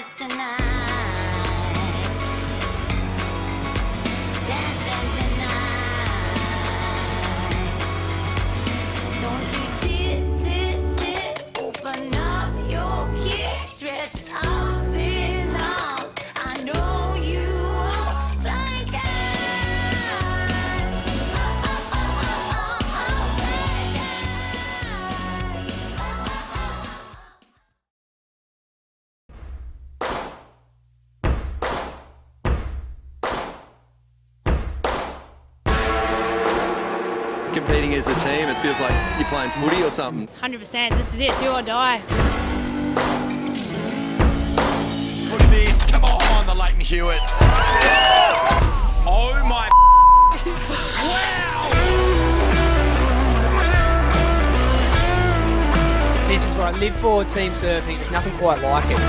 us tonight. Dancing tonight. Don't you sit, open up your kick, stretch out these arms. I know you are flying high. Competing as a team, it feels like you're playing footy or something. 100%, this is it, do or die. Look at this, come on, the Leighton Hewitt. Oh my wow! This is what I live for, team surfing. There's nothing quite like it.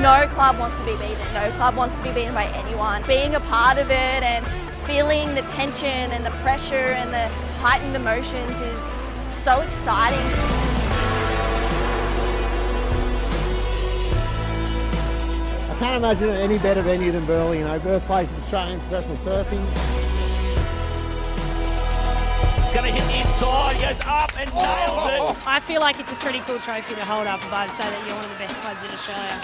No club wants to be beaten. No club wants to be beaten by anyone. Being a part of it and feeling the tension and the pressure and the heightened emotions is so exciting. I can't imagine any better venue than Burleigh, you know, birthplace of Australian professional surfing. It's going to hit the inside, goes up and nails it. I feel like it's a pretty cool trophy to hold up above, so that you're one of the best clubs in Australia.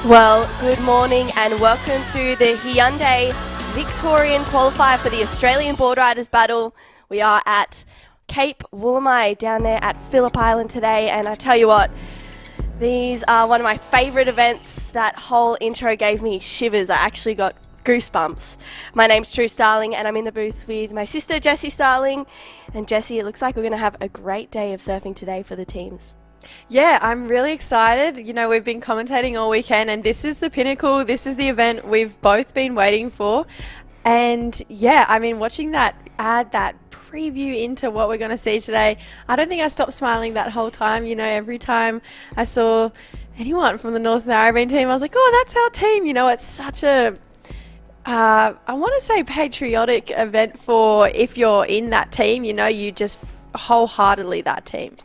Well, good morning and welcome to the Hyundai Victorian Qualifier for the Australian Boardriders Battle. We are at Cape Woolamai down there at PHILLIP Island today, and I tell you what, these are one of my favourite events. That whole intro gave me shivers. I actually got goosebumps. My name's True Starling and I'm in the booth with my sister Jessie Starling. And Jessie, it looks like we're going to have a great day of surfing today for the teams. Yeah, I'm really excited. You know, we've been commentating all weekend and this is the pinnacle. This is the event we've both been waiting for. And yeah, I mean, watching that, add that preview into what we're going to see today, I don't think I stopped smiling that whole time. You know, every time I saw anyone from the North NARRABEEN team, I was like, oh, that's our team. You know, it's such a, I want to say patriotic event for if you're in that team, you know, you just wholeheartedly that team.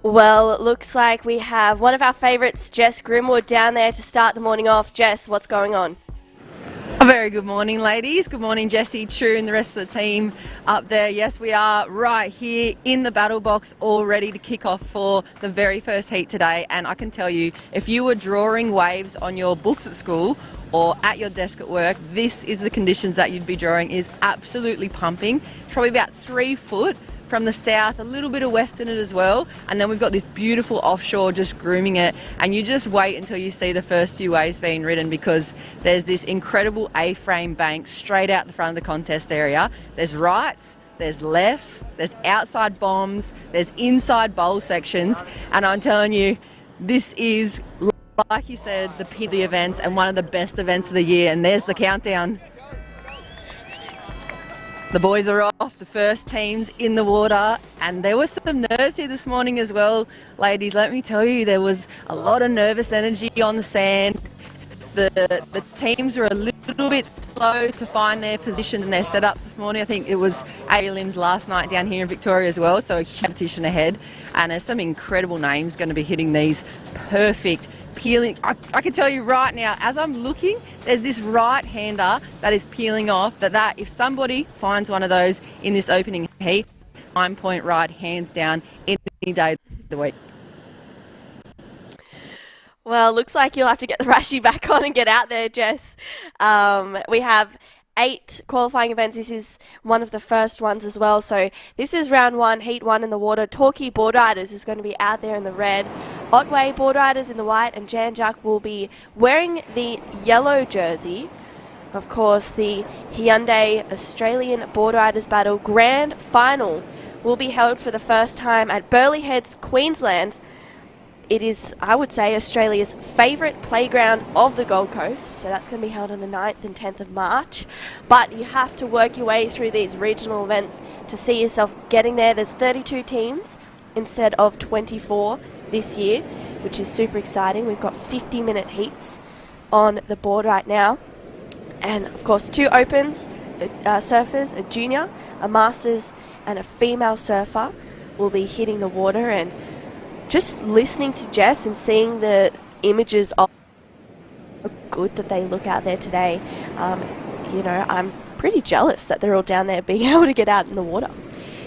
Well, it looks like we have one of our favourites, Jess Grimwood, down there to start the morning off. Jess, what's going on? A very good morning, ladies. Good morning, Jessie, True, and the rest of the team up there. Yes, we are right here in the battle box, all ready to kick off for the very first heat today. And I can tell you, if you were drawing waves on your books at school or at your desk at work, this is the conditions that you'd be drawing. Is absolutely pumping. It's probably about 3 foot from the south, a little bit of west in it as well, and then we've got this beautiful offshore just grooming it, and you just wait until you see the first few waves being ridden, because there's this incredible A-frame bank straight out the front of the contest area. There's rights, there's lefts, there's outside bombs, there's inside bowl sections, and I'm telling you, this is, like you said, the peak of the events and one of the best events of the year. And there's the countdown. The boys are off, the first team's in the water, and there was some nerves here this morning as well, ladies. Let me tell you, there was a lot of nervous energy on the sand. The teams were a little bit slow to find their positions and their setups this morning. I think it was A-Limbs last night down here in Victoria as well, so a competition ahead. And there's some incredible names going to be hitting these perfect peeling. I can tell you right now, as I'm looking, there's this right-hander that is peeling off, that if somebody finds one of those in this opening heat, 9-point right, hands down, any day of the week. Well, looks like you'll have to get the Rashi back on and get out there, Jess. We have 8 qualifying events. This is one of the first ones as well. So this is round 1, heat 1 in the water. Torquay Boardriders is going to be out there in the red. Otway Boardriders in the white, and Jan Jack will be wearing the yellow jersey. Of course, the Hyundai Australian Boardriders Battle Grand Final will be held for the first time at Burleigh Heads, Queensland. it is, I would say, Australia's favourite playground of the Gold Coast. So that's going to be held on the 9th and 10th of March. But you have to work your way through these regional events to see yourself getting there. There's 32 teams instead of 24 this year, which is super exciting. We've got 50-minute heats on the board right now. And, of course, 2 opens, surfers, a junior, a masters, and a female surfer will be hitting the water. And just listening to Jess and seeing the images of how good that they look out there today, you know, I'm pretty jealous that they're all down there being able to get out in the water.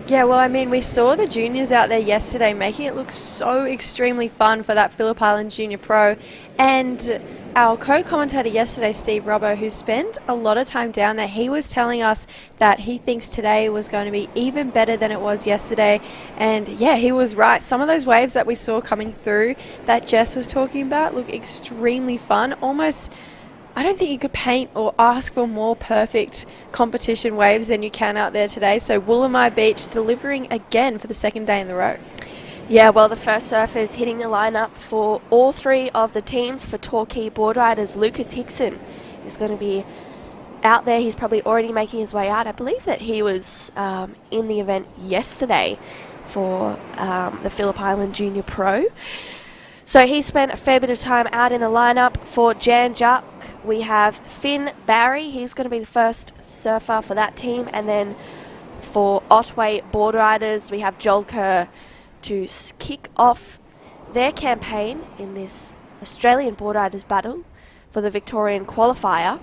Yeah, well, I mean, we saw the juniors out there yesterday making it look so extremely fun for that Phillip Island Junior Pro. And our co-commentator yesterday, Steve Robbo, who spent a lot of time down there, he was telling us that he thinks today was going to be even better than it was yesterday. And yeah, he was right. Some of those waves that we saw coming through that Jess was talking about look extremely fun. Almost, I don't think you could paint or ask for more perfect competition waves than you can out there today. So Woolamai Beach delivering again for the 2nd day in the row. Yeah, well, the first surfers hitting the lineup for all 3 of the teams for Torquay Boardriders. Lucas Hickson is going to be out there. He's probably already making his way out. I believe that he was in the event yesterday for the Phillip Island Junior Pro. So he spent a fair bit of time out in the lineup. For Jan Juck, we have Finn Barry. He's going to be the first surfer for that team. And then for Otway Boardriders, we have Joel Kerr to kick off their campaign in this Australian Boardriders Battle for the Victorian Qualifier.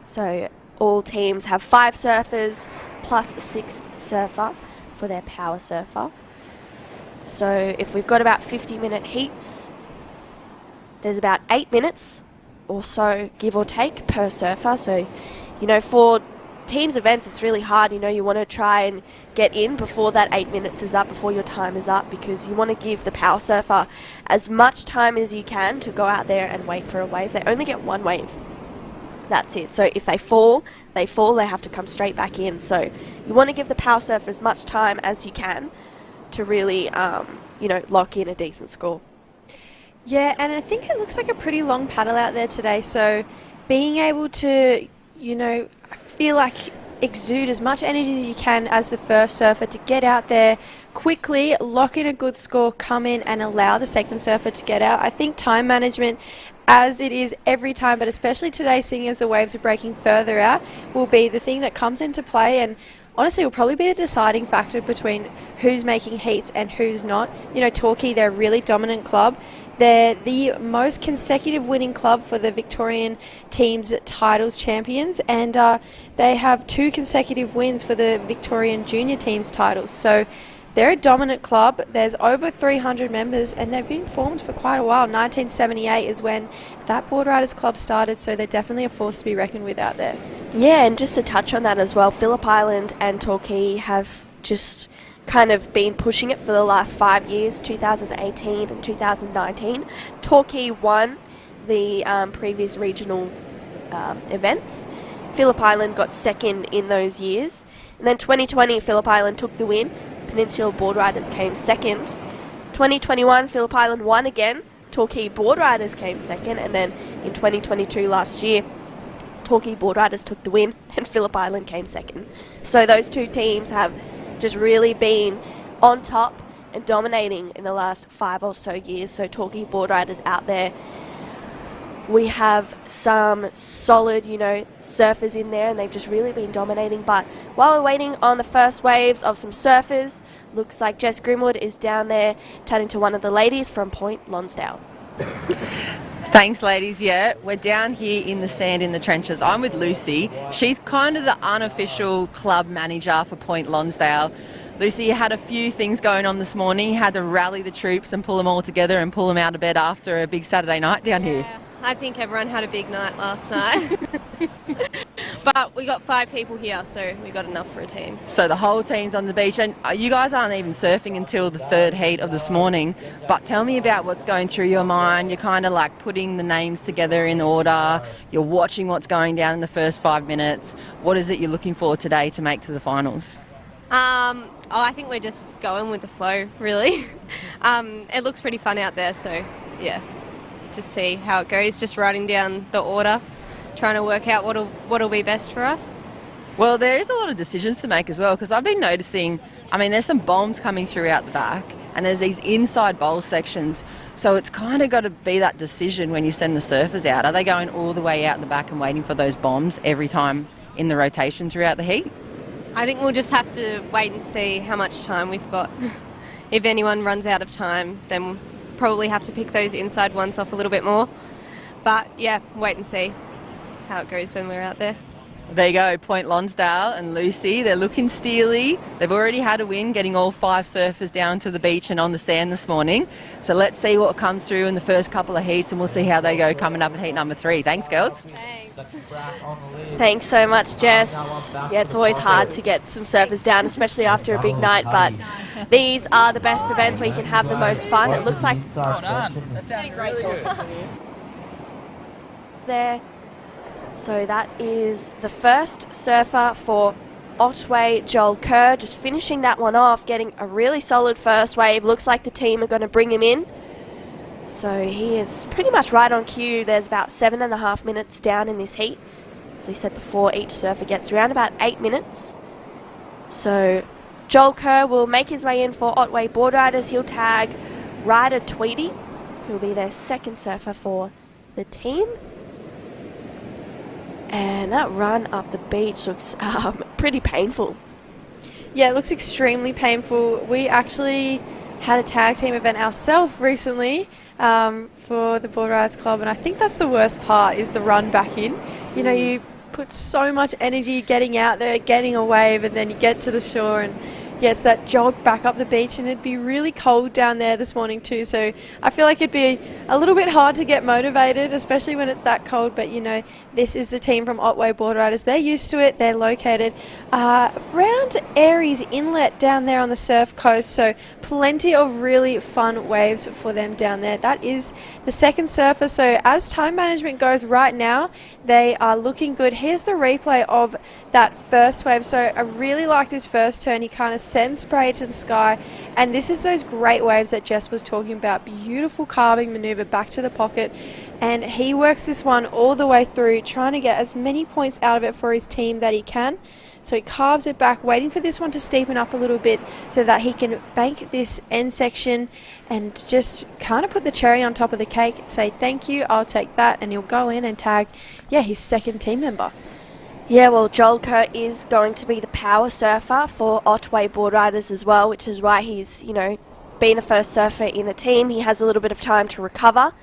So all teams have 5 surfers plus a 6th surfer for their power surfer. So if we've got about 50-minute heats, there's about 8 minutes or so, give or take, per surfer. So, you know, for teams events, it's really hard. You know, you want to try and get in before that 8 minutes is up, before your time is up, because you want to give the power surfer as much time as you can to go out there and wait for a wave. They only get 1 wave. That's it. So if they fall, they have to come straight back in. So you want to give the power surfer as much time as you can to really, you know, lock in a decent score. Yeah, and I think it looks like a pretty long paddle out there today. So being able to, you know, I feel like exude as much energy as you can as the first surfer to get out there quickly, lock in a good score, come in and allow the second surfer to get out. I think time management, as it is every time, but especially today, seeing as the waves are breaking further out, will be the thing that comes into play, and honestly will probably be the deciding factor between who's making heats and who's not. You know, Torquay, they're a really dominant club. They're the most consecutive winning club for the Victorian team's titles champions, and they have 2 consecutive wins for the Victorian junior team's titles. So they're a dominant club. There's over 300 members, and they've been formed for quite a while. 1978 is when that Boardriders club started, so they're definitely a force to be reckoned with out there. Yeah, and just to touch on that as well, Phillip Island and Torquay have just kind of been pushing it for the last 5 years, 2018 and 2019. Torquay won the previous regional events. Phillip Island got second in those years. And then 2020, Phillip Island took the win. Peninsula Boardriders came second. 2021, Phillip Island won again. Torquay Boardriders came second. And then in 2022, last year, Torquay Boardriders took the win and Phillip Island came second. So those 2 teams have just really been on top and dominating in the last 5 or so years. So Torquay Boardriders out there. We have some solid, you know, surfers in there, and they've just really been dominating. But while we're waiting on the first waves of some surfers, looks like Jess Grimwood is down there chatting to one of the ladies from Point Lonsdale. Thanks, ladies. Yeah, we're down here in the sand in the trenches. I'm with Lucy. She's kind of the unofficial club manager for Point Lonsdale. Lucy, you had a few things going on this morning. You had to rally the troops and pull them all together and pull them out of bed after a big Saturday night down here. I think everyone had a big night last night. But we got 5 people here, so we got enough for a team. So the whole team's on the beach, and you guys aren't even surfing until the 3rd heat of this morning. But tell me about what's going through your mind. You're kind of like putting the names together in order. You're watching what's going down in the first 5 minutes. What is it you're looking for today to make to the finals? Oh, I think we're just going with the flow, really. It looks pretty fun out there, so yeah, just see how it goes. Just writing down the order, trying to work out what'll be best for us. Well, there is a lot of decisions to make as well, because I've been noticing, I mean, there's some bombs coming through out the back, and there's these inside bowl sections, so it's kind of got to be that decision when you send the surfers out. Are they going all the way out the back and waiting for those bombs every time in the rotation throughout the heat? I think we'll just have to wait and see how much time we've got. If anyone runs out of time, then we'll probably have to pick those inside ones off a little bit more. But yeah, wait and see how it goes when we're out there. There you go, Point Lonsdale and Lucy, they're looking steely. They've already had a win, getting all 5 surfers down to the beach and on the sand this morning. So let's see what comes through in the first couple of heats, and we'll see how they go coming up in heat number 3. Thanks, girls. Thanks. Thanks so much, Jess. Yeah, it's always hard to get some surfers down, especially after a big night, but these are the best events where you can have the most fun. It looks like That sounds really good. there. So that is the first surfer for Otway, Joel Kerr, just finishing that one off, getting a really solid first wave. Looks like the team are going to bring him in. So he is pretty much right on cue. There's about 7.5 minutes down in this heat. So he said before each surfer gets around about 8 minutes. So Joel Kerr will make his way in for Otway Boardriders. He'll tag Ryder Tweedy, who'll be their second surfer for the team. And that run up the beach looks pretty painful. Yeah, it looks extremely painful. We actually had a tag team event ourselves recently for the Boardriders Club, and I think that's the worst part, is the run back in. You know, you put so much energy getting out there, getting a wave, and then you get to the shore, and yeah, it's that jog back up the beach, and it'd be really cold down there this morning too, so I feel like it'd be a little bit hard to get motivated, especially when it's that cold. But you know, this is the team from Otway Boardriders. They're used to it. They're located around Aries Inlet down there on the surf coast, so plenty of really fun waves for them down there. That is the second surfer. So as time management goes right now, they are looking good. Here's the replay of that first wave. So I really like this first turn. He kind of sends spray to the sky, and this is those great waves that Jess was talking about. Beautiful carving maneuver back to the pocket, and he works this one all the way through, trying to get as many points out of it for his team that he can. So he carves it back, waiting for this one to steepen up a little bit so that he can bank this end section and just kind of put the cherry on top of the cake and say, thank you, I'll take that, and he'll go in and tag, yeah, his second team member. Yeah, well, Joel Kerr is going to be the power surfer for Otway Boardriders as well, which is why he's, you know, being the first surfer in the team. He has a little bit of time to recover.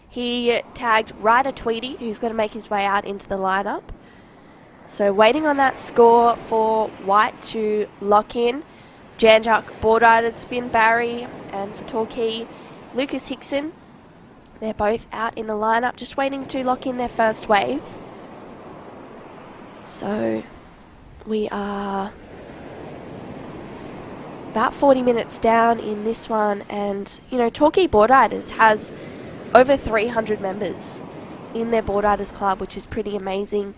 He tagged Ryder Tweedy, who's going to make his way out into the lineup. So waiting on that score for White to lock in. Janjuk Boardriders, Finn Barry, and for Torquay, Lucas Hickson. They're both out in the lineup, just waiting to lock in their first wave. So we are about 40 minutes down in this one, and you know, Torquay Boardriders has over 300 members in their Boardriders Club, which is pretty amazing.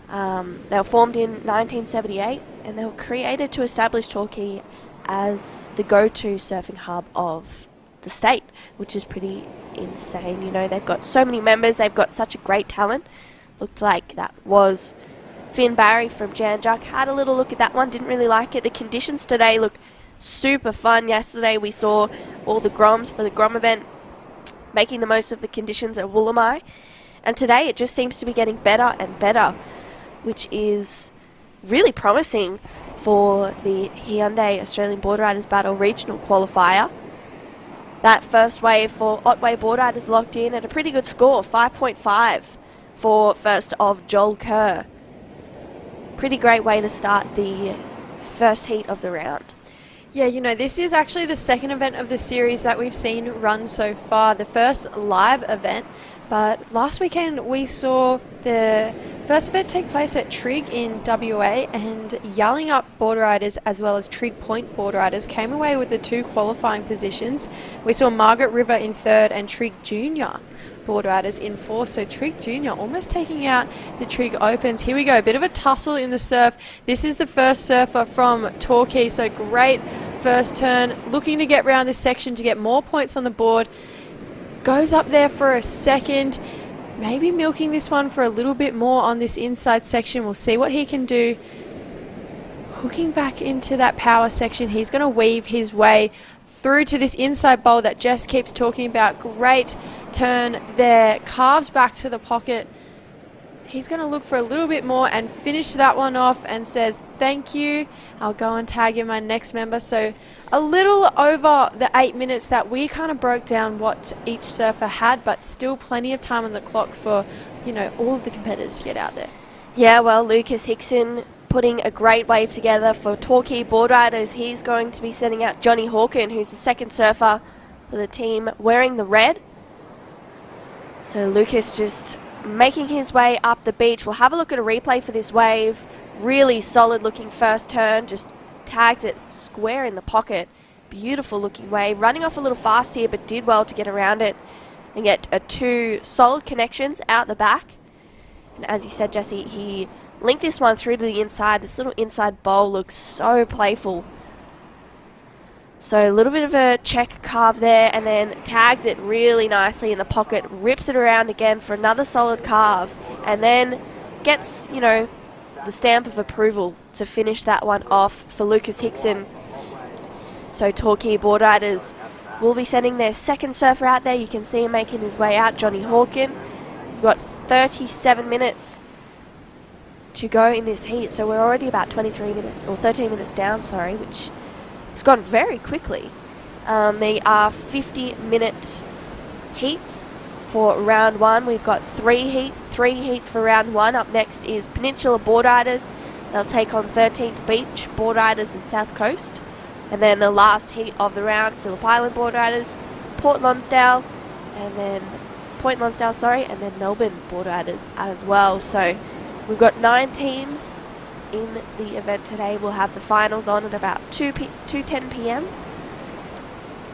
They were formed in 1978, and they were created to establish Torquay as the go-to surfing hub of the state, which is pretty insane. You know, they've got so many members, they've got such a great talent. Looked like that was Finn Barry from Janjuk. Had a little look at that one, didn't really like it. The conditions today look super fun. Yesterday we saw all the Groms for the Grom event making the most of the conditions at Woolamai, and today it just seems to be getting better and better, which is really promising for the Hyundai Australian Boardriders Battle Regional Qualifier. That first wave for Otway Boardriders locked in at a pretty good score, 5.5 for first of Joel Kerr. Pretty great way to start the first heat of the round. Yeah, you know, this is actually the second event of the series that we've seen run so far, the first live event. But last weekend we saw the first event take place at TRIGG in WA, and Yelling Up Boardriders as well as TRIGG Point Boardriders came away with the 2 qualifying positions. We saw Margaret River in 3rd and TRIGG Junior Boardriders in 4th. So TRIGG Junior almost taking out the TRIGG Opens. Here we go, a bit of a tussle in the surf. This is the first surfer from Torquay, so great first turn, looking to get round this section to get more points on the board. Goes up there for a second, maybe milking this one for a little bit more on this inside section. We'll see what he can do. Hooking back into that power section, he's going to weave his way through to this inside bowl that Jess keeps talking about. Great turn there, carves back to the pocket. He's going to look for a little bit more and finish that one off and says, thank you. I'll go and tag in my next member. So a little over the 8 minutes that we kind of broke down what each surfer had, but still plenty of time on the clock for, you know, all of the competitors to get out there. Yeah, well, Lucas Hickson putting a great wave together for Torquay Boardriders. He's going to be sending out Johnny Hawken, who's the second surfer for the team, wearing the red. So Lucas just making his way up the beach. We'll have a look at a replay for this wave. Really solid looking first turn, just tags it square in the pocket. Beautiful looking wave, running off a little fast here, but did well to get around it and get two solid connections out the back. And as you said, Jesse, he linked this one through to the inside. This little inside bowl looks so playful. So a little bit of a check carve there, and then tags it really nicely in the pocket, rips it around again for another solid carve, and then gets, you know, the stamp of approval to finish that one off for Lucas Hickson. So Torquay Boardriders will be sending their second surfer out there. You can see him making his way out, Johnny Hawken. We've got 37 minutes to go in this heat, so we're already about 23 minutes, or 13 minutes down, sorry, which has gone very quickly. They are 50-minute heats for round one. We've got three heats for round one. Up next is Peninsula Boardriders. They'll take on 13th Beach Boardriders and South Coast. And then the last heat of the round, PHILLIP Island Boardriders, Point Lonsdale, and then Melbourne Boardriders as well. So we've got 9 teams in the event today. We'll have the finals on at about 2:10 p.m,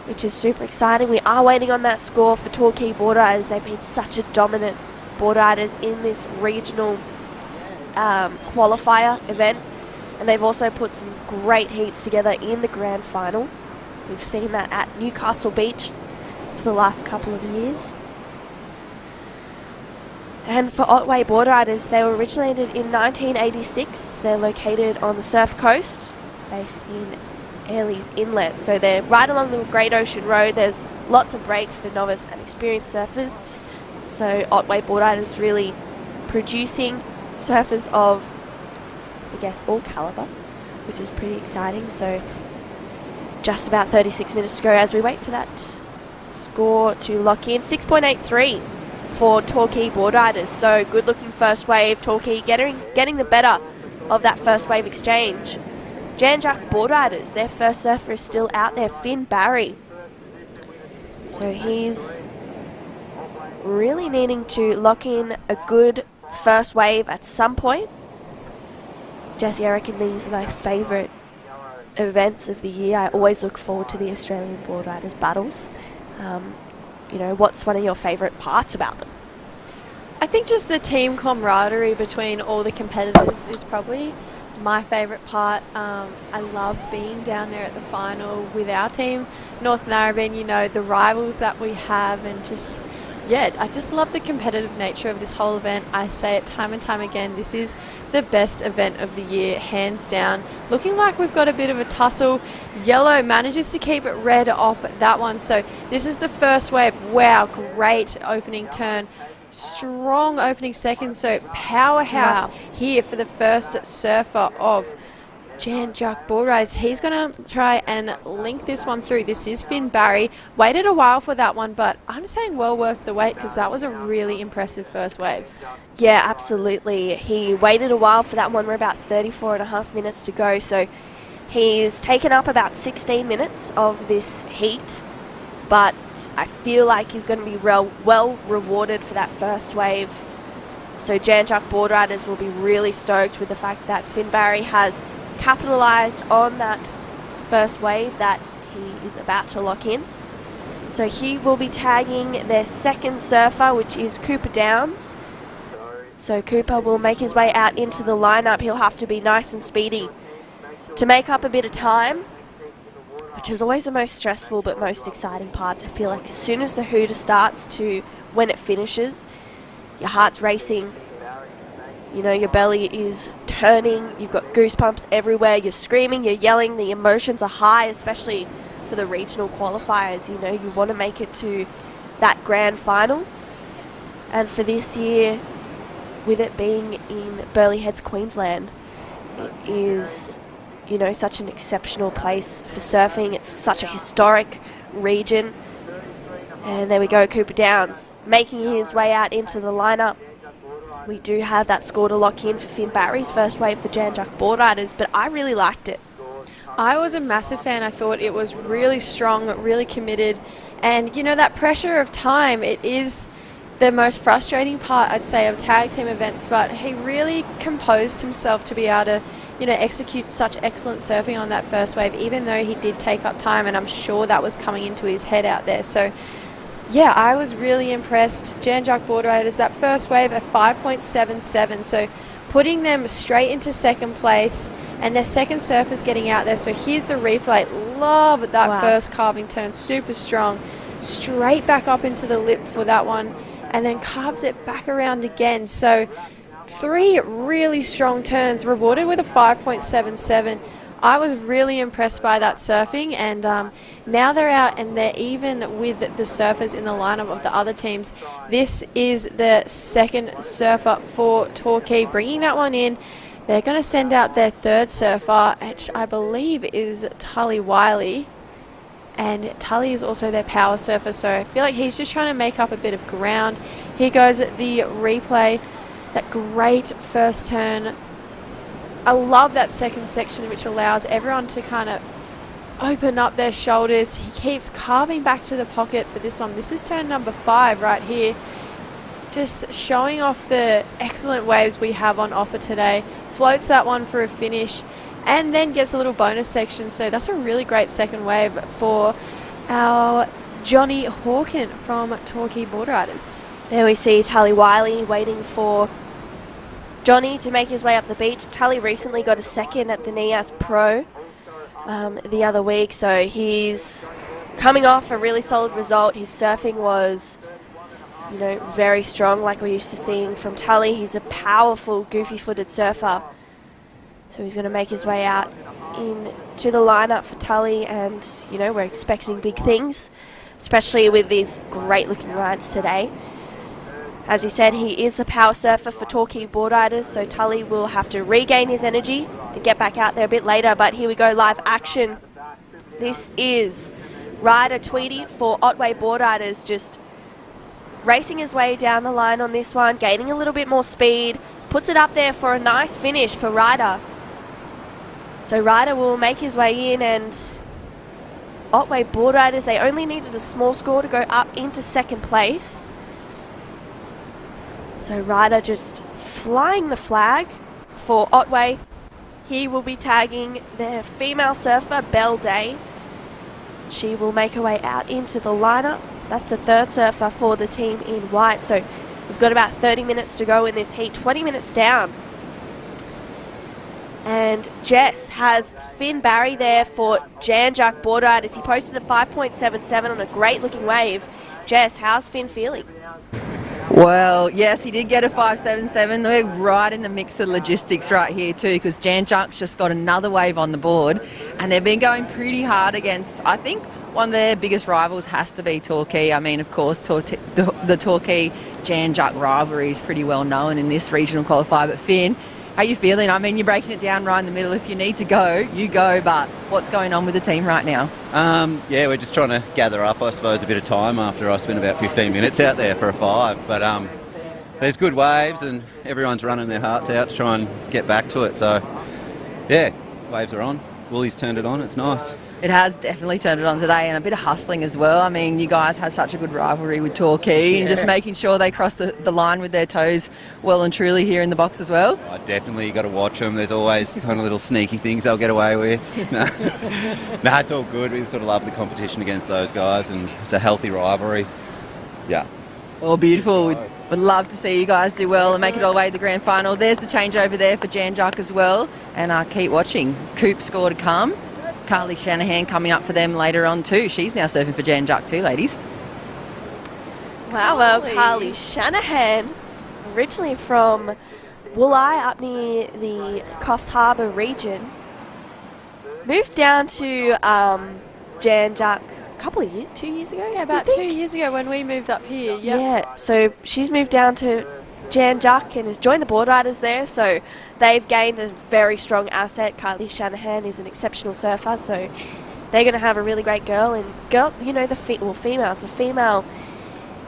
which is super exciting. We are waiting on that score for Torquay Boardriders. They've been such a dominant Boardriders in this regional qualifier event, and they've also put some great heats together in the grand final. We've seen that at Newcastle Beach for the last couple of years. And for Otway Boardriders, they were originated in 1986. They're located on the Surf Coast, based in Airlie's Inlet. So they're right along the Great Ocean Road. There's lots of breaks for novice and experienced surfers. So Otway Boardriders really producing surfers of, I guess, all calibre, which is pretty exciting. So just about 36 minutes to go as we wait for that score to lock in. 6.83. for Torquay Boardriders. So good looking first wave. Torquay getting the better of that first wave exchange. Jan Jack Boardriders, their first surfer is still out there, Finn Barry. So he's really needing to lock in a good first wave at some point. Jesse, I reckon these are my favourite events of the year. I always look forward to the Australian Boardriders battles. You know, what's one of your favourite parts about them? I think just the team camaraderie between all the competitors is probably my favourite part. I love being down there at the final with our team, North Narrabeen, you know, the rivals that we have, and just, yeah, I just love the competitive nature of this whole event. I say it time and time again, this is the best event of the year, hands down. Looking like we've got a bit of a tussle. Yellow manages to keep it red off that one. So this is the first wave. Wow, great opening turn. Strong opening second. So powerhouse here for the first surfer of Jan Jack Boardriders. He's going to try and link this one through. This is Finn Barry. Waited a while for that one, but I'm saying well worth the wait because that was a really impressive first wave. Yeah, absolutely. He waited a while for that one. We're about 34.5 minutes to go. So he's taken up about 16 minutes of this heat, but I feel like he's going to be well rewarded for that first wave. So Jan Jack Boardriders will be really stoked with the fact that Finn Barry has capitalised on that first wave that he is about to lock in. So he will be tagging their second surfer, which is Cooper Downs. So Cooper will make his way out into the lineup. He'll have to be nice and speedy to make up a bit of time. which is always the most stressful but most exciting parts. I feel like as soon as the hooter starts to when it finishes, your heart's racing, you know, your belly is turning, you've got goosebumps everywhere, you're screaming, you're yelling, the emotions are high, especially for the regional qualifiers. You know, you want to make it to that grand final. And for this year, with it being in Burleigh Heads, Queensland, it is, you know, such an exceptional place for surfing. It's such a historic region. And there we go, Cooper Downs making his way out into the lineup. We do have that score to lock in for Finn Barry's first wave for Jan Juck Boardriders, but I really liked it. I was a massive fan. I thought it was really strong, really committed. And, you know, that pressure of time, it is the most frustrating part, I'd say, of tag team events, but he really composed himself to be able to, you know, execute such excellent surfing on that first wave, even though he did take up time, and I'm sure that was coming into his head out there. So, yeah, I was really impressed. Jan Juck Boardriders, that first wave at 5.77, so putting them straight into second place, and their second surfers getting out there. So here's the replay. Love that first carving turn, super strong. Straight back up into the lip for that one, and then carves it back around again. So 3 really strong turns, rewarded with a 5.77. I was really impressed by that surfing, and now they're out and they're even with the surfers in the lineup of the other teams. This is the second surfer for Torquay, bringing that one in. They're going to send out their third surfer, which I believe is Tully Wiley. And Tully is also their power surfer, so I feel like he's just trying to make up a bit of ground. Here goes the replay, that great first turn. I love that second section, which allows everyone to kind of open up their shoulders. He keeps carving back to the pocket for this one. This is turn number 5 right here. Just showing off the excellent waves we have on offer today. Floats that one for a finish, and then gets a little bonus section. So that's a really great second wave for our Johnny Hawken from Torquay Boardriders. There we see Tully Wiley waiting for Johnny to make his way up the beach. Tully recently got a second at the NIAS Pro the other week, so he's coming off a really solid result. His surfing was, you know, very strong, like we're used to seeing from Tully. He's a powerful, goofy-footed surfer. So he's going to make his way out into the lineup for Tully, and, you know, we're expecting big things, especially with these great-looking rides today. As he said, he is a power surfer for Torquay Boardriders, so Tully will have to regain his energy and get back out there a bit later. But here we go, live action. This is Ryder Tweedy for Otway Boardriders, just racing his way down the line on this one, gaining a little bit more speed, puts it up there for a nice finish for Ryder. So Ryder will make his way in, and Otway Boardriders, they only needed a small score to go up into second place. So Ryder just flying the flag for Otway. He will be tagging their female surfer, Belle Day. She will make her way out into the lineup. That's the third surfer for the team in white. So we've got about 30 minutes to go in this heat, 20 minutes down. And Jess has Finn Barry there for Jan Juck Boardriders. He posted a 5.77 on a great looking wave. Jess, how's Finn feeling? Well, yes, he did get a 5.77. We're right in the mix of logistics right here too, because Jan Juck's just got another wave on the board, and they've been going pretty hard against, I think, one of their biggest rivals has to be Torquay. I mean, of course, the Torquay-Jan Juck rivalry is pretty well known in this regional qualifier. But Finn, how are you feeling? I mean, you're breaking it down right in the middle. If you need to go, you go. But what's going on with the team right now? Yeah, we're just trying to gather up, I suppose, a bit of time after I spent about 15 minutes out there for a 5. But there's good waves, and everyone's running their hearts out to try and get back to it. So, yeah, waves are on. Woolie's turned it on. It's nice. It has definitely turned it on today, and a bit of hustling as well. I mean, you guys have such a good rivalry with Torquay, and just making sure they cross the line with their toes well and truly here in the box as well. Oh, definitely, you got to watch them. There's always kind of little sneaky things they'll get away with. No, it's all good. We sort of love the competition against those guys, and it's a healthy rivalry. Yeah. Well, beautiful. We'd love to see you guys do well and make it all the way to the grand final. There's the change over there for Jan Juck as well, and keep watching. Coop score to come. Carly Shanahan coming up for them later on too. She's now surfing for Jan Juck too, ladies. Wow, well, Carly Shanahan, originally from Wooleye up near the COFFS Harbour region, moved down to Jan Juck a couple of years, 2 years ago? Yeah, about 2 years ago when we moved up here. Yep. Yeah, so she's moved down to Jan Juck and has joined the Boardriders there, so they've gained a very strong asset. Carly Shanahan is an exceptional surfer, so they're going to have a really great girl. And you know, the females, the female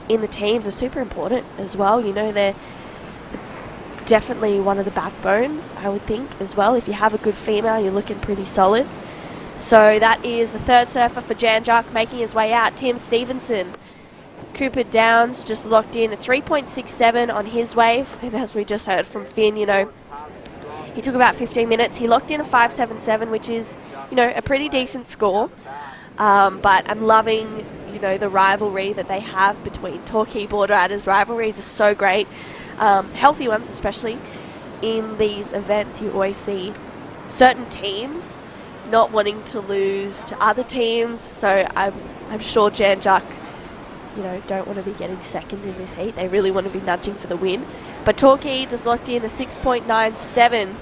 in the teams are super important as well. You know, they're definitely one of the backbones, I would think, as well. If you have a good female, you're looking pretty solid. So that is the third surfer for Jan Juck making his way out, Tim Stevenson. Cooper Downs just locked in a 3.67 on his wave, and as we just heard from Finn, you know, he took about 15 minutes. He locked in a 5.77, which is, you know, a pretty decent score. But I'm loving, you know, the rivalry that they have between Torquay Boardriders. Rivalries are so great, healthy ones especially. In these events, you always see certain teams not wanting to lose to other teams. So I'm sure Jan Juck, you know, don't want to be getting second in this heat. They really want to be nudging for the win. But Torquay just locked in a 6.97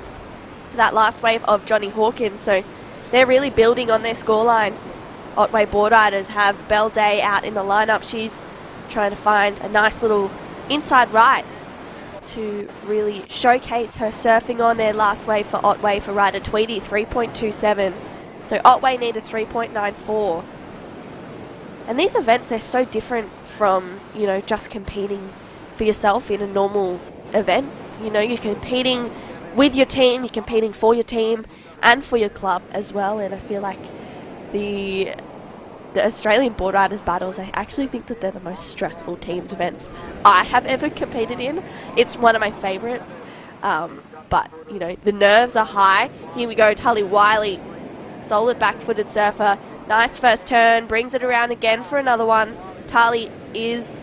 for that last wave of Johnny Hawkins. So they're really building on their scoreline. Otway Boardriders have Belle Day out in the lineup. She's trying to find a nice little inside right to really showcase her surfing on their last wave for Otway for Ryder Tweedy, 3.27. So Otway need a 3.94. And these events, they're so different from, you know, just competing for yourself in a normal event. You know, you're competing with your team, you're competing for your team and for your club as well. And I feel like the Australian Boardriders Battles, I actually think that they're the most stressful teams events I have ever competed in. It's one of my favourites. But, you know, the nerves are high. Here we go, Tully Wiley, solid back-footed surfer. Nice first turn, brings it around again for another one. Tully is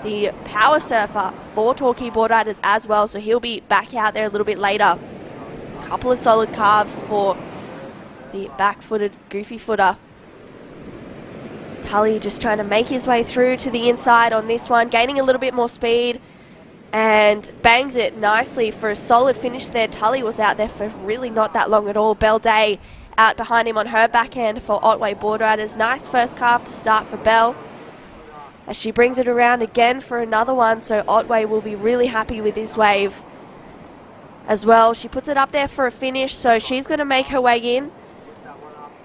the power surfer for Torquay Boardriders as well, so he'll be back out there a little bit later. A couple of solid carves for the back-footed goofy footer. Tully just trying to make his way through to the inside on this one, gaining a little bit more speed and bangs it nicely for a solid finish there. Tully was out there for really not that long at all. Belle Day out behind him on her backhand for Otway Boardriders. Nice first carve to start for Belle as she brings it around again for another one, so Otway will be really happy with this wave as well. She puts it up there for a finish, so she's going to make her way in.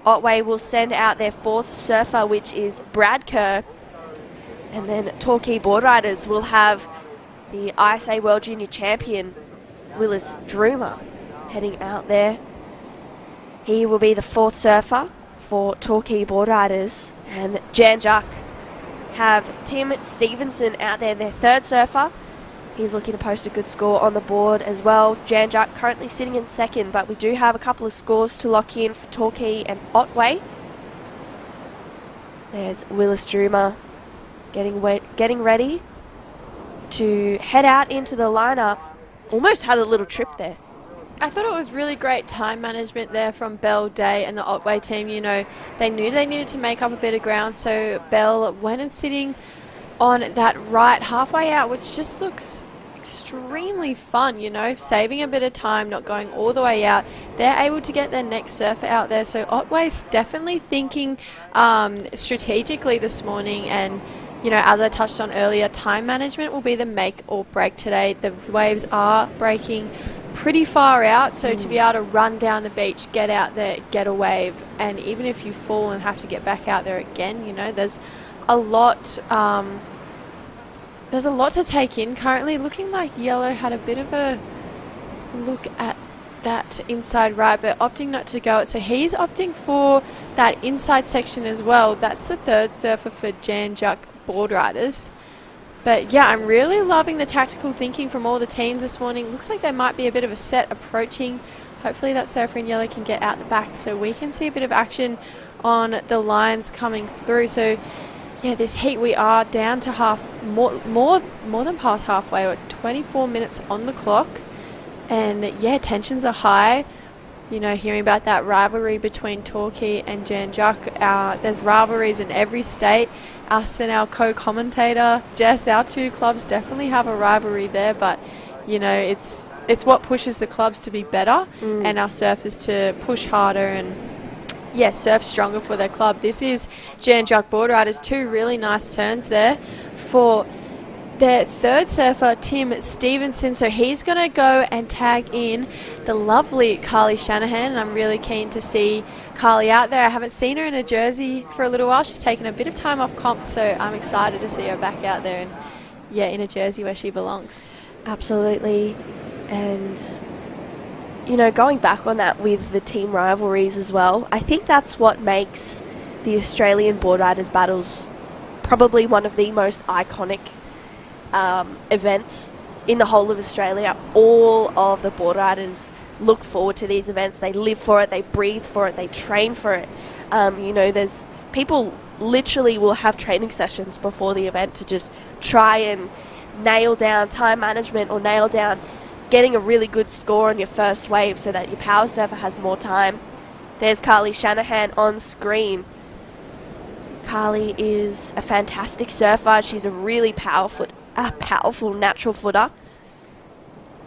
Otway will send out their fourth surfer, which is Brad Kerr, and then Torquay Boardriders will have the ISA World Junior Champion Willis Droomer heading out there. He will be the fourth surfer for Torquay Boardriders, and Jan Juck have Tim Stevenson out there, their third surfer. He's looking to post a good score on the board as well. Jan Juck currently sitting in second, but we do have a couple of scores to lock in for Torquay and Otway. There's Willis Droomer getting ready to head out into the lineup. Almost had a little trip there. I thought it was really great time management there from Belle Day and the Otway team. You know, they knew they needed to make up a bit of ground, so Belle went and sitting on that right halfway out, which just looks extremely fun, you know, saving a bit of time, not going all the way out. They're able to get their next surfer out there, so Otway's definitely thinking strategically this morning. And, you know, as I touched on earlier, time management will be the make or break today. The waves are breaking pretty far out, so to be able to run down the beach, get out there, get a wave, and even if you fall and have to get back out there again, you know, there's a lot to take in. Currently looking like Yellow had a bit of a look at that inside right, but opting not to go it, so he's opting for that inside section as well. That's the third surfer for Jan Juck Boardriders. But yeah, I'm really loving the tactical thinking from all the teams this morning. Looks like there might be a bit of a set approaching. Hopefully that surfer in yellow can get out the back so we can see a bit of action on the lines coming through. So yeah, this heat, we are down to more than past halfway. We're at 24 minutes on the clock. And yeah, tensions are high. hearing about that rivalry between Torquay and Jan Juck. There's rivalries in every state. Us and our co-commentator, Jess, our two clubs definitely have a rivalry there, but, it's what pushes the clubs to be better and our surfers to push harder and, surf stronger for their club. This is Jan Juck Boardriders, 2 really nice turns there for their third surfer, Tim Stevenson. So he's going to go and tag in the lovely Carly Shanahan, and I'm really keen to see Carly out there. I haven't seen her in a jersey for a little while. She's taken a bit of time off comp, so I'm excited to see her back out there and, in a jersey where she belongs. Absolutely. And, going back on that with the team rivalries as well, I think that's what makes the Australian Boardriders Battles probably one of the most iconic events in the whole of Australia. All of the boardriders look forward to these events. They live for it, they breathe for it, they train for it. There's people literally will have training sessions before the event to just try and nail down time management or nail down getting a really good score on your first wave so that your power surfer has more time. There's Carly Shanahan on screen. Carly is a fantastic surfer. She's a really powerful natural footer.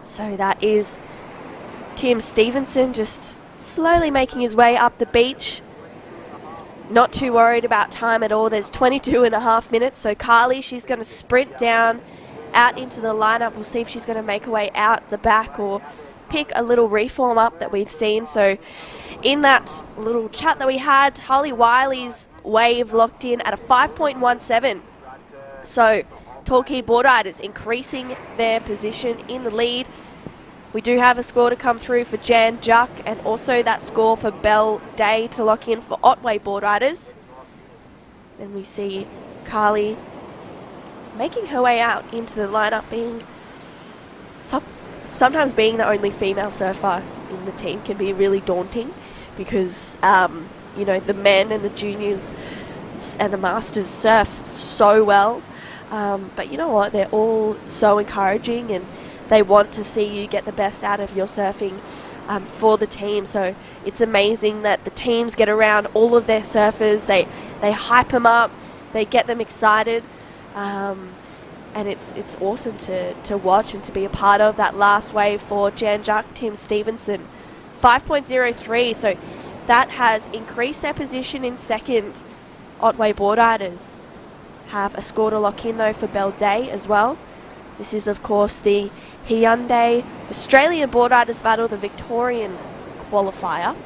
So that is Tim Stevenson just slowly making his way up the beach. Not too worried about time at all. There's 22.5 minutes. So Carly, she's going to sprint down out into the lineup. We'll see if she's going to make her way out the back or pick a little reform up that we've seen. So in that little chat that we had, Holly Wiley's wave locked in at a 5.17. So Torquay Boardriders increasing their position in the lead. We do have a score to come through for Jan Juck and also that score for Belle Day to lock in for Otway Boardriders. Then we see Carly making her way out into the lineup, being sometimes being the only female surfer in the team can be really daunting because, the men and the juniors and the masters surf so well. But you know what? They're all so encouraging and they want to see you get the best out of your surfing for the team. So it's amazing that the teams get around all of their surfers. They hype them up. They get them excited. And it's awesome to watch and to be a part of that last wave for Jan Juck, Tim Stevenson. 5.03, so that has increased their position in second. Otway Boardriders have a score to lock in though for Belle Day as well. This is of course the Hyundai Australian Boardriders Battle, the Victorian Qualifier.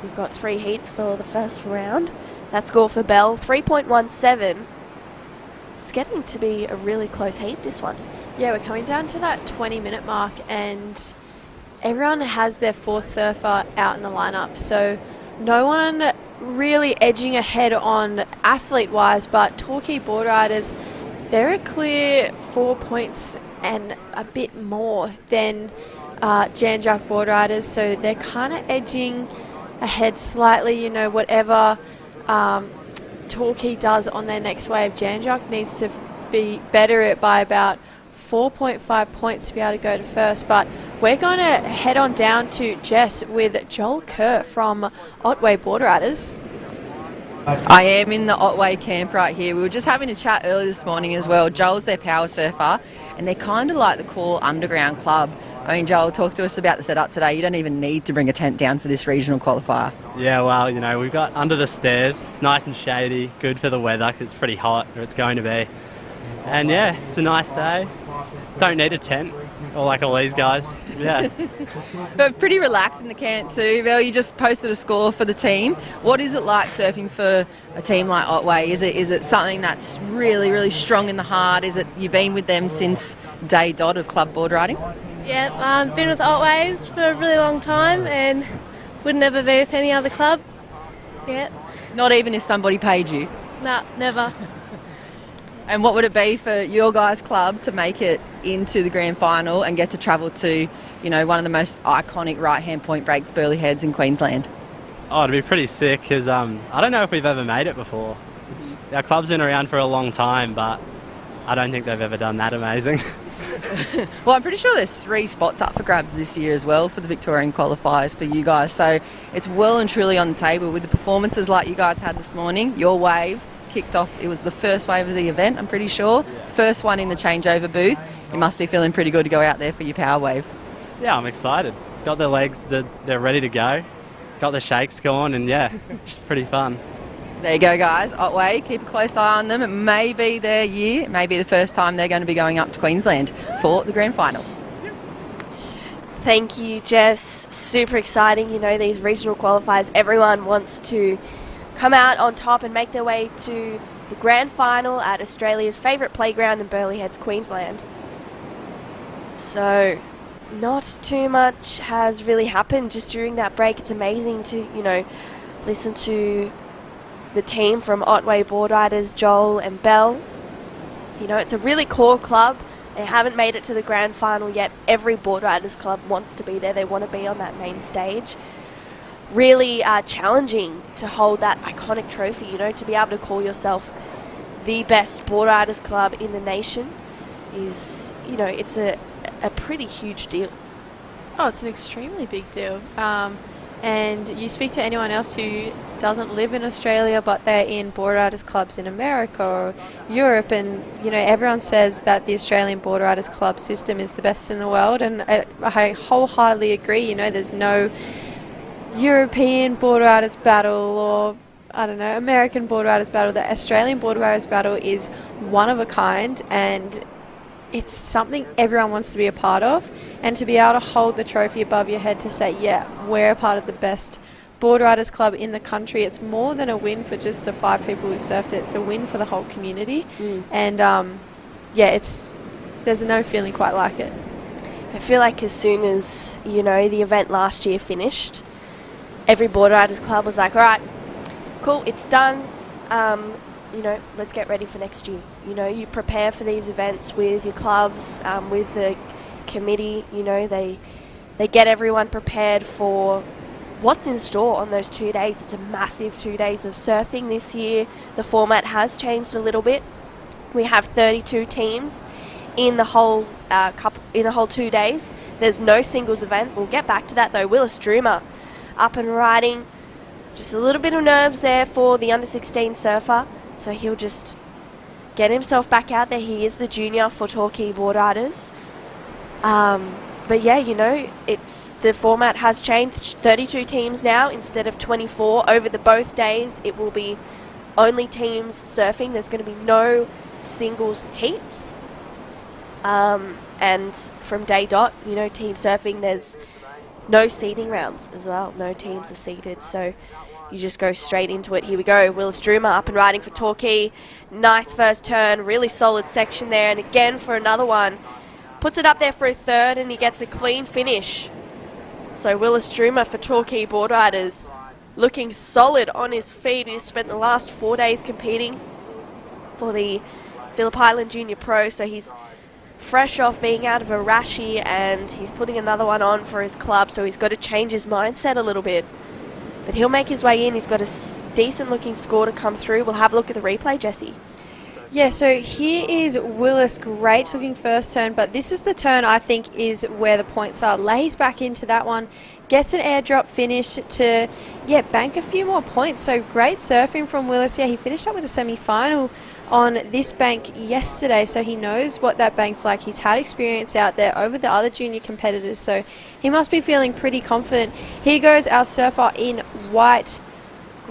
We've got 3 heats for the first round. That score for Belle, 3.17. It's getting to be a really close heat, this one. Yeah, we're coming down to that 20-minute mark and everyone has their 4th surfer out in the lineup. So no one really edging ahead on athlete-wise, but Torquay Boardriders, they're a clear 4 points and a bit more than Jan Juck Boardriders. So they're kind of edging ahead slightly, whatever Torquay does on their next wave. Jan Juck needs to be better at by about 4.5 points to be able to go to first. But we're going to head on down to Jess with Joel Kerr from Otway Boardriders. I am in the Otway camp right here. We were just having a chat earlier this morning as well. Joel's their power surfer and they're kind of like the cool underground club. I mean, Joel, talk to us about the setup today. You don't even need to bring a tent down for this regional qualifier. Yeah, well, we've got under the stairs. It's nice and shady, good for the weather because it's pretty hot, or it's going to be. And yeah, it's a nice day. Don't need a tent, or like all these guys. Yeah. But pretty relaxed in the camp too. Vel, you just posted a score for the team. What is it like surfing for a team like Otway? Is it something that's really, really strong in the heart? Is it you've been with them since day dot of club board riding? Yeah, I've been with Otways for a really long time and would never be with any other club. Yeah. Not even if somebody paid you? Nah, never. And what would it be for your guys' club to make it into the grand final and get to travel to, one of the most iconic right-hand point breaks, Burleigh Heads in Queensland? Oh, it'd be pretty sick because I don't know if we've ever made it before. Our club's been around for a long time, but I don't think they've ever done that amazing. Well, I'm pretty sure there's 3 spots up for grabs this year as well for the Victorian qualifiers for you guys. So it's well and truly on the table with the performances like you guys had this morning. Your wave kicked off. It was the first wave of the event, I'm pretty sure. First one in the changeover booth. You must be feeling pretty good to go out there for your power wave. Yeah, I'm excited. Got the legs, they're ready to go. Got the shakes going, and yeah, it's pretty fun. There you go, guys. Otway, keep a close eye on them. It may be their year. It may be the first time they're going to be going up to Queensland for the grand final. Thank you, Jess. Super exciting. You know, these regional qualifiers, everyone wants to come out on top and make their way to the grand final at Australia's favourite playground in Burleigh Heads, Queensland. So, not too much has really happened just during that break. It's amazing to, you know, listen to the team from Otway Boardriders, Joel and Belle. You know, it's a really core club. They haven't made it to the grand final yet. Every Boardriders club wants to be there. They want to be on that main stage. Really challenging to hold that iconic trophy, you know, to be able to call yourself the best Boardriders club in the nation is, you know, it's a pretty huge deal. Oh, it's an extremely big deal. And you speak to anyone else who doesn't live in Australia but they're in Boardriders clubs in America or Europe, and you know, everyone says that the Australian Boardriders club system is the best in the world, and I wholeheartedly agree. You know, there's no European Boardriders Battle or, I don't know, American Boardriders Battle. The Australian Boardriders Battle is one of a kind, and it's something everyone wants to be a part of, and to be able to hold the trophy above your head to say, yeah, we're a part of the best Boardriders club in the country. It's more than a win for just the 5 people who surfed it. It's a win for the whole community. And yeah, there's no feeling quite like it. I feel like as soon as, you know, the event last year finished, every Boardriders club was like, all right, cool, it's done. You know, let's get ready for next year. You know, you prepare for these events with your clubs, with the committee. You know, they get everyone prepared for what's in store on those 2 days. It's a massive 2 days of surfing this year. The format has changed a little bit. We have 32 teams in the whole 2 days. There's no singles event. We'll get back to that though. Willis Droomer up and riding. Just a little bit of nerves there for the under-16 surfer. So he'll just get himself back out there. He is the junior for Torquay Boardriders. But yeah, you know, the format has changed. 32 teams now instead of 24 over the both days. It will be only teams surfing. There's going to be no singles heats. And from day dot, you know, team surfing, there's no seeding rounds as well. No teams are seeded, so you just go straight into it. Here we go. Willis Droomer up and riding for Torquay. Nice first turn, really solid section there, and again for another one. Puts it up there for a third, and he gets a clean finish. So Willis Droomer for Torquay Boardriders, looking solid on his feet. He's spent the last 4 days competing for the Phillip Island Junior Pro, so he's fresh off being out of a rashie, and he's putting another one on for his club, so he's got to change his mindset a little bit. But he'll make his way in. He's got a decent looking score to come through. We'll have a look at the replay, Jessie. Yeah, so here is Willis, great looking first turn, but this is the turn I think is where the points are. Lays back into that one, gets an airdrop finish to, yeah, bank a few more points. So great surfing from Willis. Yeah, he finished up with a semi-final on this bank yesterday, so he knows what that bank's like. He's had experience out there over the other junior competitors, so he must be feeling pretty confident. Here goes our surfer in white.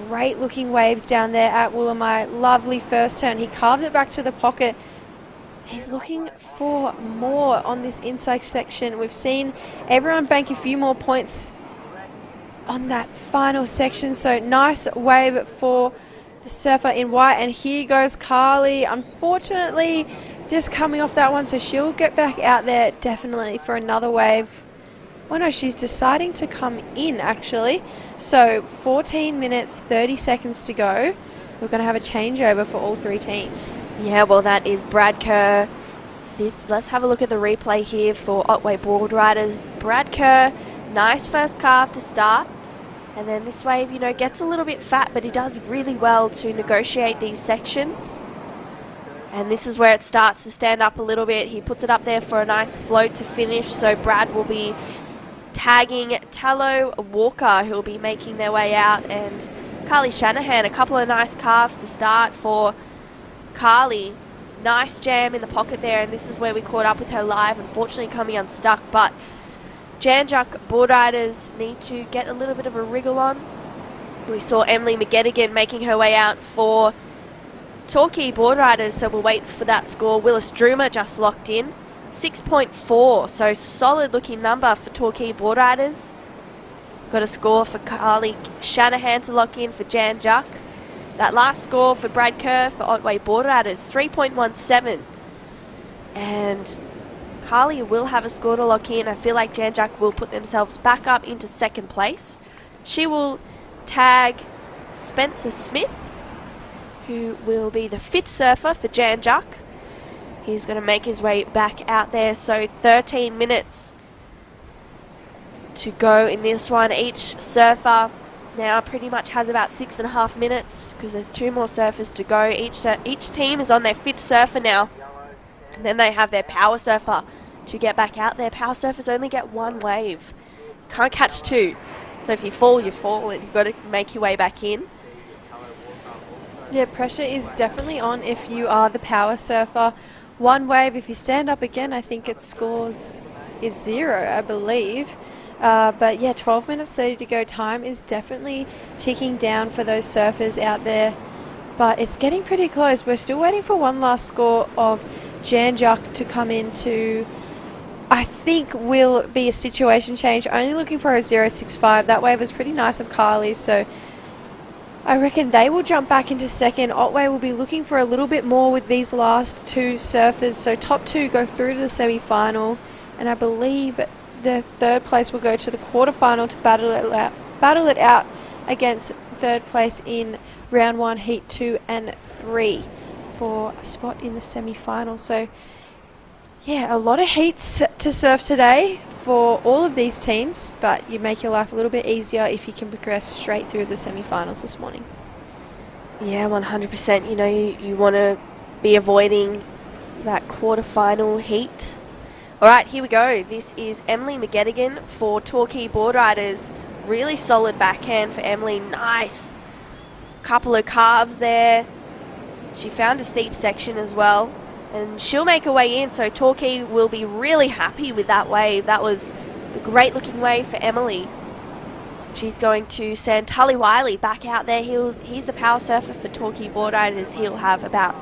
Great looking waves down there at Woolamai. Lovely first turn. He carves it back to the pocket. He's looking for more on this inside section. We've seen everyone bank a few more points on that final section. So nice wave for the surfer in white. And here goes Carly. Unfortunately, just coming off that one. So she'll get back out there definitely for another wave. Oh no, she's deciding to come in actually. So 14 minutes, 30 seconds to go. We're going to have a changeover for all 3 teams. Yeah, well, that is Brad Kerr. Let's have a look at the replay here for Otway Boardriders. Brad Kerr, nice first carve to start. And then this wave, you know, gets a little bit fat, but he does really well to negotiate these sections. And this is where it starts to stand up a little bit. He puts it up there for a nice float to finish. So Brad will be tagging Tallow Walker, who will be making their way out, and Carly Shanahan. A couple of nice calves to start for Carly. Nice jam in the pocket there, and this is where we caught up with her live, unfortunately coming unstuck. But Jan Juck Boardriders need to get a little bit of a wriggle on. We saw Emily McGettigan making her way out for Torquay Boardriders, so we'll wait for that score. Willis Droomer just locked in, 6.4, so solid looking number for Torquay Boardriders. Got a score for Carly Shanahan to lock in for Jan Juck. That last score for Brad Kerr for Otway Boardriders, 3.17. And Carly will have a score to lock in. I feel like Jan Juck will put themselves back up into second place. She will tag Spencer Smith, who will be the 5th surfer for Jan Juck. He's going to make his way back out there. So 13 minutes to go in this one. Each surfer now pretty much has about 6.5 minutes because there's 2 more surfers to go. Each team is on their 5th surfer now. And then they have their power surfer to get back out there. Power surfers only get 1 wave. Can't catch 2. So if you fall, you fall, and you've got to make your way back in. Yeah, pressure is definitely on if you are the power surfer. 1 wave, if you stand up again, I think its scores is 0, I believe. But yeah, 12 minutes 30 to go. Time is definitely ticking down for those surfers out there. But it's getting pretty close. We're still waiting for one last score of Jan Juck to come into, I think will be a situation change. Only looking for a 0.65. That wave was pretty nice of Carly's, so I reckon they will jump back into second. Otway will be looking for a little bit more with these last 2 surfers. So top 2 go through to the semi-final, and I believe the 3rd place will go to the quarterfinal to battle it out against 3rd place in round 1, heat 2 and 3 for a spot in the semi-final. So yeah, a lot of heats to surf today for all of these teams, but you make your life a little bit easier if you can progress straight through the semi-finals this morning. Yeah, 100%. You know, you want to be avoiding that quarterfinal heat. All right, here we go. This is Emily McGettigan for Torquay Boardriders. Really solid backhand for Emily. Nice. Couple of carves there. She found a steep section as well. And she'll make her way in, so Torquay will be really happy with that wave. That was a great looking wave for Emily. She's going to send Tully Wiley back out there. He's the power surfer for Torquay Boardriders. He'll have about,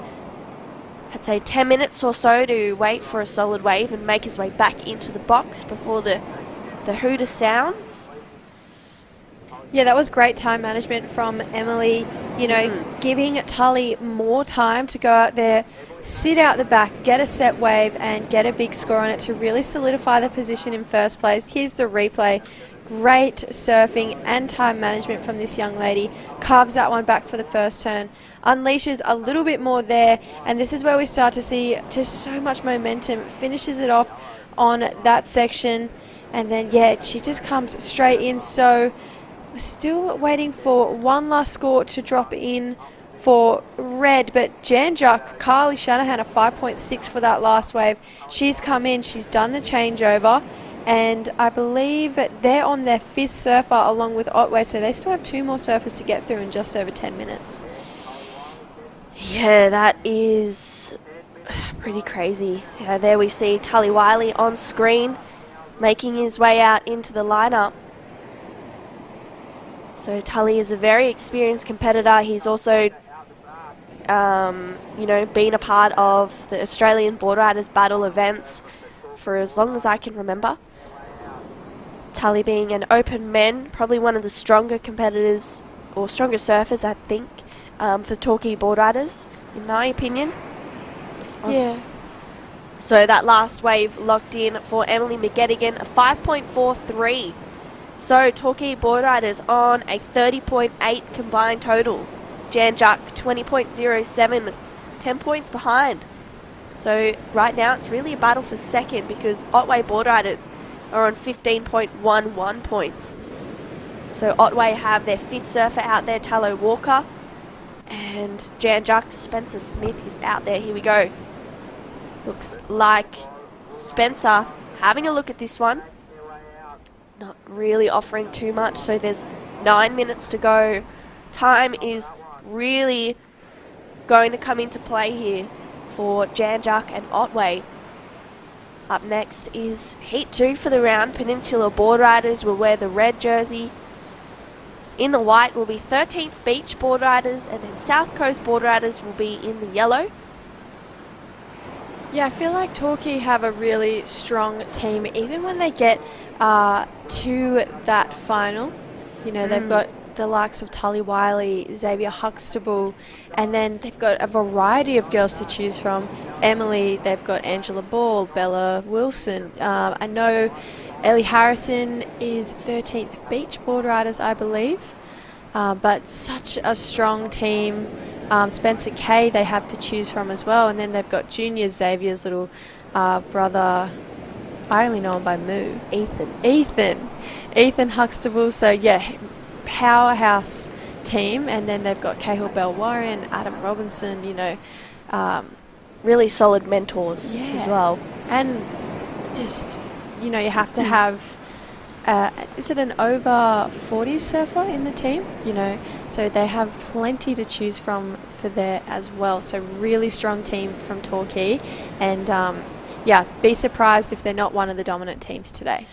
I'd say, 10 minutes or so to wait for a solid wave and make his way back into the box before the hooter sounds. Yeah, that was great time management from Emily. You know, giving Tully more time to go out there, sit out the back, get a set wave and get a big score on it to really solidify the position in first place. Here's the replay. Great surfing and time management from this young lady. Carves that one back for the first turn. Unleashes a little bit more there, and this is where we start to see just so much momentum. Finishes it off on that section, and then yeah, she just comes straight in. So we're still waiting for one last score to drop in for red, but Jan Juck, Carly Shanahan, a 5.6 for that last wave. She's come in, she's done the changeover, and I believe they're on their 5th surfer along with Otway, so they still have 2 more surfers to get through in just over 10 minutes. Yeah, that is pretty crazy. There we see Tully Wiley on screen making his way out into the lineup. So Tully is a very experienced competitor. He's also you know, been a part of the Australian Boardriders Battle events for as long as I can remember. Tully being an open men, probably one of the stronger competitors, or stronger surfers, I think, for Torquay Boardriders, in my opinion. Yeah. So that last wave locked in for Emily McGettigan, a 5.43. So Torquay Boardriders on a 30.8 combined total. Jan Juck 20.07, 10 points behind. So right now it's really a battle for second because Otway Boardriders are on 15.11 points. So Otway have their 5th surfer out there, Tallow Walker. And Jan Juck, Spencer Smith is out there. Here we go. Looks like Spencer having a look at this one. Not really offering too much, so there's 9 minutes to go. Time is really going to come into play here for Jan Juck and Otway. Up next is Heat 2 for the round. Peninsula Boardriders will wear the red jersey. In the white will be 13th Beach Boardriders, and then South Coast Boardriders will be in the yellow. Yeah, I feel like Torquay have a really strong team, even when they get to that final. You know, they've got the likes of Tully Wiley, Xavier Huxtable, and then they've got a variety of girls to choose from. Emily, they've got Angela Ball, Bella Wilson. I know Ellie Harrison is 13th Beach Boardriders, I believe. But such a strong team. Spencer Kay they have to choose from as well. And then they've got junior Xavier's little brother. I only know him by Moo. Ethan Huxtable. So, yeah, powerhouse team. And then they've got Cahill Bell Warren, Adam Robinson, you know. Really solid mentors as well. And just, you know, you have to have, is it an over 40 surfer in the team? You know, so they have plenty to choose from for there as well. So really strong team from Torquay. And, yeah, be surprised if they're not one of the dominant teams today.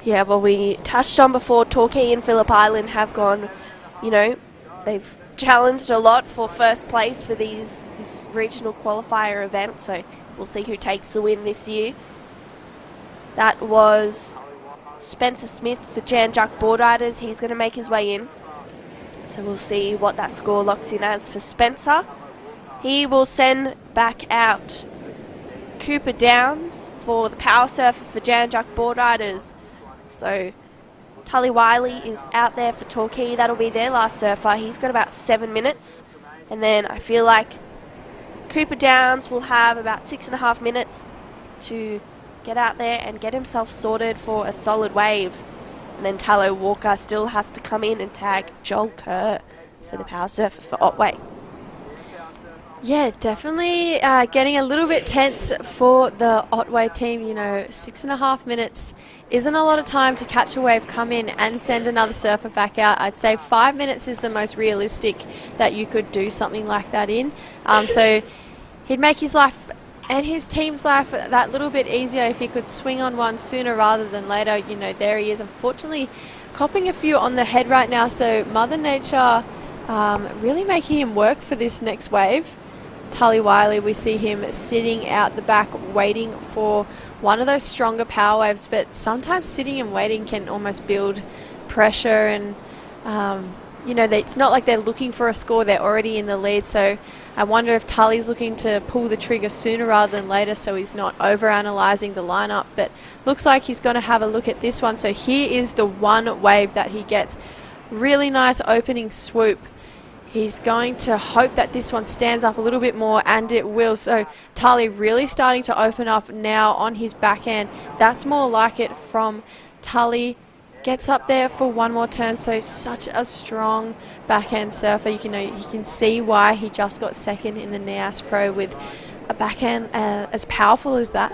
Yeah, well, we touched on before, Torquay and Phillip Island have gone, you know, they've challenged a lot for first place for this regional qualifier event, so we'll see who takes the win this year. That was Spencer Smith for Jan Juck Boardriders. He's going to make his way in, so we'll see what that score locks in as for Spencer. He will send back out Cooper Downs for the power surfer for Jan Juck Boardriders. So Tully Wiley is out there for Torquay. That'll be their last surfer. He's got about 7 minutes. And then I feel like Cooper Downs will have about 6.5 minutes to get out there and get himself sorted for a solid wave. And then Tallow Walker still has to come in and tag Joel Kerr for the power surfer for Otway. Yeah, definitely getting a little bit tense for the Otway team. You know, 6.5 minutes isn't a lot of time to catch a wave, come in and send another surfer back out. I'd say 5 minutes is the most realistic that you could do something like that in. So he'd make his life and his team's life that little bit easier if he could swing on one sooner rather than later. You know, there he is, unfortunately copping a few on the head right now. So Mother Nature really making him work for this next wave. Tully Wiley, we see him sitting out the back waiting for one of those stronger power waves, but sometimes sitting and waiting can almost build pressure, and you know, it's not like they're looking for a score, they're already in the lead. So I wonder if Tully's looking to pull the trigger sooner rather than later so he's not over-analysing the lineup, but looks like he's going to have a look at this one. So here is the one wave that he gets. Really nice opening swoop. He's going to hope that this one stands up a little bit more, and it will. So Tully really starting to open up now on his backhand. That's more like it from Tully. Gets up there for one more turn. So such a strong backhand surfer. You can see why he just got second in the NAS Pro with a backhand as powerful as that.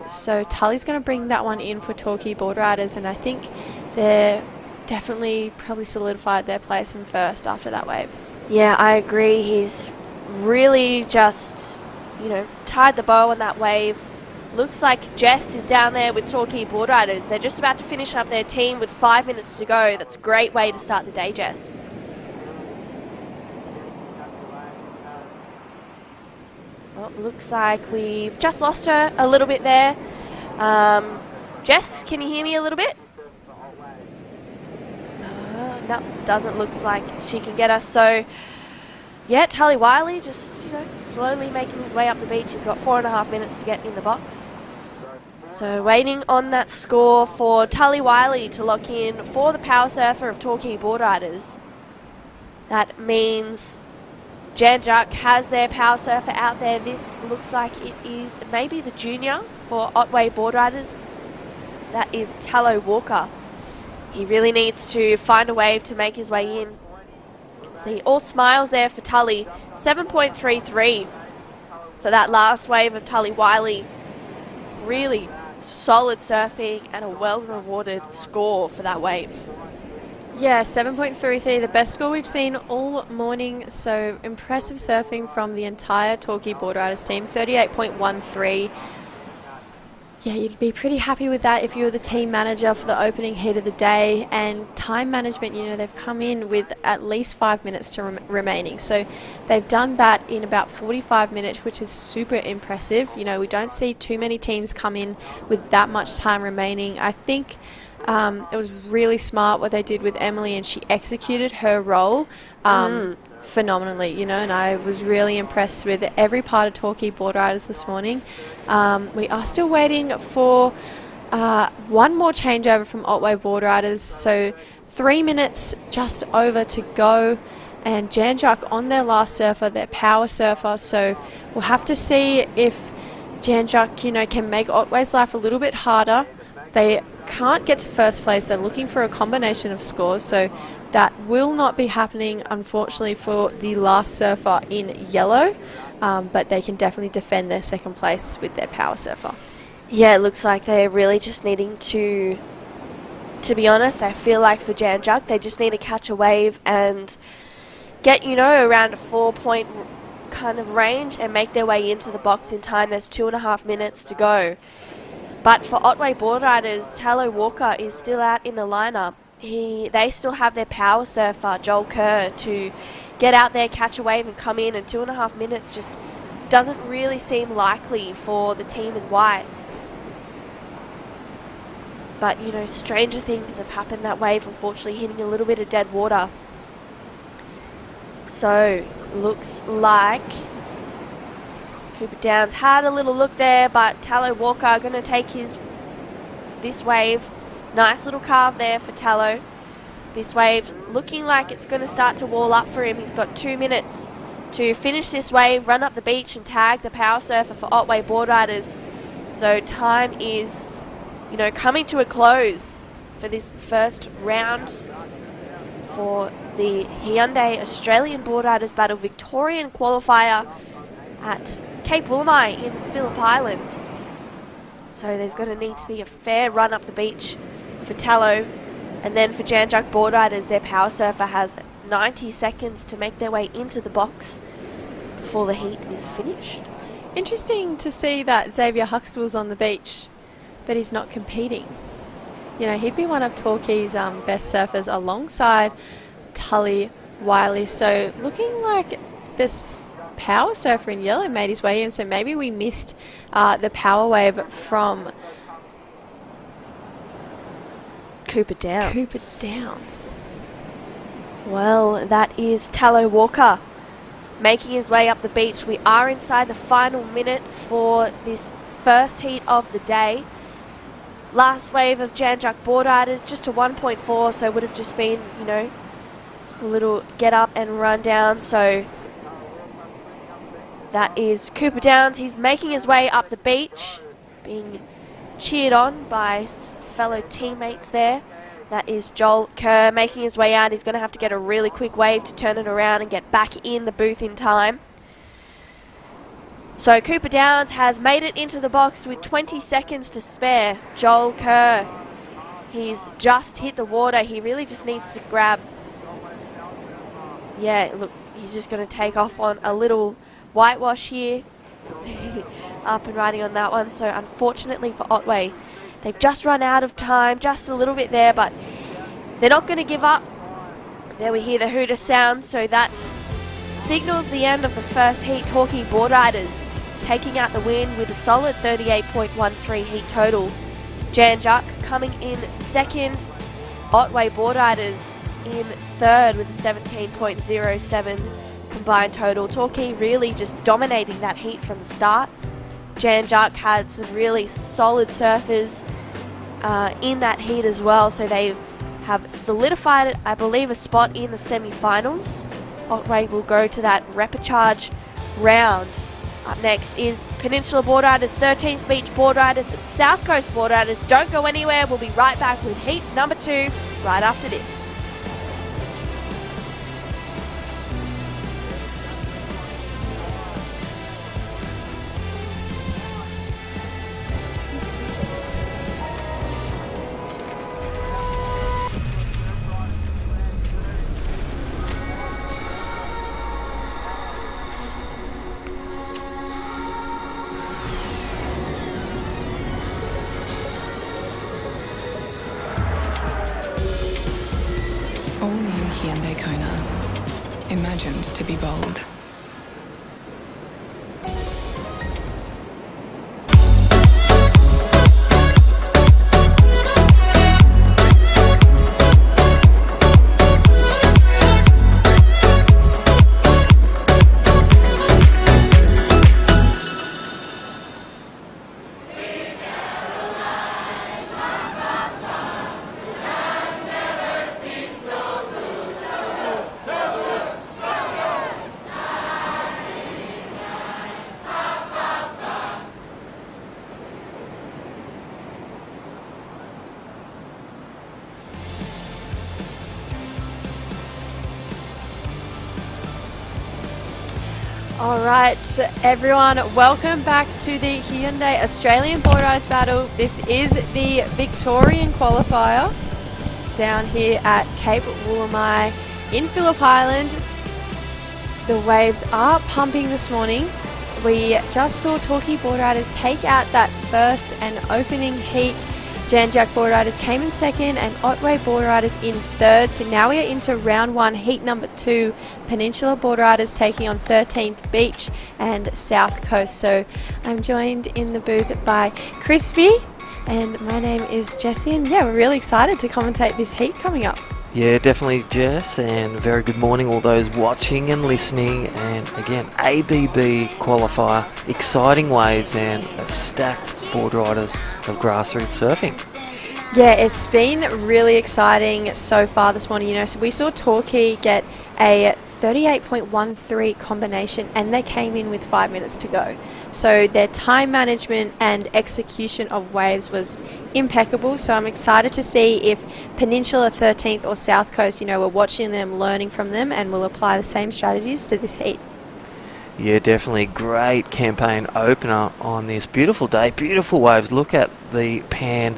So Tully's going to bring that one in for Torquay Boardriders, and I think they're definitely probably solidified their place in first after that wave. Yeah, I agree. He's really just, you know, tied the bow on that wave. Looks like Jess is down there with Torquay Boardriders. They're just about to finish up their team with 5 minutes to go. That's a great way to start the day, Jess. Well, looks like we've just lost her a little bit there. Jess, can you hear me a little bit? No, doesn't look like she can get us. So, yeah, Tully Wiley just, you know, slowly making his way up the beach. He's got 4.5 minutes to get in the box. So, waiting on that score for Tully Wiley to lock in for the power surfer of Torquay Boardriders. That means Jan Juck has their power surfer out there. This looks like it is maybe the junior for Otway Boardriders. That is Tallow Walker. He really needs to find a wave to make his way in. You can see all smiles there for Tully. 7.33 for that last wave of Tully Wiley. Really solid surfing and a well-rewarded score for that wave. Yeah, 7.33, the best score we've seen all morning. So impressive surfing from the entire Torquay Boardriders team. 38.13. Yeah, you'd be pretty happy with that if you were the team manager for the opening heat of the day. And time management, you know, they've come in with at least 5 minutes to remaining. So they've done that in about 45 minutes, which is super impressive. You know, we don't see too many teams come in with that much time remaining. I think it was really smart what they did with Emily, and she executed her role phenomenally, you know, and I was really impressed with every part of Torquay Boardriders this morning. We are still waiting for one more changeover from Otway Boardriders, so 3 minutes just over to go, and Janjuk on their last surfer, their power surfer, so we'll have to see if Janjuk, you know, can make Otway's life a little bit harder. They can't get to first place. They're looking for a combination of scores, so that will not be happening, unfortunately, for the last surfer in yellow, but they can definitely defend their second place with their power surfer. Yeah, it looks like they're really just needing to be honest, I feel like for Janjuk, they just need to catch a wave and get, you know, around a 4-point kind of range and make their way into the box in time. There's 2.5 minutes to go. But for Otway Boardriders, Tallow Walker is still out in the lineup. They still have their power surfer, Joel Kerr, to get out there, catch a wave and come in, and 2.5 minutes just doesn't really seem likely for the team in white. But, you know, stranger things have happened. That wave, unfortunately, hitting a little bit of dead water. So, looks like Cooper Downs had a little look there, but Tallow Walker going to take this wave. Nice little carve there for Tallow. This wave looking like it's going to start to wall up for him. He's got 2 minutes to finish this wave, run up the beach and tag the power surfer for Otway Boardriders. So time is, you know, coming to a close for this first round for the Hyundai Australian Boardriders Battle Victorian Qualifier at Cape Woolamai in Phillip Island. So there's going to need to be a fair run up the beach for Tallow, and then for Janjuk Boardriders, their power surfer has 90 seconds to make their way into the box before the heat is finished. Interesting to see that Xavier Huxtable's on the beach, but he's not competing. You know, he'd be one of Torquay's best surfers alongside Tully Wiley. So looking like this power surfer in yellow made his way in, so maybe we missed the power wave from Cooper Downs. Well, that is Tallow Walker making his way up the beach. We are inside the final minute for this first heat of the day. Last wave of Janjuk Boardriders, just a 1.4, so would have just been, you know, a little get up and run down. So that is Cooper Downs. He's making his way up the beach, being cheered on by fellow teammates there. That is Joel Kerr making his way out. He's going to have to get a really quick wave to turn it around and get back in the booth in time. So Cooper Downs has made it into the box with 20 seconds to spare. Joel Kerr, he's just hit the water. He really just needs to grab. Yeah, look, he's just going to take off on a little whitewash here. Up and riding on that one. So unfortunately for Otway, they've just run out of time, just a little bit there, but they're not going to give up. There we hear the hooter sound, so that signals the end of the first heat. Torquay Boardriders taking out the win with a solid 38.13 heat total. Janjuk coming in second. Otway Boardriders in third with a 17.07 combined total. Torquay really just dominating that heat from the start. Janjuk had some really solid surfers in that heat as well, so they have solidified, I believe, a spot in the semi-finals. Otway will go to that repechage round. Up next is Peninsula Boardriders, 13th Beach Boardriders, and South Coast Boardriders. Don't go anywhere. We'll be right back with heat number 2 right after this. Hyundai Kona, imagined to be bold. Alright everyone, welcome back to the Hyundai Australian Boardriders Battle. This is the Victorian Qualifier down here at Cape Woolamai in Phillip Island. The waves are pumping this morning. We just saw Torquay Boardriders take out that first and opening heat. Jan Jack Boardriders came in second and Otway Boardriders in third. So now we are into round one, heat number 2. Peninsula Boardriders taking on 13th Beach and South Coast. So I'm joined in the booth by Crispy and my name is Jessie, and yeah, we're really excited to commentate this heat coming up. Yeah, definitely, Jess, and very good morning all those watching and listening. And again, ABB qualifier, exciting waves and a stacked board riders of grassroots surfing. Yeah, it's been really exciting so far this morning. You know, so we saw Torquay get a 38.13 combination and they came in with 5 minutes to go. So their time management and execution of waves was impeccable. So I'm excited to see if Peninsula 13th or South Coast, you know, we're watching them, learning from them, and we'll apply the same strategies to this heat. Yeah, definitely great campaign opener on this beautiful day. Beautiful waves. Look at the pan.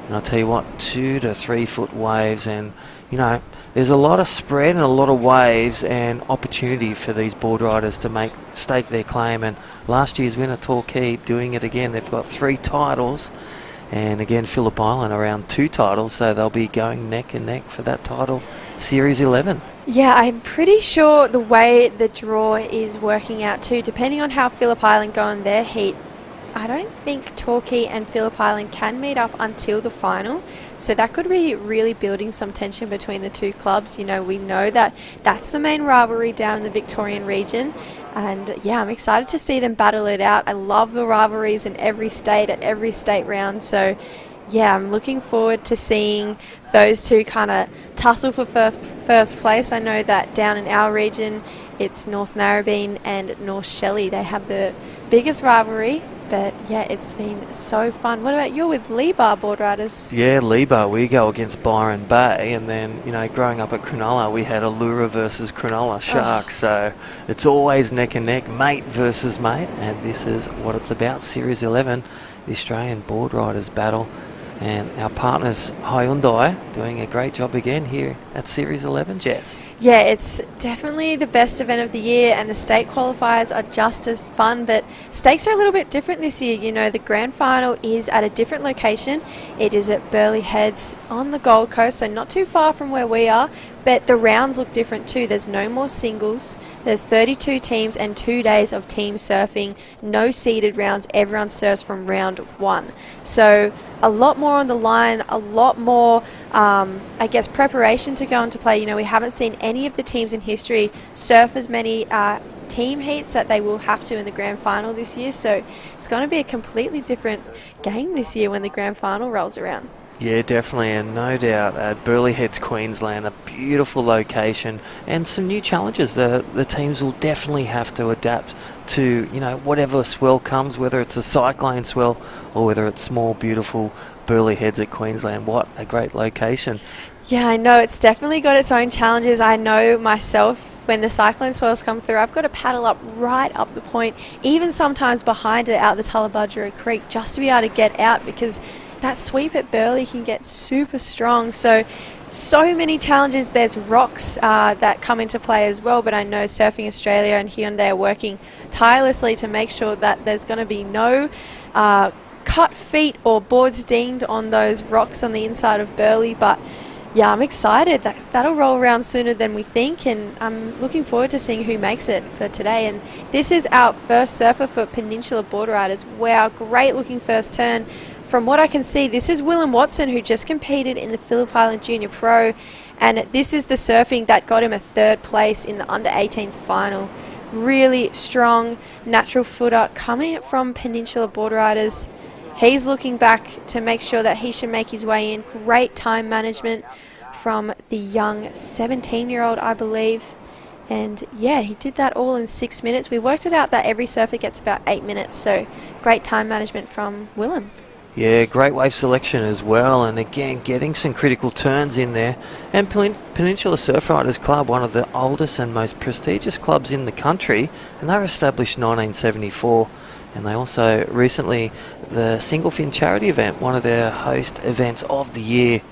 And I'll tell you what, 2 to 3 foot waves, and you know, there's a lot of spread and a lot of waves and opportunity for these board riders to stake their claim. And last year's winner Torquay doing it again. They've got 3 titles, and again Phillip Island around 2 titles, so they'll be going neck and neck for that title, Series 11. Yeah, I'm pretty sure the way the draw is working out too, depending on how Phillip Island go in their heat, I don't think Torquay and Phillip Island can meet up until the final. So that could be really building some tension between the two clubs. You know, we know that that's the main rivalry down in the Victorian region. And yeah, I'm excited to see them battle it out. I love the rivalries in every state at every state round. So yeah, I'm looking forward to seeing those two kind of tussle for first place. I know that down in our region, it's North Narrabeen and North Shelley. They have the biggest rivalry. But yeah, it's been so fun. What about you with Lebar Boardriders? Yeah, Lebar, we go against Byron Bay, and then, you know, growing up at Cronulla, we had Allura versus Cronulla Sharks. So it's always neck and neck, mate versus mate, and this is what it's about. Series 11, the Australian Boardriders Battle, and our partners Hyundai doing a great job again here at Series 11, Jess. Yeah, it's definitely the best event of the year, and the state qualifiers are just as fun, but stakes are a little bit different this year. You know, the grand final is at a different location. It is at Burleigh Heads on the Gold Coast, so not too far from where we are, but the rounds look different too. There's no more singles, there's 32 teams and 2 days of team surfing, no seeded rounds, everyone surfs from round 1. So a lot more on the line, a lot more, I guess, preparation to go into play. You know, we haven't seen any of the teams in history surf as many team heats that they will have to in the grand final this year. So it's going to be a completely different game this year when the grand final rolls around. Yeah, definitely, and no doubt at Burleigh Heads, Queensland, a beautiful location and some new challenges. The teams will definitely have to adapt to, you know, whatever swell comes, whether it's a cyclone swell or whether it's small, beautiful Burleigh Heads at Queensland. What a great location. Yeah, I know, it's definitely got its own challenges. I know myself, when the cyclone swells come through, I've got to paddle up right up the point, even sometimes behind it out the Tullabudgera Creek, just to be able to get out, because that sweep at Burleigh can get super strong. So many challenges. There's rocks that come into play as well, but I know Surfing Australia and Hyundai are working tirelessly to make sure that there's going to be no cut feet or boards dinged on those rocks on the inside of Burleigh. But Yeah, I'm excited. That'll roll around sooner than we think, and I'm looking forward to seeing who makes it for today. And this is our first surfer for Peninsula Boardriders. Wow, great looking first turn. From what I can see, this is Willem Watson, who just competed in the Phillip Island Junior Pro, and this is the surfing that got him a 3rd place in the under-18s final. Really strong natural footer coming from Peninsula Boardriders. He's looking back to make sure that he should make his way in. Great time management from the young 17-year-old, I believe. And yeah, he did that all in 6 minutes. We worked it out that every surfer gets about 8 minutes, so great time management from Willem. Yeah, great wave selection as well, and again getting some critical turns in there. And Peninsula Surf Riders Club, one of the oldest and most prestigious clubs in the country, and they were established in 1974. And they also recently, the Single Fin charity event, one of their host events of the year.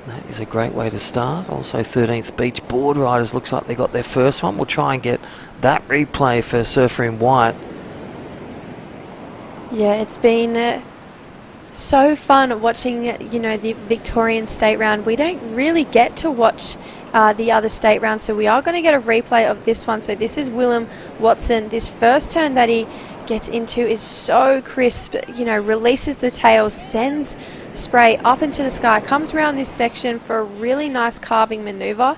That is a great way to start. Also 13th Beach Boardriders, looks like they got their first one. We'll try and get that replay for Surfer in White. Yeah, it's been so fun watching, the Victorian state round. We don't really get to watch the other state rounds, so we are going to get a replay of this one. So this is Willem Watson. This first turn that he gets into is so crisp, releases the tail, sends spray up into the sky, comes around this section for a really nice carving maneuver,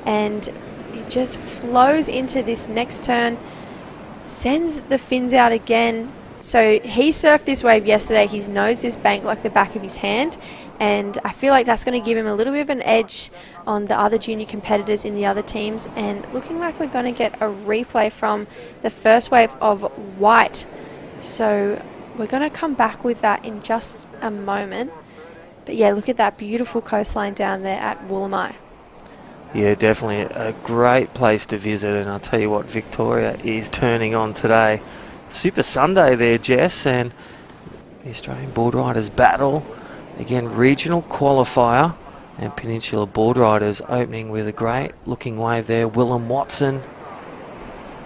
and he just flows into this next turn, sends the fins out again. So he surfed this wave yesterday. He knows this bank like the back of his hand, and I feel like that's going to give him a little bit of an edge on the other junior competitors in the other teams. And looking like we're going to get a replay from the first wave of White. So we're going to come back with that in just a moment. But yeah, look at that beautiful coastline down there at Woolamai. Yeah, definitely a great place to visit, and I'll tell you what, Victoria is turning on today. Super Sunday there, Jess, and the Australian Boardriders Battle. Again, regional qualifier, and Peninsula Boardriders opening with a great looking wave there. Willem Watson.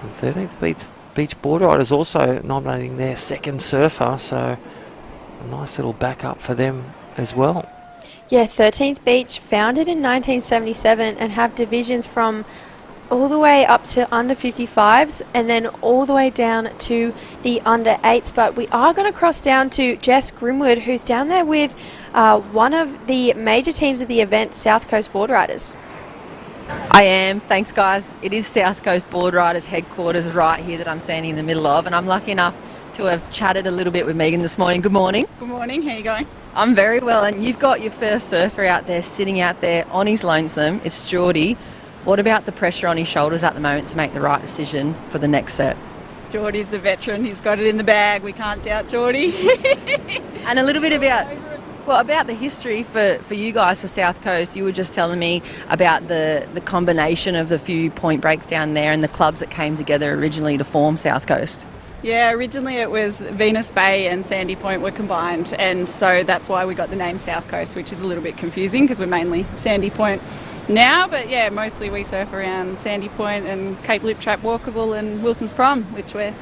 And 13th Beach Boardriders also nominating their 2nd surfer, so a nice little backup for them as well. Yeah, 13th Beach, founded in 1977, and have divisions from all the way up to under 55s and then all the way down to the under 8s. But we are going to cross down to Jess Grimwood, who's down there with one of the major teams of the event, South Coast Boardriders. I am. Thanks, guys. It is South Coast Boardriders headquarters right here that I'm standing in the middle of, and I'm lucky enough to have chatted a little bit with Megan this morning. Good morning. Good morning. How are you going? I'm very well, and you've got your first surfer out there sitting out there on his lonesome. It's Geordie. What about the pressure on his shoulders at the moment to make the right decision for the next set? Geordie's the veteran. He's got it in the bag. We can't doubt Geordie. And a little bit about the history for you guys for South Coast. You were just telling me about the combination of the few point breaks down there and the clubs that came together originally to form South Coast. Yeah, originally it was Venus Bay and Sandy Point were combined, and so that's why we got the name South Coast, which is a little bit confusing because we're mainly Sandy Point now, but yeah, mostly we surf around Sandy Point and Cape Lip Trap Walkable and Wilson's Prom, which we've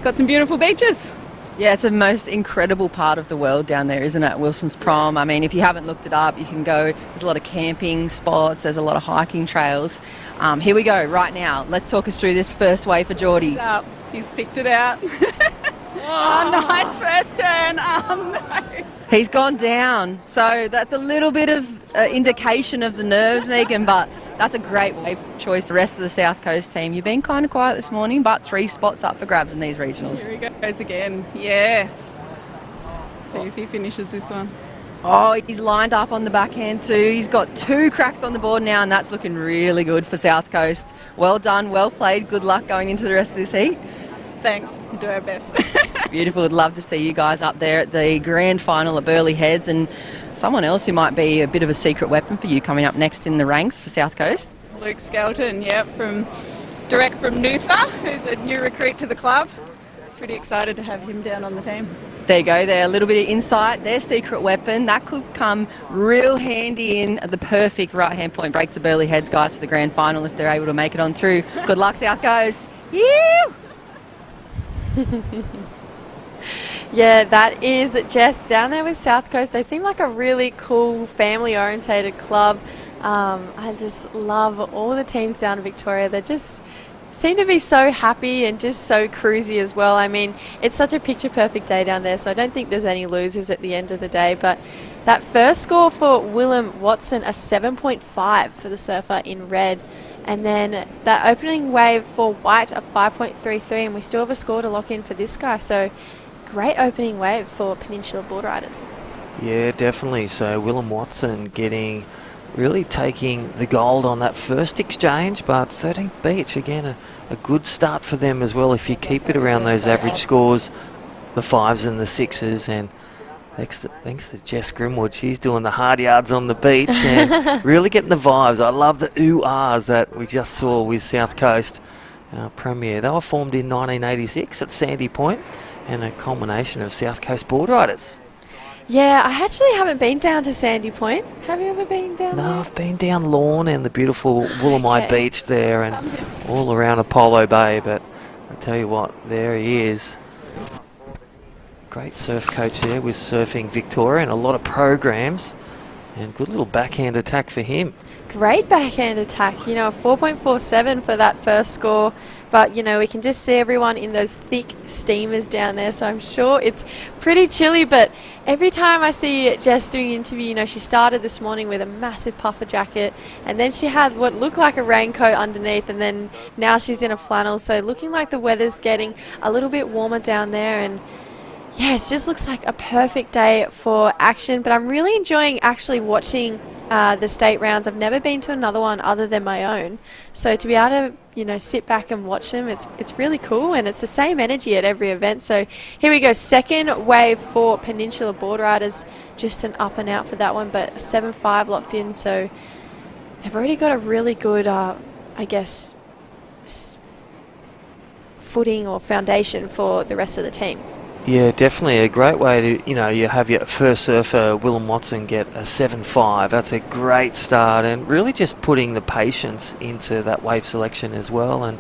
got some beautiful beaches. Yeah, it's the most incredible part of the world down there, isn't it? Wilson's Prom. I mean, if you haven't looked it up, you can go. There's a lot of camping spots. There's a lot of hiking trails. Here we go right now. Let's talk us through this first wave for Geordie. He's picked it out. Oh, nice first turn. Oh, no. He's gone down. So that's a little bit of indication of the nerves, Megan, but that's a great wave choice. The rest of the South Coast team, you've been kind of quiet this morning, but 3 spots up for grabs in these regionals. Here he goes again. Yes. See if he finishes this one. Oh, he's lined up on the backhand too. He's got 2 cracks on the board now, and that's looking really good for South Coast. Well done, well played. Good luck going into the rest of this heat. Thanks. We'll do our best. Beautiful. Would love to see you guys up there at the grand final at Burleigh Heads, and someone else who might be a bit of a secret weapon for you coming up next in the ranks for South Coast. Luke Skelton, direct from Noosa, who's a new recruit to the club. Pretty excited to have him down on the team. There you go, there, a little bit of insight. Their secret weapon, that could come real handy in the perfect right-hand point breaks of Burleigh Heads, guys, for the grand final if they're able to make it on through. Good luck, South Coast. Yeah, that is Jess down there with South Coast. They seem like a really cool family-orientated club. I just love all the teams down in Victoria. They just seem to be so happy and just so cruisy as well. I mean, it's such a picture-perfect day down there, so I don't think there's any losers at the end of the day. But that first score for Willem Watson, a 7.5 for the surfer in red. And then that opening wave for White, a 5.33, and we still have a score to lock in for this guy. So great opening wave for Peninsula Boardriders. Yeah, definitely. So Willem Watson really taking the gold on that first exchange, but 13th Beach, again, a good start for them as well if you keep it around those average scores, the 5s and the 6s. And thanks to Jess Grimwood, she's doing the hard yards on the beach and really getting the vibes. I love the ooh-ahs that we just saw with South Coast Premier. They were formed in 1986 at Sandy Point, and a culmination of South Coast Boardriders. Yeah, I actually haven't been down to Sandy Point. Have you ever been down there? No, I've been down Lorne and the beautiful Woolamai Beach there and all around Apollo Bay, but I tell you what, there he is. Great surf coach there with Surfing Victoria and a lot of programs, and good little backhand attack for him. Great backhand attack, you know, a 4.47 for that first score, but you know, we can just see everyone in those thick steamers down there, so I'm sure it's pretty chilly. But every time I see Jess doing an interview, you know, she started this morning with a massive puffer jacket, and then she had what looked like a raincoat underneath, and then now she's in a flannel, so looking like the weather's getting a little bit warmer down there. And yeah, it just looks like a perfect day for action. But I'm really enjoying actually watching the state rounds. I've never been to another one other than my own, so to be able to, you know, sit back and watch them, it's really cool, and it's the same energy at every event. So here we go, second wave for Peninsula Boardriders, just an up and out for that one, but a 7.5 locked in, so they've already got a really good I guess footing or foundation for the rest of the team. Yeah, definitely a great way to, you know, you have your first surfer, Willem Watson, get a 7.5. That's a great start, and really just putting the patience into that wave selection as well. And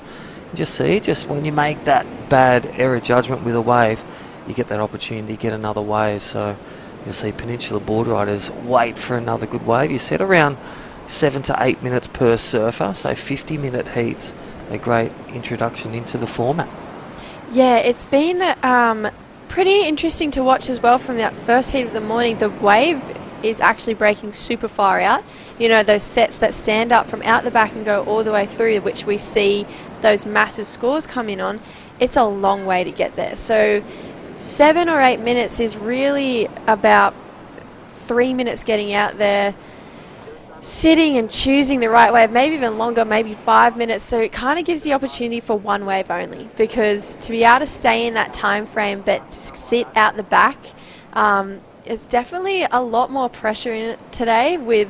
you just see, just when you make that bad error judgment with a wave, you get that opportunity to get another wave. So you'll see Peninsula Boardriders wait for another good wave. You said around 7 to 8 minutes per surfer, so 50-minute heats, a great introduction into the format. Yeah, it's been pretty interesting to watch as well. From that first heat of the morning, the wave is actually breaking super far out. You know, those sets that stand up from out the back and go all the way through, which we see those massive scores come in on, it's a long way to get there. So 7 or 8 minutes is really about 3 minutes getting out there, sitting and choosing the right wave, maybe even longer, maybe 5 minutes. So it kind of gives the opportunity for one wave only, because to be able to stay in that time frame but sit out the back, it's definitely a lot more pressure in it today, with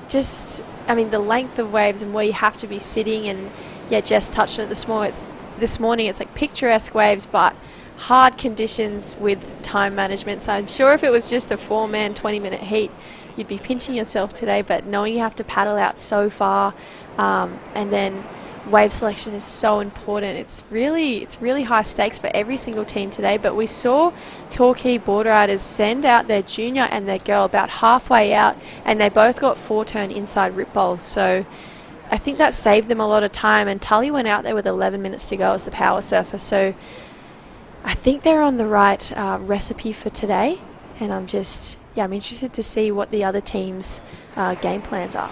just, I mean, the length of waves and where you have to be sitting. And yeah, Jess touched on it this morning, it's like picturesque waves but hard conditions with time management. So I'm sure if it was just a 4-man 20-minute heat, you'd be pinching yourself today, but knowing you have to paddle out so far, and then wave selection is so important. It's really high stakes for every single team today. But we saw Torquay Boardriders send out their junior and their girl about halfway out, and they both got 4-turn inside rip bowls. So I think that saved them a lot of time, and Tully went out there with 11 minutes to go as the power surfer. So I think they're on the right recipe for today, and I'm interested to see what the other teams' game plans are.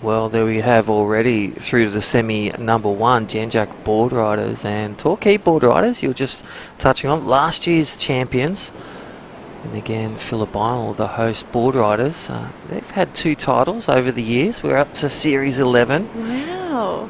Well, there we have already through to the semi number 1, Janjak Boardriders and Torquay Boardriders. You're just touching on last year's champions. And again, PHILLIP Isle, the host Boardriders. They've had 2 titles over the years. We're up to Series 11. Wow.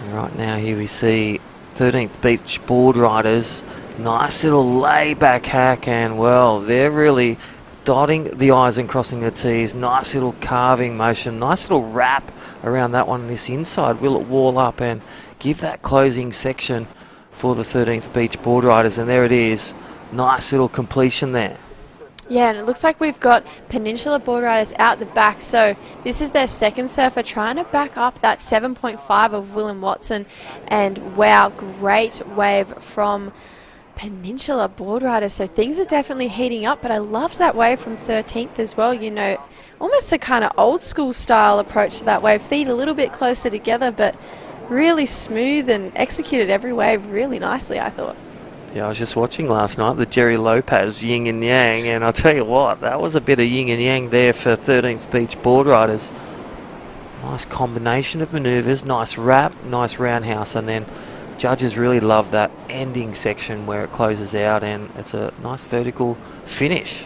And right now here we see 13th Beach Boardriders. Nice little lay-back hack, and well, they're really dotting the I's and crossing the T's. Nice little carving motion, nice little wrap around that one. This inside, will it wall up and give that closing section for the 13th Beach Boardriders? And there it is, nice little completion there. Yeah, and it looks like we've got Peninsula Boardriders out the back. So this is their second surfer trying to back up that 7.5 of Willem Watson. And wow, great wave from Peninsula Boardriders. So things are definitely heating up, but I loved that wave from 13th as well. You know, almost a kind of old school style approach to that wave. Feet a little bit closer together, but really smooth and executed every wave really nicely, I thought. Yeah, I was just watching last night the Jerry Lopez yin and yang, and I'll tell you what, that was a bit of yin and yang there for 13th Beach Boardriders. Nice combination of manoeuvres, nice wrap, nice roundhouse, and then judges really love that ending section where it closes out, and it's a nice vertical finish.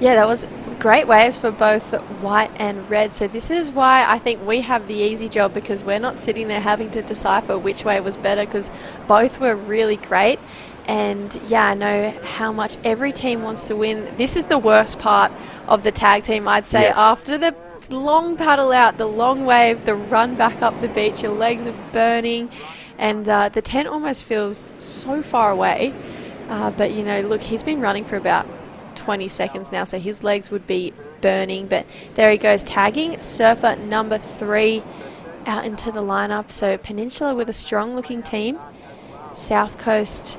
Yeah, that was great waves for both white and red. So this is why I think we have the easy job, because we're not sitting there having to decipher which wave was better, because both were really great. And yeah, I know how much every team wants to win. This is the worst part of the tag team, I'd say. Yes. After the long paddle out, the long wave, the run back up the beach, your legs are burning, and the tent almost feels so far away. But you know, look, he's been running for about 20 seconds now, so his legs would be burning. But there he goes, tagging surfer number 3 out into the lineup. So Peninsula with a strong looking team. South Coast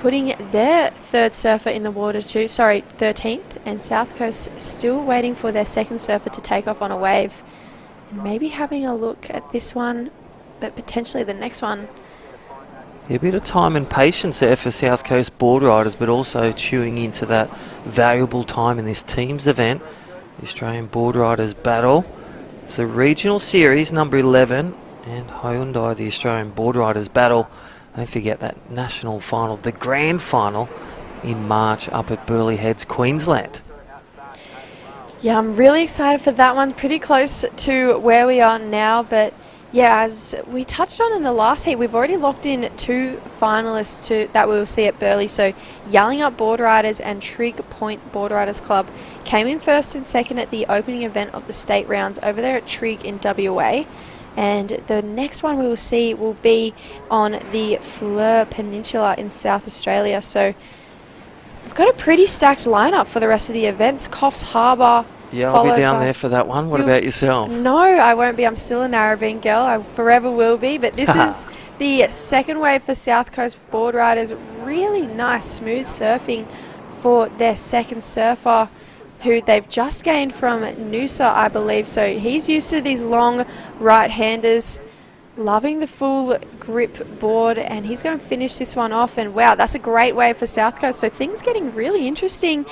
putting their third surfer in the water too, 13th, and South Coast still waiting for their second surfer to take off on a wave, and maybe having a look at this one, but potentially the next one. Yeah, a bit of time and patience there for South Coast Boardriders, but also chewing into that valuable time in this team's event, the Australian Boardriders Battle. It's the regional series, number 11, and Hyundai, the Australian Boardriders Battle. Don't forget that national final, the grand final, in March up at Burleigh Heads, Queensland. Yeah, I'm really excited for that one. Pretty close to where we are now, but yeah, as we touched on in the last heat, we've already locked in 2 finalists that we will see at Burleigh. So Yelling Up Boardriders and TRIGG Point Boardriders Club came in first and second at the opening event of the state rounds over there at TRIGG in WA. And the next one we will see will be on the FLEURIEU Peninsula in South Australia. So we've got a pretty stacked lineup for the rest of the events. COFFS HARBOUR. Yeah, I'll be down there for that one. What about yourself? No, I won't be. I'm still a NARRABEEN girl. I forever will be. But this is the second wave for South Coast Boardriders. Really nice, smooth surfing for their second surfer, who they've just gained from Noosa, I believe. So he's used to these long right-handers, loving the full grip board, and he's going to finish this one off. And wow, that's a great wave for South Coast. So things getting really interesting.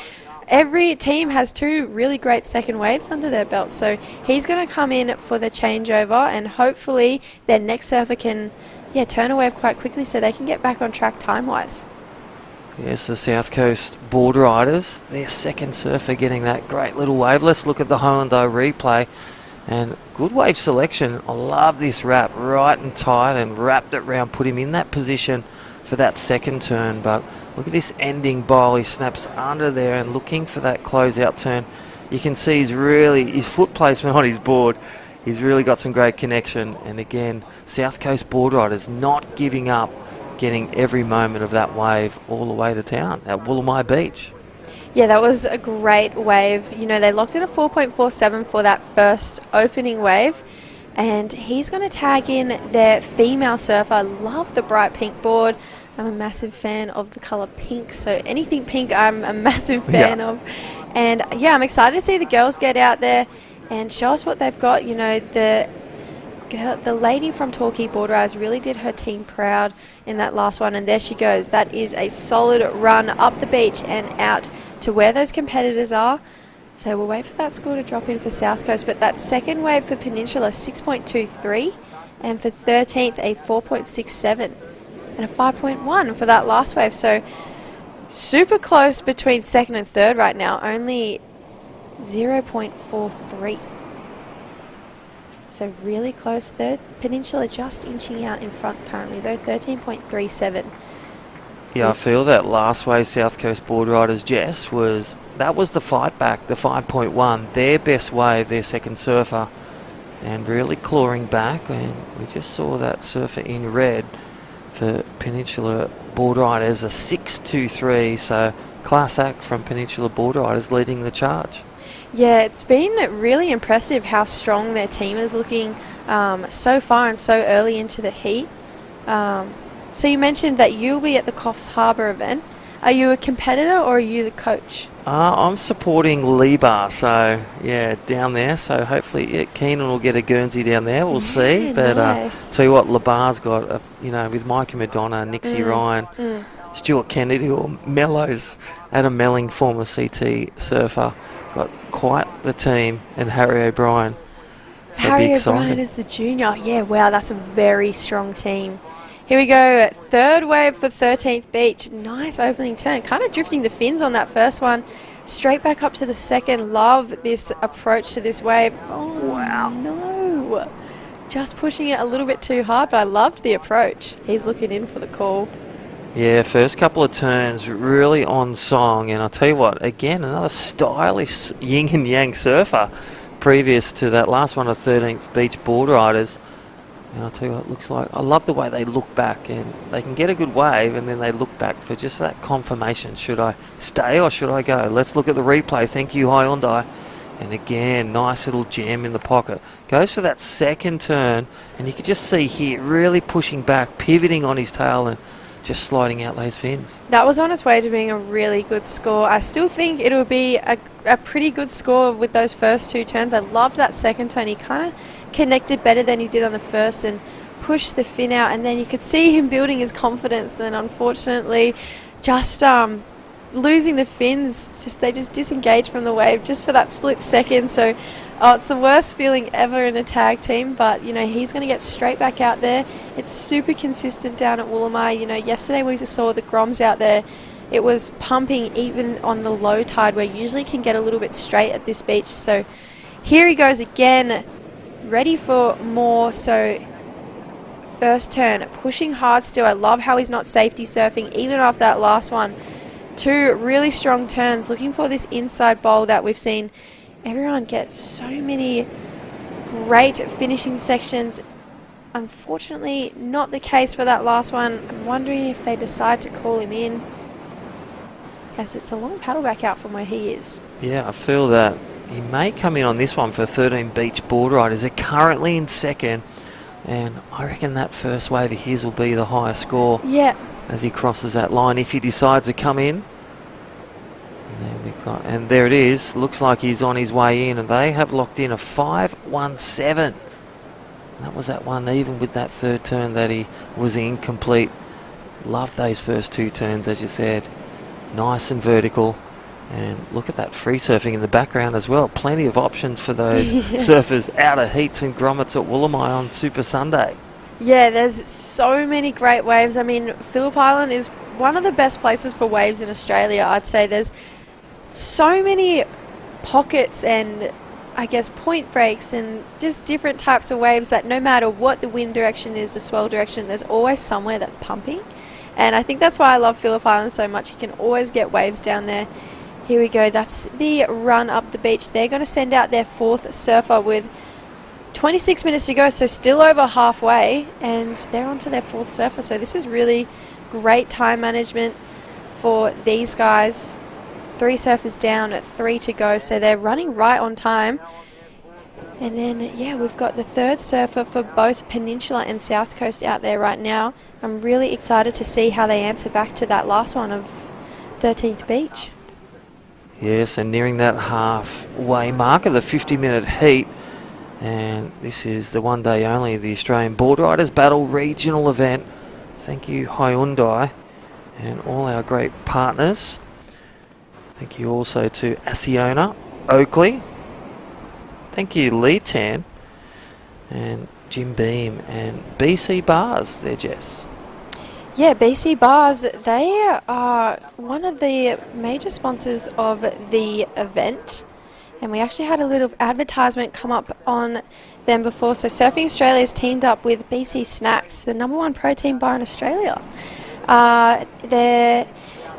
Every team has 2 really great second waves under their belt. So he's going to come in for the changeover, and hopefully their next surfer can turn a wave quite quickly so they can get back on track time-wise. Yes, the South Coast Boardriders, their second surfer getting that great little wave. Let's look at the Hyundai replay. And good wave selection. I love this wrap, right and tight, and wrapped it round, put him in that position for that second turn. But look at this ending bowl. He snaps under there and looking for that closeout turn. You can see his foot placement on his board. He's really got some great connection. And again, South Coast Boardriders not giving up, getting every moment of that wave all the way to town at Woolamai Beach. Yeah, that was a great wave. You know, they locked in a 4.47 for that first opening wave, and he's going to tag in their female surfer. I love the bright pink board. I'm a massive fan of the colour pink, so anything pink I'm a massive fan of. And yeah, I'm excited to see the girls get out there and show us what they've got. You know, the lady from Torquay Boardriders really did her team proud in that last one, and there she goes. That is a solid run up the beach and out to where those competitors are. So we'll wait for that score to drop in for South Coast, but that second wave for Peninsula, 6.23, and for 13th, a 4.67, and a 5.1 for that last wave. So super close between second and third right now, only 0.43. So really close. Third, Peninsula just inching out in front currently, though, 13.37. Yeah, I feel that last wave South Coast Boardriders, Jess, was the fight back, the 5.1, their best wave, their second surfer, and really clawing back. And we just saw that surfer in red for Peninsula Boardriders, a 6.23. So class act from Peninsula Boardriders leading the charge. Yeah, it's been really impressive how strong their team is looking so far and so early into the heat. So you mentioned that you'll be at the COFFS Harbour event. Are you a competitor or are you the coach? I'm supporting Libar, so yeah, down there. So hopefully Keenan will get a Guernsey down there. We'll see. But nice. tell you what, Libar's got, with Mikey Madonna, Nixie Ryan, Stuart Kennedy, or Mellows, Adam Melling, former CT surfer, got quite the team, and Harry O'Brien. So Harry O'Brien is the junior. Yeah, wow, that's a very strong team. Here we go, third wave for 13th Beach. Nice opening turn, kind of drifting the fins on that first one. Straight back up to the second. Love this approach to this wave. Oh, wow. No. Just pushing it a little bit too hard, but I loved the approach. He's looking in for the call. Yeah, first couple of turns really on song, and I'll tell you what, again, another stylish yin and yang surfer previous to that last one of 13th Beach Boardriders. And I'll tell you what it looks like. I love the way they look back, and they can get a good wave and then they look back for just that confirmation. Should I stay or should I go? Let's look at the replay. Thank you, Hyundai. And again, nice little jam in the pocket. Goes for that second turn, and you can just see here really pushing back, pivoting on his tail and just sliding out those fins. That was on its way to being a really good score. I still think it'll be a pretty good score with those first two turns. I loved that second turn. He kind of connected better than he did on the first and pushed the fin out, and then you could see him building his confidence. Then unfortunately just losing the fins, they just disengaged from the wave just for that split second. So it's the worst feeling ever in a tag team, but he's going to get straight back out there. It's super consistent down at Woolamai. Yesterday we just saw the Groms out there. It was pumping even on the low tide, where usually can get a little bit straight at this beach. So here he goes again, ready for more. So first turn, pushing hard still. I love how he's not safety surfing even after that last one. Two really strong turns, looking for this inside bowl that we've seen everyone get so many great finishing sections. Unfortunately, not the case for that last one. I'm wondering if they decide to call him in. Yes, it's a long paddle back out from where he is. Yeah, I feel that he may come in on this one for 13 Beach Boardriders. They're currently in second, and I reckon that first wave of his will be the highest score. Yeah. As he crosses that line, if he decides to come in. And there it is. Looks like he's on his way in, and they have locked in a 5.17. That was that one, even with that third turn that he was incomplete. Love those first two turns, as you said. Nice and vertical. And look at that free surfing in the background as well. Plenty of options for those surfers out of heats and grommets at Woolamai on Super Sunday. Yeah, there's so many great waves. I mean, Phillip Island is one of the best places for waves in Australia, I'd say. There's so many pockets and I guess point breaks and just different types of waves that no matter what the wind direction is, the swell direction, there's always somewhere that's pumping. And I think that's why I love Phillip Island so much. You can always get waves down there. Here we go. That's the run up the beach. They're going to send out their fourth surfer with 26 minutes to go, so still over halfway, and they're onto their fourth surfer. So this is really great time management for these guys. 3 surfers down at 3 to go, so they're running right on time. And then, yeah, we've got the third surfer for both Peninsula and South Coast out there right now. I'm really excited to see how they answer back to that last one of 13th Beach. Yes, and nearing that halfway mark of the 50-minute heat. And this is the one day only, the Australian Boardriders Battle regional event. Thank you, Hyundai, and all our great partners. Thank you also to Asiona, Oakley. Thank you, Lee Tan, and Jim Beam, and BC Bars there, Jess. Yeah, BC Bars, they are one of the major sponsors of the event. And we actually had a little advertisement come up on them before. So Surfing Australia has teamed up with BC Snacks, the #1 protein bar in Australia. They're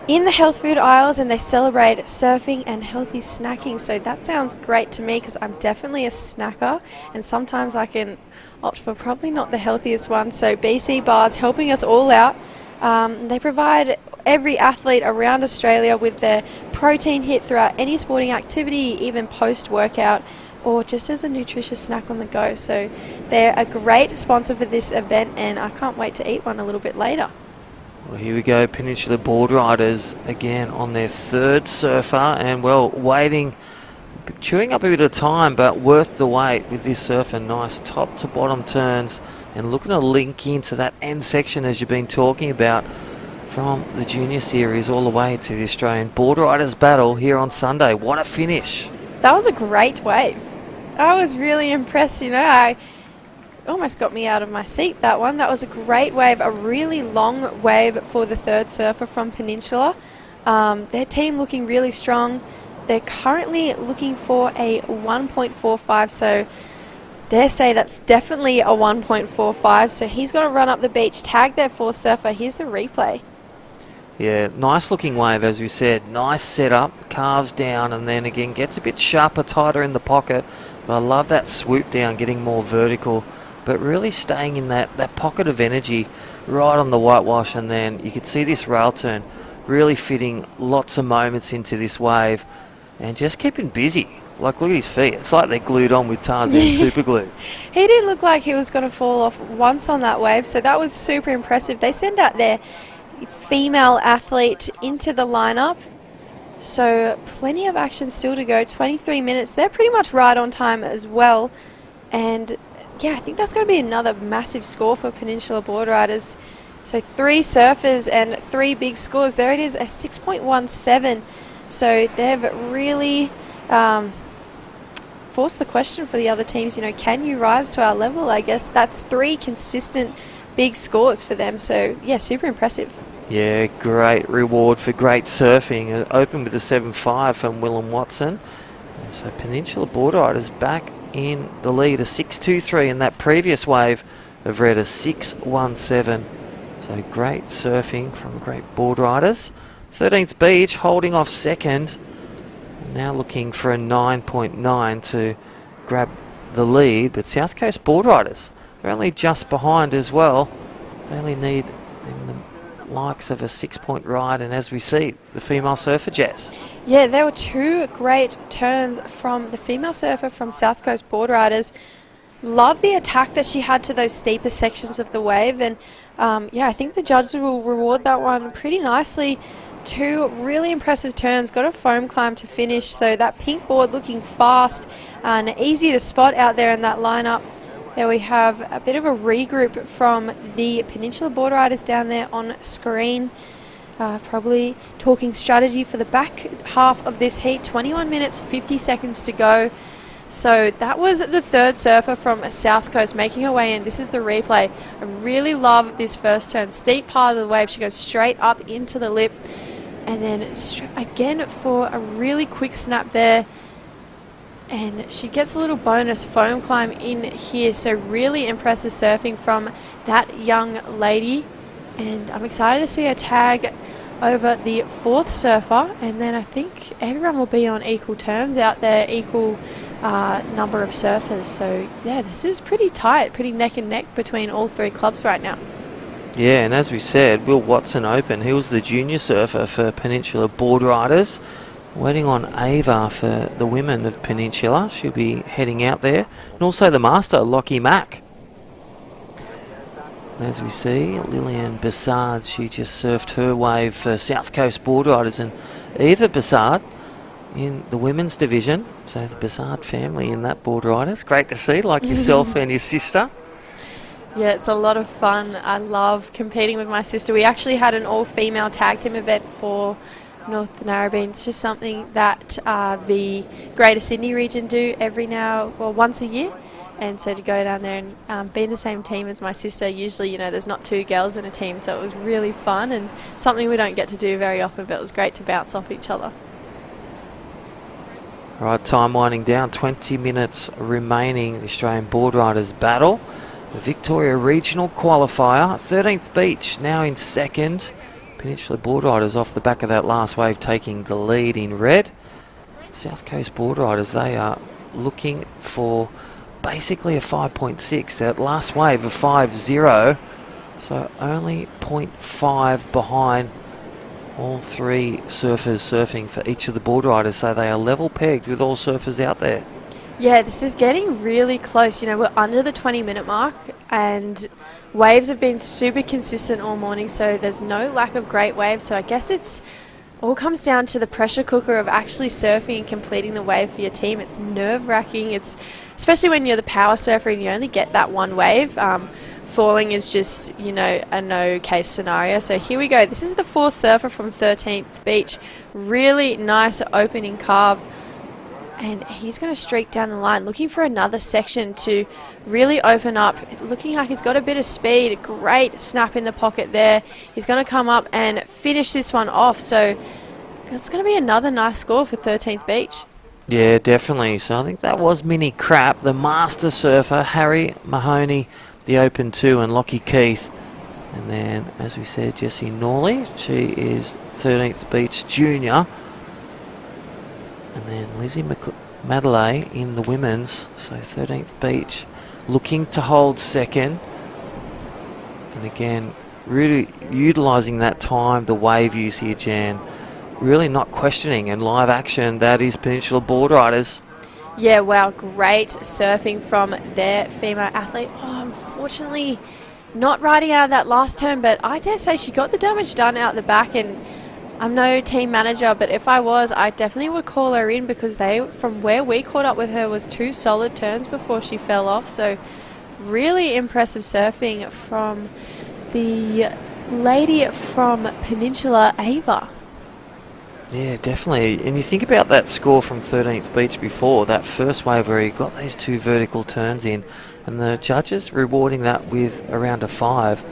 in the health food aisles and they celebrate surfing and healthy snacking. So that sounds great to me because I'm definitely a snacker and sometimes I can opt for probably not the healthiest one. So BC Bars helping us all out. They provide every athlete around Australia with their protein hit throughout any sporting activity, even post-workout, or just as a nutritious snack on the go. So they're a great sponsor for this event, and I can't wait to eat one a little bit later. Well, here we go, Peninsula Boardriders again on their third surfer, and well, waiting, chewing up a bit of time, but worth the wait with this surfer. Nice top to bottom turns, and looking to link into that end section as you've been talking about, from the junior series all the way to the Australian Boardriders Battle here on Sunday. What a finish. That was a great wave. I was really impressed, you know. I almost got me out of my seat, that one. That was a great wave, a really long wave for the third surfer from Peninsula. Their team looking really strong. They're currently looking for a 1.45, so dare say that's definitely a 1.45. So he's going to run up the beach, tag their fourth surfer. Here's the replay. Yeah, nice looking wave, as we said. Nice setup, carves down, and then again gets a bit sharper, tighter in the pocket. But I love that swoop down, getting more vertical, but really staying in that pocket of energy right on the whitewash. And then you could see this rail turn really fitting lots of moments into this wave and just keeping busy. Like, look at his feet. It's like they're glued on with Tarzan super glue. He didn't look like he was going to fall off once on that wave, so that was super impressive. They send out their female athlete into the lineup, so plenty of action still to go. 23 minutes. They're pretty much right on time as well. And yeah, I think that's going to be another massive score for Peninsula Boardriders. So 3 surfers and 3 big scores. There it is, a 6.17. So they've really forced the question for the other teams, you know, can you rise to our level? I guess that's 3 consistent big scores for them. So yeah, super impressive. Yeah, great reward for great surfing. Open with a 7.5 from Willem Watson. And so Peninsula Boardriders back in the lead, a 6.23, and that previous wave have read a 6.17. So great surfing from great Boardriders. 13th Beach holding off second. Now looking for a 9.9 to grab the lead, but South Coast Boardriders, they're only just behind as well. They only need in the likes of a 6-point ride, and as we see, the female surfer, Jess. Yeah, there were 2 great turns from the female surfer from South Coast Boardriders. Love the attack that she had to those steeper sections of the wave, and yeah, I think the judges will reward that one pretty nicely. 2 really impressive turns, got a foam climb to finish, so that pink board looking fast and easy to spot out there in that lineup. There we have a bit of a regroup from the Peninsula Boardriders down there on screen. Probably talking strategy for the back half of this heat. 21 minutes, 50 seconds to go. So that was the third surfer from South Coast making her way in. This is the replay. I really love this first turn. Steep part of the wave. She goes straight up into the lip. And then again for a really quick snap there. And she gets a little bonus foam climb in here. So really impressive surfing from that young lady. And I'm excited to see her tag over the 4th surfer, and then I think everyone will be on equal terms out there, equal number of surfers. So yeah, this is pretty tight, pretty neck and neck between all 3 clubs right now. Yeah, and as we said, Will Watson open. He was the junior surfer for Peninsula Boardriders. Waiting on Ava for the women of Peninsula. She'll be heading out there. And also the master, Lockie Mack. As we see, Lillian Bassard, she just surfed her wave for South Coast Boardriders, and Eva Bassard in the women's division. So the Bassard family in that Boardriders. Great to see, like yourself and your sister. Yeah, it's a lot of fun. I love competing with my sister. We actually had an all-female tag team event for North NARRABEEN. It's just something that the Greater Sydney region do once a year. And so to go down there and be in the same team as my sister, usually, you know, there's not 2 girls in a team, so it was really fun and something we don't get to do very often, but it was great to bounce off each other. Right, time winding down, 20 minutes remaining. The Australian Boardriders Battle. The Victoria Regional Qualifier, 13th Beach, now in second. Peninsula Boardriders off the back of that last wave taking the lead in red. South Coast Boardriders, they are looking for basically a 5.6, that last wave of 5.0, so only 0.5 behind all 3 surfers surfing for each of the Boardriders, so they are level pegged with all surfers out there. Yeah, this is getting really close. You know, we're under the 20-minute mark and waves have been super consistent all morning, so there's no lack of great waves. So I guess it's all comes down to the pressure cooker of actually surfing and completing the wave for your team. It's nerve-wracking. It's especially when you're the power surfer and you only get that one wave. Falling is just, you know, a no-case scenario. So here we go. This is the fourth surfer from 13th Beach. Really nice opening carve. And he's going to streak down the line, looking for another section to really open up. Looking like he's got a bit of speed. Great snap in the pocket there. He's going to come up and finish this one off. So that's going to be another nice score for 13th Beach. Yeah, definitely. So I think that was Mini Crap, the master surfer, Harry Mahoney, the Open 2, and Lockie Keith. And then, as we said, Jessie Norley. She is 13th Beach Junior. And then Lizzie Madeley in the women's, so 13th Beach, looking to hold second. And again, really utilising that time, the wave use here, Jan. Really not questioning, and live action, that is Peninsula Boardriders. Yeah, wow, great surfing from their female athlete. Oh, unfortunately, not riding out of that last turn, but I dare say she got the damage done out the back, and I'm no team manager, but if I was, I definitely would call her in, because from where we caught up with her was 2 solid turns before she fell off. So really impressive surfing from the lady from Peninsula, Ava. Yeah, definitely. And you think about that score from 13th Beach before, that first wave where he got those 2 vertical turns in, and the judges rewarding that with around a 5.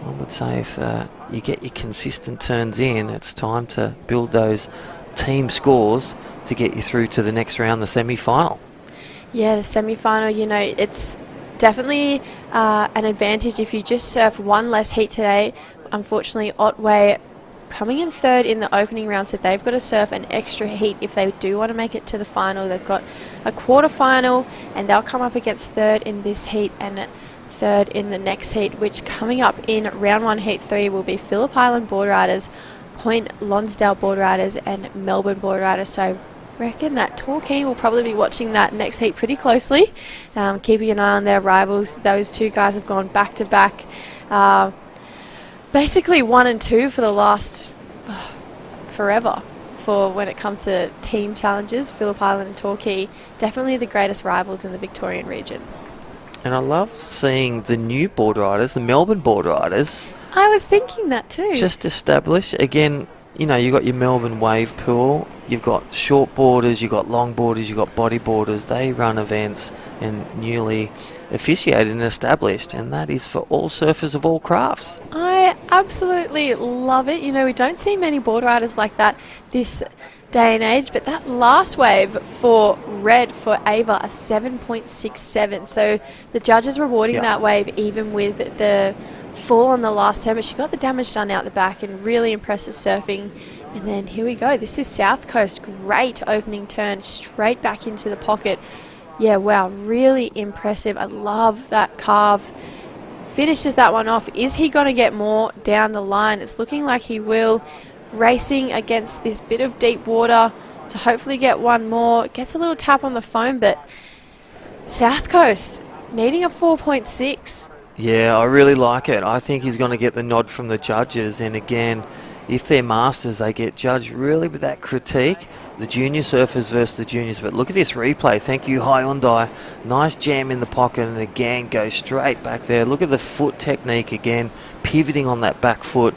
I would say if you get your consistent turns in, it's time to build those team scores to get you through to the next round, the semi-final. Yeah, the semi-final, you know, it's definitely an advantage if you just surf one less heat today. Unfortunately, Otway coming in third in the opening round, so they've got to surf an extra heat if they do want to make it to the final. They've got a quarterfinal, and they'll come up against third in this heat and third in the next heat, which coming up in round 1 heat 3 will be PHILLIP Island Boardriders, Point Lonsdale Boardriders, and Melbourne Boardriders. So I reckon that Torquay will probably be watching that next heat pretty closely, keeping an eye on their rivals. Those 2 guys have gone back to back, basically 1 and 2 for the last forever for when it comes to team challenges. PHILLIP Island and Torquay, definitely the greatest rivals in the Victorian region. And I love seeing the new Boardriders, the Melbourne Boardriders. I was thinking that too. Just established. Again, you know, you've got your Melbourne wave pool, you've got short boarders, you've got long boarders, you've got body boarders. They run events and newly officiated and established, and that is for all surfers of all crafts. I absolutely love it. You know, we don't see many boardriders like that this day and age, but that last wave for red for Ava, a 7.67. So the judges rewarding that wave even with the fall on the last turn, but she got the damage done out the back and really impressive surfing. And then here we go. This is South Coast. Great opening turn straight back into the pocket. Yeah, wow, really impressive. I love that carve. Finishes that one off. Is he going to get more down the line? It's looking like he will. Racing against this bit of deep water to hopefully get one more. Gets a little tap on the foam, but South Coast needing a 4.6. Yeah, I really like it. I think he's going to get the nod from the judges. And again, if they're masters, they get judged really with that critique. The junior surfers versus the juniors. But look at this replay. Thank you, Hyundai. Nice jam in the pocket, and again, go straight back there. Look at the foot technique again, pivoting on that back foot.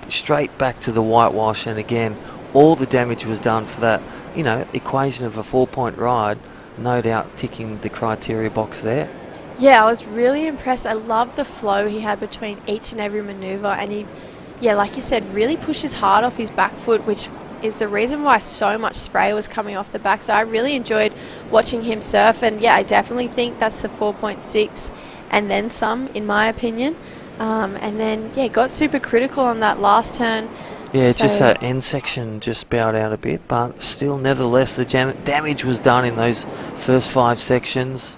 Straight back to the whitewash, and again all the damage was done for that, you know, equation of a 4-point ride. No doubt ticking the criteria box there. Yeah, I was really impressed. I love the flow he had between each and every maneuver, and he, yeah, like you said, really pushes hard off his back foot, which is the reason why so much spray was coming off the back. So I really enjoyed watching him surf, and yeah, I definitely think that's the 4.6 and then some, in my opinion. And then, yeah, got super critical on that last turn. Yeah, so just that end section just bowed out a bit, but still, nevertheless, the damage was done in those first 5 sections.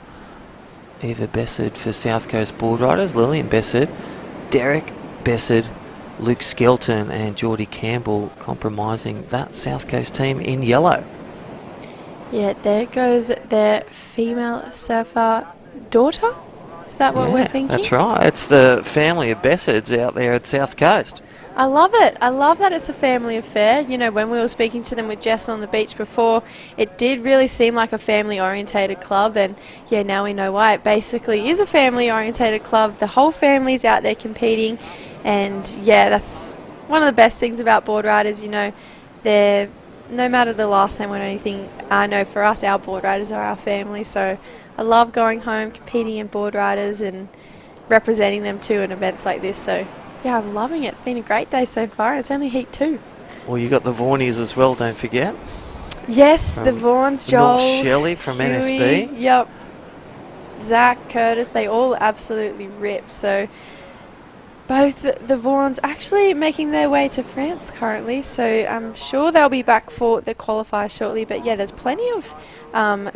Eva Bessard for South Coast Boardriders, Lillian Bessard, Derek Bessard, Luke Skelton and Geordie Campbell compromising that South Coast team in yellow. Yeah, there goes their female surfer daughter. Is that what we're thinking? That's right. It's the family of Bessards out there at South Coast. I love it. I love that it's a family affair. You know, when we were speaking to them with Jess on the beach before, it did really seem like a family-orientated club, and yeah, now we know why. It basically is a family-orientated club. The whole family's out there competing, and yeah, that's one of the best things about board riders. You know, they're, no matter the last name or anything, I know for us, our board riders are our family, so I love going home, competing in board riders and representing them too in events like this, so yeah, I'm loving it. It's been a great day so far. It's only heat 2. Well, you got the Vaughnies as well, don't forget. Yes, the Vaughns, Joel, North Shelley from Huey, NSB. Yep. Zach, Curtis, they all absolutely rip. So both the Vaughns actually making their way to France currently, so I'm sure they'll be back for the qualifier shortly. But yeah, there's plenty of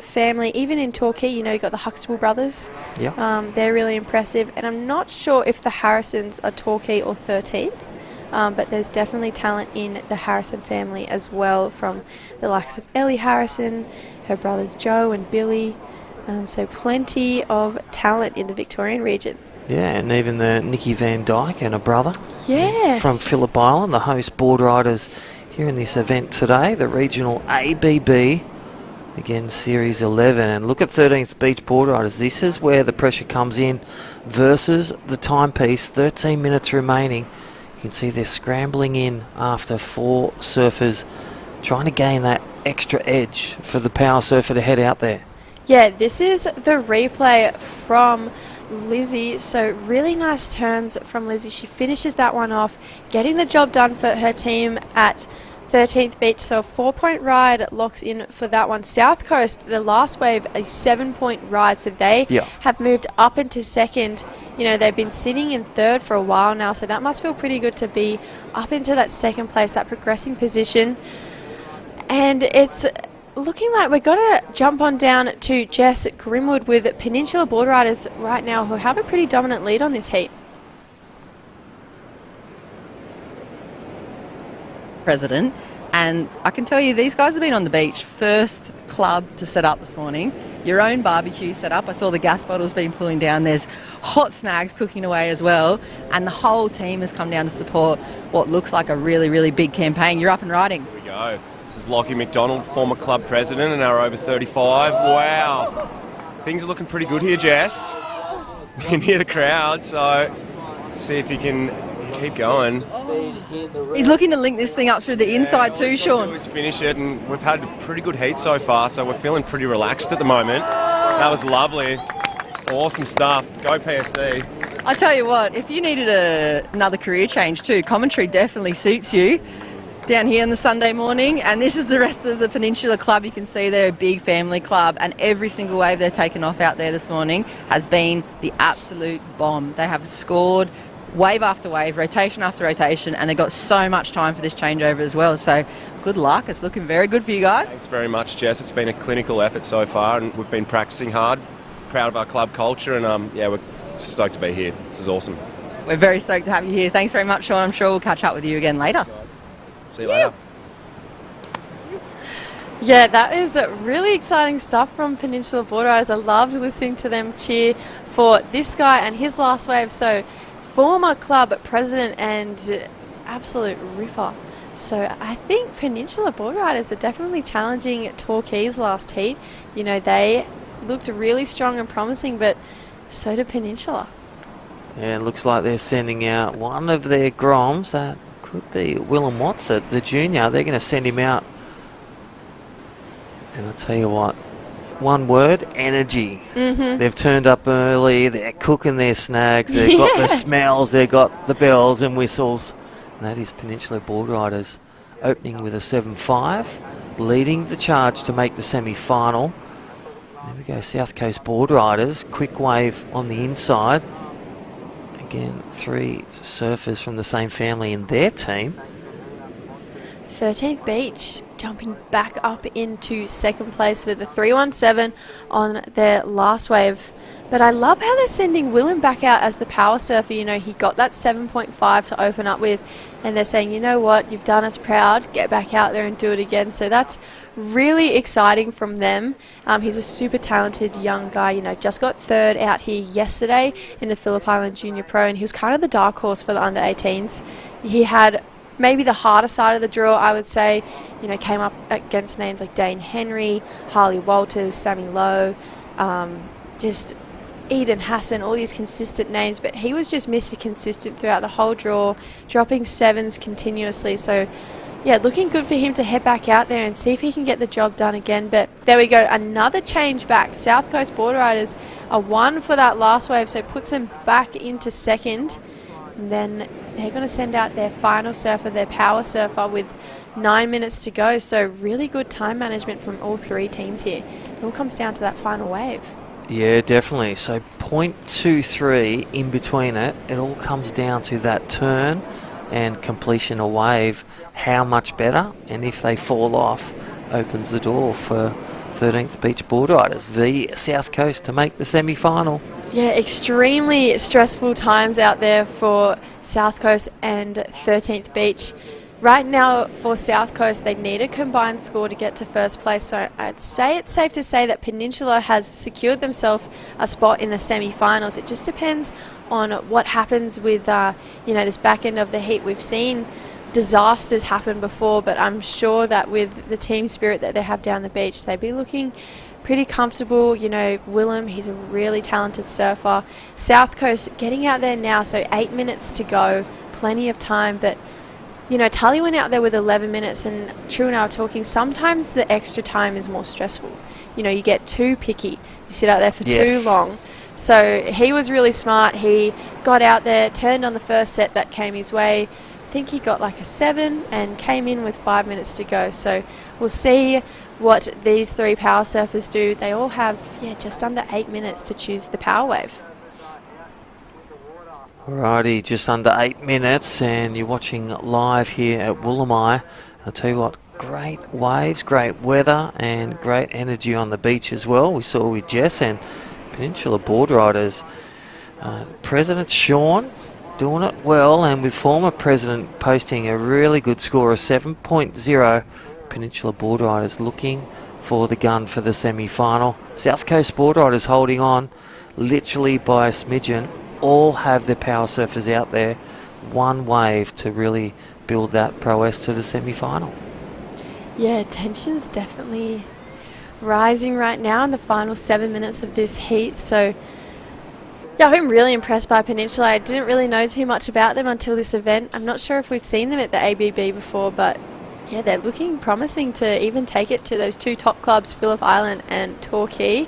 family, even in Torquay. You know, you got the Huxtable brothers. Yeah. They're really impressive, and I'm not sure if the Harrisons are Torquay or 13th, but there's definitely talent in the Harrison family as well, from the likes of Ellie Harrison, her brothers Joe and Billy. So plenty of talent in the Victorian region. Yeah, and even the Nikki Van Dyke and a brother. Yes. From Phillip Island, the host board riders here in this event today, the Regional ABB, again Series 11. And look at 13th Beach board riders. This is where the pressure comes in versus the timepiece, 13 minutes remaining. You can see they're scrambling in after 4 surfers, trying to gain that extra edge for the power surfer to head out there. Yeah, this is the replay from Lizzie. So really nice turns from Lizzie. She finishes that one off, getting the job done for her team at 13th Beach. So a 4-point ride locks in for that one. South Coast, the last wave, a 7-point ride. So they have moved up into second. You know, they've been sitting in third for a while now, so that must feel pretty good to be up into that second place, that progressing position. And it's looking like we're going to jump on down to Jess Grimwood with Peninsula Board Riders right now, who have a pretty dominant lead on this heat. President, and I can tell you these guys have been on the beach. First club to set up this morning. Your own barbecue set up. I saw the gas bottles being pulling down. There's hot snags cooking away as well, and the whole team has come down to support what looks like a really, really big campaign. You're up and riding. Here we go. This is Lockie McDonald, former club president, and our over 35. Wow. Things are looking pretty good here, Jess. You can hear the crowd, so let's see if you can keep going. He's looking to link this thing up through the inside too, Sean. Let's finish it, and we've had a pretty good heat so far, so we're feeling pretty relaxed at the moment. That was lovely. Awesome stuff. Go PSC. I tell you what, if you needed another career change too, commentary definitely suits you. Down here on the Sunday morning, and this is the rest of the Peninsula Club. You can see they're a big family club, and every single wave they've taken off out there this morning has been the absolute bomb. They have scored wave after wave, rotation after rotation, and they've got so much time for this changeover as well. So good luck. It's looking very good for you guys. Thanks very much, Jess. It's been a clinical effort so far, and we've been practicing hard. Proud of our club culture, and yeah, we're stoked to be here. This is awesome. We're very stoked to have you here. Thanks very much, Sean. I'm sure we'll catch up with you again later. See you later. Yeah, that is really exciting stuff from Peninsula Board Riders. I loved listening to them cheer for this guy and his last wave. So, former club president and absolute ripper. So, I think Peninsula Board Riders are definitely challenging Torquay's last heat. You know, they looked really strong and promising, but so did Peninsula. Yeah, it looks like they're sending out one of their Groms. That could be Willem Watts, the junior. They're going to send him out. And I'll tell you what, one word, energy. They've turned up early, they're cooking their snags, they've got the smells, they've got the bells and whistles. And that is Peninsula Board Riders opening with a 7-5, leading the charge to make the semi-final. There we go, South Coast Board Riders, quick wave on the inside. Again, 3 surfers from the same family in their team. 13th Beach jumping back up into second place with a 317 on their last wave. But I love how they're sending Willem back out as the power surfer. You know, he got that 7.5 to open up with, and they're saying, you know what, you've done us proud, get back out there and do it again. So that's really exciting from them. He's a super talented young guy, you know, just got third out here yesterday in the Phillip Island Junior Pro, and he was kind of the dark horse for the under 18s. He had maybe the harder side of the draw, I would say. You know, came up against names like Dane Henry, Harley Walters, Sammy Lowe, just Eden Hassan, all these consistent names, but he was just Mr. Consistent throughout the whole draw, dropping sevens continuously. So, yeah, looking good for him to head back out there and see if he can get the job done again. But there we go, another change back. South Coast Boardriders are 1 for that last wave, so puts them back into second. And then they're going to send out their final surfer, their power surfer, with 9 minutes to go. So really good time management from all 3 teams here. It all comes down to that final wave. Yeah, definitely. So 0.23 in between it. It all comes down to that turn and completion of wave. How much better? And if they fall off, opens the door for 13th Beach Boardriders v South Coast to make the semi-final. Yeah, extremely stressful times out there for South Coast and 13th Beach. Right now for South Coast, they need a combined score to get to first place, so I'd say it's safe to say that Peninsula has secured themselves a spot in the semi-finals. It just depends on what happens with you know, this back end of the heat. We've seen disasters happen before, but I'm sure that with the team spirit that they have down the beach, they'd be looking pretty comfortable. You know, Willem, he's a really talented surfer. South Coast getting out there now, so 8 minutes to go, plenty of time, but you know, Tully went out there with 11 minutes, and True and I were talking, sometimes the extra time is more stressful. You know, you get too picky. You sit out there for too long. So he was really smart. He got out there, turned on the first set that came his way. I think he got like a 7 and came in with 5 minutes to go. So we'll see what these 3 power surfers do. They all have, yeah, just under 8 minutes to choose the power wave. Alrighty, just under 8 minutes, and you're watching live here at Woolamai. I'll tell you what, great waves, great weather, and great energy on the beach as well. We saw with Jess and Peninsula Boardriders. President Sean doing it well, and with former president posting a really good score of 7.0. Peninsula Boardriders looking for the gun for the semi-final. South Coast Boardriders holding on literally by a smidgen. All have their power surfers out there. 1 wave to really build that prowess to the semi-final. Yeah, tension's definitely rising right now in the final 7 minutes of this heat. So, yeah, I've been really impressed by Peninsula. I didn't really know too much about them until this event. I'm not sure if we've seen them at the ABB before, but yeah, they're looking promising to even take it to those 2 top clubs, Phillip Island and Torquay.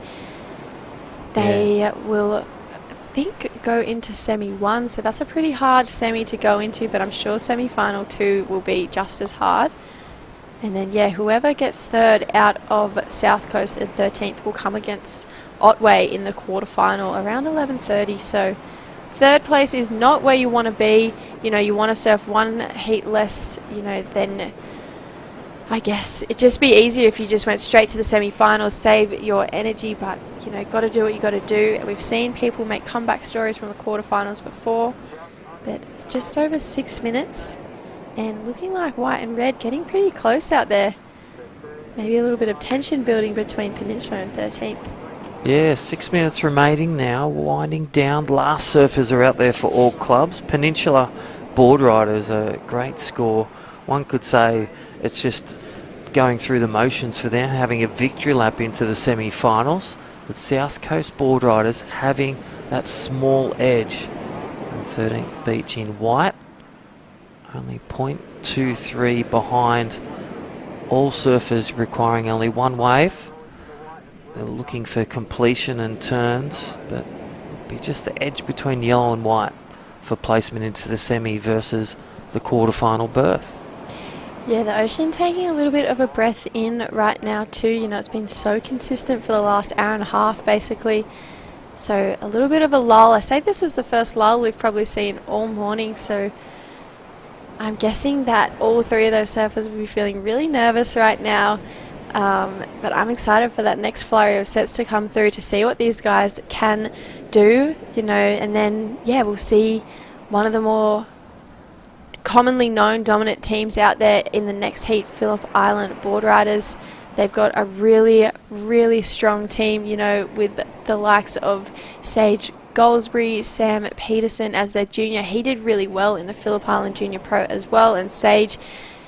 They will, I think, go into semi-1, so that's a pretty hard semi to go into, but I'm sure semi-final 2 will be just as hard. And then, yeah, whoever gets third out of South Coast and 13th will come against Otway in the quarterfinal around 11:30. So third place is not where you want to be. You know, you want to surf 1 heat less, you know, then I guess it'd just be easier if you just went straight to the semi-finals, save your energy, but, you know, got to do what you got to do. And we've seen people make comeback stories from the quarterfinals before, but it's just over 6 minutes. And looking like white and red getting pretty close out there. Maybe a little bit of tension building between Peninsula and 13th. Yeah, 6 minutes remaining now, winding down. Last surfers are out there for all clubs. Peninsula Boardriders, a great score. One could say it's just going through the motions for them, having a victory lap into the semi-finals. But South Coast Boardriders having that small edge. And 13th Beach in white. Only 0.23 behind, all surfers requiring only 1 wave. They're looking for completion and turns, but it'll be just the edge between yellow and white for placement into the semi versus the quarterfinal berth. Yeah, the ocean taking a little bit of a breath in right now too. You know, it's been so consistent for the last hour and a half basically. So a little bit of a lull. I say this is the first lull we've probably seen all morning, so I'm guessing that all 3 of those surfers will be feeling really nervous right now. But I'm excited for that next flurry of sets to come through to see what these guys can do, you know, and then, yeah, we'll see one of the more commonly known dominant teams out there in the next heat, PHILLIP Island Boardriders. They've got a really, really strong team, you know, with the likes of Sage Goldsbury, Sam Peterson as their junior. He did really well in the PHILLIP Island Junior Pro as well, and Sage,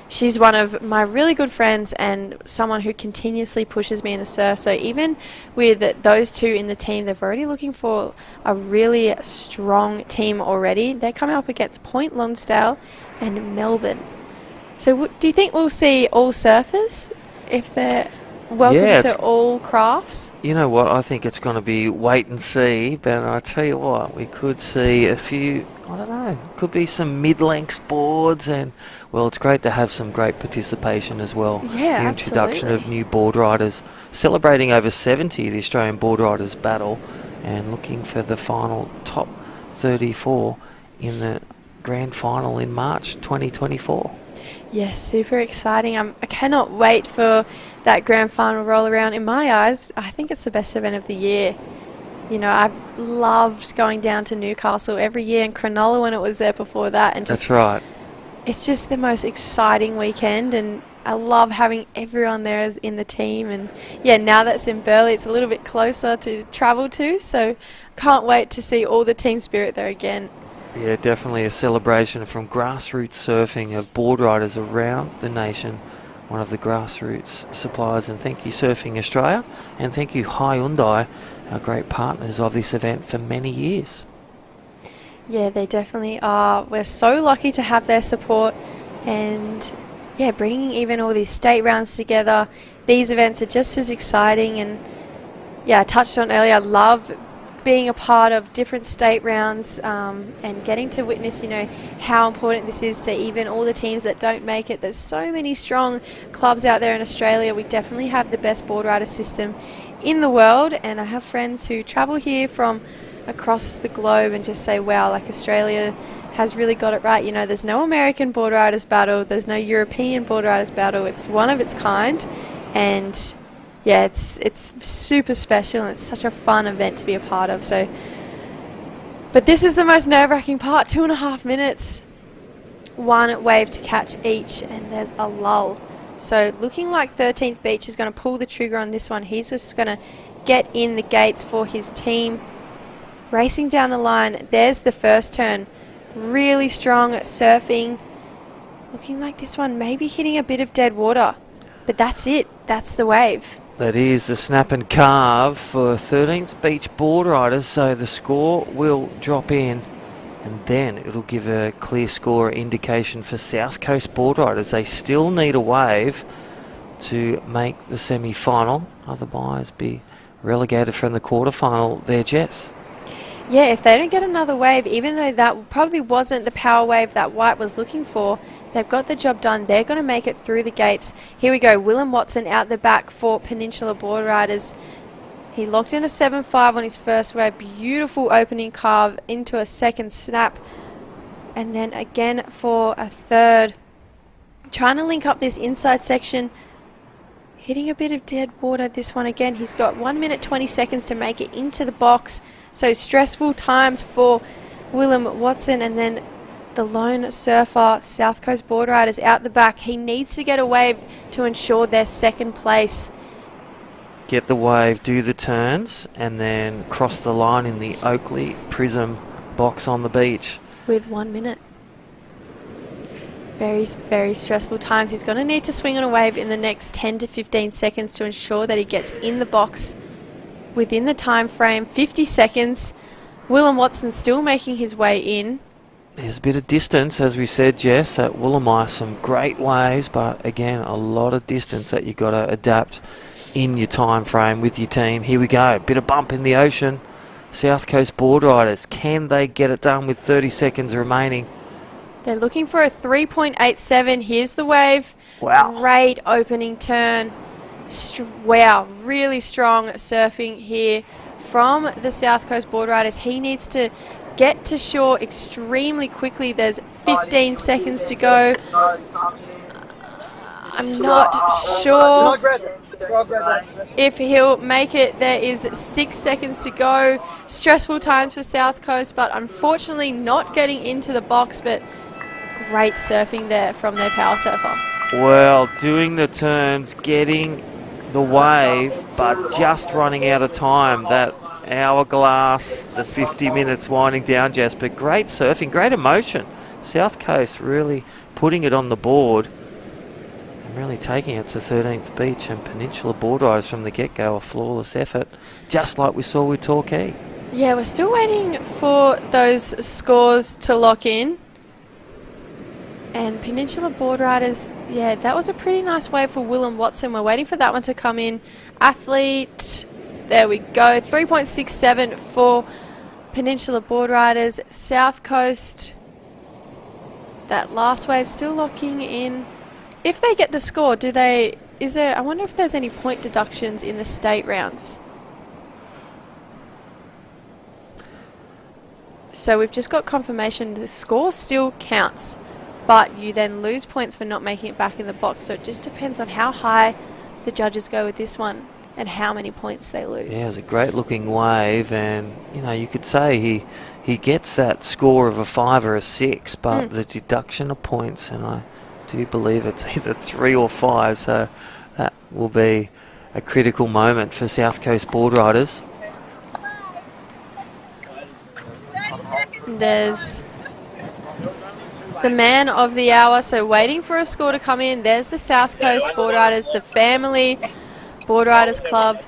she's one of my really good friends and someone who continuously pushes me in the surf. So even with those two in the team, they're already looking for a really strong team already. They're coming up against Point Lonsdale and Melbourne. So do you think we'll see all surfers if they're welcome to all crafts? You know what, I think it's going to be wait and see, but I tell you what, we could see a few, I don't know, could be some mid-length boards, and well, it's great to have some great participation as well. Yeah, the introduction of new board riders, celebrating over 70, the Australian Boardriders Battle, and looking for the final top 34 in the grand final in March 2024. Yes, super exciting. I cannot wait for that grand final roll around. In my eyes, I think it's the best event of the year. You know, I've loved going down to Newcastle every year, and Cronulla when it was there before that. And just, that's right. It's just the most exciting weekend, and I love having everyone there as in the team. And yeah, now that's in Burleigh, it's a little bit closer to travel to, so can't wait to see all the team spirit there again. Yeah, definitely a celebration from grassroots surfing of board riders around the nation. One of the grassroots suppliers, and thank you Surfing Australia, and thank you Hyundai, our great partners of this event for many years. Yeah, they definitely are. We're so lucky to have their support, and yeah, bringing even all these state rounds together. These events are just as exciting, and yeah, I touched on earlier, I love being a part of different state rounds and getting to witness, you know, how important this is to even all the teams that don't make it. There's so many strong clubs out there in Australia. We definitely have the best board rider system in the world, and I have friends who travel here from across the globe and just say, wow, like Australia has really got it right. You know, there's no American Boardriders Battle, there's no European Boardriders Battle. It's one of its kind, and yeah, it's super special, and it's such a fun event to be a part of. So, but this is the most nerve-wracking part, 2.5 minutes, one wave to catch each, and there's a lull. So looking like 13th Beach is going to pull the trigger on this one. He's just going to get in the gates for his team. Racing down the line, there's the first turn. Really strong surfing. Looking like this one maybe hitting a bit of dead water, but that's it. That's the wave. That is the snap and carve for 13th Beach Board Riders, so the score will drop in, and then it'll give a clear score indication for South Coast Board Riders. They still need a wave to make the semi-final, otherwise be relegated from the quarterfinal there, Jess. Yeah, if they don't get another wave, even though that probably wasn't the power wave that White was looking for, they've got the job done. They're going to make it through the gates. Here we go. Willem Watson out the back for Peninsula Board Riders. He locked in a 7.5 on his first wave. Beautiful opening carve into a second snap. And then again for a third. Trying to link up this inside section. Hitting a bit of dead water this one again. He's got 1 minute 20 seconds to make it into the box. So stressful times for Willem Watson, and then the lone surfer, South Coast Board Riders out the back. He needs to get a wave to ensure their second place. Get the wave, do the turns, and then cross the line in the Oakley Prism box on the beach. With 1 minute. Very, very stressful times. He's going to need to swing on a wave in the next 10 to 15 seconds to ensure that he gets in the box within the time frame. 50 seconds. Willem Watson still making his way in. There's a bit of distance, as we said, Jess, at Wollemi. Some great waves, but again, a lot of distance that you've got to adapt in your time frame with your team. Here we go. Bit of bump in the ocean. South Coast Board Riders, can they get it done with 30 seconds remaining? They're looking for a 3.87. Here's the wave. Wow. Great opening turn. Wow, really strong surfing here from the South Coast Board Riders. He needs to get to shore extremely quickly. There's 15 seconds to go. I'm not sure. if he'll make it. There is 6 seconds to go. Stressful times for South Coast, but unfortunately not getting into the box, but great surfing there from their power surfer. Well, doing the turns, getting the wave, but just running out of time. That hourglass, the 50 minutes winding down, Jess, but great surfing, great emotion. South Coast really putting it on the board and really taking it to 13th Beach, and Peninsula Boardriders from the get-go a flawless effort, just like we saw with Torquay. Yeah, we're still waiting for those scores to lock in. And Peninsula Boardriders, yeah, that was a pretty nice wave for Willem Watson. We're waiting for that one to come in. Athlete, there we go, 3.67 for Peninsula Boardriders. South Coast, that last wave still locking in. If they get the score, I wonder if there's any point deductions in the state rounds. So we've just got confirmation the score still counts, but you then lose points for not making it back in the box. So it just depends on how high the judges go with this one and how many points they lose. Yeah, it was a great looking wave, and you could say he gets that score of a 5 or a 6, but the deduction of points, and I do believe it's either 3 or 5, so that will be a critical moment for South Coast Boardriders. There's the man of the hour, so waiting for a score to come in. There's the South Coast Boardriders, the family Boardriders Club.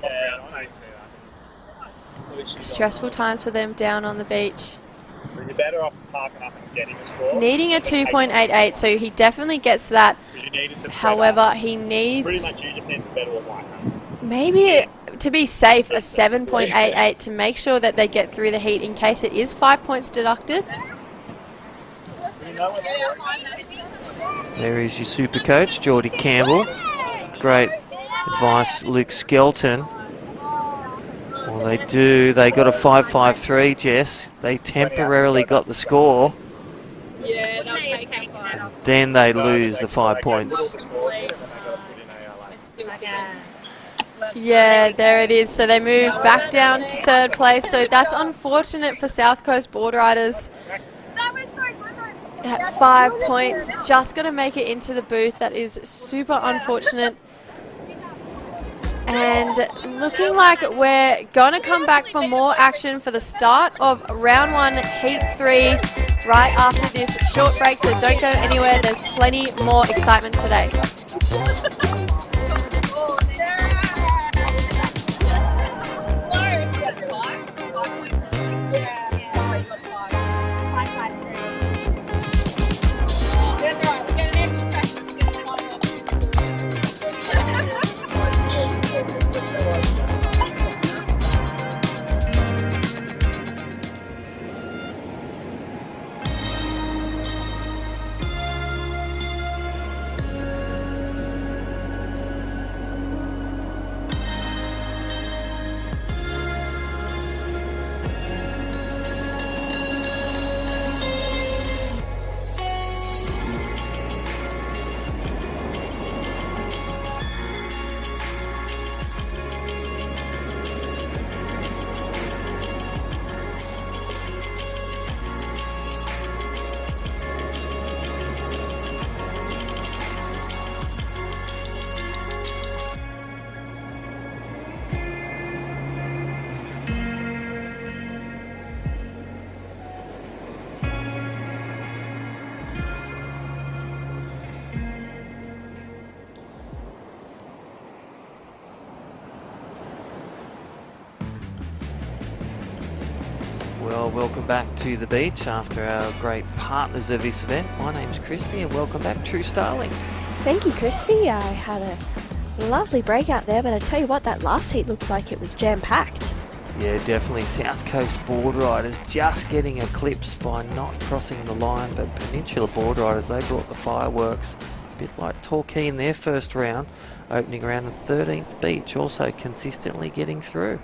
Stressful times for them down on the beach. You're better off parking up and getting a score. Needing a 2.88, so he definitely gets that. However, he needs pretty much you just need the better one. maybe to be safe a 7.88 to make sure that they get through the heat in case it is 5 points deducted. There is your super coach, Geordie Campbell. Great advice, Luke Skelton. Well, they got a 5.53, Jess. They temporarily got the score. Yeah, they'll take it. Then they lose the 5 points. Yeah, there it is. So they move back down to 3rd place. So that's unfortunate for South Coast Boardriders. At 5 points, just going to make it into the booth. That is super unfortunate. And looking like we're going to come back for more action for the start of round 1, heat 3, right after this short break. So don't go anywhere. There's plenty more excitement today. Well, welcome back to the beach after our great partners of this event. My name's Crispy and welcome back, True Starling. Thank you, Crispy. I had a lovely break out there, but I tell you what, that last heat looked like it was jam-packed. Yeah, definitely. South Coast Boardriders just getting eclipsed by not crossing the line, but Peninsula Boardriders, they brought the fireworks, a bit like Torquay in their first round, opening around the 13th Beach, also consistently getting through.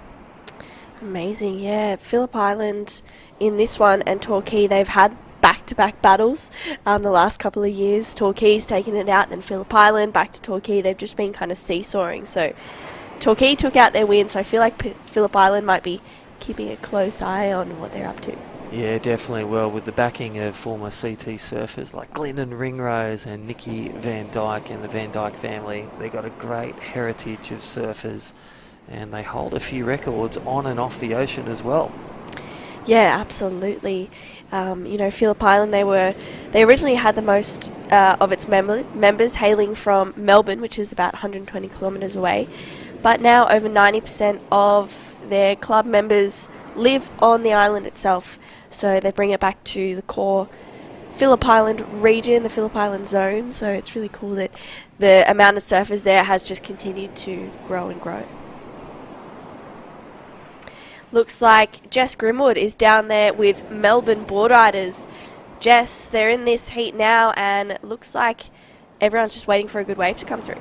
Amazing, yeah. Phillip Island in this one and Torquay, they've had back-to-back battles the last couple of years. Torquay's taken it out, then Phillip Island, back to Torquay. They've just been kind of seesawing. So Torquay took out their win, so I feel like Phillip Island might be keeping a close eye on what they're up to. Yeah, definitely. Well, with the backing of former CT surfers like Glendon Ringrose and Nikki Van Dyke and the Van Dyke family, they got a great heritage of surfers, and they hold a few records on and off the ocean as well. Yeah, absolutely. You know, Phillip Island, they originally had the most of its members hailing from Melbourne, which is about 120 kilometres away, but now over 90% of their club members live on the island itself. So they bring it back to the core Phillip Island region, the Phillip Island zone. So it's really cool that the amount of surfers there has just continued to grow and grow. Looks like Jess Grimwood is down there with Melbourne Boardriders. Jess, they're in this heat now, and it looks like everyone's just waiting for a good wave to come through.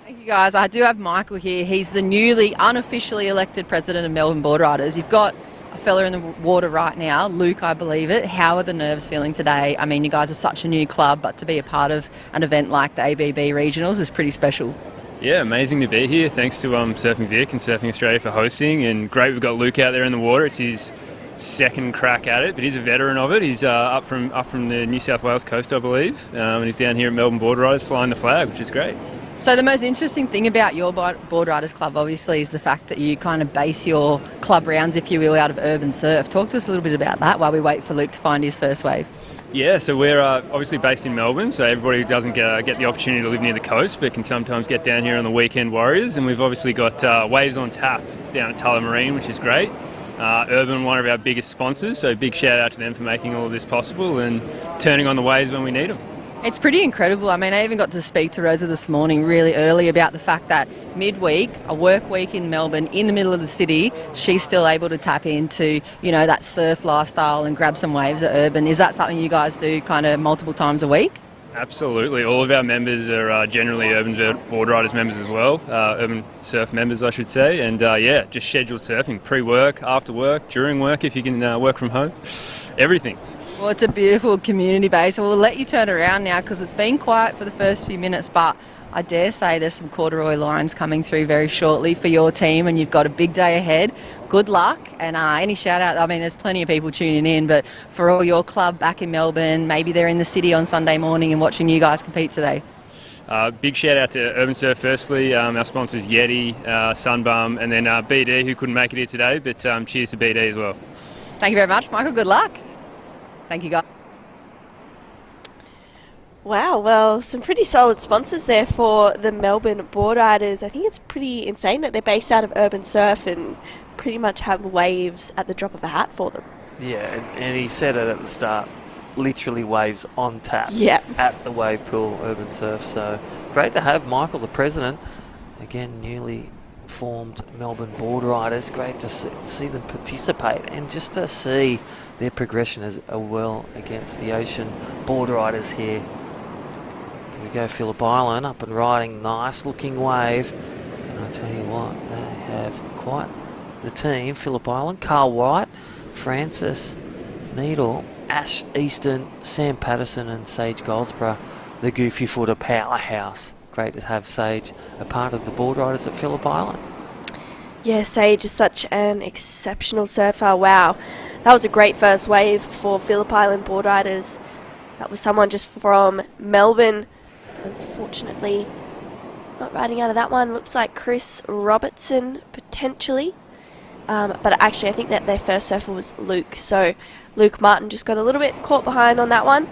Thank you, guys. I do have Michael here. He's the newly, unofficially elected president of Melbourne Boardriders. You've got a fella in the water right now, Luke, I believe it. How are the nerves feeling today? I mean, you guys are such a new club, but to be a part of an event like the ABB Regionals is pretty special. Yeah, amazing to be here. Thanks to Surfing Vic and Surfing Australia for hosting, and great we've got Luke out there in the water. It's his second crack at it, but he's a veteran of it. He's up from the New South Wales coast, I believe, and he's down here at Melbourne Boardriders flying the flag, which is great. So the most interesting thing about your Boardriders Club, obviously, is the fact that you kind of base your club rounds, if you will, out of urban surf. Talk to us a little bit about that while we wait for Luke to find his first wave. Yeah, so we're obviously based in Melbourne, so everybody doesn't get the opportunity to live near the coast, but can sometimes get down here on the weekend warriors. And we've obviously got waves on tap down at Tullamarine, which is great. Urban, one of our biggest sponsors, so big shout out to them for making all of this possible and turning on the waves when we need them. It's pretty incredible. I mean, I even got to speak to Rosa this morning really early about the fact that midweek, a work week in Melbourne, in the middle of the city, she's still able to tap into, you know, that surf lifestyle and grab some waves at Urban. Is that something you guys do kind of multiple times a week? Absolutely. All of our members are generally Urban Boardriders members as well, Urban Surf members, I should say. And yeah, just scheduled surfing, pre-work, after work, during work, if you can work from home, everything. Well, it's a beautiful community base. We'll let you turn around now because it's been quiet for the first few minutes, but I dare say there's some corduroy lines coming through very shortly for your team, and you've got a big day ahead. Good luck, and any shout out, I mean, there's plenty of people tuning in, but for all your club back in Melbourne, maybe they're in the city on Sunday morning and watching you guys compete today. Big shout out to Urban Surf firstly, our sponsors Yeti, Sunbum, and then BD, who couldn't make it here today, but cheers to BD as well. Thank you very much, Michael. Good luck. Thank you, guys. Wow, well, some pretty solid sponsors there for the Melbourne Boardriders. I think it's pretty insane that they're based out of Urban Surf and pretty much have waves at the drop of a hat for them. Yeah, and he said it at the start, literally waves on tap at the wave pool, Urban Surf. So great to have Michael, the president, again, newly formed Melbourne Boardriders. Great to see them participate and just to see their progression as well against the Ocean Boardriders here. Here we go, Phillip Island up and riding, nice looking wave. And I tell you what, they have quite the team. Phillip Island, Carl White, Francis Needle, Ash Easton, Sam Patterson and Sage Goldsborough, the Goofy Footer powerhouse. Great to have Sage a part of the Boardriders at Phillip Island. Yeah, Sage is such an exceptional surfer. Wow, that was a great first wave for Phillip Island Boardriders. That was someone just from Melbourne. Unfortunately, not riding out of that one. Looks like Chris Robertson potentially. But actually, I think that their first surfer was Luke. So Luke Martin just got a little bit caught behind on that one.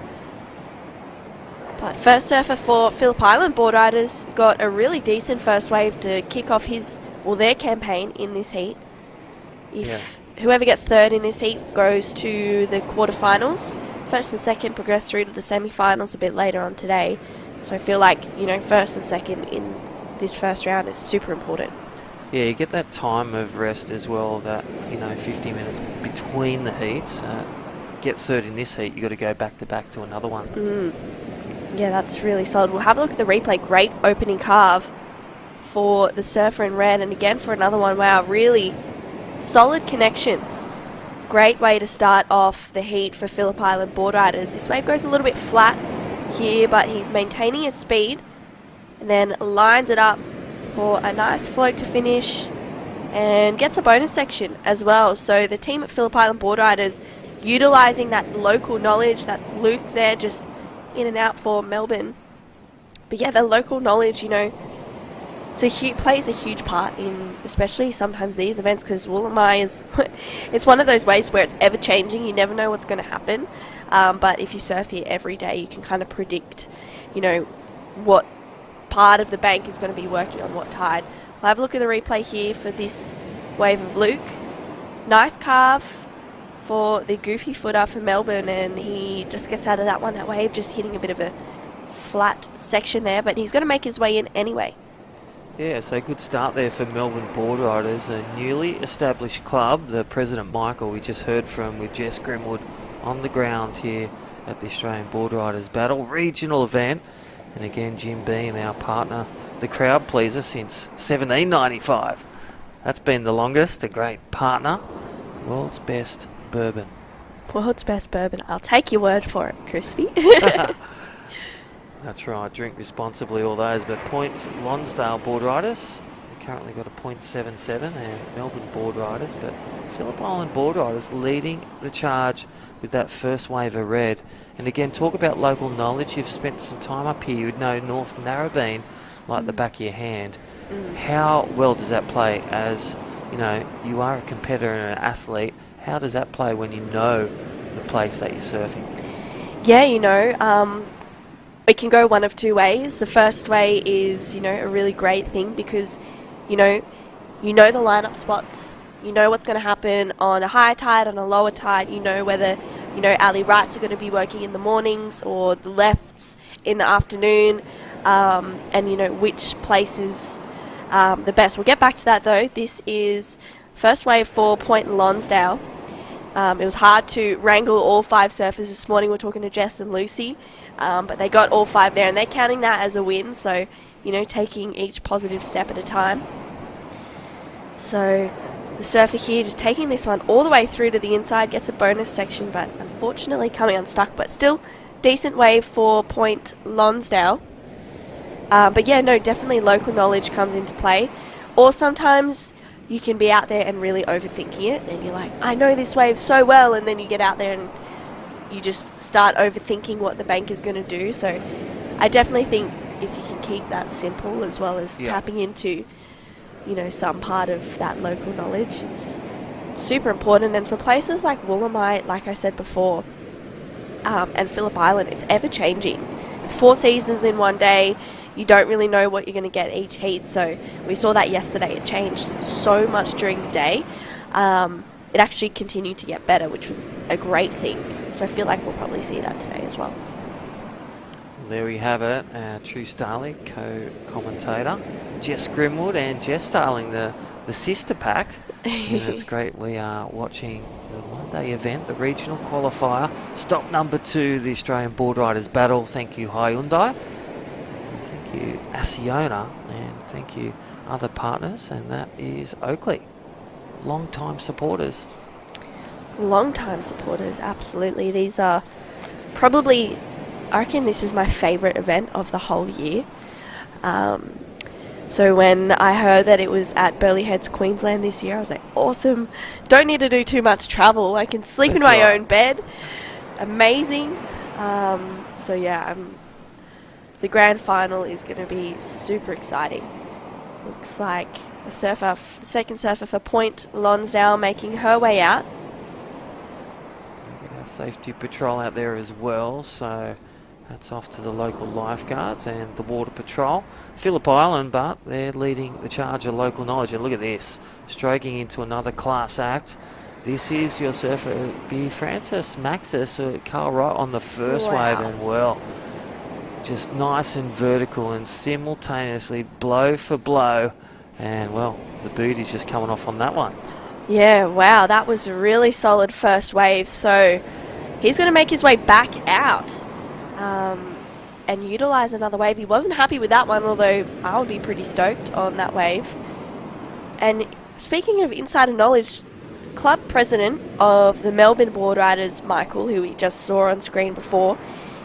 But first surfer for Phillip Island Boardriders got a really decent first wave to kick off their campaign in this heat. Whoever gets third in this heat goes to the quarterfinals. First and second progress through to the semifinals a bit later on today. So I feel like, you know, first and second in this first round is super important. Yeah, you get that time of rest as well, that, you know, 50 minutes between the heats. Get third in this heat, you've got to go back to back to another one. Yeah, that's really solid. We'll have a look at the replay. Great opening carve for the surfer in red. And again for another one, wow, really solid connections Great way to start off the heat for Phillip Island Boardriders. This wave goes a little bit flat here, but he's maintaining his speed and then lines it up for a nice float to finish and gets a bonus section as well. So the team at Phillip Island Boardriders utilising that local knowledge. That's Luke there just in and out for Melbourne. But yeah, the local knowledge, you know, plays a huge part in especially sometimes these events, because Woolamai is it's one of those waves where it's ever changing. You never know what's going to happen, but if you surf here every day, you can kind of predict, you know, what part of the bank is going to be working on what tide. We'll have a look at the replay here for this wave of Luke. Nice carve for the goofy footer for Melbourne, and he just gets out of that one. That wave just hitting a bit of a flat section there, but he's going to make his way in anyway. Yeah, so good start there for Melbourne Boardriders, a newly established club. The president, Michael, we just heard from with Jess Grimwood on the ground here at the Australian Boardriders Battle regional event. And again, Jim Beam, our partner, the crowd pleaser since 1795. That's been the longest, a great partner. World's best bourbon. World's best bourbon. I'll take your word for it, Crispy. That's right, drink responsibly, all those. But points, Lonsdale Boardriders, they currently got a .77, and Melbourne Boardriders, but Phillip Island Boardriders leading the charge with that first wave of red. And again, talk about local knowledge. You've spent some time up here. You would know North Narrabeen like the back of your hand. How well does that play as, you know, you are a competitor and an athlete? How does that play when you know the place that you're surfing? Yeah, you know, it can go one of two ways. The first way is, you know, a really great thing because, you know the lineup spots. You know what's going to happen on a high tide, on a lower tide. You know whether, you know, alley rights are going to be working in the mornings or the lefts in the afternoon, and, you know, which place is the best. We'll get back to that, though. This is first wave for Point Lonsdale. It was hard to wrangle all 5 surfers this morning. We're talking to Jess and Lucy. But they got all 5 there, and they're counting that as a win, so, you know, taking each positive step at a time. So the surfer here just taking this one all the way through to the inside, gets a bonus section, but unfortunately coming unstuck, but still decent wave for Point Lonsdale. But yeah, no, definitely local knowledge comes into play. Or sometimes you can be out there and really overthinking it, and you're like, I know this wave so well, and then you get out there and you just start overthinking what the bank is going to do. So I definitely think if you can keep that simple as well as tapping into, you know, some part of that local knowledge, it's super important. And for places like Woolamai, like I said before, and Phillip Island, it's ever changing. It's 4 seasons in one day. You don't really know what you're going to get each heat. So we saw that yesterday. It changed so much during the day. It actually continued to get better, which was a great thing. So I feel like we'll probably see that today as well. There we have it. True Starling, co-commentator. Jess Grimwood and Jess Starling, the sister pack. And it's great. We are watching the one-day event, the Regional Qualifier. Stop number 2, the Australian Boardriders Battle. Thank you, Hyundai. And thank you, Asiona. And thank you, other partners. And that is Oakley. Long-time supporters. Long-time supporters, absolutely. These are probably, I reckon this is my favourite event of the whole year. So when I heard that it was at Burleigh Heads, Queensland this year, I was like, awesome. Don't need to do too much travel. I can sleep in my own bed. Amazing. So yeah, the grand final is going to be super exciting. Looks like a surfer, the second surfer for Point Lonsdale making her way out. Safety patrol out there as well, so that's off to the local lifeguards and the water patrol. Phillip Island, but they're leading the charge of local knowledge. And look at this, stroking into another class act. This is your surfer, B. Francis Maxis, Carl Wright on the first wave, and well, just nice and vertical and simultaneously blow for blow, and well, the booty's just coming off on that one. Yeah, wow, that was a really solid first wave. So he's going to make his way back out and utilise another wave. He wasn't happy with that one, although I would be pretty stoked on that wave. And speaking of insider knowledge, club president of the Melbourne Boardriders, Michael, who we just saw on screen before,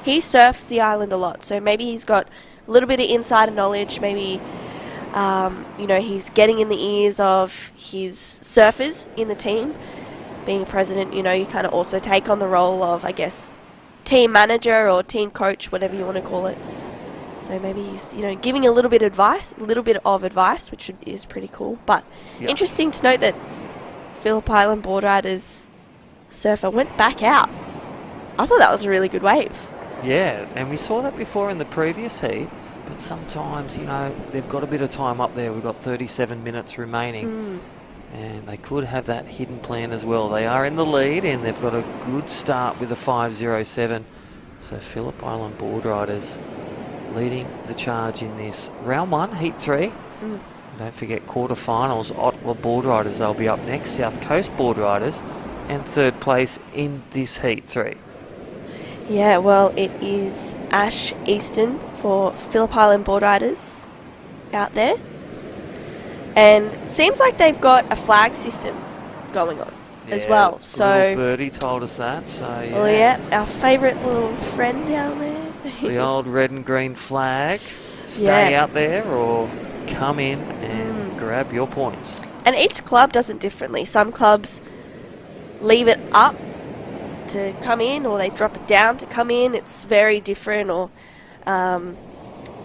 he surfs the island a lot. So maybe he's got a little bit of insider knowledge. Maybe, you know, he's getting in the ears of his surfers in the team. Being a president, you know, you kind of also take on the role of, I guess, team manager or team coach, whatever you want to call it. So maybe he's, you know, giving a little bit of advice, which is pretty cool. But interesting to note that PHILLIP Island Boardriders surfer went back out. I thought that was a really good wave. Yeah, and we saw that before in the previous heat, but sometimes, you know, they've got a bit of time up there. We've got 37 minutes remaining, and they could have that hidden plan as well. They are in the lead, and they've got a good start with a 5.07. So PHILLIP Island Boardriders leading the charge in this round 1, heat 3. Don't forget quarterfinals, Ottawa Boardriders, they'll be up next, South Coast Boardriders, and third place in this heat 3. Yeah, well, it is Ash Easton for PHILLIP Island Boardriders out there. And seems like they've got a flag system going on as well. So little birdie told us that. So yeah. Oh yeah, our favourite little friend down there. The old red and green flag. Stay out there or come in and grab your points. And each club does it differently. Some clubs leave it up to come in, or they drop it down to come in. It's very different. Or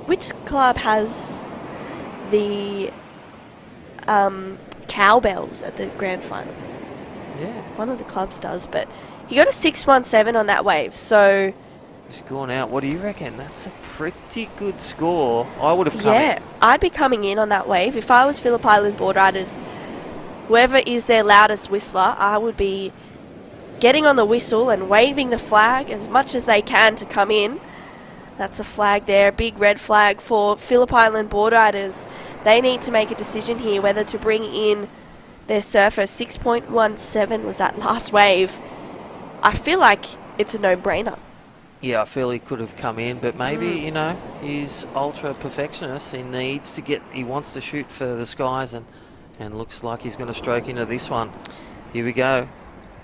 which club has the cowbells at the grand final? Yeah, one of the clubs does. But he got a 6.17 on that wave. So he's gone out. What do you reckon? That's a pretty good score. I would have come in. Yeah, I'd be coming in on that wave. If I was PHILLIP Island Boardriders, whoever is their loudest whistler, I would be getting on the whistle and waving the flag as much as they can to come in. That's a flag there, a big red flag for PHILLIP Island Boardriders. They need to make a decision here whether to bring in their surfer. 6.17 was that last wave. I feel like it's a no-brainer. Yeah, I feel he could have come in, but maybe, you know, he's ultra perfectionist. He needs to get, he wants to shoot for the skies, and looks like he's going to stroke into this one. Here we go.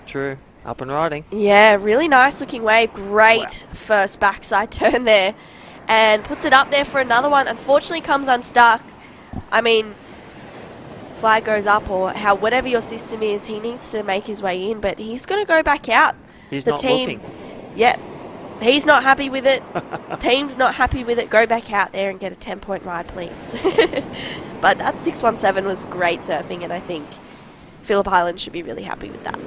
True. Up and riding. Yeah, really nice looking wave. Great first backside turn there. And puts it up there for another one. Unfortunately comes unstuck. I mean, flag goes up or whatever your system is, he needs to make his way in, but he's going to go back out. He's not looking. Yep. He's not happy with it. Team's not happy with it. Go back out there and get a 10-point ride, please. But that 6.17 was great surfing, and I think PHILLIP Island should be really happy with that.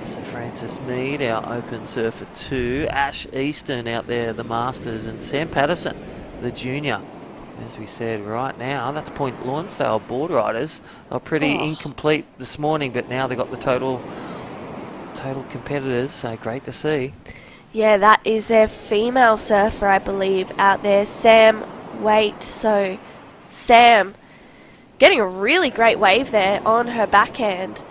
So Francis Mead, our open surfer 2. Ash Easton out there, the Masters. And Sam Patterson, the junior. As we said, right now, that's Point Lonsdale Boardriders. They're pretty incomplete this morning, but now they've got the total competitors, so great to see. Yeah, that is their female surfer, I believe, out there, Sam Waite. So Sam getting a really great wave there on her backhand.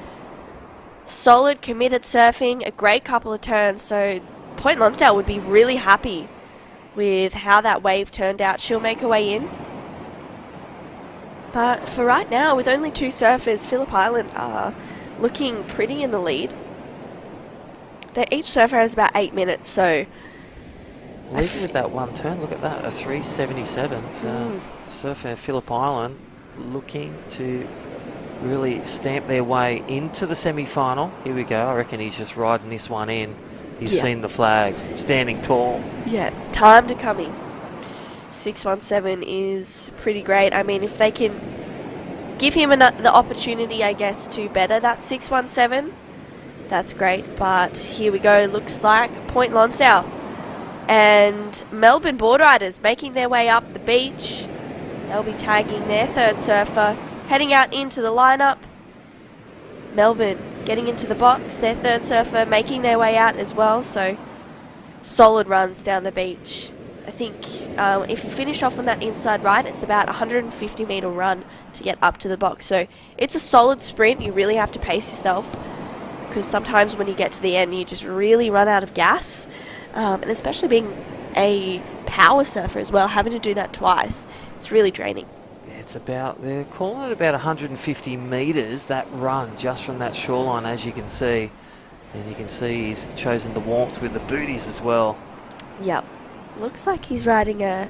Solid, committed surfing, a great couple of turns. So Point Lonsdale would be really happy with how that wave turned out. She'll make her way in. But for right now, with only 2 surfers, PHILLIP Island are looking pretty in the lead. Each surfer has about 8 minutes, so leading with that one turn, look at that, a 3.77 for surfer PHILLIP Island, looking to really stamp their way into the semi-final. Here we go. I reckon he's just riding this one in. He's seen the flag, standing tall. Yeah, time to come in. 6.17 is pretty great. I mean, if they can give him the opportunity, I guess, to better that 6.17, that's great. But here we go. Looks like Point Lonsdale and Melbourne Boardriders making their way up the beach. They'll be tagging their third surfer, heading out into the lineup. Melbourne getting into the box, their third surfer making their way out as well. So solid runs down the beach. I think if you finish off on that inside right, it's about a 150 metre run to get up to the box. So it's a solid sprint. You really have to pace yourself, because sometimes when you get to the end, you just really run out of gas. And especially being a power surfer as well, having to do that twice, it's really draining. Yeah, it's about, they're calling it about 150 metres, that run just from that shoreline, as you can see. And you can see he's chosen the warmth with the booties as well. Yep. Looks like he's riding a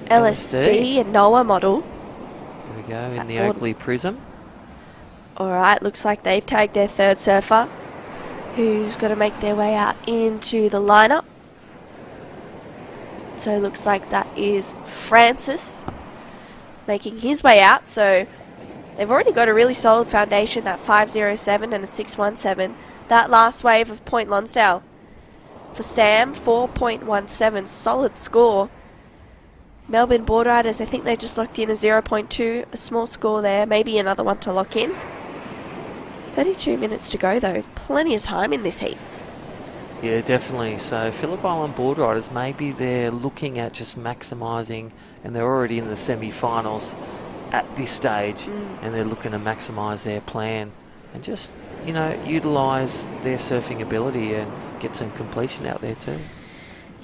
LSD and NOAA model. Here we go, in the Oakley Prism. Alright, looks like they've tagged their third surfer, who's got to make their way out into the lineup. So it looks like that is Francis making his way out. So they've already got a really solid foundation, that 507 and a 617. That last wave of Point Lonsdale for Sam, 4.17, solid score. Melbourne Boardriders, I think they just locked in a 0.2, a small score there, maybe another one to lock in. 32 minutes to go though, plenty of time in this heat. Yeah, definitely. So Phillip Island Boardriders, maybe they're looking at just maximising, and they're already in the semi-finals at this stage, and they're looking to maximise their plan and just, you know, utilise their surfing ability and get some completion out there too.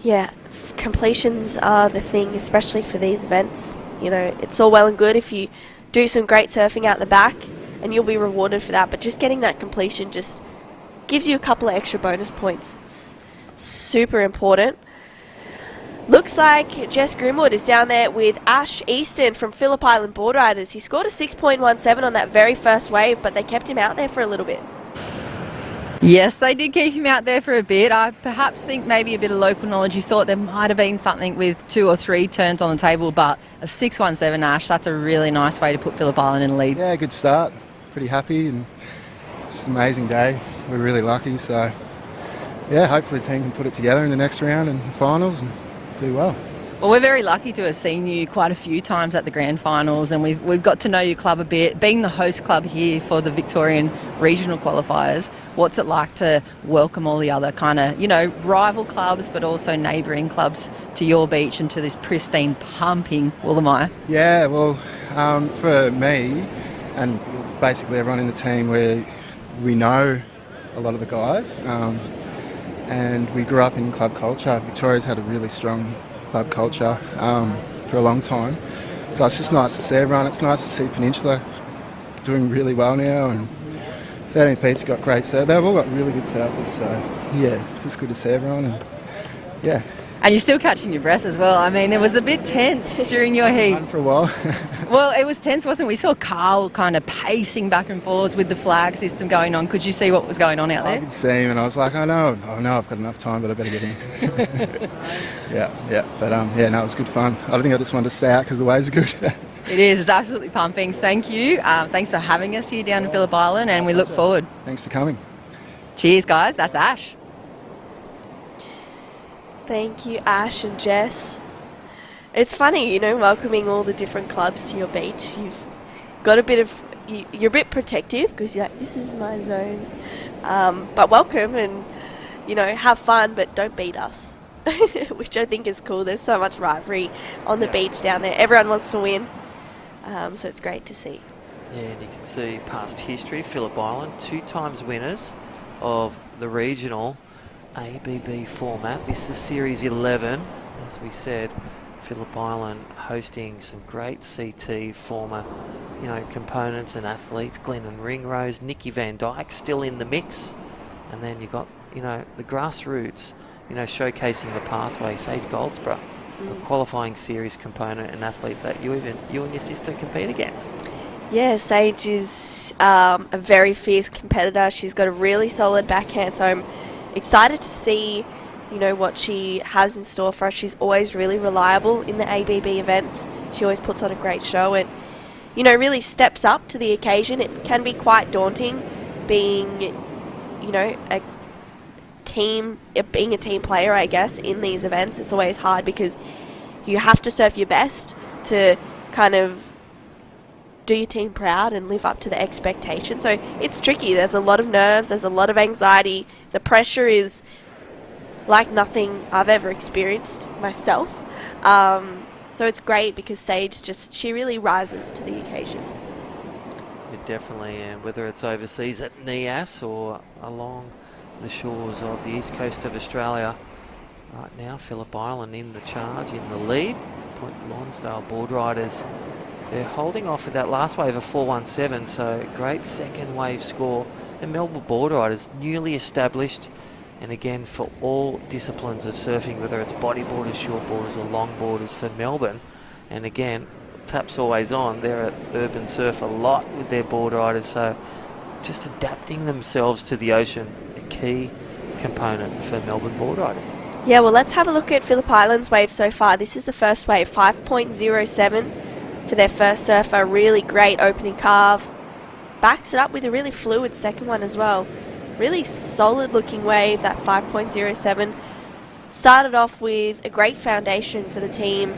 Yeah, completions are the thing, especially for these events. You know, it's all well and good if you do some great surfing out the back, and you'll be rewarded for that, but just getting that completion just gives you a couple of extra bonus points. It's super important. Looks like Jess Grimwood is down there with Ash Easton from Phillip Island Boardriders. He scored a 6.17 on that very first wave, but they kept him out there for a little bit. Yes, they did keep him out there for a bit. I perhaps think maybe a bit of local knowledge. You thought there might have been something with 2 or 3 turns on the table, but a 6.17 Ash, that's a really nice way to put Phillip Island in the lead. Yeah, good start. Pretty happy, and it's an amazing day. We're really lucky, so yeah, hopefully the team can put it together in the next round and finals and do well. Well, we're very lucky to have seen you quite a few times at the grand finals, and we've got to know your club a bit. Being the host club here for the Victorian Regional Qualifiers, what's it like to welcome all the other kind of, you know, rival clubs, but also neighbouring clubs to your beach and to this pristine, pumping Woolamai? Yeah, well, for me and basically everyone in the team, we know a lot of the guys, and we grew up in club culture. Victoria's had a really strong club culture for a long time, so it's just nice to see everyone. It's nice to see Peninsula doing really well now, and 13th Pete's got great surf. They've all got really good surfers, so yeah, it's just good to see everyone, and yeah. And you're still catching your breath as well. I mean, it was a bit tense during your heat. For a while. Well, it was tense, wasn't it? We saw Carl kind of pacing back and forwards with the flag system going on. Could you see what was going on out there? I could see him, and I was like, oh no, I've got enough time, but I better get in. yeah, but yeah, no, it was good fun. I don't think I just wanted to stay out because the waves are good. It is, it's absolutely pumping. Thank you. Thanks for having us here down in Phillip Island, and we look forward. Thanks for coming. Cheers, guys. That's Ash. Thank you, Ash and Jess. It's funny, you know, welcoming all the different clubs to your beach. You've got a bit of, you're a bit protective because you're like, this is my zone. But welcome and, you know, have fun, but don't beat us, which I think is cool. There's so much rivalry on the beach down there. Everyone wants to win, so it's great to see. Yeah, and you can see past history, Phillip Island, 2 times winners of the regional ABB format. This is Series 11, as we said. Phillip Island hosting some great CT former, you know, components and athletes. Glennon Ringrose, Nikki Van Dyke still in the mix, and then you got, you know, the grassroots, you know, showcasing the pathway. Sage Goldsborough, a qualifying series component and athlete that you and your sister compete against. Yeah, Sage is a very fierce competitor. She's got a really solid backhand, so I'm excited to see, you know, what she has in store for us. She's always really reliable in the ABB events. She always puts on a great show and, you know, really steps up to the occasion. It can be quite daunting being, you know, being a team player, I guess, in these events. It's always hard because you have to surf your best to kind of do your team proud and live up to the expectation. So it's tricky. There's a lot of nerves. There's a lot of anxiety. The pressure is like nothing I've ever experienced myself. So it's great because Sage she really rises to the occasion. Yeah, definitely, and whether it's overseas at NIAS or along the shores of the east coast of Australia. Right now, Phillip Island in the charge, in the lead. Point Lonsdale Boardriders they're holding off with that last wave of 4.17, so great second wave score. And Melbourne Boardriders, newly established, and again for all disciplines of surfing, whether it's bodyboarders, shortboarders or longboarders for Melbourne. And again, tap's always on. They're at Urban Surf a lot with their board riders, so just adapting themselves to the ocean, a key component for Melbourne Boardriders. Yeah, well, let's have a look at Phillip Island's wave so far. This is the first wave, 5.07 for their first surfer. Really great opening carve. Backs it up with a really fluid second one as well. Really solid looking wave, that 5.07. Started off with a great foundation for the team,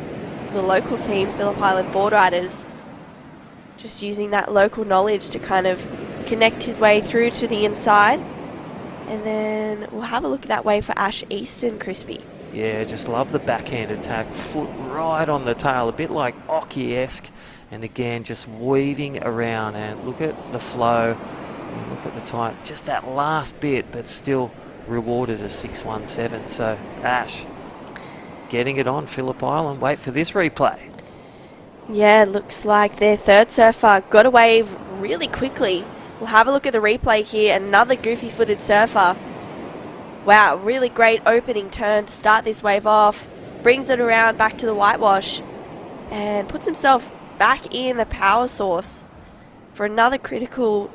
the local team, Phillip Island Boardriders. Just using that local knowledge to kind of connect his way through to the inside. And then we'll have a look at that wave for Ash Easton, Crispy. Yeah, just love the backhand attack. Foot right on the tail, a bit like Oki-esque. And again, just weaving around. And look at the flow. And look at the time. Just that last bit, but still rewarded a 6.17. So, Ash, getting it on Phillip Island. Wait for this replay. Yeah, looks like their third surfer got a wave really quickly. We'll have a look at the replay here. Another goofy-footed surfer. Wow, really great opening turn to start this wave off. Brings it around back to the whitewash and puts himself back in the power source for another critical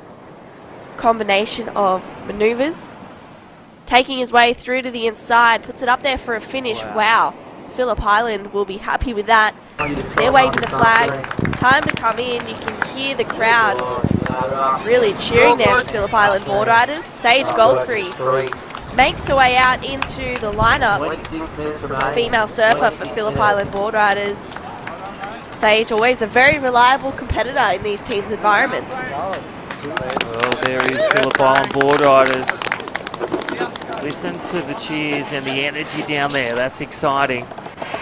combination of maneuvers. Taking his way through to the inside, puts it up there for a finish. Wow. Phillip Island will be happy with that. They're waving the flag. Time to come in. You can hear the crowd really cheering there for Phillip Island Boardriders. Sage Goldsbury makes her way out into the lineup. Female surfer for Phillip Island Boardriders. Sage, always a very reliable competitor in these teams' environment. Well, there is Phillip Island Boardriders. Listen to the cheers and the energy down there. That's exciting.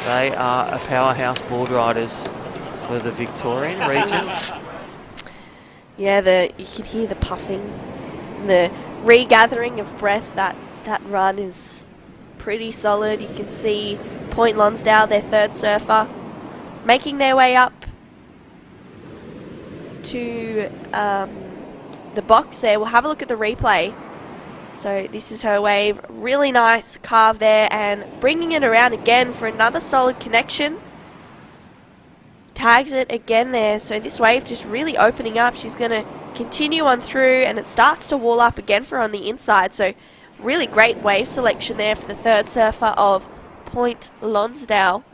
They are a powerhouse Boardriders for the Victorian region. Yeah, you can hear the puffing, the regathering of breath. That run is pretty solid. You can see Point Lonsdale, their third surfer, making their way up to the box there. We'll have a look at the replay. So this is her wave. Really nice carve there and bringing it around again for another solid connection. Tags it again there. So this wave just really opening up. She's going to continue on through and it starts to wall up again for her on the inside. So really great wave selection there for the third surfer of Point Lonsdale.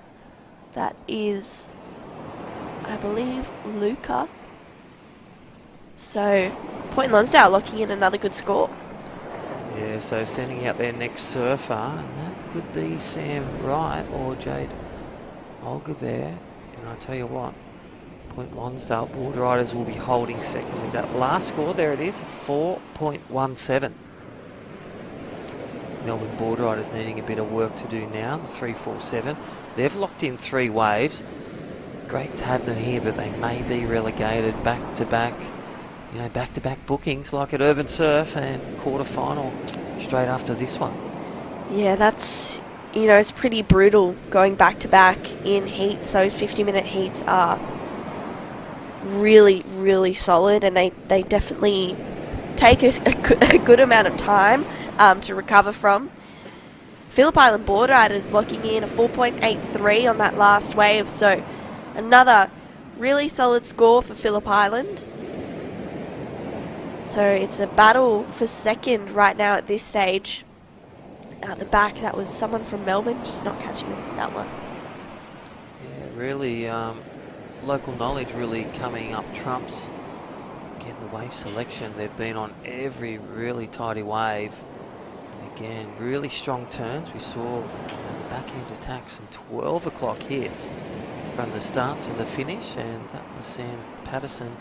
That is, I believe, Luca. So Point Lonsdale locking in another good score. Yeah, so sending out their next surfer, and that could be Sam Wright or Jade Olga there. And I tell you what, Point Lonsdale Boardriders will be holding second with that last score. There it is, 4.17. Melbourne Boardriders needing a bit of work to do now, the 3.47. They've locked in 3 waves. Great to have them here, but they may be relegated back-to-back. You know, back-to-back bookings like at Urban Surf and quarterfinal straight after this one. Yeah, that's, you know, it's pretty brutal going back-to-back in heats. Those 50-minute heats are really, really solid and they definitely take a good amount of time to recover from. Phillip Island Boardriders locking in a 4.83 on that last wave, so another really solid score for Phillip Island. So it's a battle for second right now at this stage. At the back, that was someone from Melbourne, just not catching that one. Yeah, really, local knowledge really coming up trumps. Again, the wave selection, they've been on every really tidy wave. And again, really strong turns. We saw the backhand attack, some 12 o'clock hits from the start to the finish, and that was Sam Patterson,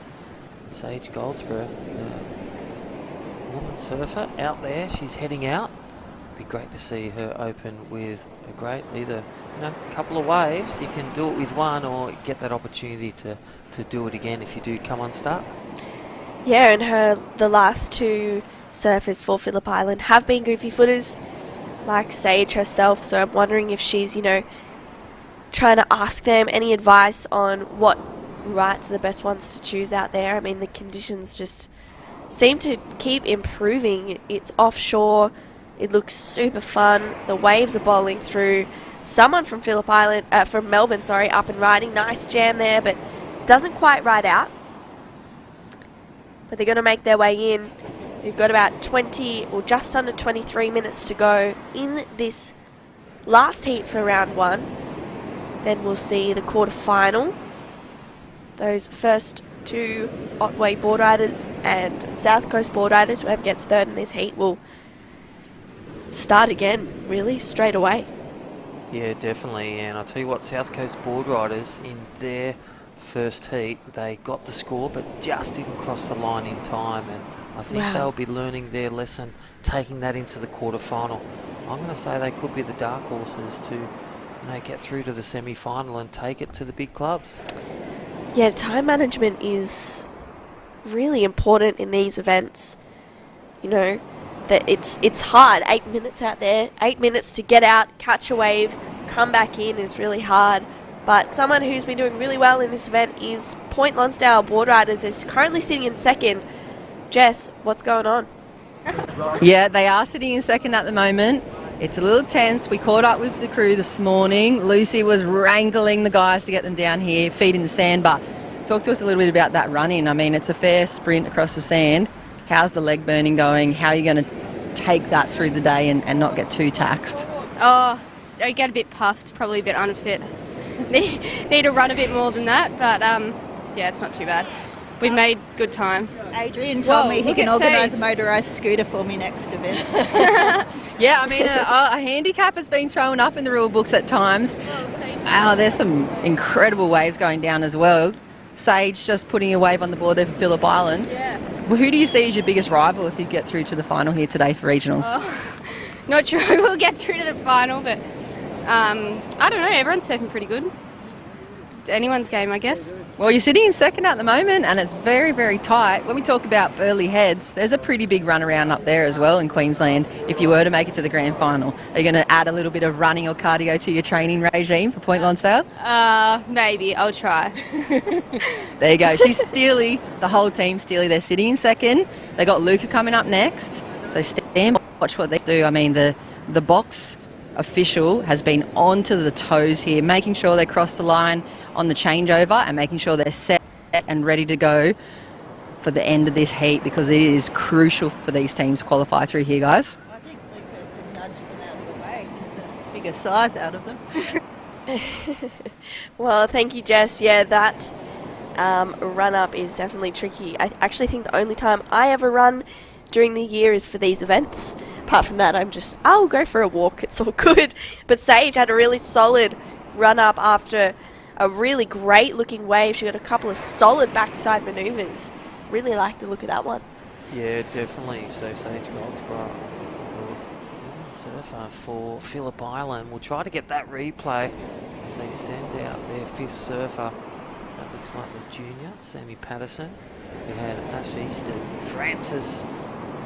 Sage Goldsborough, woman surfer out there. She's heading out. Be great to see her open with a great either, you know, couple of waves. You can do it with one or get that opportunity to do it again if you do come unstuck. Yeah, and the last 2 surfers for Phillip Island have been goofy footers, like Sage herself. So I'm wondering if she's, you know, trying to ask them any advice on what right to the best ones to choose out there. I mean, the conditions just seem to keep improving. It's offshore. It looks super fun. The waves are bowling through. Someone from from Melbourne, up and riding. Nice jam there, but doesn't quite ride out. But they're going to make their way in. We've got about 20 or just under 23 minutes to go in this last heat for round 1. Then we'll see the quarterfinal. Those first 2 Otway Boardriders and South Coast Boardriders, whoever gets third in this heat, will start again, really, straight away. Yeah, definitely. And I'll tell you what, South Coast Boardriders in their first heat, they got the score but just didn't cross the line in time, and I think they'll be learning their lesson, taking that into the quarterfinal. I'm going to say they could be the dark horses to get through to the semi-final and take it to the big clubs. Yeah, time management is really important in these events. You know, that it's hard. 8 minutes out there, 8 minutes to get out, catch a wave, come back in is really hard. But someone who's been doing really well in this event is Point Lonsdale Boardriders, is currently sitting in second. Jess, what's going on? Yeah, they are sitting in second at the moment. It's a little tense. We caught up with the crew this morning. Lucy was wrangling the guys to get them down here, feet in the sand. But talk to us a little bit about that run-in. I mean, it's a fair sprint across the sand. How's the leg burning going? How are you going to take that through the day and not get too taxed? Oh, I get a bit puffed, probably a bit unfit. Need to run a bit more than that, but yeah, it's not too bad. We've made good time. Adrian told me he can organise a motorised scooter for me next event. Yeah, I mean, a handicap has been thrown up in the rule books at times. There's some incredible waves going down as well. Sage just putting a wave on the board there for Phillip Island. Yeah. Well, who do you see as your biggest rival if you get through to the final here today for regionals? Oh, not sure we'll get through to the final, but I don't know. Everyone's surfing pretty good. Anyone's game, I guess. Well, you're sitting in second at the moment, and it's very, very tight. When we talk about Burleigh Heads, there's a pretty big run around up there as well in Queensland. If you were to make it to the grand final, are you going to add a little bit of running or cardio to your training regime for Point Lonsdale? Maybe. I'll try. There you go. She's Steely, the whole team Steely. They're sitting in second. They got Luca coming up next. So stand by, watch what they do. I mean, the box official has been on to the toes here, making sure they cross the line on the changeover and making sure they're set and ready to go for the end of this heat, because it is crucial for these teams to qualify through here, guys. I think Luca could nudge them out of the way, just the bigger size out of them. Well, thank you, Jess. Yeah, that run-up is definitely tricky. I actually think the only time I ever run during the year is for these events. Apart from that, I'll go for a walk. It's all good. But Sage had a really solid run-up after a really great looking wave. She got a couple of solid backside manoeuvres. Really like the look of that one. Yeah, definitely. So Sage Goldsborough, surfer for Phillip Island. We'll try to get that replay as they send out their fifth surfer. That looks like the junior, Sammy Patterson. We had Ash Easton, Francis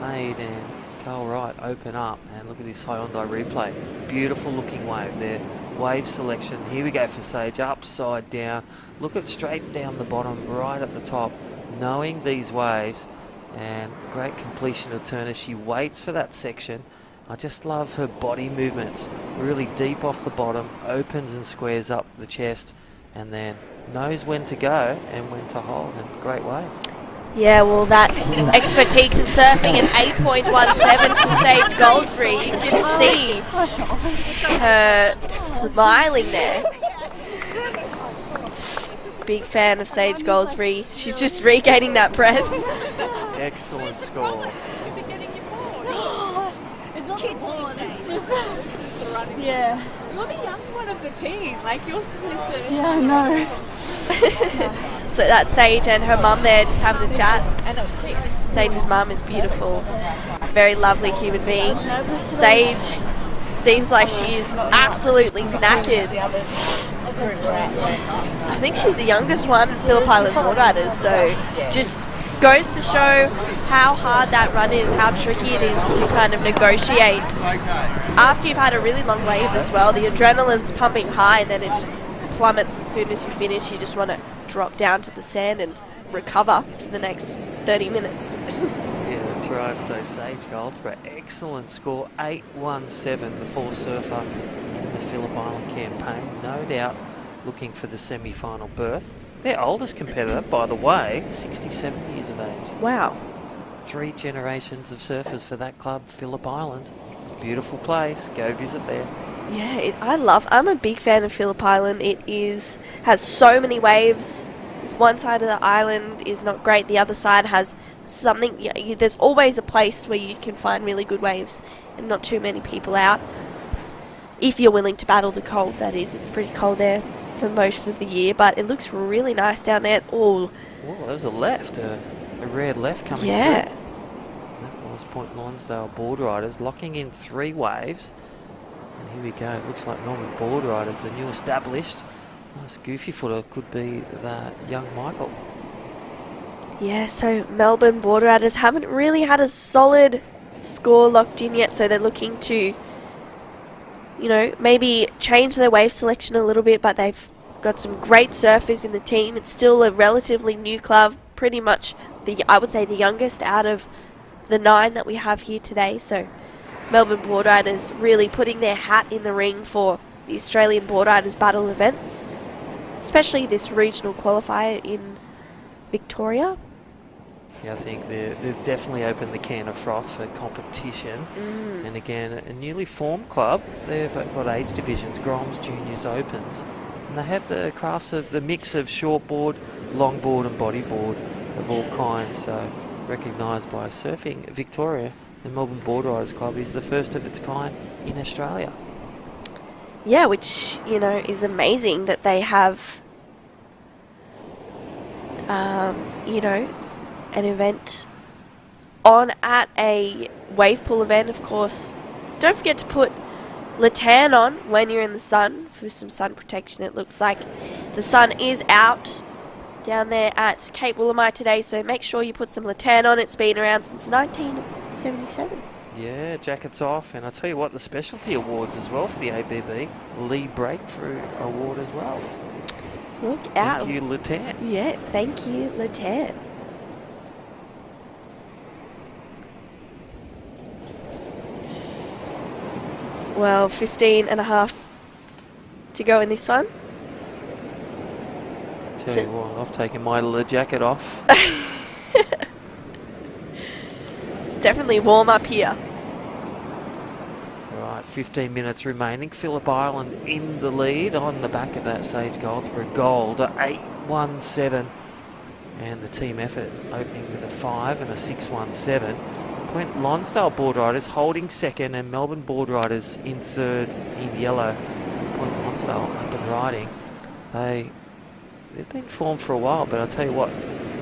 Maid and Carl Wright open up. And look at this Hyundai replay. Beautiful looking wave there. Wave selection. Here we go for Sage, upside down. Look at straight down the bottom, right at the top. Knowing these waves, and great completion of turn as she waits for that section. I just love her body movements. Really deep off the bottom, opens and squares up the chest, and then knows when to go and when to hold. And great wave. Yeah, well, that's expertise in surfing, an 8.17 for Sage Goldsborough. You can see her smiling there. Big fan of Sage Goldsborough. She's just regaining that breath. Excellent score. It's not the board, it's just the running. Yeah. You're the young one of the team. Like, you're supposed to... Yeah, I know. So that's Sage and her mum there just having a chat. And it was quick. Sage's mum is beautiful. Very lovely human being. Sage seems like she's absolutely knackered. I think she's the youngest one in Phillip Island Boardriders, so just goes to show how hard that run is, how tricky it is to kind of negotiate. After you've had a really long wave as well, the adrenaline's pumping high and then it just plummets as soon as you finish. You just want to drop down to the sand and recover for the next 30 minutes. Yeah, that's right. So Sage Goldsborough, excellent score, 8-1-7, the fourth surfer in the Phillip Island campaign. No doubt looking for the semi-final berth. Their oldest competitor, by the way, 67 years of age. Wow. 3 generations of surfers for that club, Phillip Island. Beautiful place. Go visit there. Yeah, I'm a big fan of Phillip Island. It has so many waves. If one side of the island is not great, the other side has something. There's always a place where you can find really good waves and not too many people out. If you're willing to battle the cold, that is. It's pretty cold there for most of the year, but it looks really nice down there. Oh, there's a left, a red left coming through. That was Point Lonsdale Boardriders locking in 3 waves. And here we go. It looks like Melbourne Boardriders, the new established. Nice goofy footer could be that young Michael. Yeah, so Melbourne Boardriders haven't really had a solid score locked in yet, so they're looking to, maybe change their wave selection a little bit, but they've got some great surfers in the team. It's still a relatively new club, pretty much I would say the youngest out of the 9 that we have here today. So Melbourne Boardriders really putting their hat in the ring for the Australian Boardriders Battle events, especially this regional qualifier in Victoria. Yeah, I think they've definitely opened the can of froth for competition. And again, a newly formed club. They've got age divisions, Groms, Juniors, Opens. And they have the crafts of the mix of shortboard, longboard and bodyboard of all kinds. So recognised by Surfing Victoria, the Melbourne Boardriders Club is the first of its kind in Australia. Yeah, which, is amazing that they have, an event on at a wave pool event, of course. Don't forget to put Latan on when you're in the sun for some sun protection. It looks like the sun is out down there at Cape Woolamai today, so make sure you put some Latan on. It's been around since 1977. Yeah, jackets off, and I'll tell you what, the specialty awards as well for the ABB, Lee Breakthrough Award as well. Look out. Thank you, Latan. Yeah, thank you, Latan. Well, 15 and a half to go in this one. Tell you what, I've taken my jacket off. It's definitely warm up here. Right, 15 minutes remaining. Phillip Island in the lead on the back of that Sage Goldsborough gold, 8-1-7. And the team effort opening with a 5 and a 6-1-7. Point Lonsdale Boardriders holding second and Melbourne Boardriders in third in yellow. Point Lonsdale up and riding. They've been formed for a while, but I'll tell you what,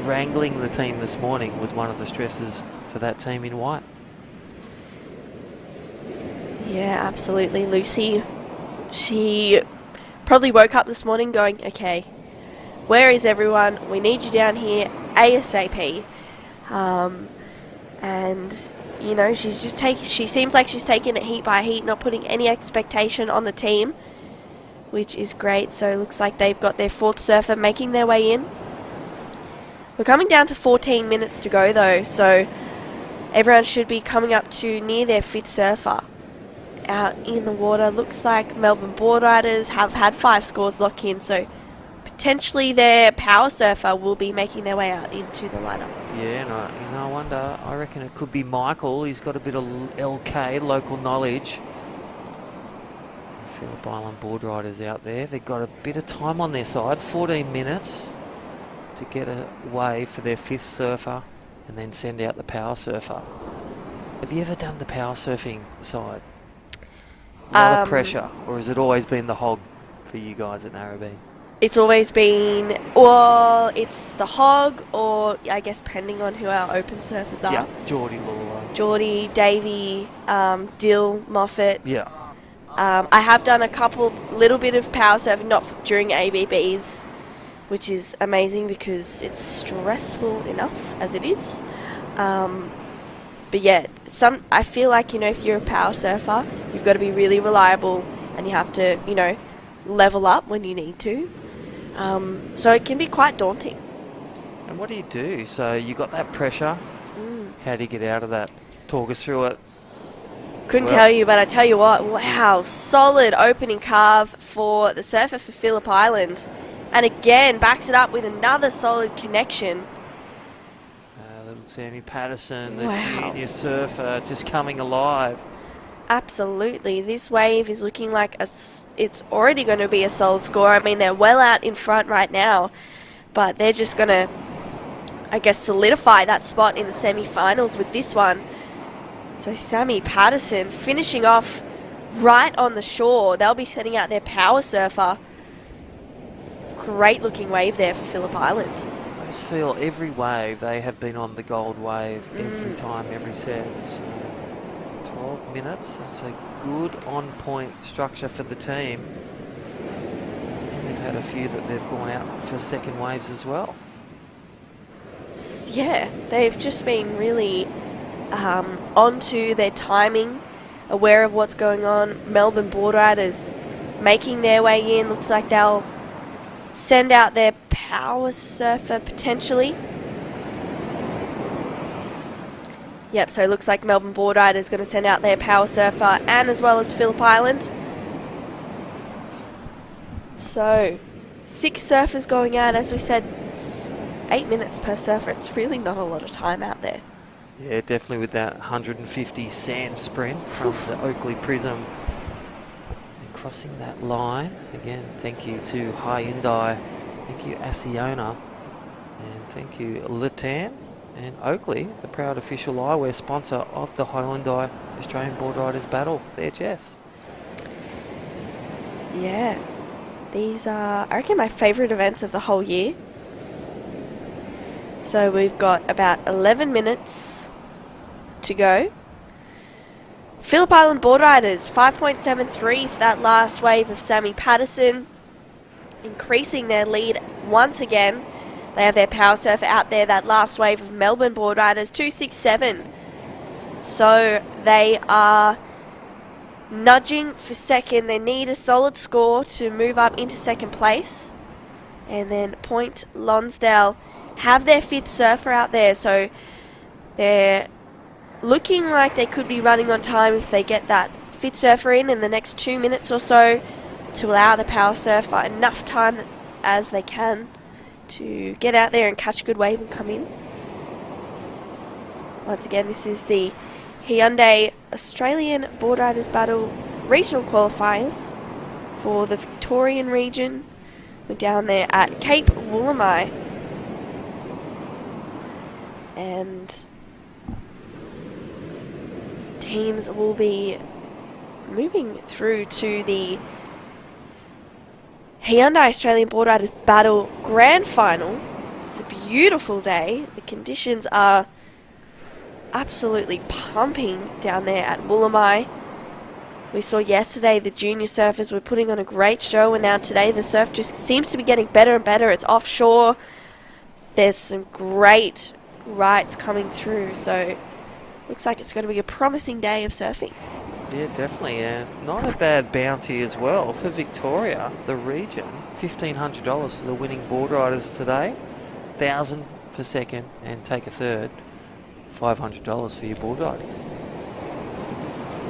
wrangling the team this morning was one of the stresses for that team in white. Yeah, absolutely. Lucy, she probably woke up this morning going, okay, where is everyone? We need you down here ASAP. And, she's just she seems like she's taking it heat by heat, not putting any expectation on the team, which is great. So it looks like they've got their 4th surfer making their way in. We're coming down to 14 minutes to go though, so everyone should be coming up to near their 5th surfer out in the water. Looks like Melbourne Boardriders have had 5 scores lock in, so potentially their power surfer will be making their way out into the lineup. Yeah, and I wonder, I reckon it could be Michael. He's got a bit of LK, local knowledge. Phillip Island Boardriders out there. They've got a bit of time on their side, 14 minutes to get away for their 5th surfer and then send out the power surfer. Have you ever done the power surfing side? A lot of pressure, or has it always been the hog for you guys at NARRABEEN? It's always been, well, it's the hog, or I guess depending on who our open surfers are. Yeah, Geordie will. Geordie, Davey, Dill, Moffat. Yeah. I have done a little bit of power surfing, not during ABBs, which is amazing because it's stressful enough as it is. But yeah, I feel like, if you're a power surfer, you've got to be really reliable and you have to, level up when you need to. So it can be quite daunting. And what do you do? So you got that pressure. How do you get out of that? Talk us through it. Couldn't tell you, but I tell you what, wow, solid opening carve for the surfer for PHILLIP Island. And again, backs it up with another solid connection. Little Sammy Patterson, the Wow. junior surfer, just coming alive. Absolutely. This wave is looking like it's already going to be a solid score. I mean, they're well out in front right now, but they're just going to, I guess, solidify that spot in the semi-finals with this one. So Sammy Patterson finishing off right on the shore. They'll be setting out their power surfer. Great looking wave there for PHILLIP Island. I just feel every wave, they have been on the gold wave every time, every set. So 12 minutes, that's a good on-point structure for the team. And they've had a few that they've gone out for second waves as well. Yeah, they've just been really onto their timing, aware of what's going on. Melbourne Boardriders making their way in. Looks like they'll send out their power surfer potentially. Yep, so it looks like Melbourne Boardriders going to send out their power surfer and as well as PHILLIP Island. So 6 surfers going out, as we said, 8 minutes per surfer. It's really not a lot of time out there. Yeah, definitely with that 150 sand sprint from the Oakley Prism. And crossing that line. Again, thank you to Hyundai. Thank you, Asiona. And thank you, Latan and Oakley, the proud official eyewear sponsor of the Hyundai Australian Boardriders Battle. There, Jess. Yeah, these are, I reckon, my favourite events of the whole year. So we've got about 11 minutes to go. PHILLIP Island Boardriders, 5.73 for that last wave of Sammy Patterson. Increasing their lead once again. They have their power surfer out there, that last wave of Melbourne Boardriders, 267. So they are nudging for second. They need a solid score to move up into second place. And then Point Lonsdale have their 5th surfer out there, so they're looking like they could be running on time if they get that 5th surfer in the next 2 minutes or so to allow the power surfer enough time as they can to get out there and catch a good wave and come in. Once again, this is the Hyundai Australian Boardriders Battle Regional Qualifiers for the Victorian region. We're down there at Cape Woolamai. And teams will be moving through to the Hyundai Australian Boardriders Battle Grand Final. It's a beautiful day. The conditions are absolutely pumping down there at Woolamai. We saw yesterday the junior surfers were putting on a great show, and now today the surf just seems to be getting better and better. It's offshore. There's some great rights coming through, so looks like it's going to be a promising day of surfing. Yeah, definitely, and not a bad bounty as well for Victoria, the region. $1,500 for the winning boardriders today, $1,000 for second, and take a third. $500 for your boardriders.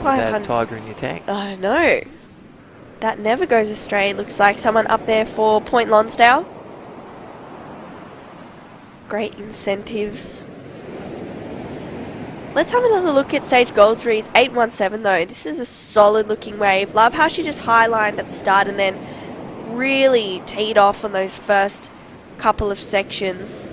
Bad tiger in your tank. I know. That never goes astray. Looks like someone up there for Point Lonsdale. Great incentives. Let's have another look at Sage Goldsbury's 817 though. This is a solid looking wave. Love how she just highlined at the start and then really teed off on those first couple of sections.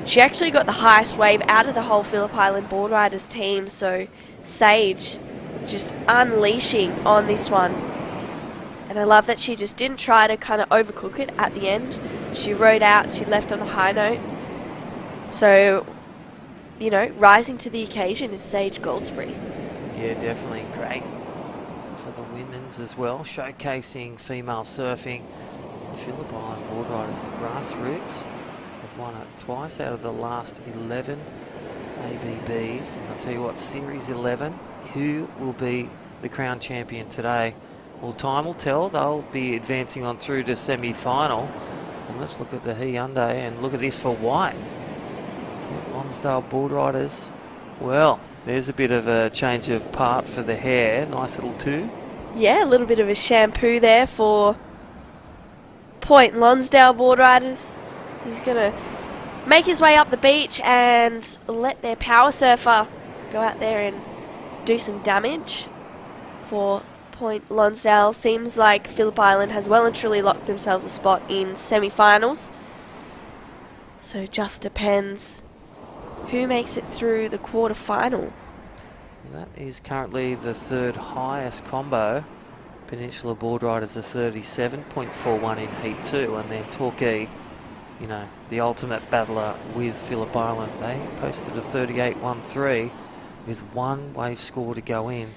She actually got the highest wave out of the whole PHILLIP Island Boardriders team, so Sage just unleashing on this one. And I love that she just didn't try to kind of overcook it at the end. She rode out, she left on a high note. So, you know, rising to the occasion is Sage Goldsbury. Yeah, definitely great for the women's as well, showcasing female surfing. PHILLIP Island Boardriders, the grassroots, have won it twice out of the last 11 ABBs. And I'll tell you what, Series 11, who will be the crown champion today? Well, time will tell. They'll be advancing on through to semi-final. And let's look at the Hyundai and look at this for white. Lonsdale Boardriders. Well, there's a bit of a change of part for the hair. Nice little two. Yeah, a little bit of a shampoo there for Point Lonsdale Boardriders. He's going to make his way up the beach and let their power surfer go out there and do some damage for Point Lonsdale. Seems like Phillip Island has well and truly locked themselves a spot in semi-finals. So just depends who makes it through the quarterfinal. That is currently the third highest combo. Peninsula Boardriders are 37.41 in Heat 2, and then Torquay, you know, the ultimate battler with Phillip Island, they posted a 38.13 with one wave score to go in.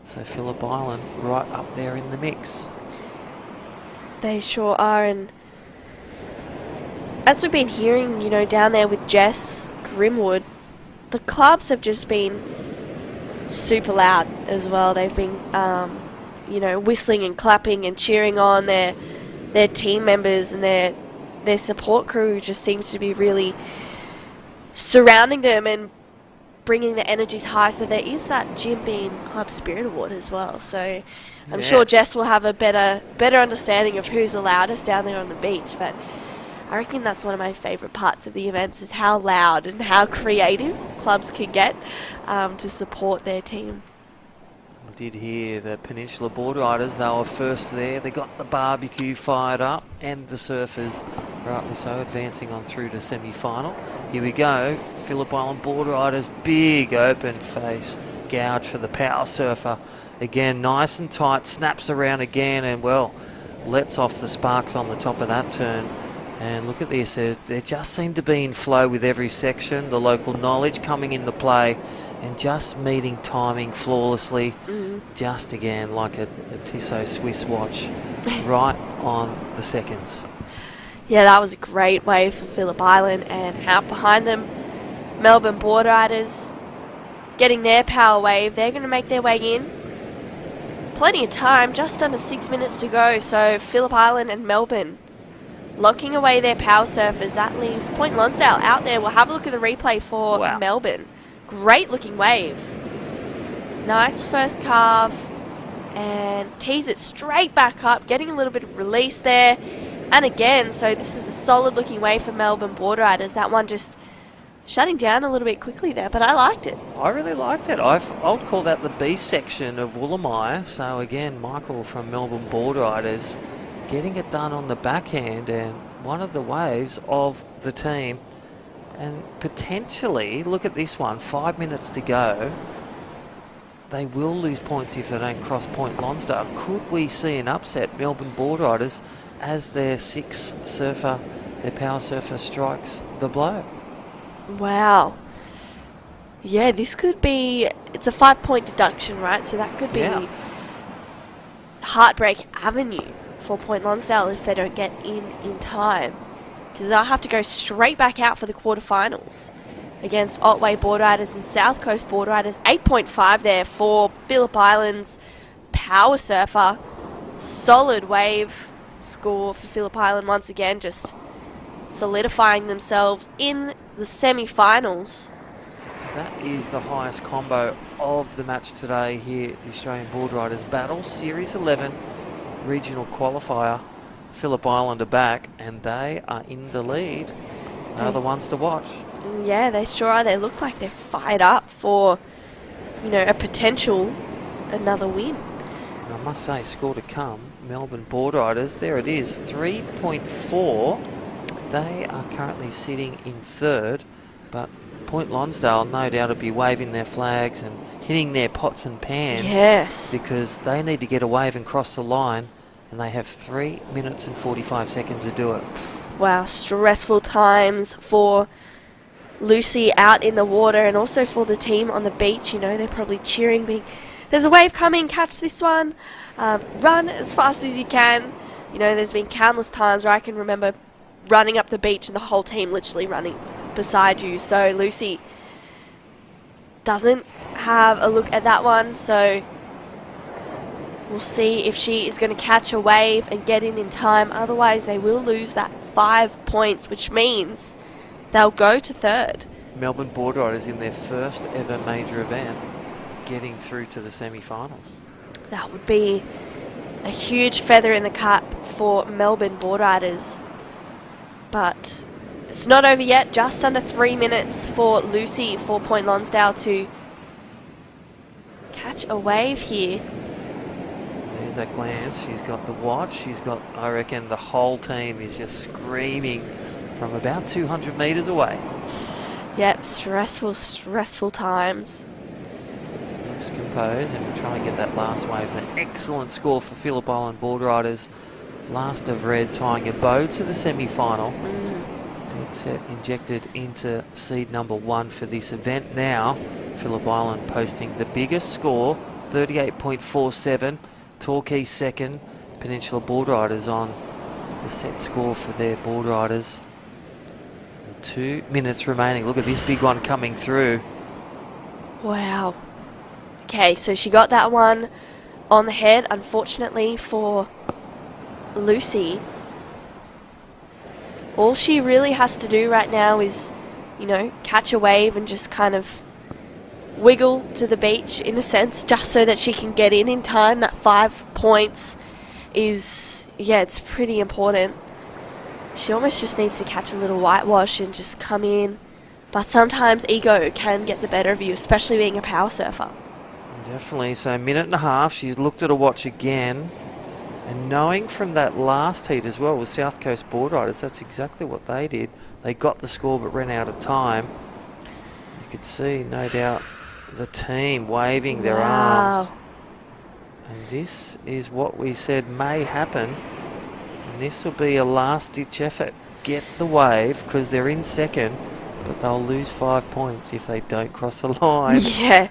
So Phillip Island right up there in the mix. They sure are, and as we've been hearing, you know, down there with Jess Grimwood, the clubs have just been super loud as well. They've been, you know, whistling and clapping and cheering on their team members, and their support crew just seems to be really surrounding them and bringing the energies high. So there is that Jim Beam Club Spirit Award as well. So I'm sure Jess will have a better understanding of who's the loudest down there on the beach. But I reckon that's one of my favourite parts of the events, is how loud and how creative clubs can get to support their team. I did hear the Peninsula Boardriders, they were first there. They got the barbecue fired up, and the surfers, rightly so, advancing on through to semi-final. Here we go, Phillip Island Boardriders, big open face gouge for the power surfer. Again, nice and tight, snaps around again, and well, lets off the sparks on the top of that turn. And look at this, they just seem to be in flow with every section, the local knowledge coming into play, and just meeting timing flawlessly, just again like a Tissot Swiss watch, right on the seconds. Yeah, that was a great wave for Phillip Island, and out behind them, Melbourne Boardriders getting their power wave. They're going to make their way in. Plenty of time, just under 6 minutes to go, so Phillip Island and Melbourne locking away their power surfers. That leaves Point Lonsdale out there. We'll have a look at the replay for Melbourne. Great looking wave. Nice first carve and tease it straight back up, getting a little bit of release there. And again, so this is a solid looking wave for Melbourne Boardriders. That one just shutting down a little bit quickly there, but I liked it. I really liked it. I would call that the B section of Woolamaya. So again, Michael from Melbourne Boardriders getting it done on the backhand, and one of the waves of the team. And potentially, look at this one, 5 minutes to go. They will lose points if they don't cross Point Lonsdale. Could we see an upset? Melbourne Boardriders, as their their power surfer strikes the blow. Wow. Yeah, this could be, it's a 5-point deduction, right? So that could be heartbreak avenue for Point Lonsdale if they don't get in time, because they'll have to go straight back out for the quarterfinals against Otway Boardriders and South Coast Boardriders. 8.5 there for Phillip Island's power surfer. Solid wave score for Phillip Island once again, just solidifying themselves in the semi-finals. That is the highest combo of the match today here at the Australian Boardriders Battle. Series 11, Regional Qualifier. Phillip Island are back, and they are in the lead. They're the ones to watch. Yeah, they sure are. They look like they're fired up for, you know, a potential another win. And I must say, score to come, Melbourne Boardriders, there it is, 3.4. They are currently sitting in third, but Point Lonsdale no doubt will be waving their flags and hitting their pots and pans. Yes. Because they need to get a wave and cross the line, and they have 3 minutes and 45 seconds to do it. Wow, stressful times for Lucy out in the water, and also for the team on the beach. You know, they're probably cheering, being, there's a wave coming, catch this one, run as fast as you can. You know, there's been countless times where I can remember running up the beach and the whole team literally running beside you. So Lucy doesn't have a look at that one, so We'll see if she is going to catch a wave and get in time. Otherwise, they will lose that 5 points, which means they'll go to third. Melbourne Boardriders in their first ever major event getting through to the semi-finals. That would be a huge feather in the cap for Melbourne Boardriders. But it's not over yet. Just under 3 minutes for Lucy, 4 Point Lonsdale, to catch a wave here. There's that glance. She's got the watch. She's got, I reckon, the whole team is just screaming from about 200 metres away. Yep, stressful times. Looks composed, and we'll try and get that last wave. An excellent score for PHILLIP Island Boardriders. Last of red, tying a bow to the semi-final. Dead set injected into seed number 1 for this event. Now, PHILLIP Island posting the biggest score, 38.47. Torquay second. Peninsula Boardriders on the set score for their Boardriders. 2 minutes remaining. Look at this big one coming through. Wow. Okay, so she got that one on the head, unfortunately for Lucy. All she really has to do right now is, you know, catch a wave and just kind of wiggle to the beach, in a sense, just so that she can get in time. That 5 points is, yeah, it's pretty important. She almost just needs to catch a little whitewash and just come in. But sometimes ego can get the better of you, especially being a power surfer. Definitely. So, a minute and a half. She's looked at her watch again. And knowing from that last heat as well with South Coast Boardriders, that's exactly what they did. They got the score but ran out of time. You could see, no doubt, the team waving their arms. And this is what we said may happen. And this will be a last-ditch effort. Get the wave, because they're in second, but they'll lose 5 points if they don't cross the line. Yeah.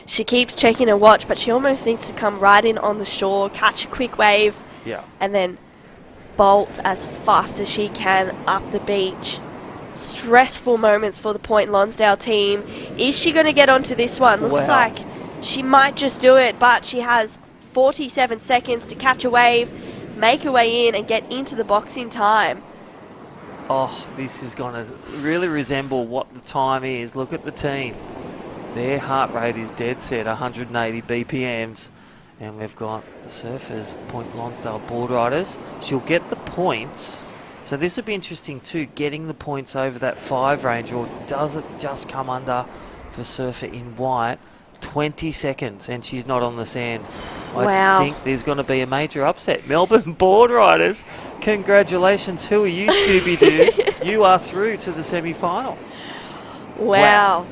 She keeps checking her watch, but she almost needs to come right in on the shore, catch a quick wave, and then bolt as fast as she can up the beach. Stressful moments for the Point Lonsdale team. Is she going to get onto this one? Looks like she might just do it, but she has 47 seconds to catch a wave, make her way in, and get into the box in time. Oh, this is going to really resemble what the time is. Look at the team. Their heart rate is dead set, 180 BPMs. And we've got the surfers, Point Lonsdale Boardriders. She'll get the points. So this would be interesting too, getting the points over that 5 range, or does it just come under for surfer in white? 20 seconds and she's not on the sand. I think there's going to be a major upset. Melbourne Boardriders, congratulations. Who are you, Scooby-Doo? You are through to the semi-final. Wow.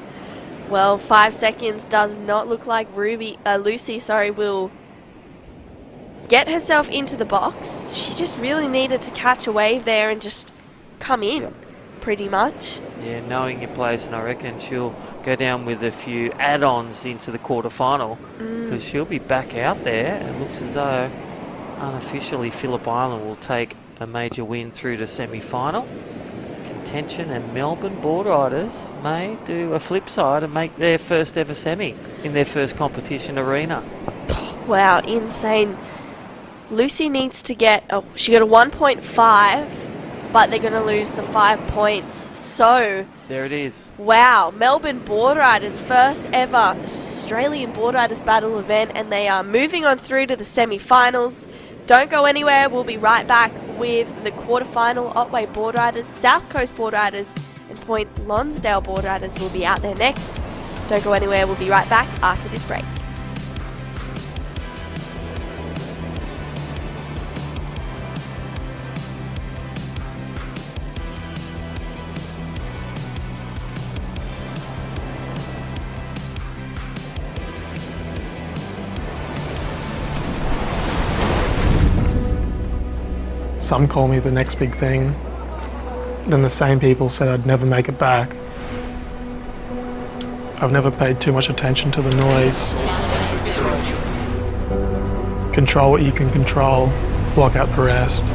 Well, 5 seconds does not look like Lucy will get herself into the box. She just really needed to catch a wave there and just come in, pretty much. Yeah, knowing your place, and I reckon she'll go down with a few add-ons into the quarterfinal, because she'll be back out there. It looks as though unofficially PHILLIP Island will take a major win through to semi-final. Contention, and Melbourne Boardriders may do a flip side and make their first ever semi in their first competition arena. Wow, insane. Lucy needs to get, she got a 1.5, but they're going to lose the 5 points. So there it is. Wow, Melbourne Boardriders, first ever Australian Boardriders Battle event, and they are moving on through to the semi-finals. Don't go anywhere. We'll be right back with the quarterfinal. Otway Boardriders, South Coast Boardriders, and Point Lonsdale Boardriders will be out there next. Don't go anywhere. We'll be right back after this break. Some call me the next big thing. Then the same people said I'd never make it back. I've never paid too much attention to the noise. Control what you can control, block out the rest.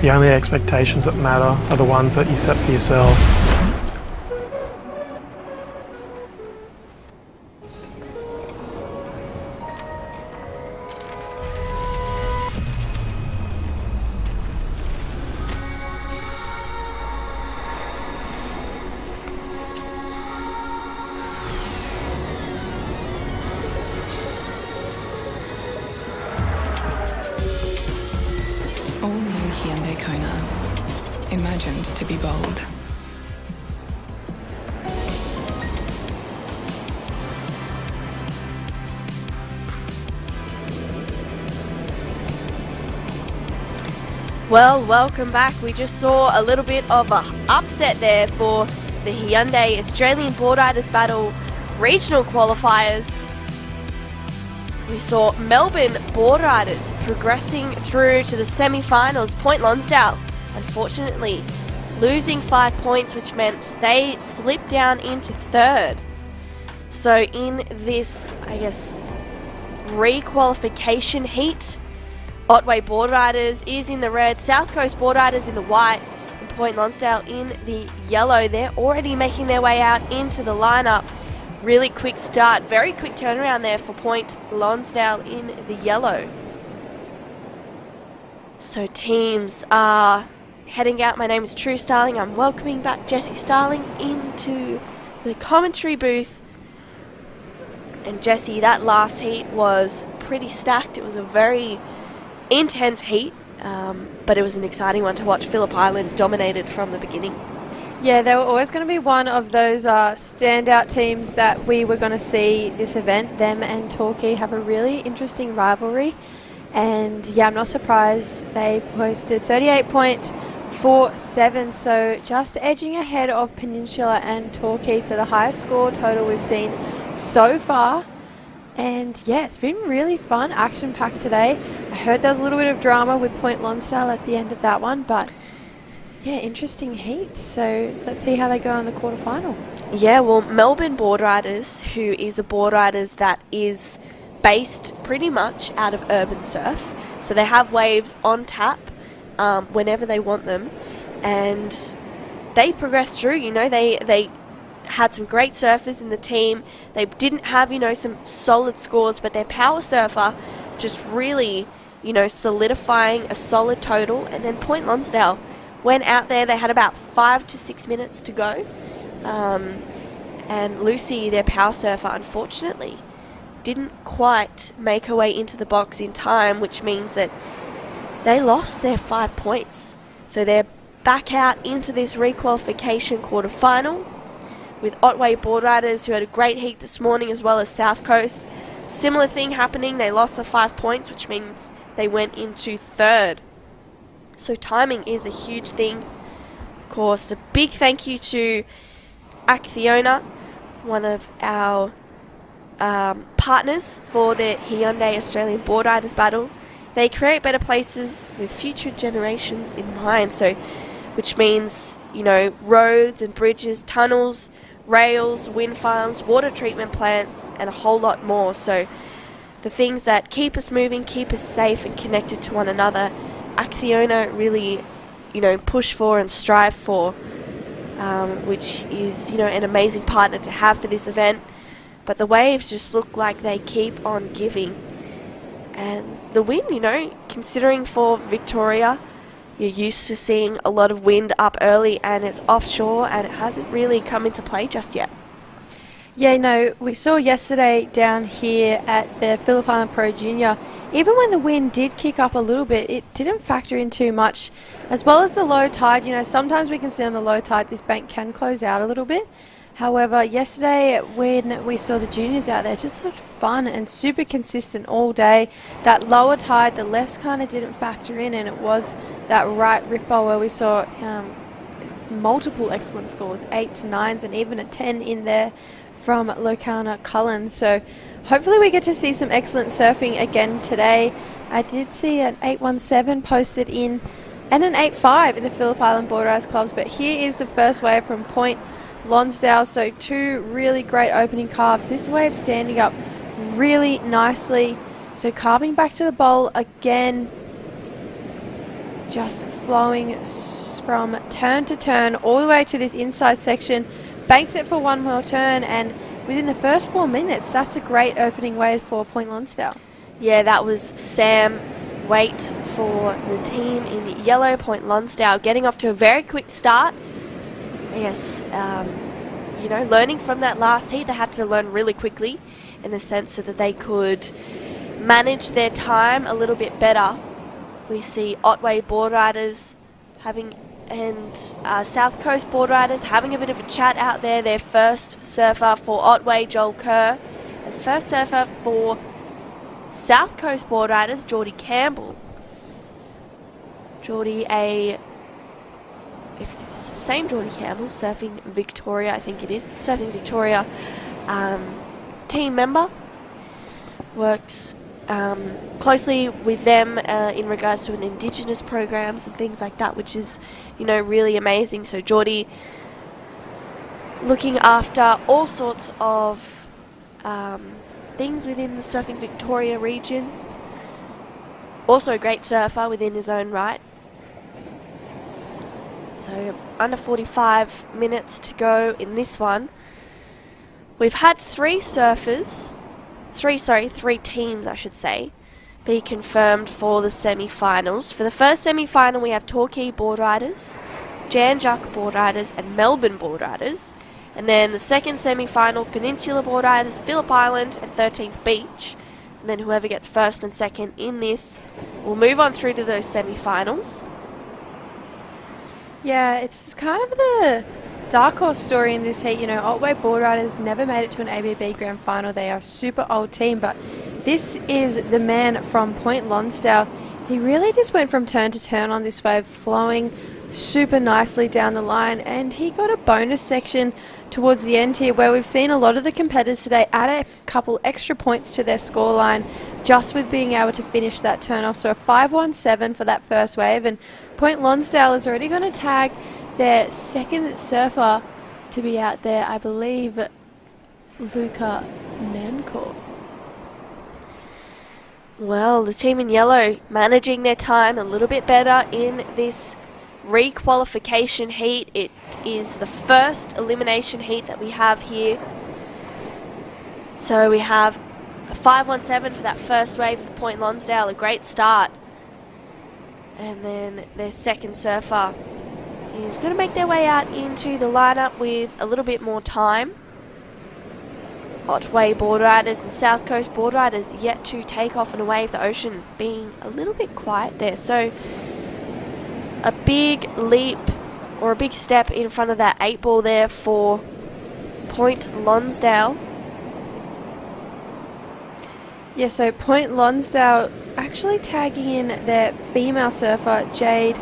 The only expectations that matter are the ones that you set for yourself. Kona, imagined to be bold. Well, welcome back. We just saw a little bit of a upset there for the Hyundai Australian Boardriders Battle Regional Qualifiers. We saw Melbourne Boardriders progressing through to the semi-finals. Point Lonsdale, unfortunately, losing 5 points, which meant they slipped down into third. So in this, I guess, re-qualification heat, Otway Boardriders is in the red, South Coast Boardriders in the white, and Point Lonsdale in the yellow. They're already making their way out into the lineup. Really quick start, very quick turnaround there for Point Lonsdale in the yellow. So teams are heading out. My name is True Starling. I'm welcoming back Jessie Starling into the commentary booth. And Jessie, that last heat was pretty stacked. It was a very intense heat, but it was an exciting one to watch. Phillip Island dominated from the beginning. Yeah, they were always going to be one of those standout teams that we were going to see this event. Them and Torquay have a really interesting rivalry. And yeah, I'm not surprised they posted 38.47, so just edging ahead of Peninsula and Torquay. So the highest score total we've seen so far. And yeah, it's been really fun, action-packed today. I heard there was a little bit of drama with Point Lonsdale at the end of that one, but yeah, interesting heat. So let's see how they go in the quarterfinal. Yeah, well, Melbourne Boardriders, who is a Boardriders that is based pretty much out of urban surf. So they have waves on tap whenever they want them. And they progressed through, you know, they had some great surfers in the team. They didn't have, you know, some solid scores, but their power surfer just really, you know, solidifying a solid total. And then Point Lonsdale went out there. They had about 5 to 6 minutes to go. And Lucy, their power surfer, unfortunately didn't quite make her way into the box in time, which means that they lost their 5 points. So they're back out into this requalification quarterfinal with Otway Boardriders, who had a great heat this morning, as well as South Coast. Similar thing happening. They lost the 5 points, which means they went into third. So timing is a huge thing. Of course, a big thank you to Acciona, one of our partners for the Hyundai Australian Boardriders Battle. They create better places with future generations in mind. So, which means, you know, roads and bridges, tunnels, rails, wind farms, water treatment plants, and a whole lot more. So the things that keep us moving, keep us safe and connected to one another, Acciona really, you know, push for and strive for, which is, you know, an amazing partner to have for this event. But the waves just look like they keep on giving. And the wind, you know, considering for Victoria, you're used to seeing a lot of wind up early, and it's offshore and it hasn't really come into play just yet. Yeah, no, we saw yesterday down here at the Phillip Island Pro Junior, even when the wind did kick up a little bit, it didn't factor in too much. As well as the low tide, you know, sometimes we can see on the low tide this bank can close out a little bit. However, yesterday when we saw the juniors out there, just looked fun and super consistent all day. That lower tide, the lefts kind of didn't factor in, and it was that right ripper where we saw multiple excellent scores, 8s, 9s, and even a 10 in there from Locana Cullen. So hopefully we get to see some excellent surfing again today. I did see an 817 posted in and an 85 in the Phillip Island Boardriders clubs, but here is the first wave from Point Lonsdale. So 2 really great opening carves. This wave standing up really nicely. So carving back to the bowl again, just flowing from turn to turn all the way to this inside section. Banks it for one more turn, and within the first 4 minutes, that's a great opening wave for Point Lonsdale. Yeah, that was Sam Waite for the team in the yellow, Point Lonsdale, getting off to a very quick start. Yes, you know, learning from that last heat, they had to learn really quickly in a sense so that they could manage their time a little bit better. We see Otway Boardriders South Coast Boardriders having a bit of a chat out there. Their first surfer for Otway, Joel Kerr, and first surfer for South Coast Boardriders, Geordie Campbell. Geordie, if this is the same Geordie Campbell, Surfing Victoria, I think it is, Surfing Victoria team member, works closely with them in regards to an Indigenous programs and things like that, which is, you know, really amazing. So Geordie looking after all sorts of things within the Surfing Victoria region. Also a great surfer within his own right. So under 45 minutes to go in this one. We've had three teams I should say, be confirmed for the semi-finals. For the first semi-final we have Torquay Boardriders, Jan Juc Boardriders and Melbourne Boardriders. And then the second semi-final, Peninsula Boardriders, Phillip Island and 13th Beach. And then whoever gets first and second in this will move on through to those semi-finals. Yeah, it's kind of the dark horse story in this heat. You know, Otway Boardriders never made it to an ABB Grand Final. They are a super old team, but this is the man from Point Lonsdale. He really just went from turn to turn on this wave, flowing super nicely down the line, and he got a bonus section towards the end here where we've seen a lot of the competitors today add a couple extra points to their scoreline just with being able to finish that turn off. So a 5-1-7 for that first wave, and Point Lonsdale is already going to tag their second surfer to be out there, I believe, Luca Nancourt. Well, the team in yellow managing their time a little bit better in this re-qualification heat. It is the first elimination heat that we have here. So we have a 5-1-7 for that first wave of Point Lonsdale, a great start. And then their second surfer is going to make their way out into the lineup with a little bit more time. Otway Boardriders and South Coast Boardriders yet to take off and away, the ocean being a little bit quiet there. So a big leap or a big step in front of that 8 ball there for Point Lonsdale. Yeah, so Point Lonsdale actually tagging in their female surfer, Jade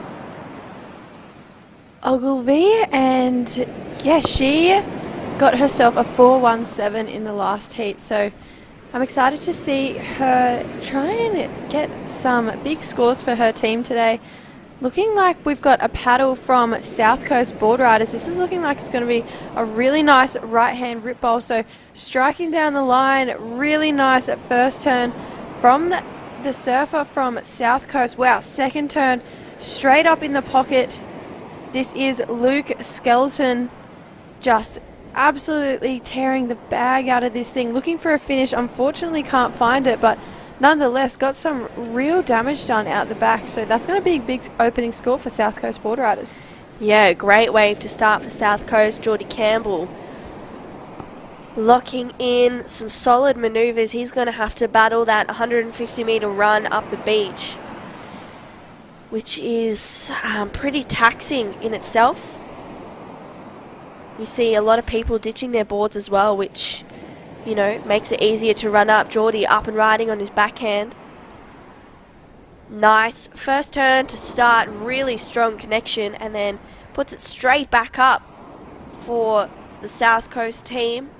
Ogilvie, and yeah, she got herself a 4-1-7 in the last heat. So I'm excited to see her try and get some big scores for her team today. Looking like we've got a paddle from South Coast Boardriders. This is looking like it's going to be a really nice right-hand rip bowl. So striking down the line, really nice at first turn from the surfer from South Coast. Wow, second turn straight up in the pocket. This is Luke Skelton, just absolutely tearing the bag out of this thing. Looking for a finish, unfortunately can't find it, but nonetheless got some real damage done out the back. So that's going to be a big opening score for South Coast Boardriders. Yeah, great wave to start for South Coast. Geordie Campbell locking in some solid manoeuvres. He's going to have to battle that 150 metre run up the beach, which is pretty taxing in itself. You see a lot of people ditching their boards as well, which, you know, makes it easier to run up. Geordie up and riding on his backhand. Nice first turn to start, really strong connection, and then puts it straight back up for the South Coast team.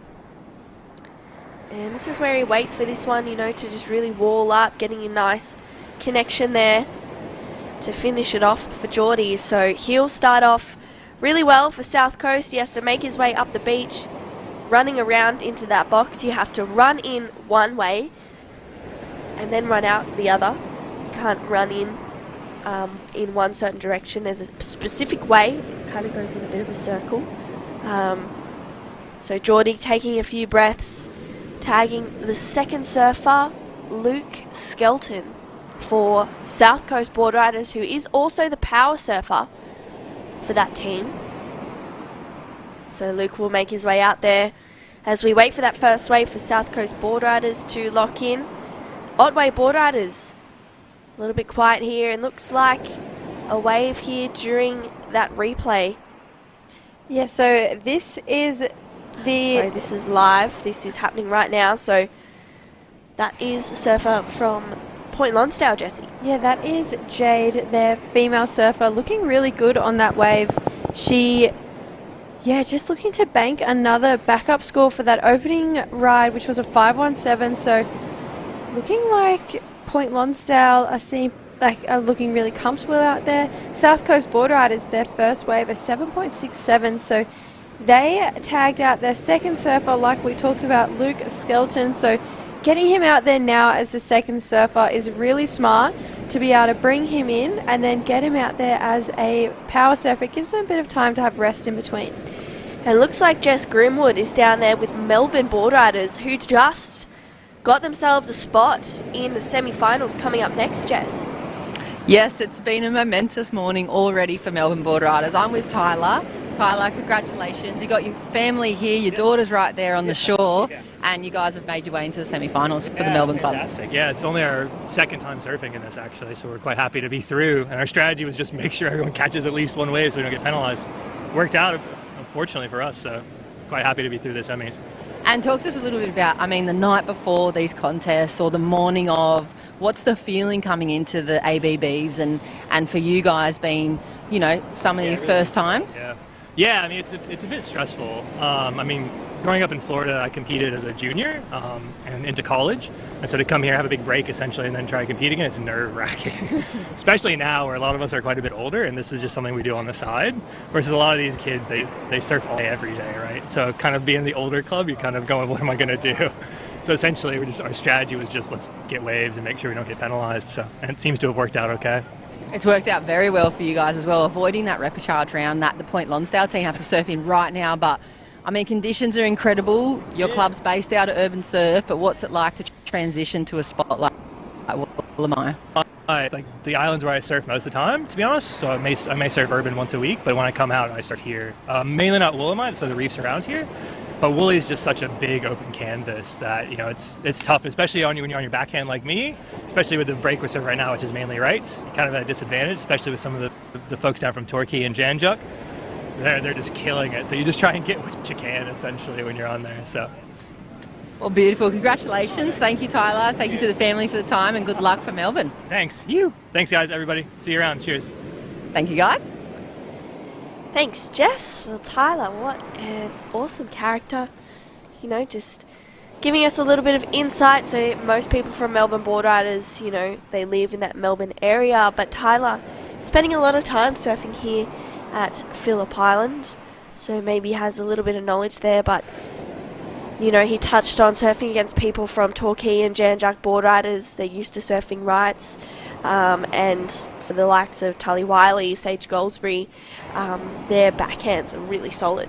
And this is where he waits for this one, you know, to just really wall up, getting a nice connection there to finish it off for Geordie. So he'll start off really well for South Coast. He has to make his way up the beach, running around into that box. You have to run in one way and then run out the other. You can't run in one certain direction. There's a specific way. It kind of goes in a bit of a circle. So Geordie taking a few breaths, tagging the second surfer, Luke Skelton, for South Coast Boardriders, who is also the power surfer for that team. So Luke will make his way out there as we wait for that first wave for South Coast Boardriders to lock in. Otway Boardriders, a little bit quiet here, and looks like a wave here during that replay. Yeah, so this is So this is live. This is happening right now. So that is a surfer from Point Lonsdale, Jessie. Yeah, that is Jade, their female surfer, looking really good on that wave. She, just looking to bank another backup score for that opening ride, which was a 517. So looking like Point Lonsdale are looking really comfortable out there. South Coast Boardriders, their first wave, a 7.67. So they tagged out their second surfer, like we talked about, Luke Skelton. So getting him out there now as the second surfer is really smart to be able to bring him in and then get him out there as a power surfer. It gives him a bit of time to have rest in between. It looks like Jess Grimwood is down there with Melbourne Boardriders, who just got themselves a spot in the semi-finals coming up next, Jess. Yes, it's been a momentous morning already for Melbourne Boardriders. I'm with Tyler. Tyler, congratulations. You got your family here, your daughter's right there on the shore, and you guys have made your way into the semi-finals for the Melbourne fantastic. Club. Yeah, it's only our second time surfing in this actually, so we're quite happy to be through. And our strategy was just make sure everyone catches at least one wave so we don't get penalized. Worked out, unfortunately for us, so quite happy to be through the semis. And talk to us a little bit about, the night before these contests or the morning of, what's the feeling coming into the ABBs and for you guys being, some of your first times? Yeah, it's a bit stressful. Growing up in Florida, I competed as a junior and into college. And so to come here, have a big break essentially, and then try to compete again, it's nerve-wracking. Especially now where a lot of us are quite a bit older and this is just something we do on the side. Versus a lot of these kids, they surf all day, every day, right? So kind of being the older club, you're kind of going, what am I going to do? So essentially, our strategy was just let's get waves and make sure we don't get penalized. And it seems to have worked out okay. It's worked out very well for you guys as well, avoiding that repechage round that the Point Lonsdale team have to surf in right now. But, conditions are incredible. Your club's based out of Urban Surf, but what's it like to transition to a spot like Woolamai? Like the islands where I surf most of the time, to be honest. So I may surf Urban once a week, but when I come out, I surf here. Mainly not Woolamai, so the reefs around here. But Woolly is just such a big open canvas that it's tough, especially when you're on your backhand like me, especially with the break we're surfing right now, which is mainly right. You're kind of at a disadvantage, especially with some of the folks down from Torquay and Janjuk. They're just killing it. So you just try and get what you can essentially when you're on there. So. Well, beautiful. Congratulations. Thank you, Tyler. Thank you to the family for the time, and good luck for Melbourne. Thanks. Thanks, guys, everybody. See you around. Cheers. Thank you, guys. Thanks, Jess. Well, Tyler, what an awesome character. Just giving us a little bit of insight. So most people from Melbourne Boardriders, they live in that Melbourne area. But Tyler, spending a lot of time surfing here at PHILLIP Island. So maybe has a little bit of knowledge there. But, he touched on surfing against people from Torquay and Janjuk Boardriders. They're used to surfing rights. And for the likes of Tully Wiley, Sage Goldsbury, their backhands are really solid.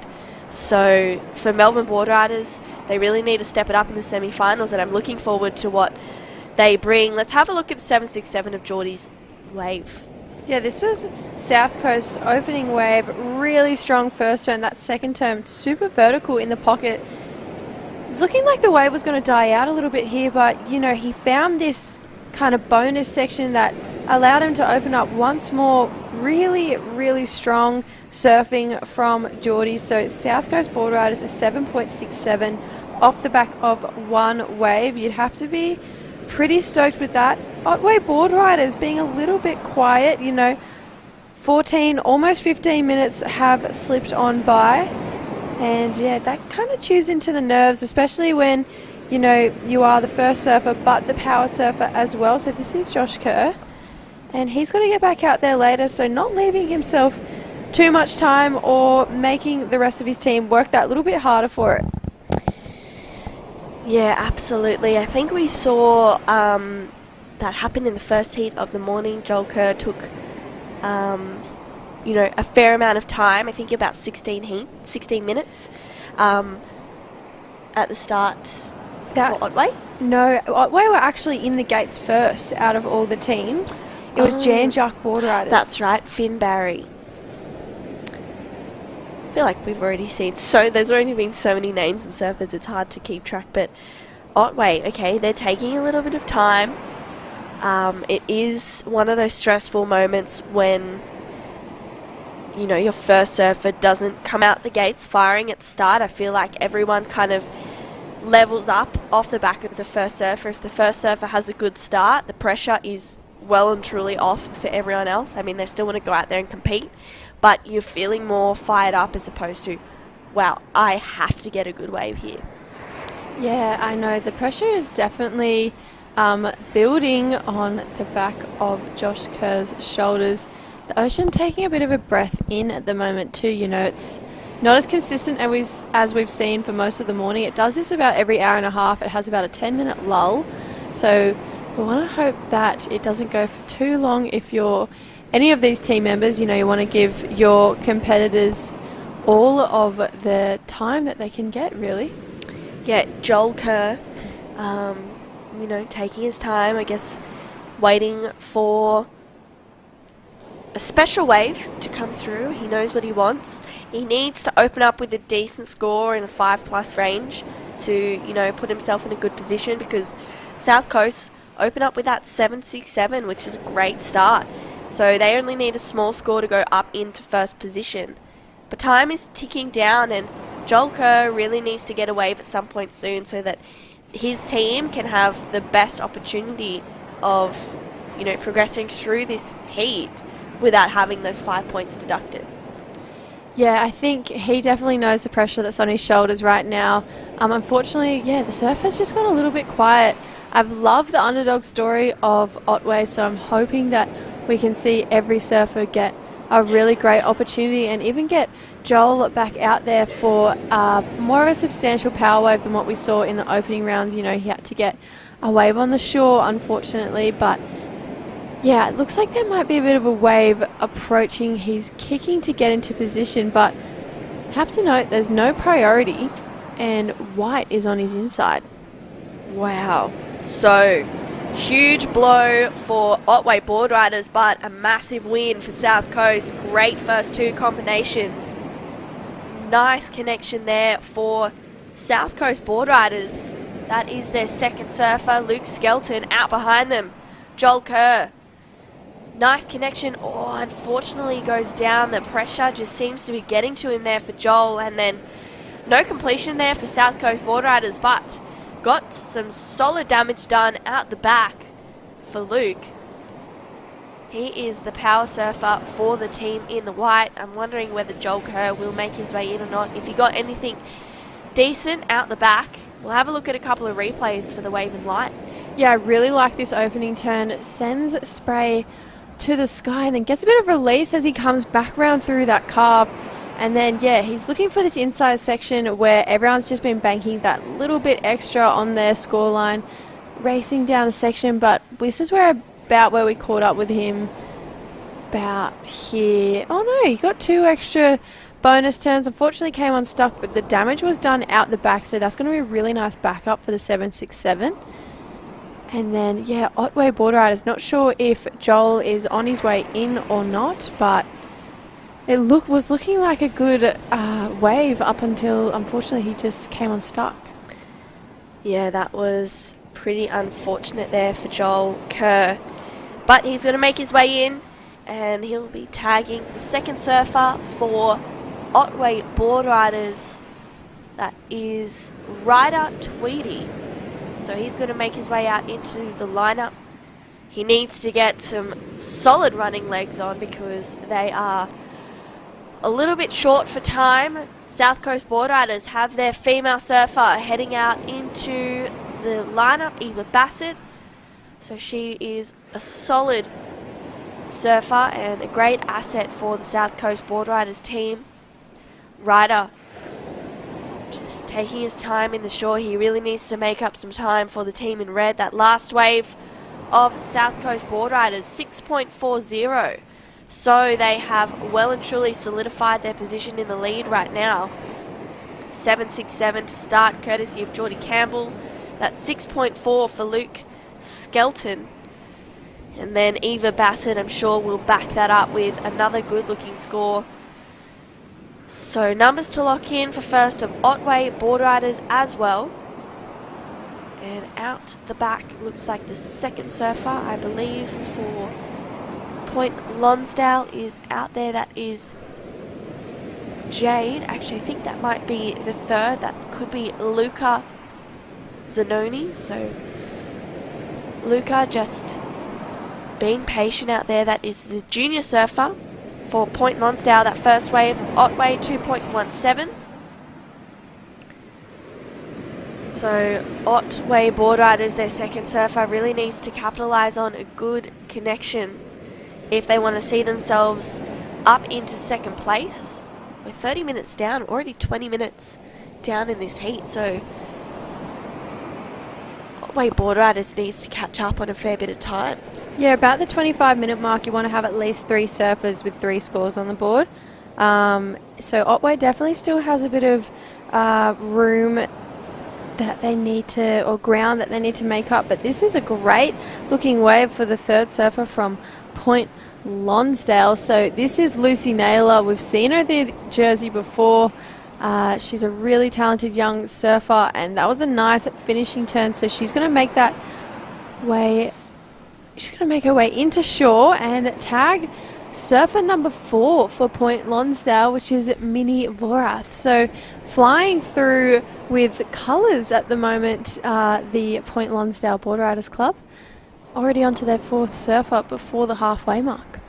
So for Melbourne Boardriders, they really need to step it up in the semi-finals, and I'm looking forward to what they bring. Let's have a look at the 767 of Geordie's wave. Yeah, this was South Coast opening wave, really strong first turn. That second turn, super vertical in the pocket. It's looking like the wave was going to die out a little bit here, but, he found this kind of bonus section that allowed him to open up once more. Really, really strong surfing from Geordie. So South Coast Boardriders, a 7.67 off the back of one wave. You'd have to be pretty stoked with that. Otway Boardriders being a little bit quiet, 14, almost 15 minutes have slipped on by. And yeah, that kind of chews into the nerves, especially when you are the first surfer but the power surfer as well. So this is Josh Kerr, and he's got to get back out there later, so not leaving himself too much time or making the rest of his team work that little bit harder for it. Yeah, absolutely. I think we saw that happen in the first heat of the morning. Joel Kerr took a fair amount of time, I think about 16 minutes at the start. For Otway? No, Otway were actually in the gates first out of all the teams. It was Janjuk Boardriders. That's right, Finn Barry. I feel like we've already seen there's already been so many names and surfers, it's hard to keep track. But Otway, okay, they're taking a little bit of time. It is one of those stressful moments when you know, your first surfer doesn't come out the gates firing at the start. I feel like everyone kind of levels up off the back of the first surfer. If the first surfer has a good start, the pressure is well and truly off for everyone else. I mean, they still want to go out there and compete, but you're feeling more fired up as opposed to, wow, I have to get a good wave here. Yeah, I know. The pressure is definitely building on the back of Josh Kerr's shoulders. The ocean taking a bit of a breath in at the moment too. You know, it's not as consistent as we've seen for most of the morning. It does this about every hour and a half. It has about a 10-minute lull. So we want to hope that it doesn't go for too long. If you're any of these team members, you know, you want to give your competitors all of the time that they can get, really. Yeah, Joel Kerr, you know, taking his time, I guess, waiting for a special wave to come through. He knows what he wants. He needs to open up with a decent score in a 5+ range to, you know, put himself in a good position, because South Coast open up with that 7.67, which is a great start. So they only need a small score to go up into first position. But time is ticking down, and Joel Kerr really needs to get a wave at some point soon so that his team can have the best opportunity of, you know, progressing through this heat without having those 5 points deducted. Yeah, I think he definitely knows the pressure that's on his shoulders right now. Unfortunately, yeah, the surf has just gone a little bit quiet. I've loved the underdog story of Otway, so I'm hoping that we can see every surfer get a really great opportunity and even get Joel back out there for more of a substantial power wave than what we saw in the opening rounds. You know, he had to get a wave on the shore, unfortunately, but yeah, it looks like there might be a bit of a wave approaching. He's kicking to get into position, but have to note there's no priority, and white is on his inside. Wow. So, huge blow for Otway Boardriders, but a massive win for South Coast. Great first two combinations. Nice connection there for South Coast Boardriders. That is their second surfer, Luke Skelton, out behind them. Joel Kerr. Nice connection. Oh, unfortunately goes down. The pressure just seems to be getting to him there for Joel, and then no completion there for South Coast Boardriders, but got some solid damage done out the back for Luke. He is the power surfer for the team in the white. I'm wondering whether Joel Kerr will make his way in or not. If he got anything decent out the back, we'll have a look at a couple of replays for the wave in white. Yeah, I really like this opening turn. Sends spray to the sky and then gets a bit of release as he comes back around through that carve. And then, yeah, he's looking for this inside section where everyone's just been banking that little bit extra on their scoreline, racing down the section. But this is about where we caught up with him, about here. Oh no, he got 2 extra bonus turns. Unfortunately came unstuck, but the damage was done out the back, so that's going to be a really nice backup for the 7.67. And then, yeah, Otway Boardriders. Not sure if Joel is on his way in or not, but it was looking like a good wave up until, unfortunately, he just came unstuck. Yeah, that was pretty unfortunate there for Joel Kerr. But he's going to make his way in, and he'll be tagging the second surfer for Otway Boardriders. That is Ryder Tweedy. So he's going to make his way out into the lineup. He needs to get some solid running legs on because they are a little bit short for time. South Coast Boardriders have their female surfer heading out into the lineup, Eva Bassett. So she is a solid surfer and a great asset for the South Coast Boardriders team. Ryder just taking his time in the shore. He really needs to make up some time for the team in red. That last wave of South Coast Boardriders, 6.40. So they have well and truly solidified their position in the lead right now. 7.67 to start, courtesy of Geordie Campbell. That's 6.4 for Luke Skelton. And then Eva Bassett, I'm sure, will back that up with another good-looking score. So numbers to lock in for first of Otway Boardriders as well. And out the back looks like the second surfer, I believe, for Point Lonsdale is out there. That is Jade. Actually, I think that might be the third. That could be Luca Zanoni. So Luca just being patient out there. That is the junior surfer for Point Lonsdale. That first wave of Otway 2.17. So Otway Boardriders, their second surfer, really needs to capitalise on a good connection if they want to see themselves up into second place. We're 30 minutes down, already 20 minutes down in this heat, so Otway Boardriders needs to catch up on a fair bit of time. Yeah, about the 25-minute mark, you want to have at least 3 surfers with 3 scores on the board. So Otway definitely still has a bit of room that they need to, or ground that they need to make up. But this is a great looking wave for the third surfer from Point Lonsdale. So this is Lucy Naylor. We've seen her the jersey before. She's a really talented young surfer, and that was a nice finishing turn. So she's going to make that way. She's going to make her way into shore and tag surfer number 4 for Point Lonsdale, which is Minnie Vorath. So flying through with colours at the moment, the Point Lonsdale Boardriders Club. Already onto their 4th surfer before the halfway mark.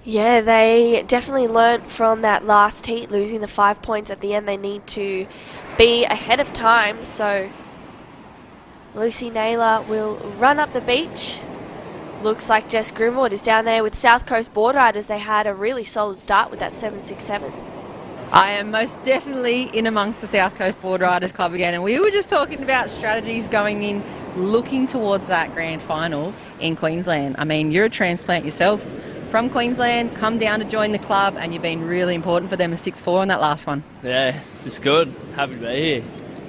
Yeah, they definitely learnt from that last heat, losing the 5 points at the end. They need to be ahead of time, so Lucy Naylor will run up the beach. Looks like Jess Grimwood is down there with South Coast Boardriders. They had a really solid start with that 767. I am most definitely in amongst the South Coast Boardriders Club again, and we were just talking about strategies going in, looking towards that grand final in Queensland. I mean, you're a transplant yourself from Queensland, come down to join the club, and you've been really important for them as 6'4" on that last one. Yeah, this is good. Happy to be here.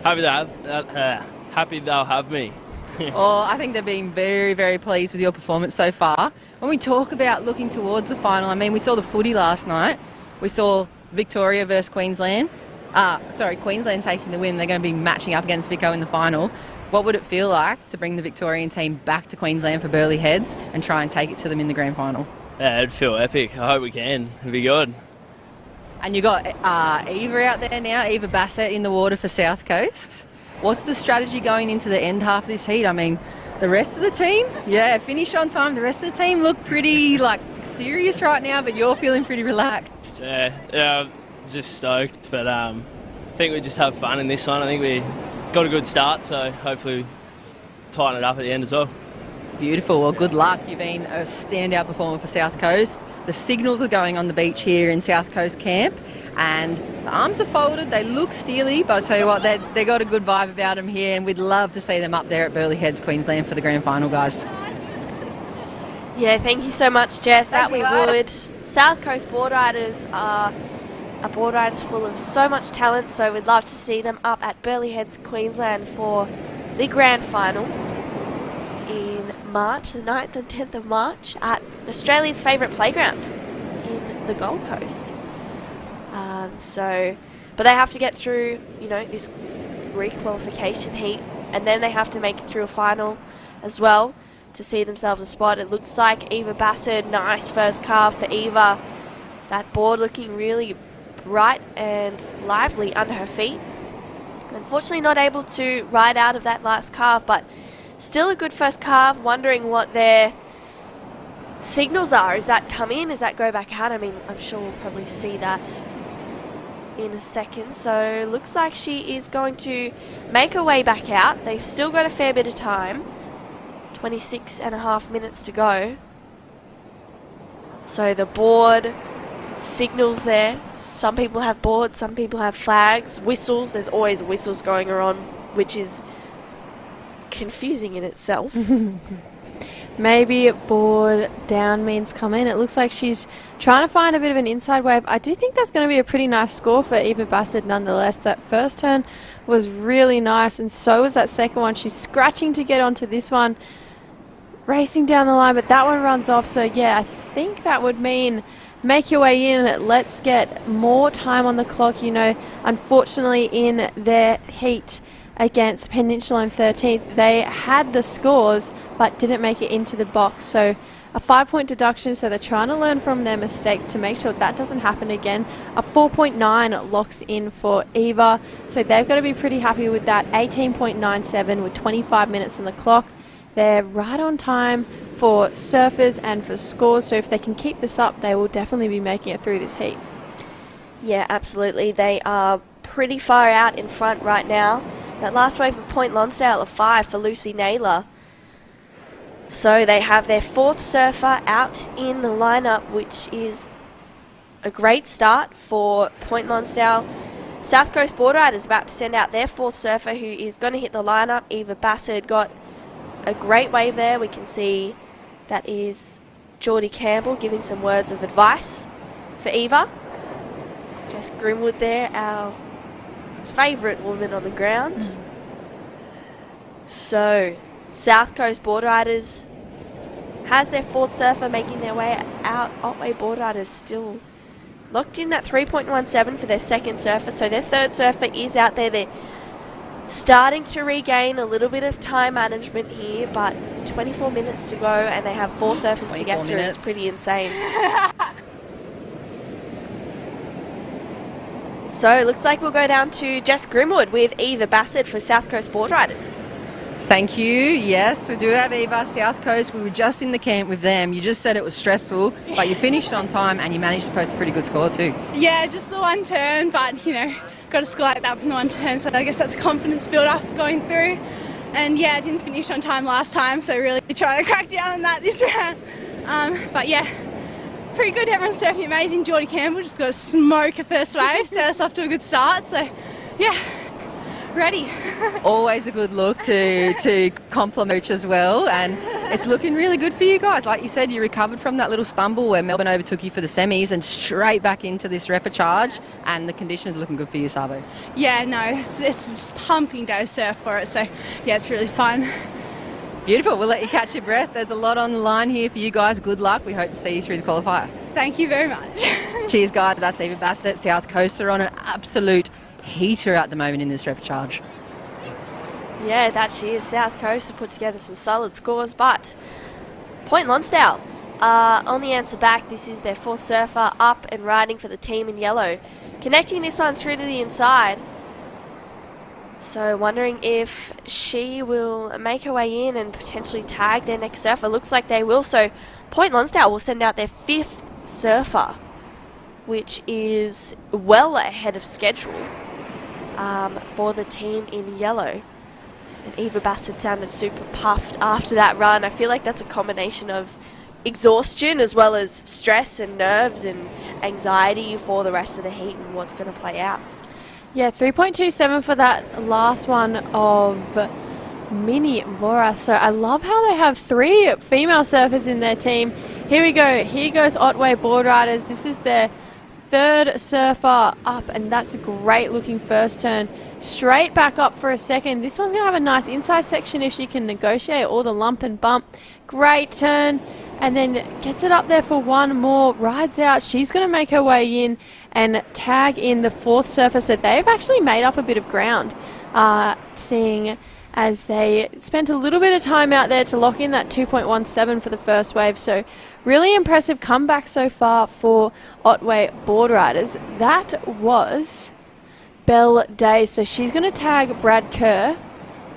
Happy they'll have me. Oh, I think they've been very, very pleased with your performance so far. When we talk about looking towards the final, I mean, we saw the footy last night. We saw Victoria versus Queensland. Queensland taking the win. They're going to be matching up against Vico in the final. What would it feel like to bring the Victorian team back to Queensland for Burleigh Heads and try and take it to them in the grand final? Yeah, it'd feel epic. I hope we can. It'd be good. And you got Eva out there now, Eva Bassett in the water for South Coast. What's the strategy going into the end half of this heat? I mean, the rest of the team, finish on time. The rest of the team look pretty serious right now, but you're feeling pretty relaxed. Yeah, just stoked. But I think we just have fun in this one. I think we got a good start, so hopefully we tighten it up at the end as well. Beautiful. Well, good luck. You've been a standout performer for South Coast. The signals are going on the beach here in South Coast Camp, and the arms are folded. They look steely, but I tell you what, they got a good vibe about them here, and we'd love to see them up there at Burleigh Heads, Queensland for the grand final, guys. Yeah, thank you so much, Jess. That we would. South Coast Boardriders are a Boardriders full of so much talent, so we'd love to see them up at Burleigh Heads, Queensland for the grand final in March, the 9th and 10th of March at Australia's favourite playground in the Gold Coast. But they have to get through, this re-qualification heat, and then they have to make it through a final as well to see themselves a spot. It looks like Eva Bassett, nice first carve for Eva. That board looking really bright and lively under her feet. Unfortunately not able to ride out of that last carve, but still a good first carve. Wondering what their signals are. Is that come in? Is that go back out? I mean, I'm sure we'll probably see that in a second. So looks like she is going to make her way back out. They've still got a fair bit of time. 26.5 minutes to go. So the board signals there. Some people have boards, some people have flags, whistles. There's always whistles going around, which is confusing in itself. Maybe board down means come in. It looks like she's trying to find a bit of an inside wave. I do think that's going to be a pretty nice score for Eva Bassett nonetheless. That first turn was really nice, and so was that second one. She's scratching to get onto this one, racing down the line, but that one runs off. So yeah, I think that would mean make your way in. Let's get more time on the clock. Unfortunately in their heat against Peninsula in 13th, they had the scores but didn't make it into the box. So a 5-point deduction, so they're trying to learn from their mistakes to make sure that doesn't happen again. A 4.9 locks in for Eva, so they've got to be pretty happy with that. 18.97 with 25 minutes on the clock. They're right on time for surfers and for scores, so if they can keep this up, they will definitely be making it through this heat. Yeah, absolutely. They are pretty far out in front right now. That last wave of Point Lonsdale, a 5 for Lucy Naylor. So they have their 4th surfer out in the lineup, which is a great start for Point Lonsdale. South Coast Boardriders about to send out their 4th surfer, who is going to hit the lineup. Eva Bassett got a great wave there. We can see that is Geordie Campbell giving some words of advice for Eva. Jess Grimwood there, our favourite woman on the ground. So, South Coast Boardriders has their 4th surfer making their way out. Otway Boardriders still locked in that 3.17 for their 2nd surfer. So their 3rd surfer is out there. They're starting to regain a little bit of time management here, but 24 minutes to go and they have 4 surfers to get through. It's pretty insane. So it looks like we'll go down to Jess Grimwood with Eva Bassett for South Coast Boardriders. Thank you. Yes, we do have Eva, South Coast. We were just in the camp with them. You just said it was stressful, but you finished on time and you managed to post a pretty good score too. Yeah, just the one turn, but you know, got a score like that from the one turn, so I guess that's a confidence build up going through. And yeah, I didn't finish on time last time, so really trying to crack down on that this round. But yeah, pretty good. Everyone's surfing amazing. Geordie Campbell just got to smoke a first wave, set us off to a good start. So yeah, ready. Always a good look to compliment as well, and it's looking really good for you guys. Like you said, you recovered from that little stumble where Melbourne overtook you for the semis and straight back into this repechage, and the conditions are looking good for you, Sabo. Yeah, no, it's just pumping day surf for it, so yeah, it's really fun. Beautiful. We'll let you catch your breath. There's a lot on the line here for you guys. Good luck. We hope to see you through the qualifier. Thank you very much. Cheers, guys. That's Eva Bassett. South Coast are on an absolute heater at the moment in this repechage. Yeah, that she is. South Coast have put together some solid scores, but Point Lonsdale on the answer back. This is their 4th surfer up and riding for the team in yellow. Connecting this one through to the inside. So wondering if she will make her way in and potentially tag their next surfer. Looks like they will. So Point Lonsdale will send out their 5th surfer, which is well ahead of schedule for the team in yellow. And Eva Bassett sounded super puffed after that run. I feel like that's a combination of exhaustion as well as stress and nerves and anxiety for the rest of the heat and what's going to play out. Yeah, 3.27 for that last one of Mini Vora. So I love how they have 3 female surfers in their team. Here we go. Here goes Otway Boardriders. This is their 3rd surfer up, and that's a great looking first turn. Straight back up for a 2nd. This one's going to have a nice inside section if she can negotiate all the lump and bump. Great turn, and then gets it up there for one more. Rides out. She's going to make her way in and tag in the 4th surfer. So they've actually made up a bit of ground, seeing as they spent a little bit of time out there to lock in that 2.17 for the first wave. So really impressive comeback so far for Otway Boardriders. That was Belle Day. So she's going to tag Brad Kerr.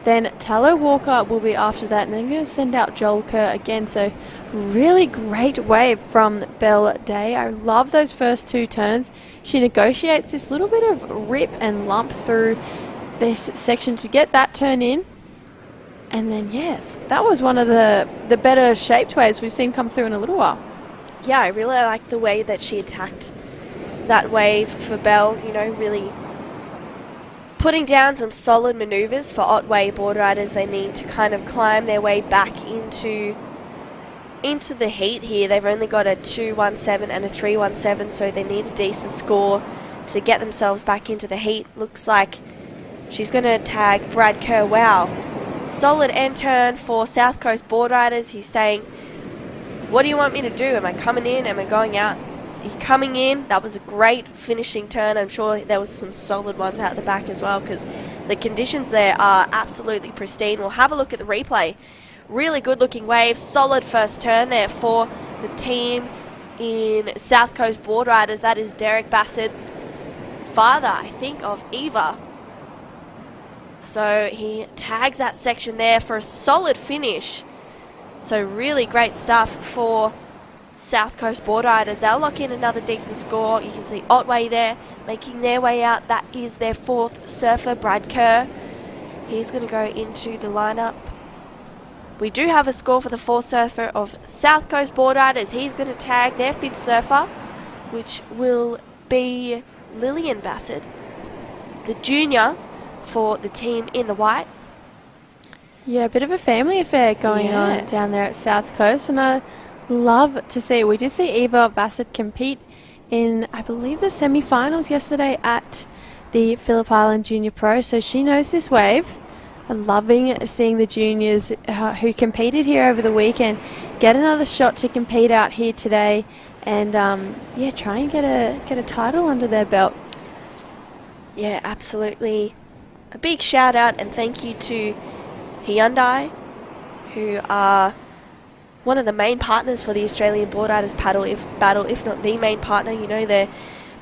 Then Tallow Walker will be after that. And then going to send out Joel Kerr again. So really great wave from Belle Day. I love those first 2 turns. She negotiates this little bit of rip and lump through this section to get that turn in. And then, yes, that was one of the better shaped waves we've seen come through in a little while. Yeah, I really like the way that she attacked that wave for Belle, you know, really putting down some solid manoeuvres for Otway Boardriders. They need to kind of climb their way back into the heat here. They've only got a 2.17 and a 3.17, so they need a decent score to get themselves back into the heat. Looks like she's going to tag Brad Kerr. Wow. Solid end turn for South Coast Boardriders. He's saying, what do you want me to do? Am I coming in? Am I going out? You're coming in. That was a great finishing turn. I'm sure there was some solid ones out the back as well, because the conditions there are absolutely pristine. We'll have a look at the replay Really good looking wave. Solid first turn there for the team in South Coast Boardriders. That is Derek Bassett, father, I think, of Eva. So he tags that section there for a solid finish. So really great stuff for South Coast Boardriders. They'll lock in another decent score. You can see Otway there making their way out. That is their fourth surfer, Brad Kerr. He's going to go into the lineup. We do have a score for the fourth surfer of South Coast Boardriders. He's going to tag their fifth surfer, which will be Lillian Bassett, the junior for the team in the white. Yeah, a bit of a family affair going on down there at South Coast, and I love to see. We did see Eva Bassett compete in, I believe, the semi-finals yesterday at the Phillip Island Junior Pro, so she knows this wave. I'm loving seeing the juniors who competed here over the weekend get another shot to compete out here today, and yeah, try and get a title under their belt. Yeah, absolutely. A big shout out and thank you to Hyundai, who are one of the main partners for the Australian Boardriders Battle, if not the main partner. You know, they're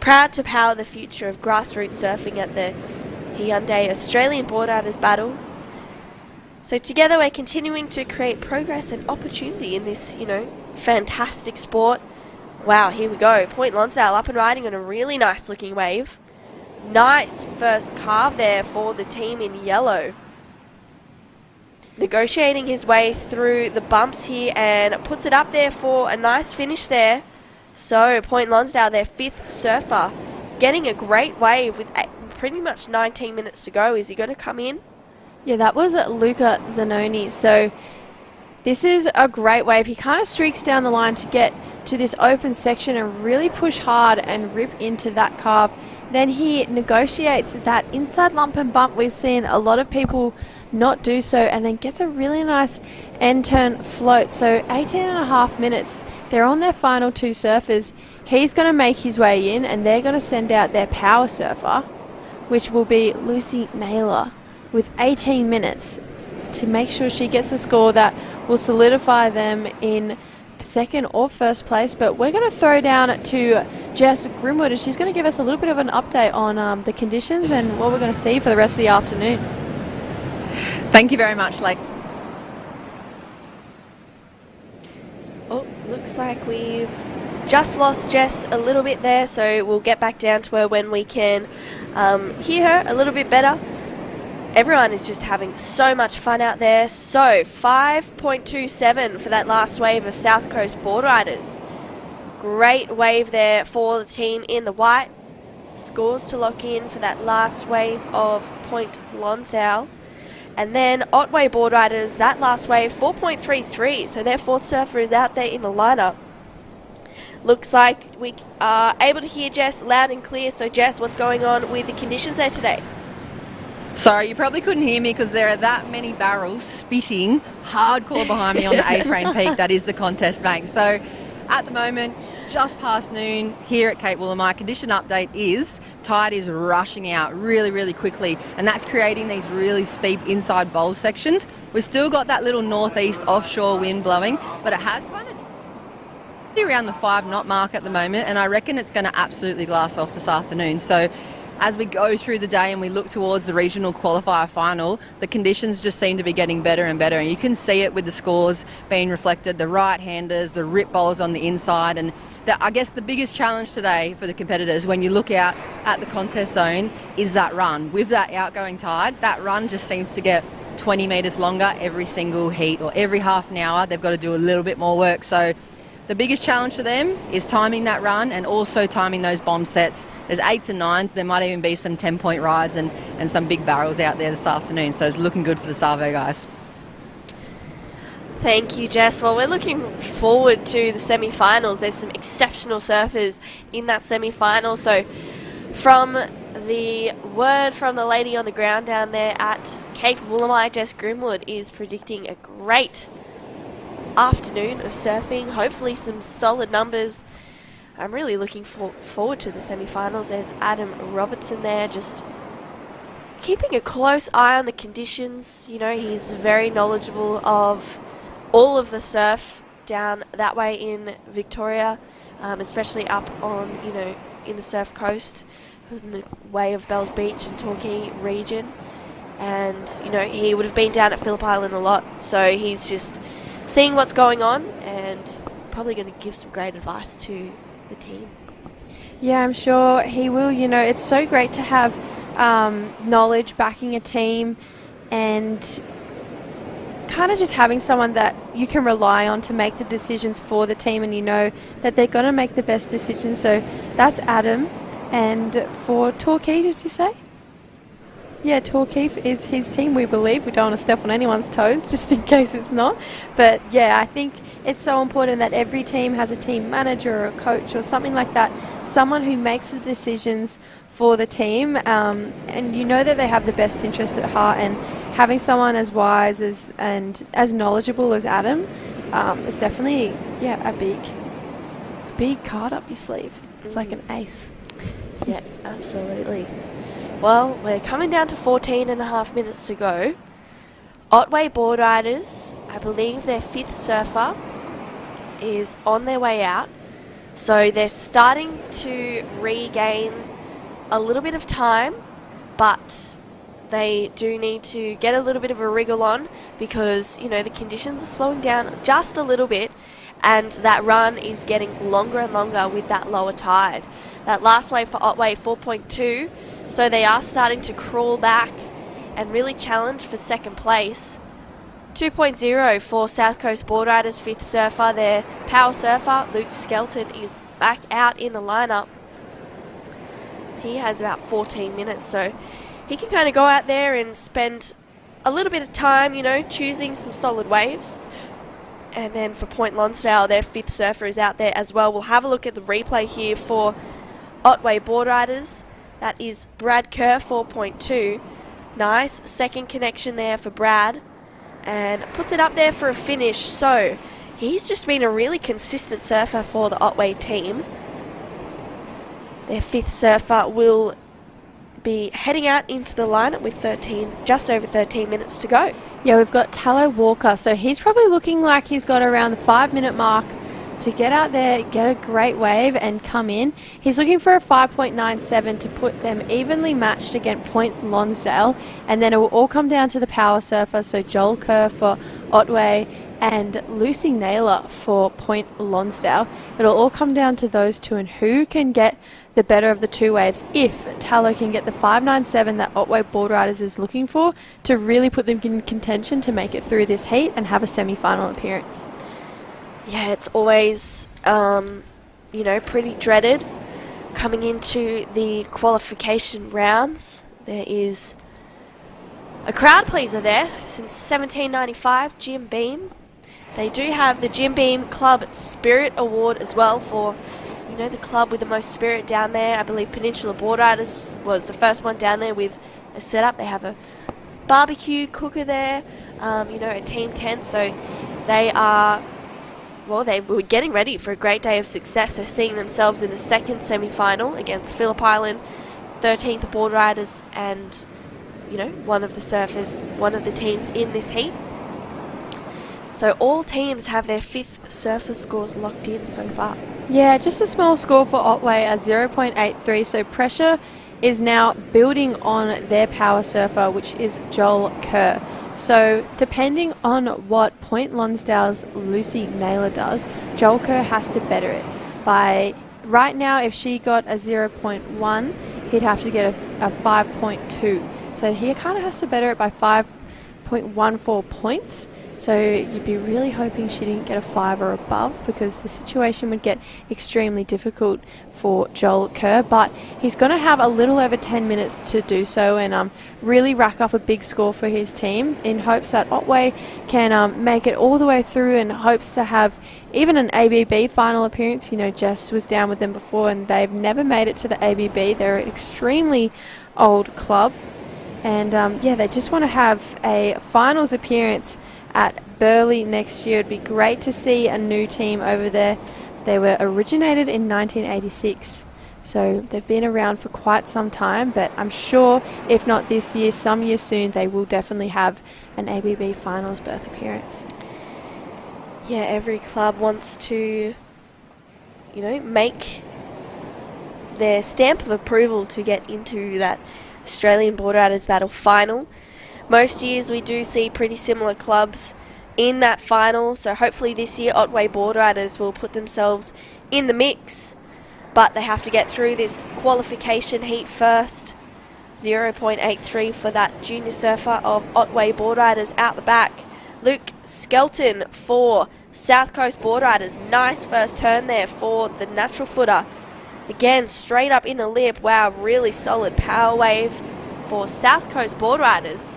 proud to power the future of grassroots surfing at the Hyundai Australian Boardriders Battle. So together we're continuing to create progress and opportunity in this, you know, fantastic sport. Wow, here we go. Point Lonsdale up and riding on a really nice looking wave. Nice first carve there for the team in yellow. Negotiating his way through the bumps here and puts it up there for a nice finish there. So Point Lonsdale, their fifth surfer, getting a great wave with pretty much 19 minutes to go. Is he going to come in? Yeah, that was Luca Zanoni. So this is a great wave. He kind of streaks down the line to get to this open section and really push hard and rip into that carve. Then he negotiates that inside lump and bump. We've seen a lot of people not do so, and then gets a really nice end turn float. So 18.5 minutes. They're on their final two surfers. He's going to make his way in, and they're going to send out their power surfer, which will be Lucy Naylor, with 18 minutes to make sure she gets a score that will solidify them in second or first place. But we're going to throw down to Jess Grimwood, and she's going to give us a little bit of an update on the conditions and what we're going to see for the rest of the afternoon. Thank you very much, Lake. Oh, looks like we've just lost Jess a little bit there, so we'll get back down to her when we can hear her a little bit better. Everyone is just having so much fun out there. So 5.27 for that last wave of South Coast Boardriders. Great wave there for the team in the white. Scores to lock in for that last wave of Point Lonsdale. And then Otway Boardriders, that last wave, 4.33. So their fourth surfer is out there in the lineup. Looks like we are able to hear Jess loud and clear. So Jess, what's going on with the conditions there today? Sorry, you probably couldn't hear me because there are that many barrels spitting hardcore behind me on the A-frame peak. That is the contest bank. So at the moment, just past noon here at Cape Woolamai, condition update is tide is rushing out really, really quickly, and that's creating these really steep inside bowl sections. We've still got that little northeast offshore wind blowing, but it has kind of around the 5 knot mark at the moment, and I reckon it's going to absolutely glass off this afternoon. So as we go through the day and we look towards the regional qualifier final, the conditions just seem to be getting better and better, and you can see it with the scores being reflected, the right-handers, the rip bowls on the inside. And I guess the biggest challenge today for the competitors when you look out at the contest zone is that run. With that outgoing tide, that run just seems to get 20 metres longer every single heat, or every half an hour they've got to do a little bit more work. So the biggest challenge for them is timing that run and also timing those bomb sets. There's 8s and 9s. There might even be some 10-point rides and some big barrels out there this afternoon. So it's looking good for the Savo guys. Thank you, Jess. Well, we're looking forward to the semi-finals. There's some exceptional surfers in that semi-final. So from the word from the lady on the ground down there at Cape Woolamai, Jess Grimwood is predicting a great afternoon of surfing. Hopefully some solid numbers. I'm really looking forward to the semi-finals. There's Adam Robertson there, just keeping a close eye on the conditions. You know, he's very knowledgeable of all of the surf down that way in Victoria, especially up on, you know, in the surf coast, in the way of Bells Beach and Torquay region. And, you know, he would have been down at Phillip Island a lot, so he's just seeing what's going on and probably going to give some great advice to the team. Yeah, I'm sure he will. You know, it's so great to have knowledge backing a team and kind of just having someone that you can rely on to make the decisions for the team, and you know that they're going to make the best decisions. So that's Adam. And for Torquay, did you say? Yeah, Torquay is his team, we believe. We don't want to step on anyone's toes, just in case it's not. But yeah, I think it's so important that every team has a team manager or a coach or something like that, someone who makes the decisions for the team, and you know that they have the best interest at heart. And having someone as wise and as knowledgeable as Adam is definitely, a big card up your sleeve. It's like an ace. Yeah, absolutely. Well, we're coming down to 14 and a half minutes to go. Otway Boardriders, I believe their 5th surfer is on their way out. So they're starting to regain a little bit of time, but they do need to get a little bit of a wriggle on because, you know, the conditions are slowing down just a little bit, and that run is getting longer and longer with that lower tide. That last wave for Otway, 4.2, so they are starting to crawl back and really challenge for second place. 2.0 for South Coast Boardriders' 5th surfer. Their power surfer, Luke Skelton, is back out in the lineup. He has about 14 minutes, so he can kind of go out there and spend a little bit of time, you know, choosing some solid waves. And then for Point Lonsdale, their 5th surfer is out there as well. We'll have a look at the replay here for Otway Boardriders. That is Brad Kerr, 4.2. Nice second connection there for Brad, and puts it up there for a finish. So he's just been a really consistent surfer for the Otway team. Their 5th surfer will be heading out into the lineup with just over 13 minutes to go. Yeah, we've got Tallow Walker, so he's probably looking like he's got around the 5-minute mark to get out there, get a great wave and come in. He's looking for a 5.97 to put them evenly matched against Point Lonsdale, and then it will all come down to the power surfer, so Joel Kerr for Otway and Lucy Naylor for Point Lonsdale. It'll all come down to those two and who can get the better of the two waves. If Tallow can get the 5.97 that Otway Boardriders is looking for to really put them in contention to make it through this heat and have a semi-final appearance. Yeah, it's always, you know, pretty dreaded coming into the qualification rounds. There is a crowd pleaser there since 1795, Jim Beam. They do have the Jim Beam Club Spirit Award as well for, you know, the club with the most spirit down there. I believe Peninsula Boardriders was the first one down there with a setup. They have a barbecue cooker there, you know, a team tent. So they are, well, they were getting ready for a great day of success. They're seeing themselves in the second semi-final against Phillip Island, 13th Boardriders, and, you know, one of the surfers, one of the teams in this heat. So all teams have their 5th surfer scores locked in so far. Yeah, just a small score for Otway at 0.83, so pressure is now building on their power surfer, which is Joel Kerr. So depending on what Point Lonsdale's Lucy Naylor does, Joel Kerr has to better it. By right now, if she got a 0.1, he'd have to get a 5.2. So he kind of has to better it by 5.14 points. So you'd be really hoping she didn't get a 5 or above, because the situation would get extremely difficult for Joel Kerr. But he's going to have a little over 10 minutes to do so and really rack up a big score for his team in hopes that Otway can make it all the way through, and hopes to have even an ABB final appearance. You know, Jess was down with them before and they've never made it to the ABB. They're an extremely old club. And yeah, they just want to have a finals appearance at Burleigh next year. It'd be great to see a new team over there. They were originated in 1986, so they've been around for quite some time, but I'm sure if not this year, some year soon, they will definitely have an ABB finals berth appearance. Yeah, every club wants to, you know, make their stamp of approval to get into that Australian Boardriders Battle final. Most years we do see pretty similar clubs in that final, so hopefully this year Otway Boardriders will put themselves in the mix, but they have to get through this qualification heat first. 0.83 for that junior surfer of Otway Boardriders out the back. Luke Skelton for South Coast Boardriders. Nice first turn there for the natural footer. Again, straight up in the lip. Wow, really solid power wave for South Coast Boardriders.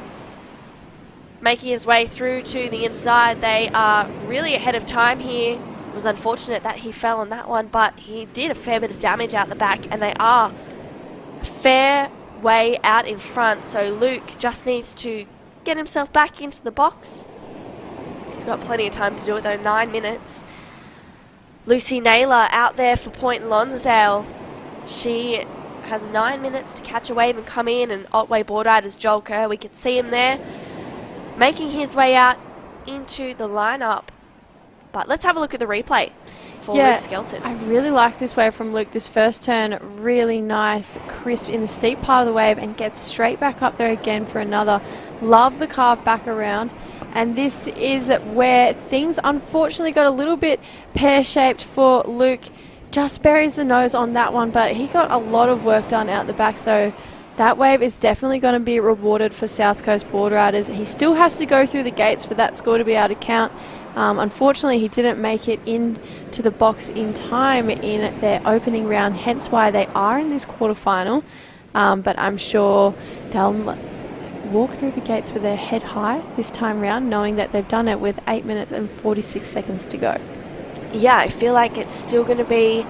Making his way through to the inside. They are really ahead of time here. It was unfortunate that he fell on that one, but he did a fair bit of damage out the back, and they are a fair way out in front. So Luke just needs to get himself back into the box. He's got plenty of time to do it though, 9 minutes. Lucy Naylor out there for Point Lonsdale. She has 9 minutes to catch a wave and come in, and Otway Boardriders Joel Kerr, we can see him there making his way out into the lineup. But let's have a look at the replay for Luke Skelton. I really like this wave from Luke. This first turn, really nice, crisp in the steep part of the wave, and gets straight back up there again for another. Love the carve back around. And this is where things unfortunately got a little bit pear-shaped for Luke. Just buries the nose on that one, but he got a lot of work done out the back, so that wave is definitely going to be rewarded for South Coast Boardriders. He still has to go through the gates for that score to be able to count. Unfortunately, he didn't make it into the box in time in their opening round, hence why they are in this quarterfinal. But I'm sure they'll walk through the gates with their head high this time round, knowing that they've done it with 8 minutes and 46 seconds to go. Yeah, I feel like it's still going to be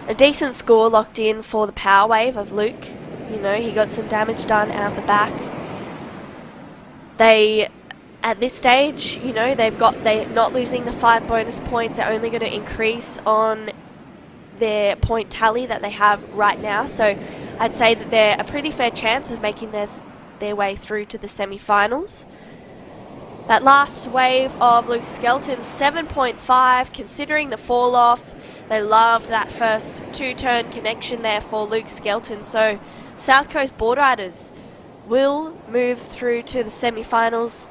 a decent score locked in for the power wave of Luke. You know, he got some damage done out the back. They, at this stage, you know, they're not losing the 5 bonus points. They're only going to increase on their point tally that they have right now. So I'd say that they're a pretty fair chance of making their way through to the semi-finals. That last wave of Luke Skelton, 7.5, considering the fall off. They love that first two-turn connection there for Luke Skelton. So South Coast Boardriders will move through to the semi-finals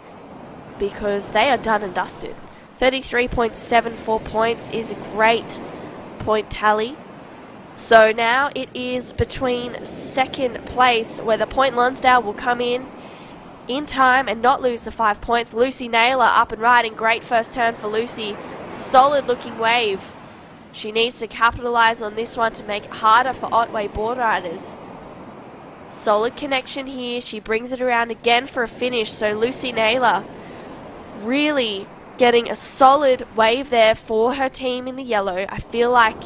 because they are done and dusted. 33.74 points is a great point tally. So now it is between second place, where the Point Lonsdale will come in time and not lose the 5 points. Lucy Naylor up and riding. Great first turn for Lucy. Solid looking wave. She needs to capitalise on this one to make it harder for Otway Boardriders. Solid connection here. She brings it around again for a finish. So Lucy Naylor really getting a solid wave there for her team in the yellow. I feel like,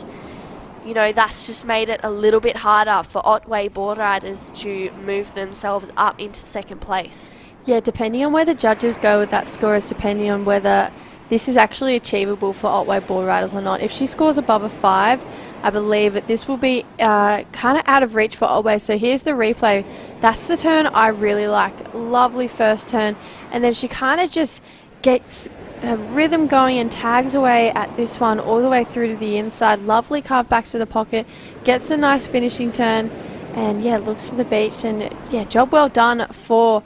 you know, that's just made it a little bit harder for Otway Boardriders to move themselves up into second place. Yeah, depending on where the judges go with that score is depending on whether this is actually achievable for Otway Boardriders or not. If she scores above a 5, I believe that this will be kind of out of reach for Otway. So here's the replay. That's the turn I really like. Lovely first turn. And then she kind of just gets her rhythm going and tags away at this one all the way through to the inside. Lovely carve back to the pocket. Gets a nice finishing turn. And yeah, looks to the beach. And yeah, job well done for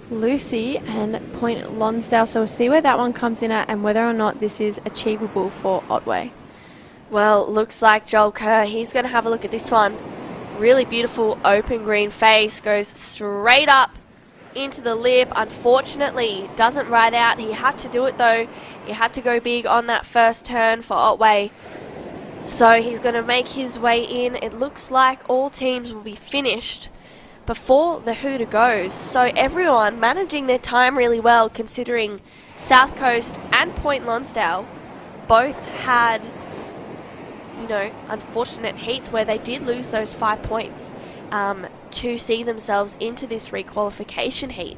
Lucy and Point Lonsdale. So we'll see where that one comes in at and whether or not this is achievable for Otway. Well, looks like Joel Kerr, he's going to have a look at this one. Really beautiful open green face. Goes straight up into the lip. Unfortunately, doesn't ride out. He had to do it though. He had to go big on that first turn for Otway. So he's going to make his way in. It looks like all teams will be finished before the hooter goes. So everyone managing their time really well, considering South Coast and Point Lonsdale both had, you know, unfortunate heats where they did lose those 5 points to see themselves into this requalification heat.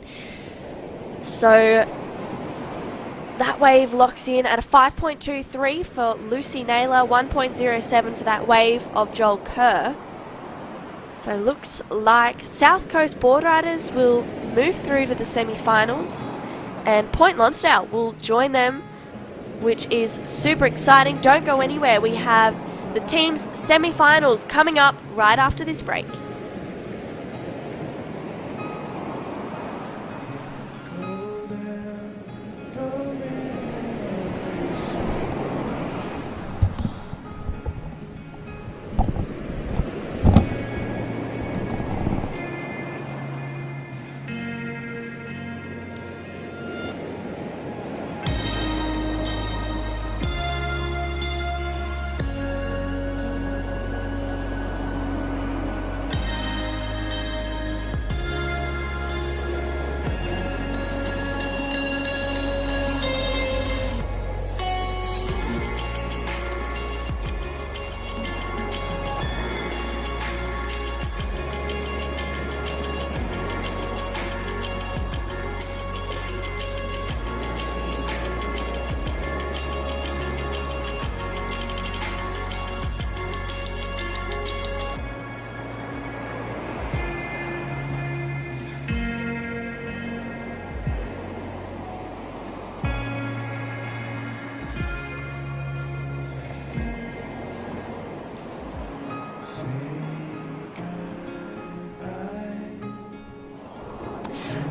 So that wave locks in at a 5.23 for Lucy Naylor, 1.07 for that wave of Joel Kerr. So looks like South Coast Boardriders will move through to the semi-finals and Point Lonsdale will join them which is super exciting. Don't go anywhere. We have the team's semi-finals coming up right after this break.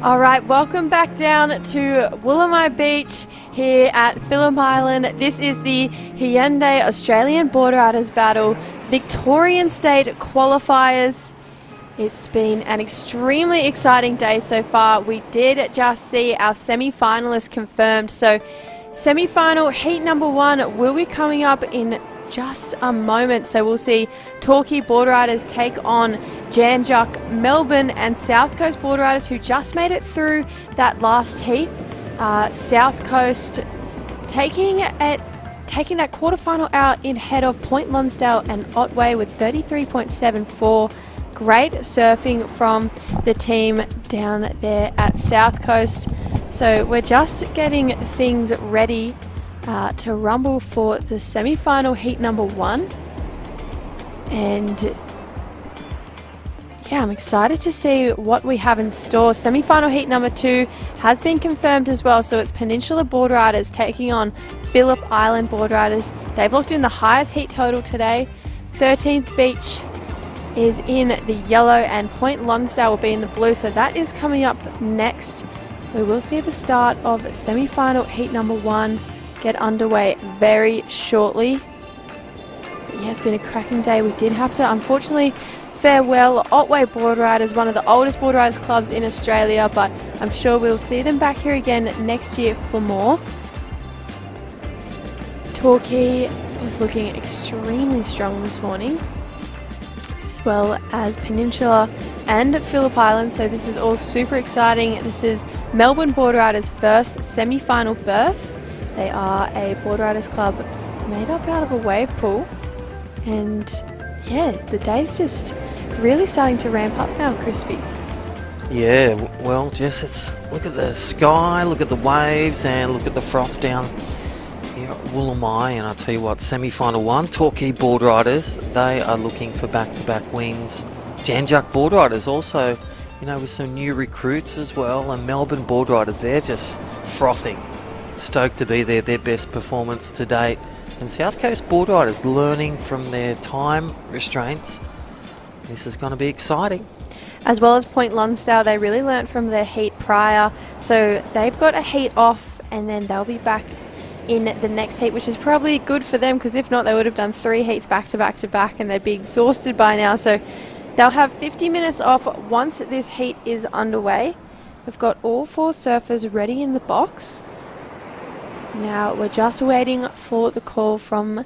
All right, welcome back down to Woolamai Beach here at Phillip Island. This is the Hyundai Australian Boardriders Battle Victorian State Qualifiers. It's been an extremely exciting day so far. We did just see our semi-finalists confirmed. So semi-final heat number 1 will be coming up in just a moment. So we'll see Torquay Boardriders take on Janjuk, Melbourne and South Coast Boardriders, who just made it through that last heat. South Coast taking that quarterfinal out in head of Point Lonsdale and Otway with 33.74. Great surfing from the team down there at South Coast. So we're just getting things ready to rumble for the semi-final heat number 1. And yeah, I'm excited to see what we have in store. Semi-final heat number 2 has been confirmed as well. So it's Peninsula Boardriders taking on Phillip Island Boardriders. They've locked in the highest heat total today. 13th Beach is in the yellow and Point Lonsdale will be in the blue. So that is coming up next. We will see the start of semi-final heat number 1 get underway very shortly. But yeah, it's been a cracking day. We did have to, unfortunately, farewell Otway Boardriders, one of the oldest Boardriders clubs in Australia, but I'm sure we'll see them back here again next year for more. Torquay was looking extremely strong this morning, as well as Peninsula and Phillip Island, so this is all super exciting. This is Melbourne Boardriders' first semi-final berth. They are a Boardriders club made up out of a wave pool, and yeah, the day's just really starting to ramp up now, Crispy. Yeah, well, Jess, look at the sky, look at the waves, and look at the froth down here at Woolamai. And I'll tell you what, semi-final 1, Torquay Boardriders, they are looking for back-to-back wins. Janjuk Boardriders also, you know, with some new recruits as well, and Melbourne Boardriders, they're just frothing. Stoked to be there, their best performance to date. And South Coast Boardriders learning from their time restraints. This is going to be exciting. As well as Point Lonsdale, they really learnt from their heat prior. So they've got a heat off and then they'll be back in the next heat, which is probably good for them, because if not, they would have done 3 heats back to back to back and they'd be exhausted by now. So they'll have 50 minutes off once this heat is underway. We've got all 4 surfers ready in the box. Now we're just waiting for the call from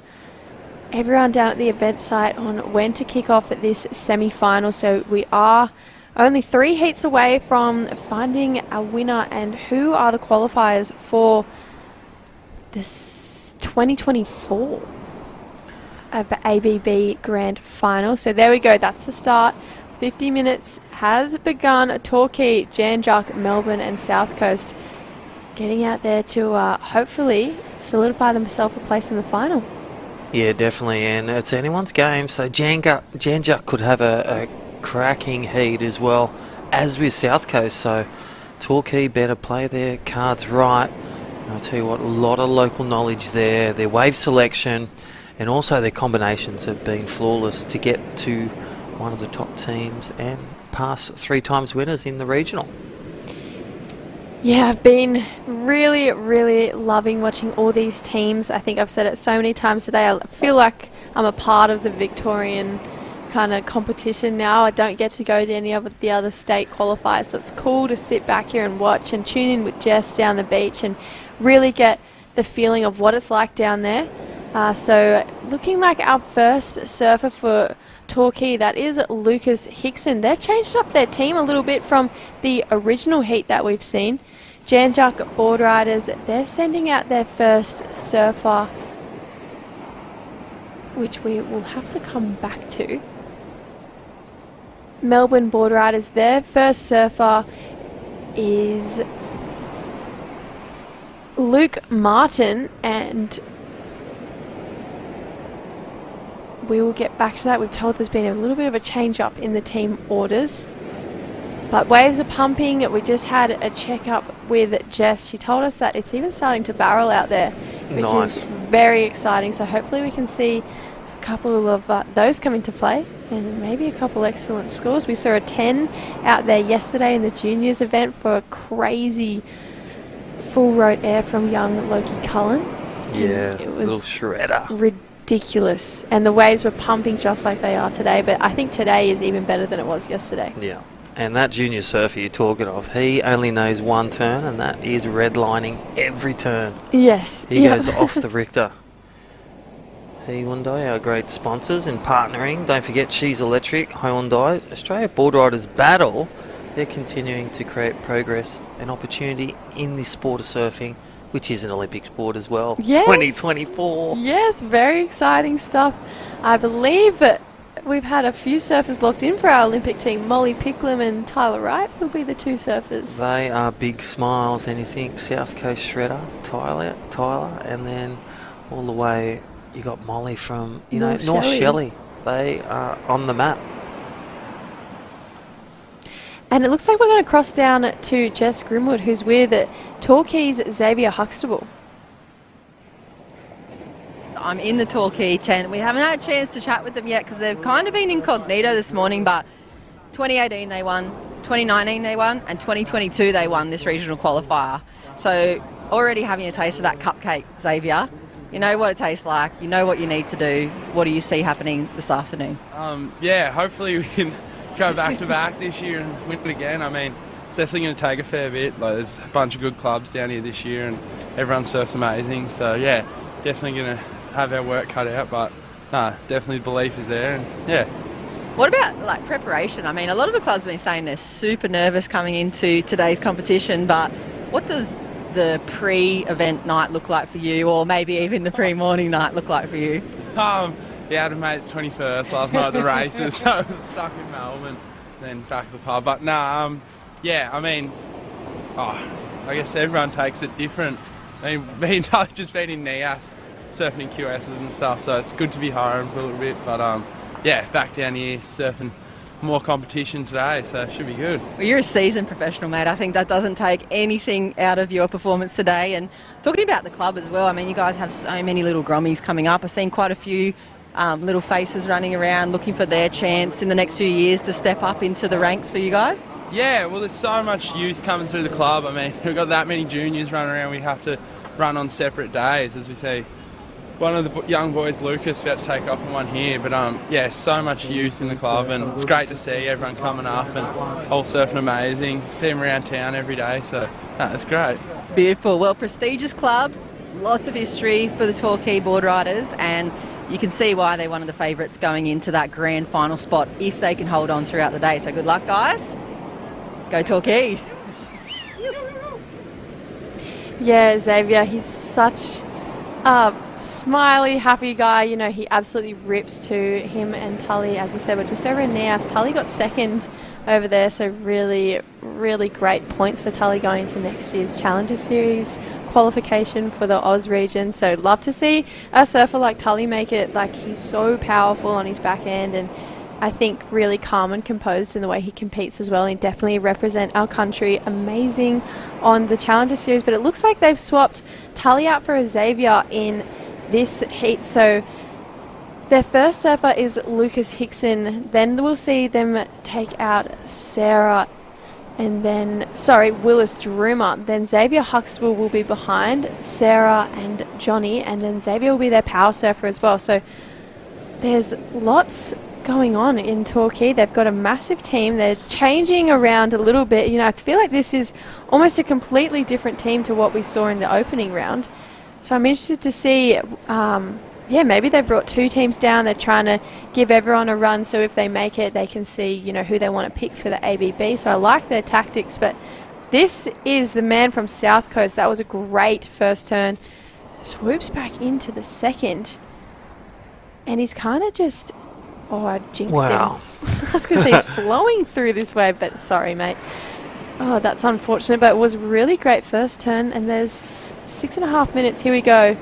everyone down at the event site on when to kick off at this semi-final. So we are only 3 heats away from finding a winner and who are the qualifiers for this 2024 ABB Grand Final. So there we go, that's the start. 50 minutes has begun. Torquay, Janjuk, Melbourne and South Coast getting out there to hopefully solidify themselves a place in the final. Yeah, definitely, and it's anyone's game, so Janjuk could have a cracking heat as well, as with South Coast, so Torquay better play their cards right. And I'll tell you what, a lot of local knowledge there. Their wave selection and also their combinations have been flawless to get to one of the top teams and past 3 times winners in the regional. Yeah, I've been really, really loving watching all these teams. I think I've said it so many times today. I feel like I'm a part of the Victorian kind of competition now. I don't get to go to any of the other state qualifiers, so it's cool to sit back here and watch and tune in with Jess down the beach and really get the feeling of what it's like down there. So looking like our first surfer for Torquay, that is Lucas Hickson. They've changed up their team a little bit from the original heat that we've seen. Janjuk Boardriders, they're sending out their first surfer, which we will have to come back to. Melbourne Boardriders, their first surfer is Luke Martin, and we will get back to that. We've told there's been a little bit of a change up in the team orders, but waves are pumping. We just had a check up with Jess. She told us that it's even starting to barrel out there, which is very exciting. So hopefully we can see a couple of those come into play and maybe a couple excellent scores. We saw a 10 out there yesterday in the juniors event for a crazy full road air from young Loki Cullen. Yeah, it was little shredder. Ridiculous, and the waves were pumping just like they are today, but I think today is even better than it was yesterday. Yeah, and that junior surfer you're talking of, he only knows one turn, and that is redlining every turn. Yes. He goes off the Richter. Hyundai, our great sponsors and partnering. Don't forget She's Electric, Hyundai, Australia Boardriders Battle. They're continuing to create progress and opportunity in the sport of surfing, which is an Olympic sport as well. Yes. 2024. Yes, very exciting stuff. I believe we've had a few surfers locked in for our Olympic team. Molly Picklam and Tyler Wright will be the 2 surfers. They are big smiles, and you think South Coast Shredder, Tyler, and then all the way you got Molly from North Shelley. They are on the map. And it looks like we're going to cross down to Jess Grimwood, who's with Torquay's Xavier Huxtable. I'm in the Torquay tent. We haven't had a chance to chat with them yet because they've kind of been incognito this morning, but 2018 they won, 2019 they won, and 2022 they won this regional qualifier. So already having a taste of that cupcake, Xavier. You know what it tastes like, you know what you need to do. What do you see happening this afternoon? Yeah, hopefully we can go back-to-back this year and win it again. I mean, it's definitely going to take a fair bit. Like, there's a bunch of good clubs down here this year and everyone surfs amazing. So, yeah, definitely going to have our work cut out. But, no, definitely the belief is there. And, yeah. What about, like, preparation? I mean, a lot of the clubs have been saying they're super nervous coming into today's competition, but what does the pre-event night look like for you, or maybe even the pre-morning night look like for you? Yeah, I had a mate's 21st last night at the races, so I was stuck in Melbourne, then back to the pub. But no, yeah, I mean, I guess everyone takes it different. I mean, me and Tully's just been in NEAS, surfing in QSs and stuff, so it's good to be home for a little bit. But yeah, back down here surfing more competition today, so it should be good. Well, you're a seasoned professional, mate. I think that doesn't take anything out of your performance today. And talking about the club as well, I mean, you guys have so many little grommies coming up. I've seen quite a few little faces running around looking for their chance in the next few years to step up into the ranks for you guys. Yeah, well, there's so much youth coming through the club. I mean, we've got that many juniors running around. We have to run on separate days, as we see. One of the young boys, Lucas, about to take off on one here, but yeah, so much youth in the club, and it's great to see everyone coming up and all surfing amazing. See them around town every day, so it's great. Beautiful. Well, prestigious club, lots of history for the Torquay Boardriders, and you can see why they're one of the favourites going into that grand final spot if they can hold on throughout the day. So good luck, guys. Go Torquay. Yeah, Xavier, he's such a smiley, happy guy. You know, he absolutely rips to him and Tully. As I said, we're just over in NEAS. Tully got second over there, so really, really great points for Tully going into next year's Challenger Series qualification for the Oz region. So love to see a surfer like Tully make it. Like, he's so powerful on his back end and I think really calm and composed in the way he competes as well. He definitely represent our country amazing on the Challenger Series, but it looks like they've swapped Tully out for Xavier in this heat. So their first surfer is Lucas Hickson. Then we'll see them take out Sarah and then, Willis Droomer. Then Xavier Huxtable will be behind Sarah and Johnny, and then Xavier will be their power surfer as well. So there's lots going on in Torquay. They've got a massive team. They're changing around a little bit. You know, I feel like this is almost a completely different team to what we saw in the opening round. So I'm interested to see, maybe they brought two teams down. They're trying to give everyone a run, so if they make it, they can see, you know, who they want to pick for the ABB. So I like their tactics, but this is the man from South Coast. That was a great first turn. Swoops back into the second, and he's kind of just... Oh, I jinxed him. I was going to say he's flowing through this wave, but sorry, mate. Oh, that's unfortunate, but it was really great first turn, and there's 6.5 minutes. Here we go.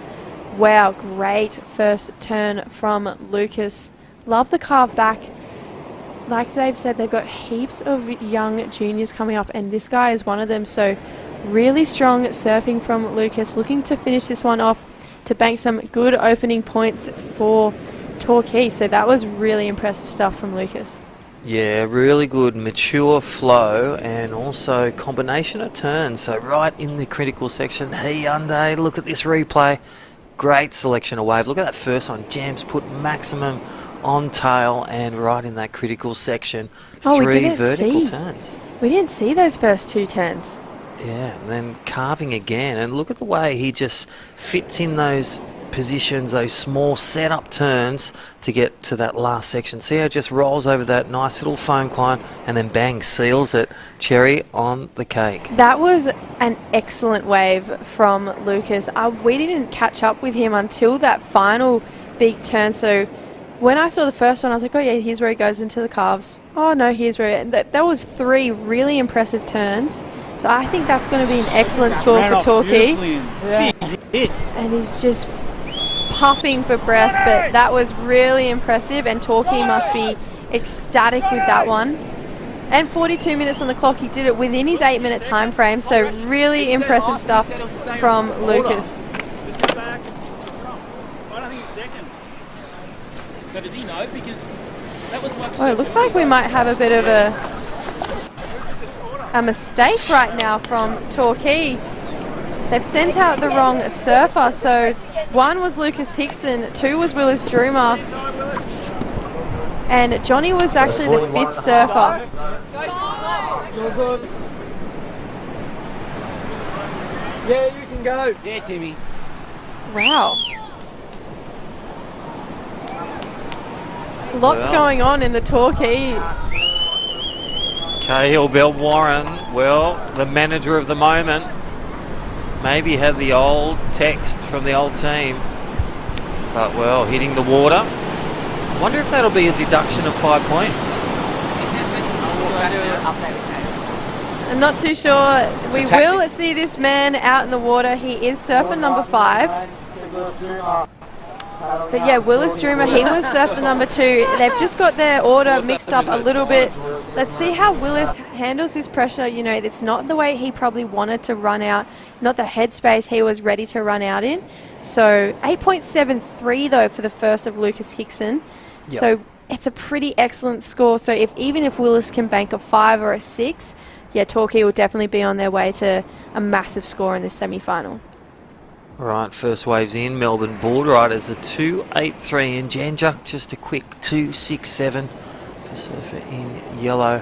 Wow, great first turn from Lucas. Love the carve back. Like Dave said, they've got heaps of young juniors coming up, and this guy is one of them. So really strong surfing from Lucas, looking to finish this one off to bank some good opening points for Torquay. So that was really impressive stuff from Lucas. Yeah, really good mature flow and also combination of turns. So right in the critical section, Hyundai, look at this replay. Great selection of wave. Look at that first one. Jams put maximum on tail and right in that critical section. Three vertical turns. We didn't see those first two turns. Yeah, and then carving again. And look at the way he just fits in those positions, those small setup turns to get to that last section. See how it just rolls over that nice little foam climb and then bang, seals it. Cherry on the cake. That was an excellent wave from Lucas. We didn't catch up with him until that final big turn. So when I saw the first one, I was like, oh yeah, here's where he goes into the calves. Oh no, here's where... That was three really impressive turns. So I think that's going to be an excellent score for Torquay. And he's just puffing for breath, but that was really impressive, and Torquay must be ecstatic with that one. And 42 minutes on the clock. He did it within his 8-minute time frame, so really impressive stuff from Lucas. So does he know? Because that was Well, it looks like we might have a bit of a mistake right now from Torquay. They've sent out the wrong surfer, so one was Lucas Hickson, two was Willis Droomer, and Johnny was actually the fifth surfer. Yeah, you can go. Yeah, Timmy. Wow. Lots going on in the Torquay. Cahill Bell Warren, well, the manager of the moment. Maybe have the old text from the old team. But, well, hitting the water. I wonder if that'll be a deduction of 5 points. I'm not too sure. We will see this man out in the water. He is surfer number 5. But yeah, Willis Droomer, he was surfer number 2. They've just got their order mixed up a little bit. Let's see how Willis handles this pressure. You know, it's not the way he probably wanted to run out, not the headspace he was ready to run out in. So 8.73 though for the first of Lucas Hickson. Yep. So it's a pretty excellent score. So even if Willis can bank a 5 or a 6, yeah, Torquay will definitely be on their way to a massive score in this semi-final. Right, first waves in. Melbourne Boardriders, a 2.83 in Janjuk, just a quick 2.67 for surfer in yellow.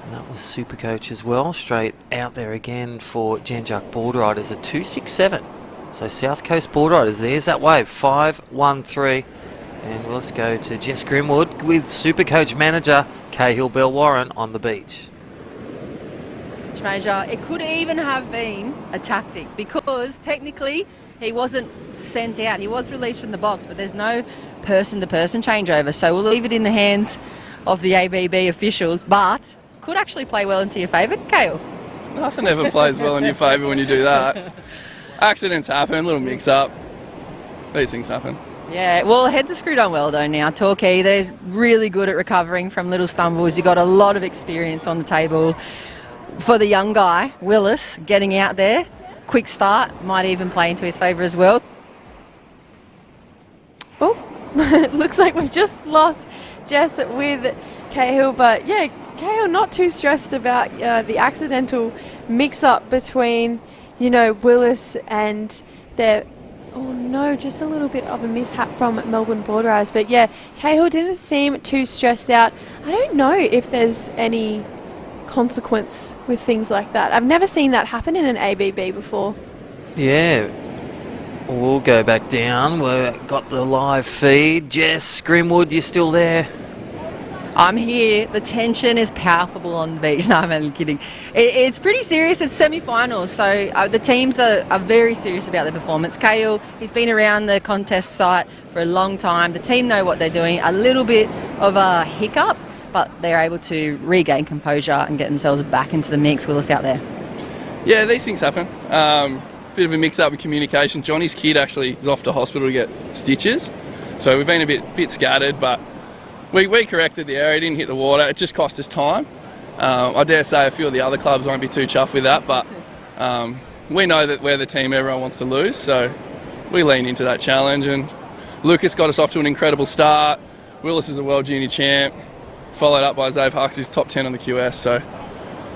And that was Supercoach as well. Straight out there again for Janjuk Boardriders, a 2.67. So South Coast Boardriders, there's that wave, 5.13. And let's go to Jess Grimwood with Supercoach manager Cahill Bell Warren on the beach. Major, it could even have been a tactic because technically he wasn't sent out. He was released from the box, but there's no person-to-person changeover. So we'll leave it in the hands of the ABB officials, but could actually play well into your favour, Cahill. Nothing ever plays well in your favour when you do that. Accidents happen, little mix-up. These things happen. Yeah, well, heads are screwed on well though now. Torquay, they're really good at recovering from little stumbles. You've got a lot of experience on the table. For the young guy, Willis, getting out there, quick start, might even play into his favour as well. Oh, looks like we've just lost Jess with Cahill, but yeah, Cahill not too stressed about the accidental mix-up between, you know, Willis and their... Oh no, just a little bit of a mishap from Melbourne Boardriders. But yeah, Cahill didn't seem too stressed out. I don't know if there's any consequence with things like that. I've never seen that happen in an ABB before. Yeah. We'll go back down. We've got the live feed. Jess Grimwood, you still there? I'm here. The tension is palpable on the beach. No, I'm only kidding. It's pretty serious. It's semi-finals, so the teams are very serious about their performance. Cahill, he's been around the contest site for a long time. The team know what they're doing. A little bit of a hiccup, but they're able to regain composure and get themselves back into the mix. Willis out there. Yeah, these things happen. Bit of a mix-up in communication. Johnny's kid actually is off to hospital to get stitches, so we've been a bit scattered, but we corrected the error. It didn't hit the water. It just cost us time. I dare say a few of the other clubs won't be too chuffed with that, but we know that we're the team everyone wants to lose, so we lean into that challenge. And Lucas got us off to an incredible start. Willis is a World Junior champ, followed up by Zave Hucks, who's top 10 on the QS. So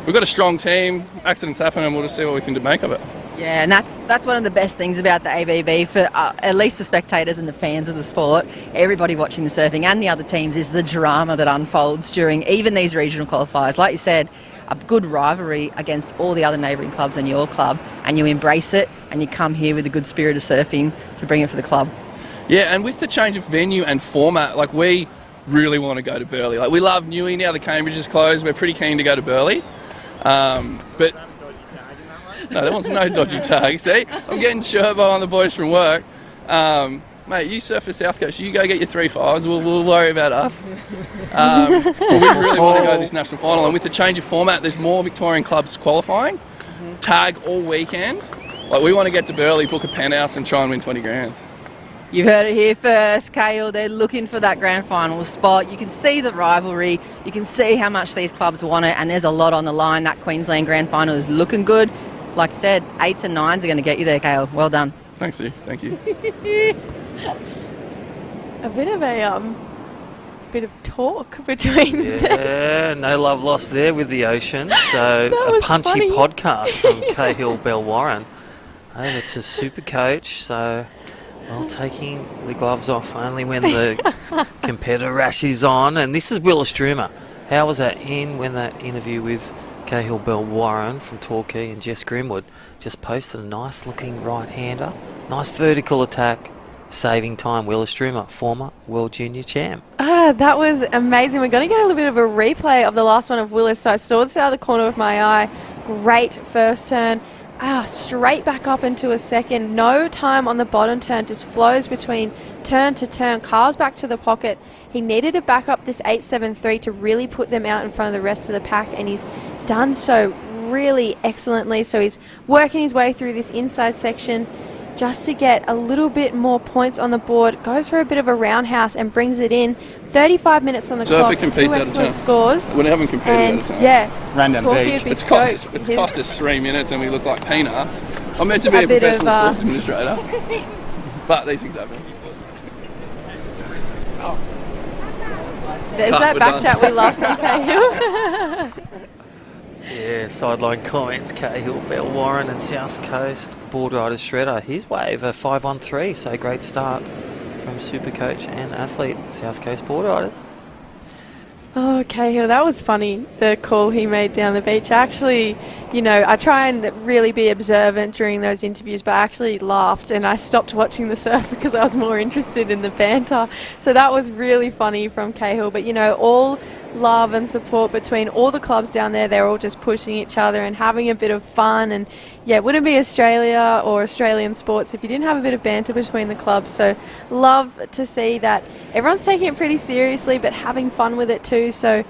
we've got a strong team. Accidents happen, and we'll just see what we can make of it. Yeah, and that's one of the best things about the ABB for at least the spectators and the fans of the sport. Everybody watching the surfing and the other teams is the drama that unfolds during even these regional qualifiers. Like you said, a good rivalry against all the other neighbouring clubs and your club, and you embrace it and you come here with a good spirit of surfing to bring it for the club. Yeah, and with the change of venue and format, like we really want to go to Burleigh. Like we love Newey now. The Cambridge is closed. We're pretty keen to go to Burleigh, but. No, there was no dodgy tag. See, I'm getting Sherbo on the boys from work. Mate, you surf the South Coast. You go get your 3.5s. We'll worry about us. But we really want to go to this national final. And with the change of format, there's more Victorian clubs qualifying. Tag all weekend. Like we want to get to Burleigh, book a penthouse, and try and win 20 grand. You heard it here first, Cahill. They're looking for that grand final spot. You can see the rivalry. You can see how much these clubs want it, and there's a lot on the line. That Queensland grand final is looking good. Like I said, 8s and 9s are going to get you there, Cahill. Well done. Thanks, Sue. Thank you. A bit of a bit of talk between them. No love lost there with the ocean. So a punchy funny. podcast from Cahill Belwarren over to Supercoach. So, well, taking the gloves off only when the competitor rash is on. And this is Willis Droomer. How was that when that interview with Cahill Belwarren from Torquay and Jess Grimwood just posted a nice looking right-hander. Nice vertical attack, saving time. Willis Droomer, former World Junior champ. That was amazing. We're going to get a little bit of a replay of the last one of Willis. So I saw this out of the corner of my eye. Great first turn. Straight back up into a second. No time on the bottom turn. Just flows between turn to turn. Carves back to the pocket. He needed to back up this 8.73 to really put them out in front of the rest of the pack, and he's done so really excellently. So he's working his way through this inside section just to get a little bit more points on the board. Goes for a bit of a roundhouse and brings it in. 35 minutes on the clock. Two excellent scores. We haven't competed and out of yeah, Random Torquay Beach. It's cost us 3 minutes and we look like peanuts. I'm meant to be a professional sports administrator, but these things happen. There's that back chat we love from Cahill. Yeah, sideline comments. Cahill, Belwarren and South Coast Boardriders Shredder. His wave a 5-1-3, so great start from Supercoach and athlete South Coast Boardriders. Oh, Cahill, that was funny, the call he made down the beach. Actually, you know, I try and really be observant during those interviews, but I actually laughed and I stopped watching the surf because I was more interested in the banter. So that was really funny from Cahill. But, you know, all love and support between all the clubs down there. They're all just pushing each other and having a bit of fun. And, yeah, it wouldn't be Australia or Australian sports if you didn't have a bit of banter between the clubs. So love to see that everyone's taking it pretty seriously but having fun with it too. So,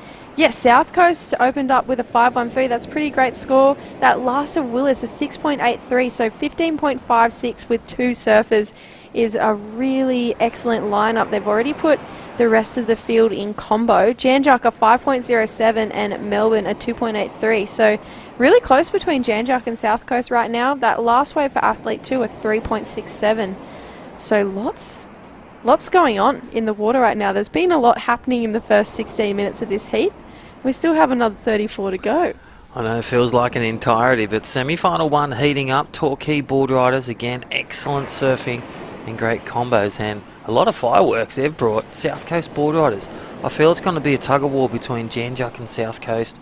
South Coast opened up with a 5.13. That's a pretty great score. That last of Willis, a 6.83, so 15.56 with 2 surfers is a really excellent lineup. They've already put the rest of the field in combo. Janjuk a 5.07 and Melbourne a 2.83. So really close between Janjuk and South Coast right now. That last wave for Athlete 2 a 3.67. So lots going on in the water right now. There's been a lot happening in the first 16 minutes of this heat. We still have another 34 to go. I know it feels like an entirety, but semi-final 1 heating up. Torquay Boardriders, again, excellent surfing and great combos, and a lot of fireworks they've brought. South Coast Boardriders. I feel it's going to be a tug-of-war between Janjuk and South Coast,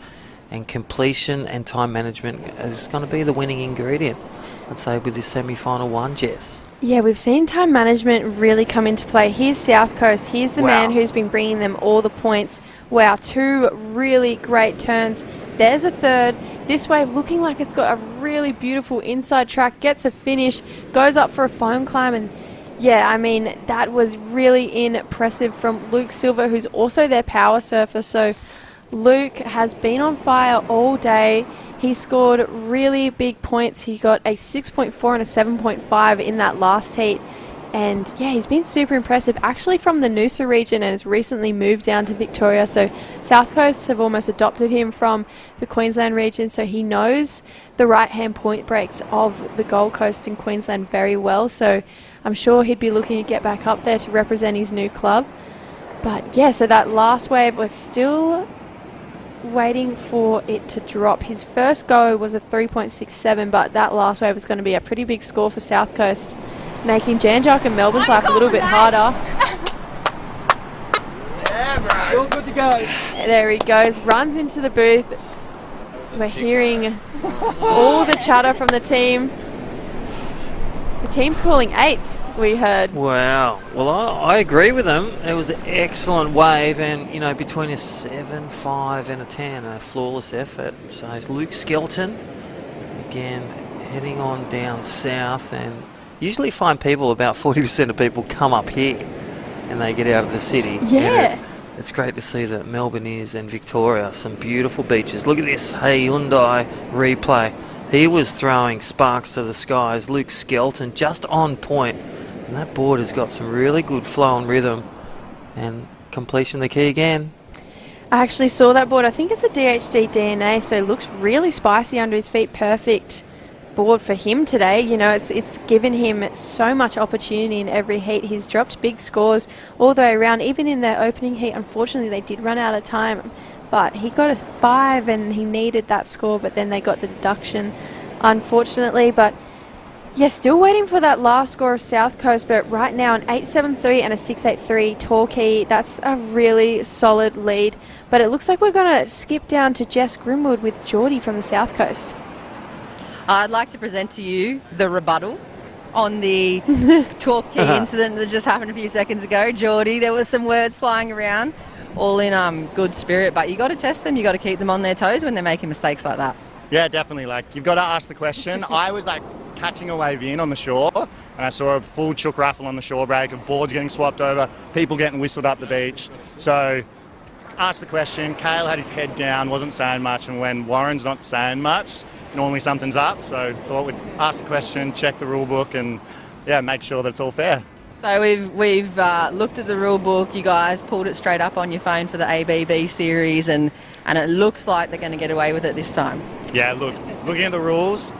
and completion and time management is going to be the winning ingredient, I'd say, with this semi-final 1, Jess. Yeah, we've seen time management really come into play. Here's South Coast. Here's the man who's been bringing them all the points. Wow, 2 really great turns. There's a third. This wave looking like it's got a really beautiful inside track. Gets a finish. Goes up for a foam climb. And yeah, I mean, that was really impressive from Luke Silver, who's also their power surfer. So Luke has been on fire all day. He scored really big points. He got a 6.4 and a 7.5 in that last heat. And yeah, he's been super impressive. Actually from the Noosa region and has recently moved down to Victoria. So South Coast have almost adopted him from the Queensland region. So he knows the right-hand point breaks of the Gold Coast and Queensland very well. So I'm sure he'd be looking to get back up there to represent his new club. But yeah, so that last wave was still waiting for it to drop. His first go was a 3.67, but that last wave was going to be a pretty big score for South Coast, making Janjuk and Melbourne's life a little bit harder. Yeah, bro. You're good to go. There he goes, runs into the booth. We're hearing all the chatter from the team. The team's calling 8s, we heard. Wow. Well, I agree with them. It was an excellent wave, and, you know, between a 7, 5 and a 10, a flawless effort. So it's Luke Skelton, again, heading on down south, and usually find people, about 40% of people come up here and they get out of the city. Yeah. It's great to see that Melbourne is, and Victoria, some beautiful beaches. Look at this Hyundai replay. He was throwing sparks to the skies. Luke Skelton just on point. And that board has got some really good flow and rhythm. And completion the key again. I actually saw that board. I think it's a DHD DNA, so it looks really spicy under his feet. Perfect board for him today. You know, it's given him so much opportunity in every heat. He's dropped big scores all the way around. Even in their opening heat, unfortunately, they did run out of time. But he got a 5 and he needed that score, but then they got the deduction, unfortunately. But yeah, still waiting for that last score of South Coast, but right now an 8.73 and a 6.83 Torquay. That's a really solid lead. But it looks like we're going to skip down to Jess Grimwood with Geordie from the South Coast. I'd like to present to you the rebuttal on the Torquay incident that just happened a few seconds ago. Geordie, there was some words flying around, all in good spirit, but you got to test them, you got to keep them on their toes when they're making mistakes like that. Yeah, definitely. Like, you've got to ask the question. I was like catching a wave in on the shore, and I saw a full chook raffle on the shore break of boards getting swapped over, people getting whistled up the beach. So asked the question. Cale had his head down, wasn't saying much, and when Warren's not saying much, normally something's up. So thought we'd ask the question, check the rule book, and yeah, make sure that it's all fair. So we've looked at the rule book. You guys pulled it straight up on your phone for the ABB series, and it looks like they're going to get away with it this time. Yeah, looking at the rules,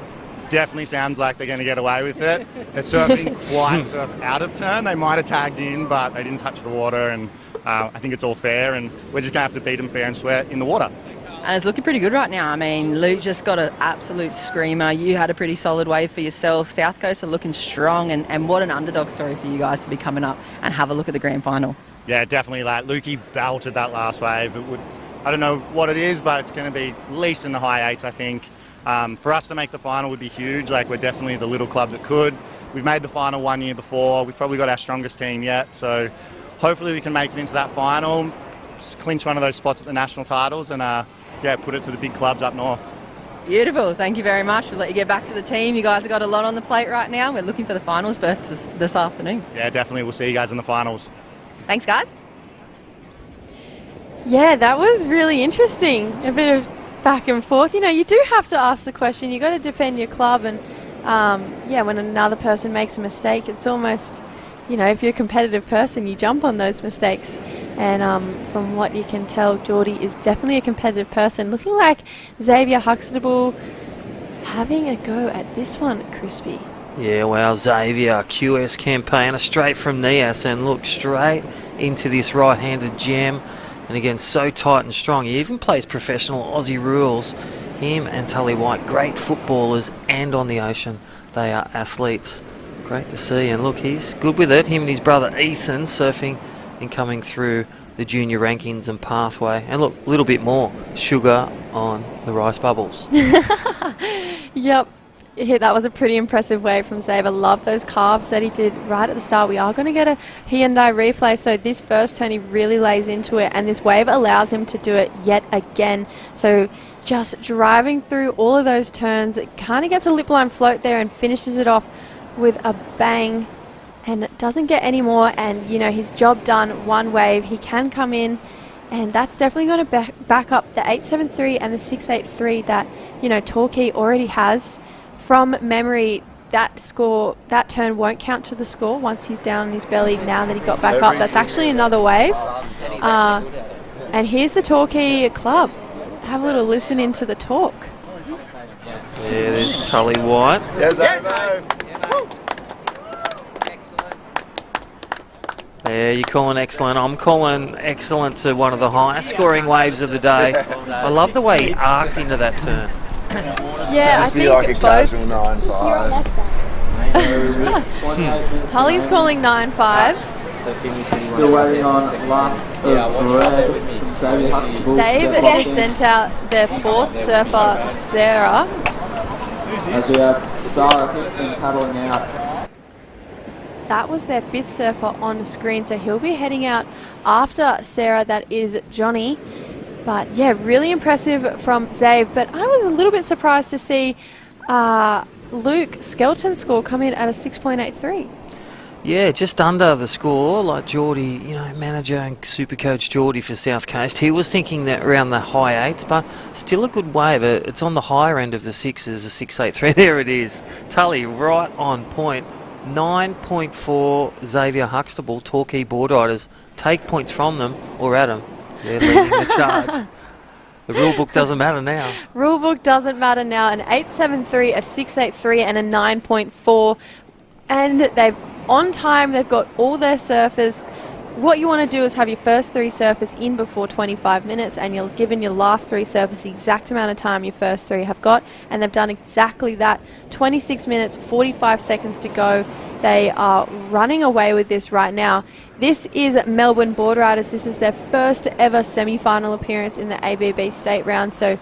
definitely sounds like they're going to get away with it. They're surfing quite surf out of turn. They might have tagged in, but they didn't touch the water, and I think it's all fair, and we're just going to have to beat them fair and square in the water. And it's looking pretty good right now. I mean, Luke just got an absolute screamer. You had a pretty solid wave for yourself. South Coast are looking strong, and what an underdog story for you guys to be coming up and have a look at the grand final. Yeah, definitely. Like, Lukey belted that last wave. I don't know what it is, but it's going to be at least in the high 8s, I think. For us to make the final would be huge. Like, we're definitely the little club that could. We've made the final 1 year before. We've probably got our strongest team yet. So hopefully we can make it into that final, clinch one of those spots at the national titles, and yeah, put it to the big clubs up north. Beautiful. Thank you very much. We'll let you get back to the team. You guys have got a lot on the plate right now. We're looking for the finals berth this afternoon. Yeah, definitely. We'll see you guys in the finals. Thanks, guys. Yeah, that was really interesting. A bit of back and forth. You know, you do have to ask the question. You got to defend your club, and yeah, when another person makes a mistake, it's almost, you know, if you're a competitive person, you jump on those mistakes. And from what you can tell, Geordie is definitely a competitive person. Looking like Xavier Huxtable having a go at this one, Crispy. Yeah, well, Xavier, QS campaigner, straight from Nias, and look straight into this right-handed gem. And again, so tight and strong. He even plays professional Aussie rules. Him and Tully White, great footballers, and on the ocean, they are athletes. Great to see. And look, he's good with it. Him and his brother Ethan surfing and coming through the junior rankings and pathway. And look, a little bit more sugar on the rice bubbles. Yep. Yeah, that was a pretty impressive wave from Xavier. Love those calves that he did right at the start. We are going to get a Hyundai replay, so this first turn he really lays into it, and this wave allows him to do it yet again. So just driving through all of those turns, it kind of gets a lip line float there and finishes it off with a bang, and it doesn't get any more. And you know, his job done, one wave. He can come in, and that's definitely going to back up the 873 and the 683 that, you know, Torquay already has. From memory, that score, that turn won't count to the score once he's down on his belly. Now that he got back up, that's actually another wave. And here's the Torquay club. Have a little listen into the talk. Yeah, there's Tully White. Yeah, you're calling excellent. I'm calling excellent to one of the highest scoring waves of the day. I love the way he arced into that turn. Yeah, I think like a both. casual 9-5. Tully's calling 9-5s. Still waiting on last They've just sent out their fourth surfer, Sarah. As we have Sarah Hickson paddling out. That was their fifth surfer on the screen, so he'll be heading out after Sarah. That is Johnny. But yeah, really impressive from Zave. But I was a little bit surprised to see Luke Skelton's score come in at a 6.83. Yeah, just under the score, like Geordie, you know, manager and super coach Geordie for South Coast. He was thinking that around the high eights, but still a good wave. It's on the higher end of the sixes, a 6.83. There it is. Tully right on point. 9.4 Xavier Huxtable, Torquay Boardriders. Take points from them or at them. They're leading the charge. The rule book doesn't matter now. Rule book doesn't matter now. An 8.73, a 6.83 and a 9.4. And they've on time. They've got all their surfers. What you want to do is have your first three surfers in before 25 minutes, and you're given your last three surfers the exact amount of time your first three have got, and they've done exactly that. 26 minutes, 45 seconds to go. They are running away with this right now. This is Melbourne Boardriders. This is their first ever semi-final appearance in the ABB state round. So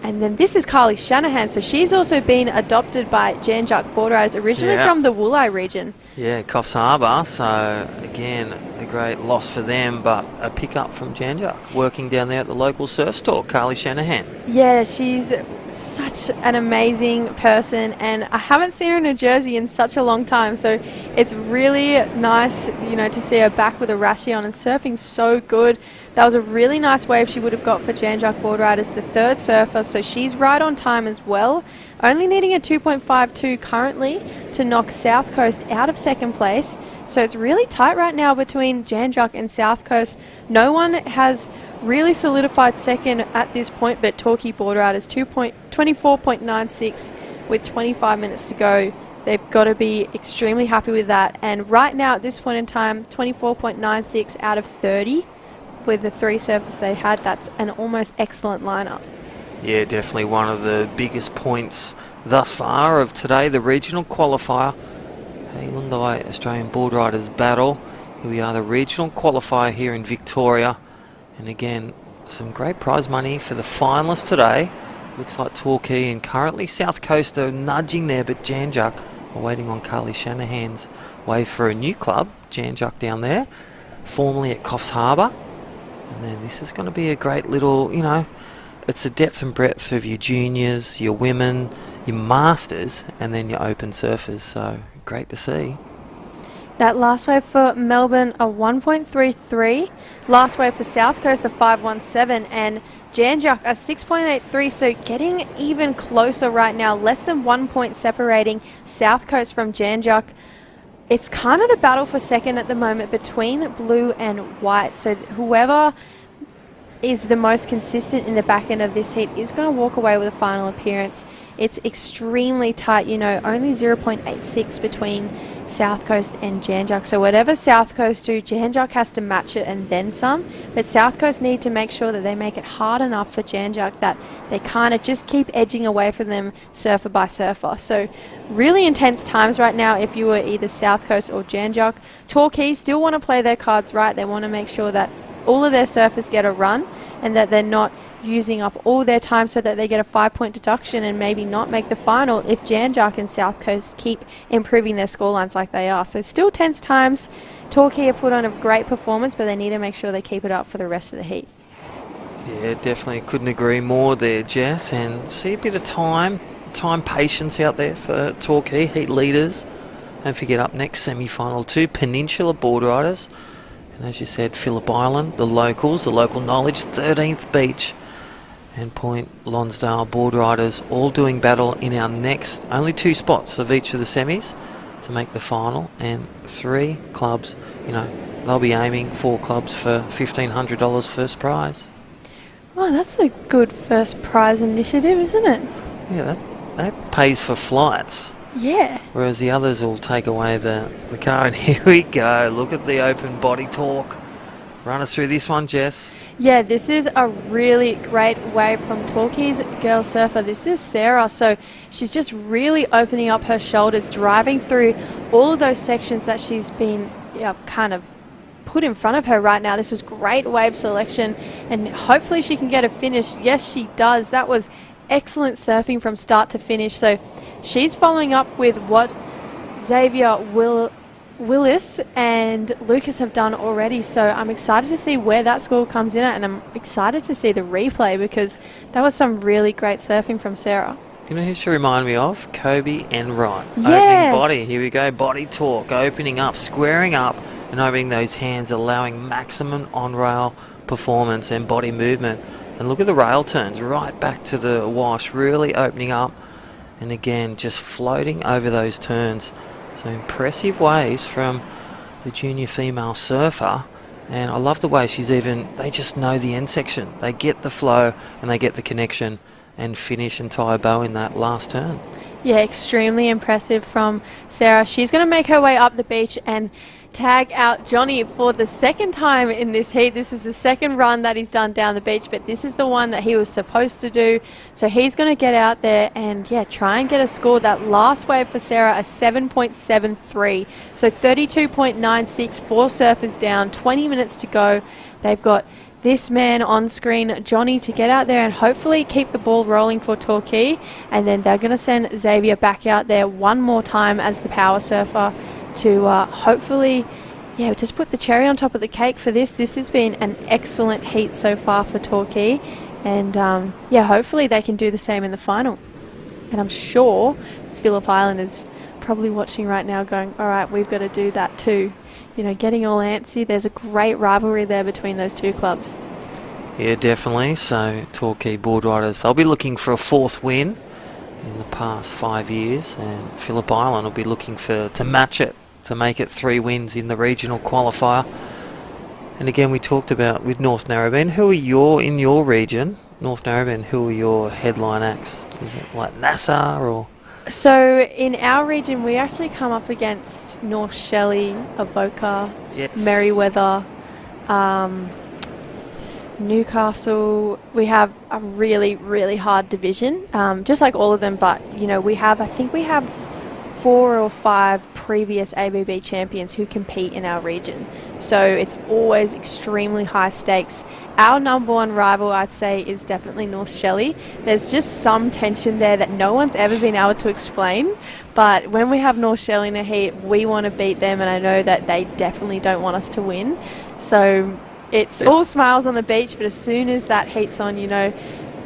and then this is Carly Shanahan. So she's also been adopted by Janjuk Boardriders, originally from the Woolai region. Yeah, COFFS Harbour. So again, a great loss for them, but a pick-up from Janjuk, working down there at the local surf store, Carly Shanahan. Yeah, she's such an amazing person, and I haven't seen her in a jersey in such a long time, so it's really nice, you know, to see her back with a rashie on and surfing so good. That was a really nice wave she would have got for Janjuk Boardriders, the third surfer, so she's right on time as well. Only needing a 2.52 currently to knock South Coast out of second place. So it's really tight right now between Janjuk and South Coast. No one has really solidified second at this point, but Torquay Boardriders 24.96 with 25 minutes to go. They've got to be extremely happy with that. And right now at this point in time, 24.96 out of 30 with the three surfers they had. That's an almost excellent lineup. Yeah, definitely one of the biggest points thus far of today, the regional qualifier. Hyundai Australian Boardriders Battle. Here we are, the regional qualifier here in Victoria. And again, some great prize money for the finalists today. Looks like Torquay and currently South Coast are nudging there, but Janjuk are waiting on Carly Shanahan's wave for a new club. Janjuk down there, formerly at COFFS Harbour. And then this is going to be a great little, you know, it's the depth and breadth of your juniors, your women, your masters, and then your open surfers. So great to see. That last wave for Melbourne, a 1.33. Last wave for South Coast, a 5.17. And Jan Juc, a 6.83. So getting even closer right now. Less than 1 point separating South Coast from Jan Juc. It's kind of the battle for second at the moment between blue and white. So whoever is the most consistent in the back end of this heat is going to walk away with a final appearance. It's extremely tight, you know, only 0.86 between South Coast and Jan Juc. So whatever South Coast do, Jan Juc has to match it and then some. But South Coast need to make sure that they make it hard enough for Jan Juc that they kind of just keep edging away from them surfer by surfer. So really intense times right now if you were either South Coast or Jan Juc. Torquay still want to play their cards right. They want to make sure that all of their surfers get a run and that they're not using up all their time so that they get a 5-point deduction and maybe not make the final if Jan Juc and South Coast keep improving their scorelines like they are. So still tense times. Torquay have put on a great performance, but they need to make sure they keep it up for the rest of the heat. Yeah, definitely couldn't agree more there, Jess. And see a bit of time patience out there for Torquay, heat leaders. Don't forget, up next, semi-final 2, Peninsula Boardriders. And as you said, Phillip Island, the locals, the local knowledge, 13th beach. And Point Lonsdale Boardriders all doing battle in our next, only 2 spots of each of the semis to make the final. And 3 clubs, you know, they'll be aiming 4 clubs for $1,500 first prize. Oh, that's a good first prize initiative, isn't it? Yeah, that pays for flights. Yeah. Whereas the others will take away the car. And here we go. Look at the open body torque. Run us through this one, Jess. Yeah, this is a really great wave from Torquay's girl surfer. This is Sarah. So she's just really opening up her shoulders, driving through all of those sections that she's been kind of put in front of her right now. This is great wave selection, and hopefully she can get a finish. Yes, she does. That was excellent surfing from start to finish. So she's following up with what Xavier Willis and Lucas have done already. So I'm excited to see where that score comes in at, and I'm excited to see the replay because that was some really great surfing from Sarah. You know who she reminded me of? Kobe and Wright. Yes. Opening body. Here we go. Body torque. Opening up, squaring up, and opening those hands, allowing maximum on-rail performance and body movement. And look at the rail turns right back to the wash, really opening up. And again, just floating over those turns. So impressive waves from the junior female surfer. And I love the way they just know the end section. They get the flow and they get the connection and finish and tie a bow in that last turn. Yeah, extremely impressive from Sarah. She's going to make her way up the beach and tag out Johnny for the second time in this heat. This is the second run that he's done down the beach, but this is the one that he was supposed to do. So he's going to get out there and try and get a score. That last wave for Sarah, a 7.73. So 32.96, 4 surfers down, 20 minutes to go. They've got this man on screen, Johnny, to get out there and hopefully keep the ball rolling for Torquay. And then they're going to send Xavier back out there one more time as the power surfer to hopefully just put the cherry on top of the cake for this. This has been an excellent heat so far for Torquay, and hopefully they can do the same in the final. And I'm sure Phillip Island is probably watching right now going, all right, we've got to do that too. You know, getting all antsy. There's a great rivalry there between those 2 clubs. Yeah, definitely. So Torquay Boardriders, they'll be looking for a 4th win in the past 5 years, and Phillip Island will be looking to match it, to make it 3 wins in the regional qualifier. And again, we talked about with North Narrabeen, who are in your region, North Narrabeen, who are your headline acts? Is it like NASA or? So in our region, we actually come up against North Shelley, Avoca, Yes. Merriweather, Newcastle. We have a really, really hard division, just like all of them. But I think we have 4 or 5 previous ABB champions who compete in our region. So it's always extremely high stakes. Our number one rival, I'd say, is definitely North Shelley. There's just some tension there that no one's ever been able to explain. But when we have North Shelley in a heat, we want to beat them, and I know that they definitely don't want us to win. So it's all smiles on the beach, but as soon as that heat's on,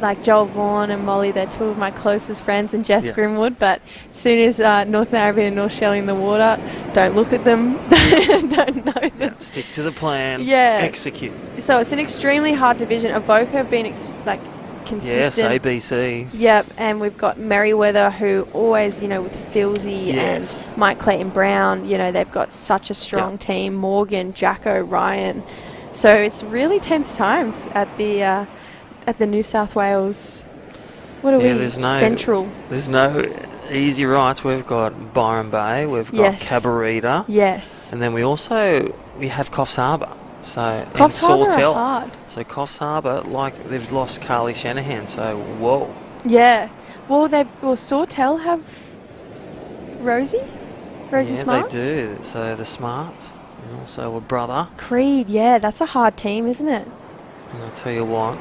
like Joel Vaughan and Molly, they're two of my closest friends, and Jess Yeah. Grimwood. But as soon as North Narrabeen and North Shelley in the water, don't look at them, don't know them. Stick to the plan. Yeah. Execute. So it's an extremely hard division. Avoca have been consistent. Yes, ABC. Yep, and we've got Merriweather, who always, with Filsey Yes. and Mike Clayton Brown, they've got such a strong team. Morgan, Jacko, Ryan. So it's really tense times at the New South Wales. What are we? Central. There's no easy rights. We've got Byron Bay, we've got Yes. Cabarita. Yes. And then we have COFFS Harbour. So COFFS and Harbour are Sawtell. hard. So COFFS Harbour, they've lost Carly Shanahan. So whoa. Yeah. Well, Sawtell have Rosie Yeah, Smart. they do. So the Smart, and also a brother. Creed, yeah, that's a hard team, isn't it? And I'll tell you what,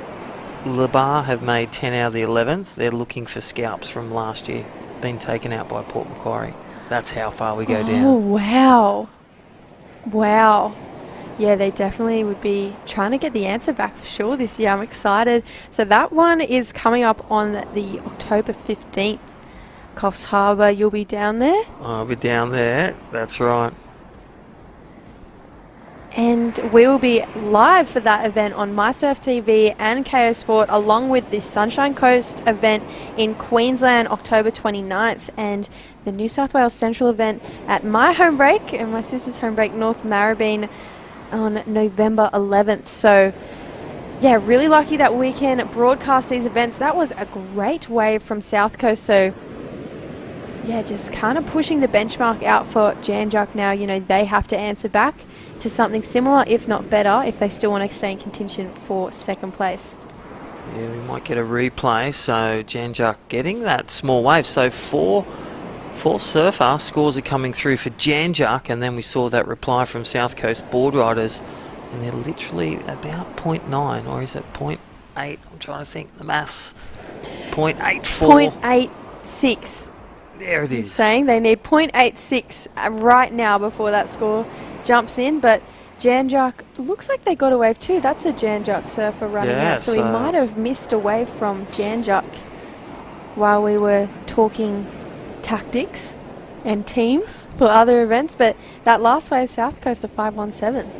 Labar have made 10 out of the 11th. They're looking for scalps from last year, been taken out by Port Macquarie. That's how far we go Oh, down. wow. Wow. Yeah, they definitely would be trying to get the answer back for sure this year. I'm excited. So that one is coming up on the October 15th. COFFS Harbour, you'll be down there? I'll be down there, that's right. And we will be live for that event on MySurf TV and KO Sport, along with the Sunshine Coast event in Queensland, October 29th, and the New South Wales Central event at my home break and my sister's home break, North Narrabeen, on November 11th. So, yeah, really lucky that we can broadcast these events. That was a great wave from South Coast. So, yeah, just kind of pushing the benchmark out for Janjuk now. They have to answer back to something similar, if not better, if they still want to stay in contention for second place. Yeah, we might get a replay. So Janjuk getting that small wave. So four surfer scores are coming through for Janjuk, and then we saw that reply from South Coast Boardriders, and they're literally about 0.9, or is it 0.8? I'm trying to think the maths. 0.84. 0.86. There it is. It's saying they need 0.86 right now before that score jumps in, but Janjuk looks like they got a wave too. That's a Janjuk surfer running out, so we might have missed a wave from Janjuk while we were talking tactics and teams for other events, but that last wave, South Coast, of 517.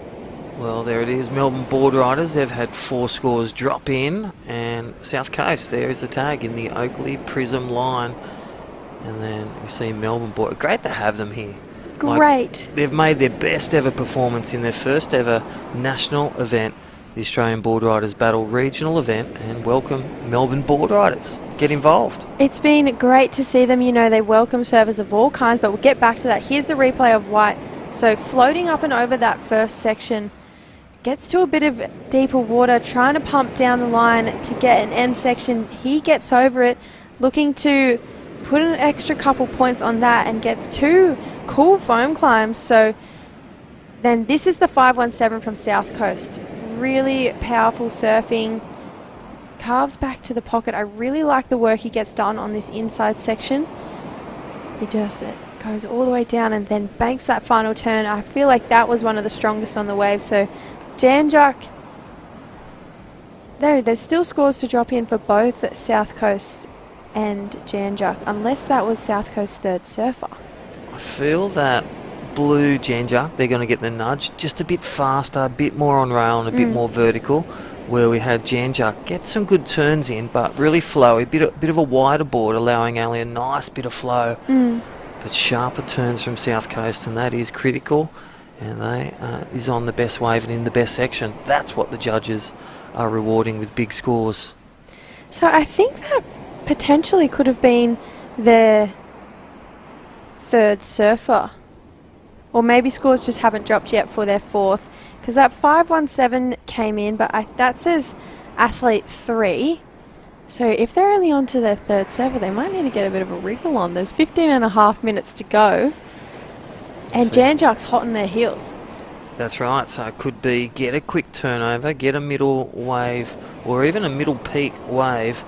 Well, there it is. Melbourne Boardriders, they've had 4 scores drop in, and South Coast, there is the tag in the Oakley Prism line. And then we see Melbourne Board. Great to have them here. Great. They've made their best ever performance in their first ever national event, the Australian Boardriders Battle regional event, and welcome Melbourne Boardriders. Get involved. It's been great to see them. They welcome servers of all kinds, but we'll get back to that. Here's the replay of White. So floating up and over that first section, gets to a bit of deeper water, trying to pump down the line to get an end section. He gets over it, looking to put an extra couple points on that, and gets 2 cool foam climbs. So then this is the 517 from South Coast. Really powerful surfing. Carves back to the pocket. I really like the work he gets done on this inside section. He just goes all the way down and then banks that final turn. I feel like that was one of the strongest on the wave. So Janjuk, there's still scores to drop in for both South Coast and Janjuk, unless that was South Coast third surfer. I feel that blue Janjuk, they're going to get the nudge just a bit faster, a bit more on rail and a bit more vertical, where we had Janjuk get some good turns in, but really flowy, bit of a wider board, allowing only a nice bit of flow, but sharper turns from South Coast, and that is critical, and they is on the best wave and in the best section. That's what the judges are rewarding with big scores. So I think that potentially could have been the third surfer, or maybe scores just haven't dropped yet for their fourth, because that 517 came in, but that says athlete 3, so if they're only on to their third surfer, they might need to get a bit of a wriggle on. There's 15.5 minutes to go, and Janjuk's hot on their heels. That's right, so it could be get a quick turnover, get a middle wave, or even a middle peak wave,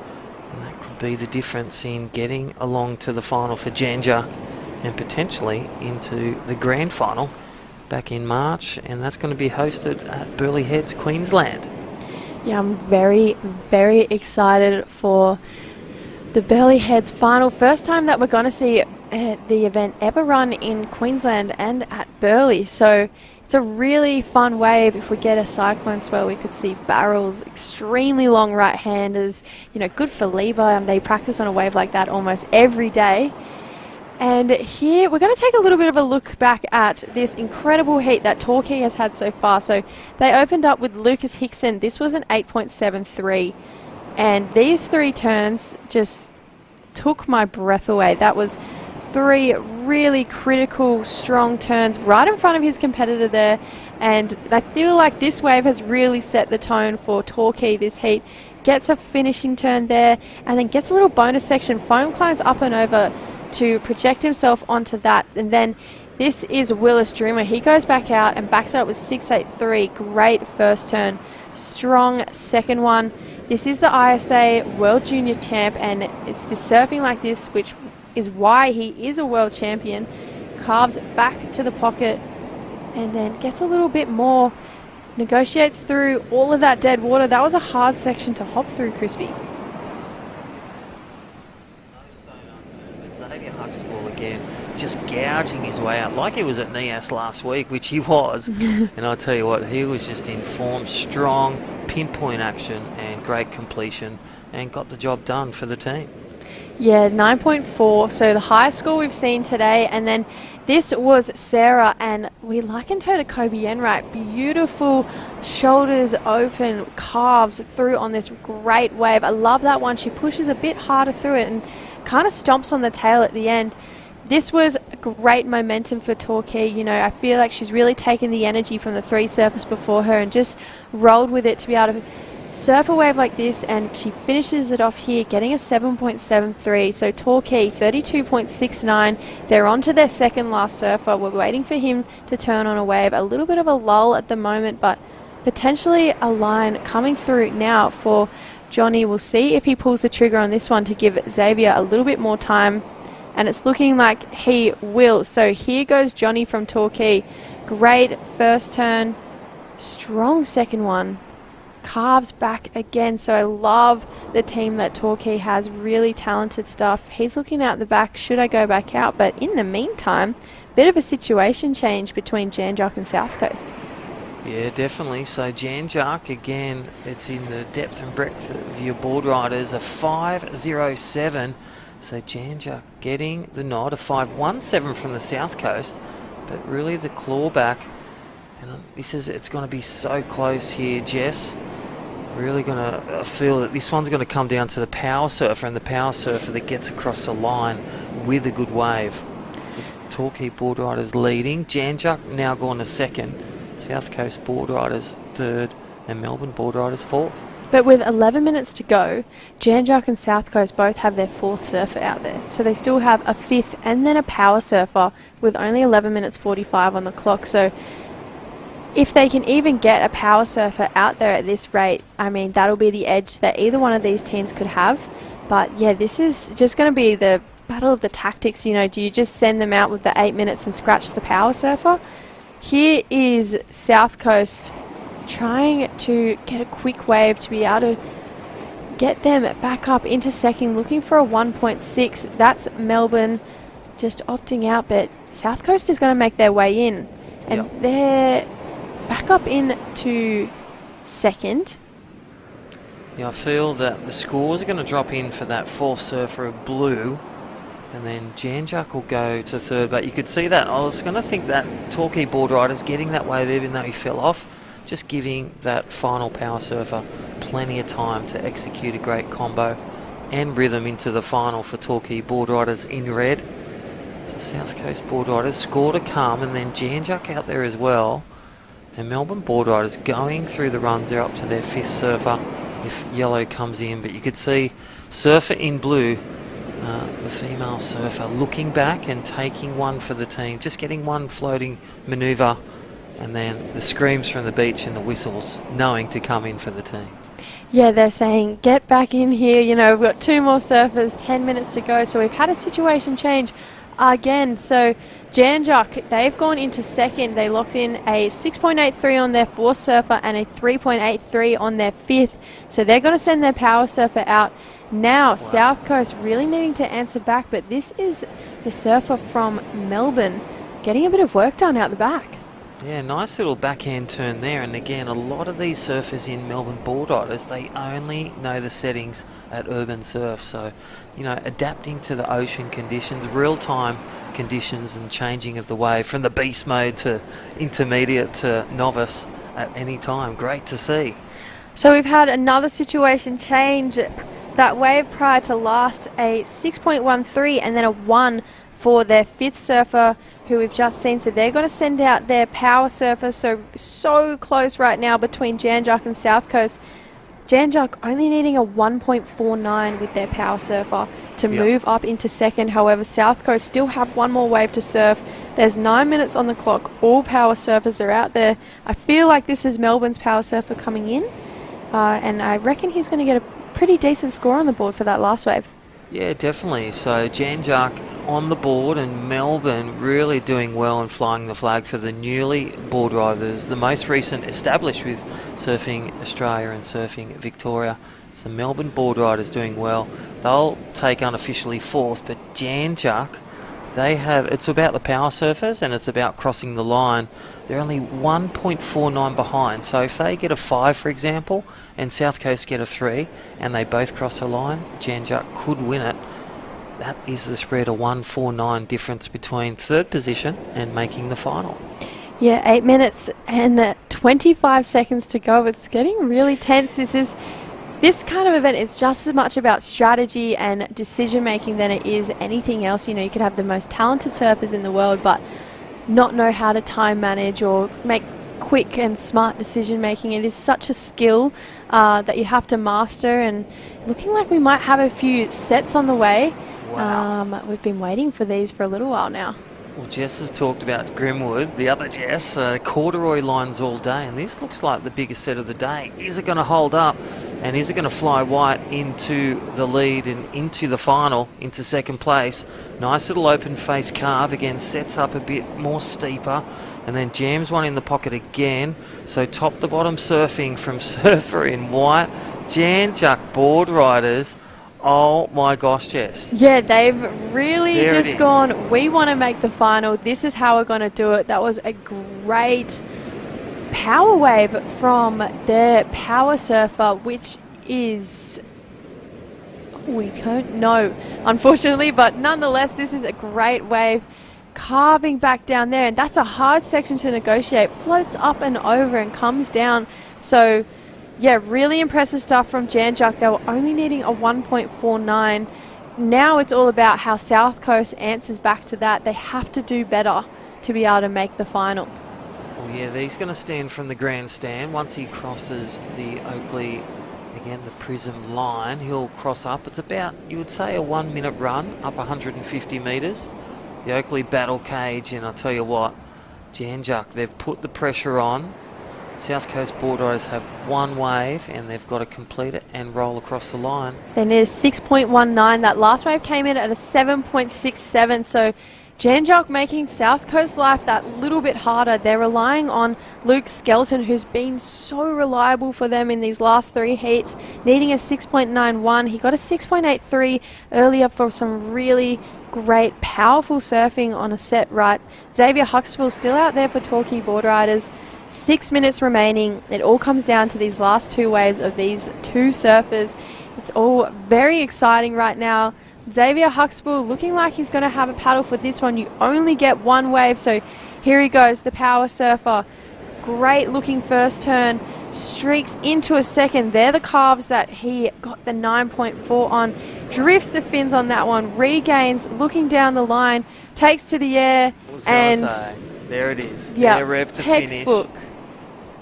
and that could be the difference in getting along to the final for Janjuk and potentially into the grand final back in March, and that's going to be hosted at Burleigh Heads, Queensland. Yeah, I'm very, very excited for the Burleigh Heads final. First time that we're going to see the event ever run in Queensland and at Burleigh. So it's a really fun wave. If we get a cyclone swell, we could see barrels, extremely long right-handers. You know, good for Liba. They practice on a wave like that almost every day. And here we're going to take a little bit of a look back at this incredible heat that Torquay has had so far. So they opened up with Lucas Hickson. This was an 8.73. And these 3 turns just took my breath away. That was 3 really critical, strong turns right in front of his competitor there. And I feel like this wave has really set the tone for Torquay this heat. Gets a finishing turn there and then gets a little bonus section. Foam climbs up and over to project himself onto that. And then this is Willis Dreamer. He goes back out and backs it up with 6.83. Great first turn. Strong second one. This is the ISA World Junior Champ, and it's the surfing like this, which is why he is a world champion. Carves back to the pocket and then gets a little bit more. Negotiates through all of that dead water. That was a hard section to hop through, Crispy. Again, just gouging his way out like he was at NIAS last week, which he was. And I'll tell you what, he was just in form, strong, pinpoint action and great completion, and got the job done for the team. Yeah, 9.4, so the highest score we've seen today. And then this was Sarah, and we likened her to Kobe Enright. Beautiful shoulders open, calves through on this great wave. I love that one. She pushes a bit harder through it and kind of stomps on the tail at the end. This was great momentum for Torquay. You know, I feel like she's really taken the energy from the 3 surfers before her and just rolled with it to be able to surf a wave like this, and she finishes it off here getting a 7.73. So Torquay 32.69. They're on to their second last surfer. We're waiting for him to turn on a wave. A little bit of a lull at the moment, but potentially a line coming through now for Johnny. We'll see if he pulls the trigger on this one to give Xavier a little bit more time, and it's looking like he will. So here goes Johnny from Torquay. Great first turn, strong second one, carves back again. So I love the team that Torquay has, really talented stuff. He's looking out the back, should I go back out? But in the meantime, bit of a situation change between Jan Jock and South Coast. Yeah, definitely. So Jan Jock, again, it's in the depth and breadth of your board riders, a 5.07. So Jan Jock getting the nod, a 5.17 from the South Coast, but really the clawback. And it's going to be so close here, Jess. Really going to feel that this one's going to come down to the power surfer, and the power surfer that gets across the line with a good wave. So Torquay board riders leading. Jan Jock now gone to second. South Coast board riders third, and Melbourne board riders fourth. But with 11 minutes to go, Jan Jock and South Coast both have their 4th surfer out there. So they still have a 5th and then a power surfer with only 11 minutes 45 on the clock. So if they can even get a power surfer out there at this rate, I mean, that'll be the edge that either one of these teams could have. But yeah, this is just going to be the battle of the tactics. You know, do you just send them out with the 8 minutes and scratch the power surfer? Here is South Coast trying to get a quick wave to be able to get them back up into second, looking for a 1.6. That's Melbourne just opting out, but South Coast is going to make their way in. And they're back up into second. Yeah, I feel that the scores are going to drop in for that 4th surfer of blue, and then Jan Jock will go to third. But you could see that. I was going to think that Torquay board rider's getting that wave even though he fell off, just giving that final power surfer plenty of time to execute a great combo and rhythm into the final for Torquay board riders in red. So South Coast board riders score to come, and then Jan Jock out there as well. And Melbourne board riders going through the runs. They're up to their 5th surfer if yellow comes in. But you could see surfer in blue, the female surfer, looking back and taking one for the team, just getting one floating manoeuvre, and then the screams from the beach and the whistles knowing to come in for the team. Yeah, they're saying, get back in here. You know, we've got 2 more surfers, 10 minutes to go. So we've had a situation change again. So Janjuk, they've gone into second. They locked in a 6.83 on their fourth surfer and a 3.83 on their fifth. So they're going to send their power surfer out. Now, South Coast really needing to answer back, but this is the surfer from Melbourne getting a bit of work done out the back. Yeah, nice little backhand turn there. And again, a lot of these surfers in Melbourne Boardriders, they only know the settings at urban surf. So, you know, adapting to the ocean conditions, real-time conditions and changing of the wave from the beast mode to intermediate to novice at any time. Great to see. So we've had another situation change. That wave prior to last, a 6.13 and then a 1 for their fifth surfer who we've just seen. So they're going to send out their power surfer. So close right now between Janjuk and South Coast. Janjuk only needing a 1.49 with their power surfer to move up into second. However, South Coast still have one more wave to surf. There's 9 minutes on the clock. All power surfers are out there. I feel like this is Melbourne's power surfer coming in. And I reckon he's going to get a pretty decent score on the board for that last wave. Yeah, definitely. So Janjuk on the board and Melbourne really doing well and flying the flag for the newly board riders, the most recent established with Surfing Australia and Surfing Victoria. So Melbourne board riders doing well. They'll take unofficially fourth, but Janjuk, they have, it's about the power surfers and it's about crossing the line. They're only 1.49 behind. So if they get a 5, for example, and South Coast get a 3, and they both cross the line, Janjuk could win it. That is the spread, a 1.49 difference between third position and making the final. Yeah, 8 minutes and 25 seconds to go. It's getting really tense. This kind of event is just as much about strategy and decision making than it is anything else. You know, you could have the most talented surfers in the world, but not know how to time manage or make quick and smart decision making. It is such a skill that you have to master, and looking like we might have a few sets on the way. Wow. We've been waiting for these for a little while now. Well, Jess has talked about Grimwood, the other Jess, corduroy lines all day, and this looks like the biggest set of the day. Is it going to hold up, and is it going to fly white into the lead and into the final, into second place? Nice little open face carve, again sets up a bit more steeper, and then jams one in the pocket again. So top to bottom surfing from Surfer in white. Janjuk board riders. Oh my gosh, Jess. Yeah, they've really just gone, we want to make the final. This is how we're going to do it. That was a great power wave from their power surfer, which is, we don't know, unfortunately, but nonetheless, this is a great wave. Carving back down there, and that's a hard section to negotiate. Floats up and over and comes down. So yeah, really impressive stuff from Janjuk. They were only needing a 1.49. Now it's all about how South Coast answers back to that. They have to do better to be able to make the final. Well, yeah, he's going to stand from the grandstand. Once he crosses the Oakley, again, the Prism line, he'll cross up. It's about, you would say, a 1 minute run up 150 metres. The Oakley battle cage, and I'll tell you what, Janjuk, they've put the pressure on. South Coast Boardriders have one wave and they've got to complete it and roll across the line. They need a 6.19. That last wave came in at a 7.67. So Janjuk making South Coast life that little bit harder. They're relying on Luke Skelton, who's been so reliable for them in these last 3 heats, needing a 6.91. He got a 6.83 earlier for some really great, powerful surfing on a set right. Xavier Huxtable still out there for Torquay Boardriders. 6 minutes remaining. It all comes down to these last 2 waves of these 2 surfers. It's all very exciting right now. Xavier Huxtable looking like he's going to have a paddle for this one. You only get 1 wave, so here he goes, the power surfer. Great looking first turn. Streaks into a second. They're the calves that he got the 9.4 on. Drifts the fins on that one. Regains, looking down the line. Takes to the air. And there it is. Yeah, rev to textbook. finish.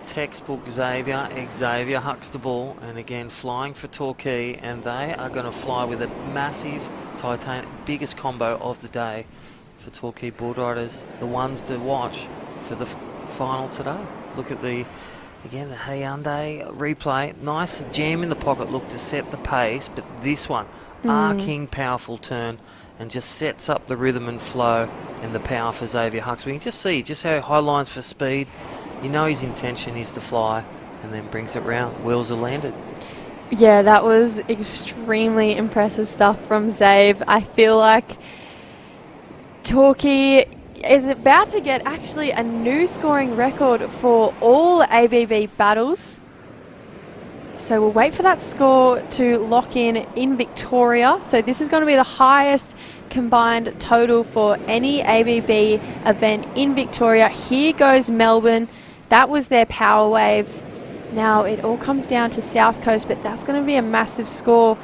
Textbook Xavier Huxtable, and again flying for Torquay, and they are going to fly with a massive Titan, biggest combo of the day for Torquay Boardriders, the ones to watch for the final today. Look at the Hyundai replay. Nice jam in the pocket look to set the pace, but this one arcing, powerful turn, and just sets up the rhythm and flow and the power for Xavier Hucks. We can just see just how high lines for speed. You know his intention is to fly, and then brings it round. Wheels are landed. Yeah, that was extremely impressive stuff from Zave. I feel like Torquay is about to get actually a new scoring record for all ABB battles. So we'll wait for that score to lock in Victoria. So this is going to be the highest combined total for any ABB event in Victoria. Here goes Melbourne. That was their power wave. Now it all comes down to South Coast, but that's going to be a massive score.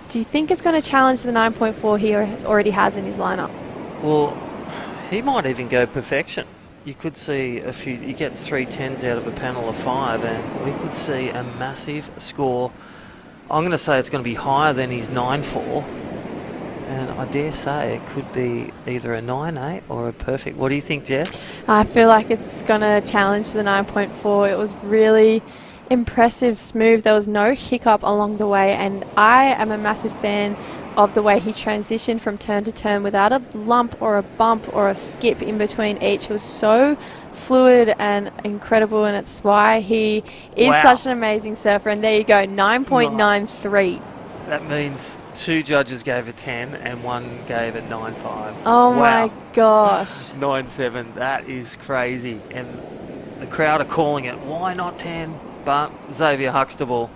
Do you think it's going to challenge the 9.4 he already has in his lineup? Well, he might even go perfection. You could see a few, you get 3 10s out of a panel of 5, and we could see a massive score. I'm going to say it's going to be higher than his 9.4, and I dare say it could be either a 9.8 or a perfect. What do you think, Jess? I feel like it's going to challenge the 9.4. It was really impressive, smooth. There was no hiccup along the way, and I am a massive fan of the way he transitioned from turn to turn without a lump or a bump or a skip in between each. It was so fluid and incredible, and it's why he is such an amazing surfer. And there you go, 9.93. That means 2 judges gave a 10 and 1 gave a 9.5. Oh my gosh. 9.7, that is crazy. And the crowd are calling it, why not 10? But Xavier Huxtable,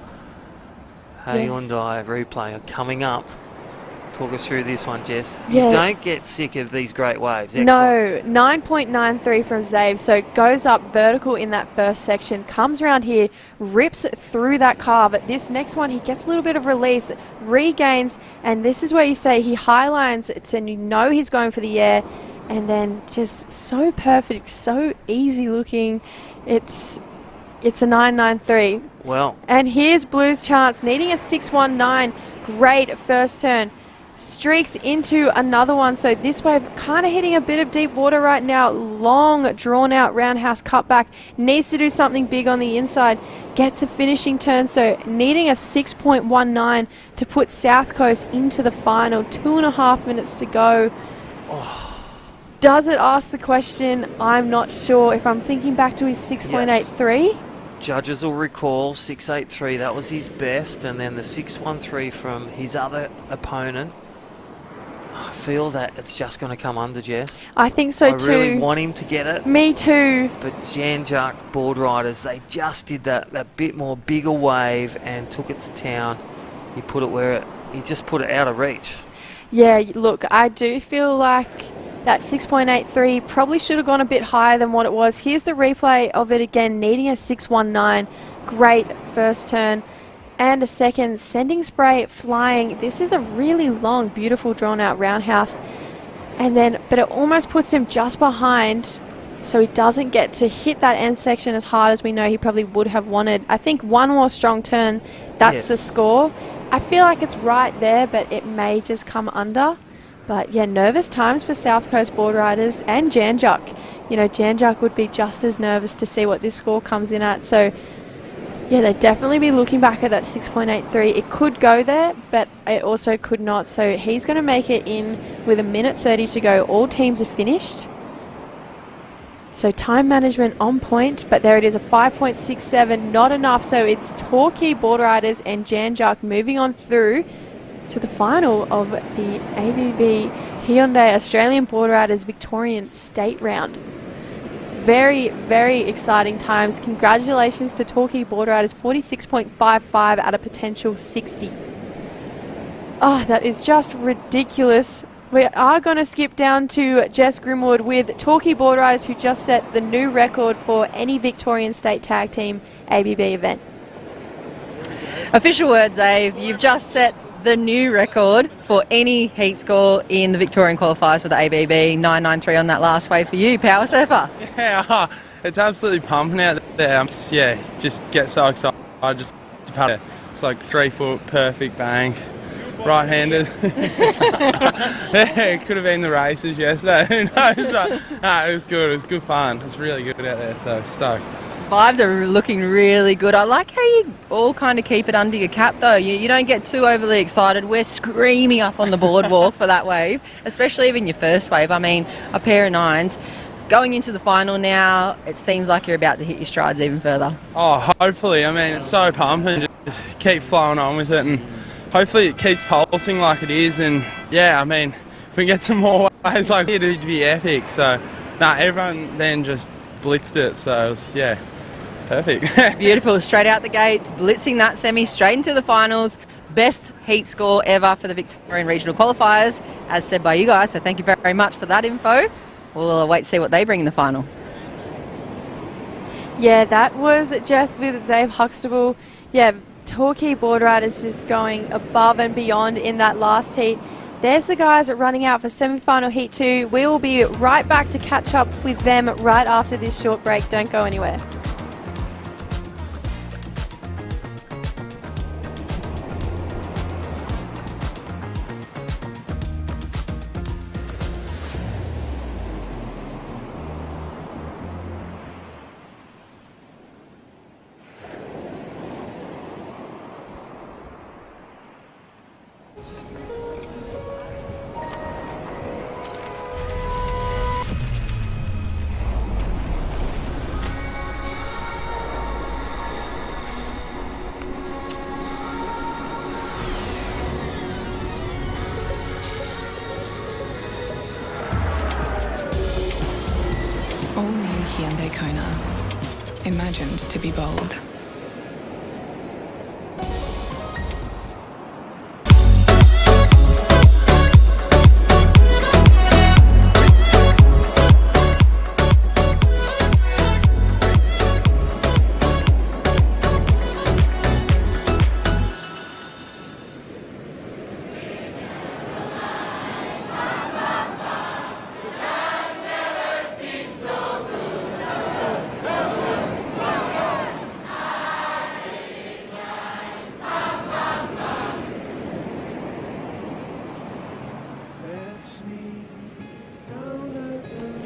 Hyundai replay are coming up. Talk us through this one, Jess. Yeah. You don't get sick of these great waves. Excellent. No, 9.93 from Zave. So goes up vertical in that first section, comes around here, rips through that car. But this next one, he gets a little bit of release, regains, and this is where you say he highlines it, and you know he's going for the air. And then just so perfect, so easy looking. It's a 9.93. Well. And here's Blue's chance, needing a 6.19. Great first turn. Streaks into another one, so this wave kind of hitting a bit of deep water right now. Long, drawn-out roundhouse cutback. Needs to do something big on the inside. Gets a finishing turn, so needing a 6.19 to put South Coast into the final. 2.5 minutes to go. Does it ask the question? I'm not sure. If I'm thinking back to his 6.83. Judges will recall 6.83, that was his best, and then the 6.13 from his other opponent. I feel that it's just going to come under, Jess. I think so too. I really want him to get it. Me too. But Janjuk Boardriders, they just did that bit more bigger wave and took it to town. He put it where he just put it out of reach. Yeah, look, I do feel like that 6.83 probably should have gone a bit higher than what it was. Here's the replay of it again, needing a 6.19. Great first turn. And a second, sending spray, flying. This is a really long, beautiful, drawn-out roundhouse. And then, but it almost puts him just behind, so he doesn't get to hit that end section as hard as we know he probably would have wanted. I think one more strong turn, that's the score. I feel like it's right there, but it may just come under. But yeah, nervous times for South Coast Boardriders and Janjuk. You know, Janjuk would be just as nervous to see what this score comes in at. So yeah, they'd definitely be looking back at that 6.83. It could go there, but it also could not. So he's going to make it in with 1:30 to go. All teams are finished. So time management on point, but there it is, a 5.67, not enough. So it's Torquay Boardriders and Janjuk moving on through to the final of the ABB Hyundai Australian Boardriders Victorian State Round. Very, very exciting times. Congratulations to Torquay Boardriders, 46.55 at a potential 60. Oh, that is just ridiculous. We are going to skip down to Jess Grimwood with Torquay Boardriders, who just set the new record for any Victorian State Tag Team ABB event. Official words, Dave. You've just set the new record for any heat score in the Victorian qualifiers for the ABB. 9.93 on that last wave for you, power surfer. Yeah, it's absolutely pumping out there. Yeah, just get so excited. Just it's like 3 foot perfect bank, right-handed. Yeah, it could have been the races yesterday. Who knows? No, it was good. It was good fun. It's really good out there. So stoked. Vibes are looking really good. I like how you all kind of keep it under your cap though. You don't get too overly excited. We're screaming up on the boardwalk for that wave, especially even your first wave. I mean, a pair of 9s. Going into the final now, it seems like you're about to hit your strides even further. Oh, hopefully. I mean, it's so pumping. Just keep flowing on with it, and hopefully it keeps pulsing like it is. And yeah, I mean, if we get some more waves like it, it'd be epic. So, everyone then just blitzed it. So it was, yeah, perfect. Beautiful. Straight out the gates, blitzing that semi, straight into the finals. Best heat score ever for the Victorian Regional Qualifiers, as said by you guys. So thank you very much for that info. We'll wait to see what they bring in the final. Yeah, that was just with Zave Huxtable. Yeah, Torquay Boardriders just going above and beyond in that last heat. There's the guys running out for semi-final heat 2. We will be right back to catch up with them right after this short break. Don't go anywhere. Hyundai Kona, imagined to be bold.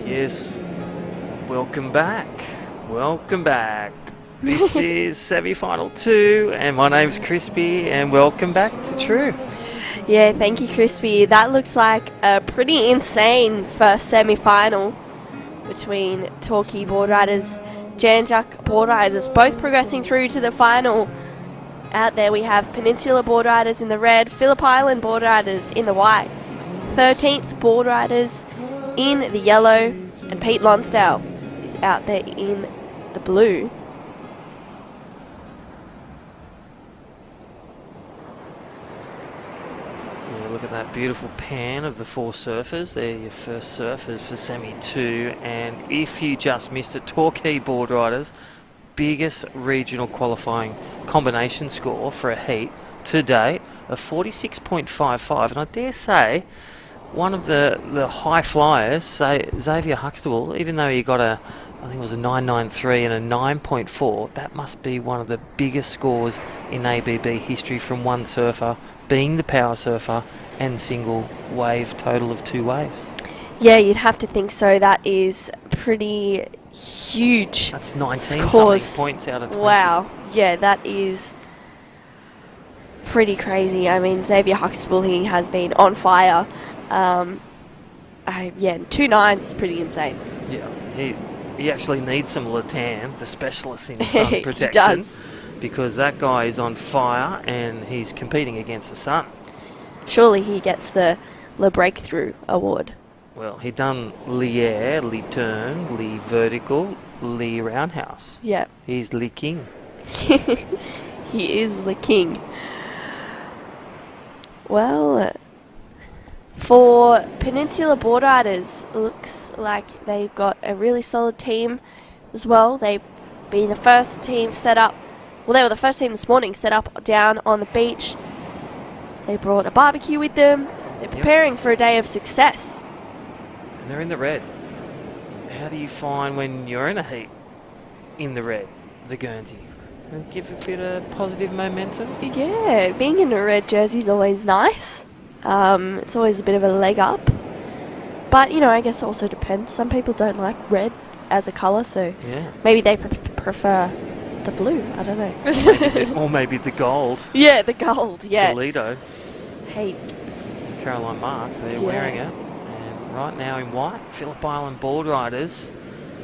Yes, welcome back. Welcome back. This is Semi-Final 2, and my name's Crispy, and welcome back to True. Yeah, thank you, Crispy. That looks like a pretty insane first semi-final between Torquay Boardriders, Janjak Boardriders, both progressing through to the final. Out there we have Peninsula Boardriders in the red, Phillip Island Boardriders in the white, 13th Boardriders in the yellow, and Pete Lonsdale is out there in the blue. Yeah, look at that beautiful pan of the 4 surfers. They're your first surfers for Semi 2, and if you just missed it, Torquay Boardriders, biggest regional qualifying combination score for a heat to date of 46.55, and I dare say one of the high flyers, say Xavier Huxtable, even though he got I think it was a 993 and a 9.4, that must be one of the biggest scores in ABB history from one surfer, being the power surfer and single wave total of 2 waves. Yeah, you'd have to think so. That is pretty huge. That's 19 scores. Points out of 20. Wow. Yeah, that is pretty crazy. I mean, Xavier Huxtable, he has been on fire. Yeah, 2 9s is pretty insane. Yeah, he actually needs some Latam, the specialist in sun He protection, does. because that guy is on fire and he's competing against the sun. Surely he gets the Le Breakthrough Award. Well, he done Lier, Li Turn, Li Vertical, Li Roundhouse. Yeah. He's Li King. He is the king. Well, for Peninsula Boardriders, looks like they've got a really solid team as well. They've been the first team set up, well, they were the first team this morning set up down on the beach. They brought a barbecue with them. They're preparing for a day of success. And they're in the red. How do you find when you're in a heat in the red, the Guernsey? Give a bit of positive momentum? Yeah, being in a red jersey is always nice. It's always a bit of a leg up. But, you know, I guess it also depends. Some people don't like red as a colour, so yeah, maybe they prefer prefer the blue. I don't know. Or maybe the gold. Yeah, the gold. Yeah. Toledo. Hey. Caroline Marks, they're wearing it. And right now in white, Phillip Island Boardriders,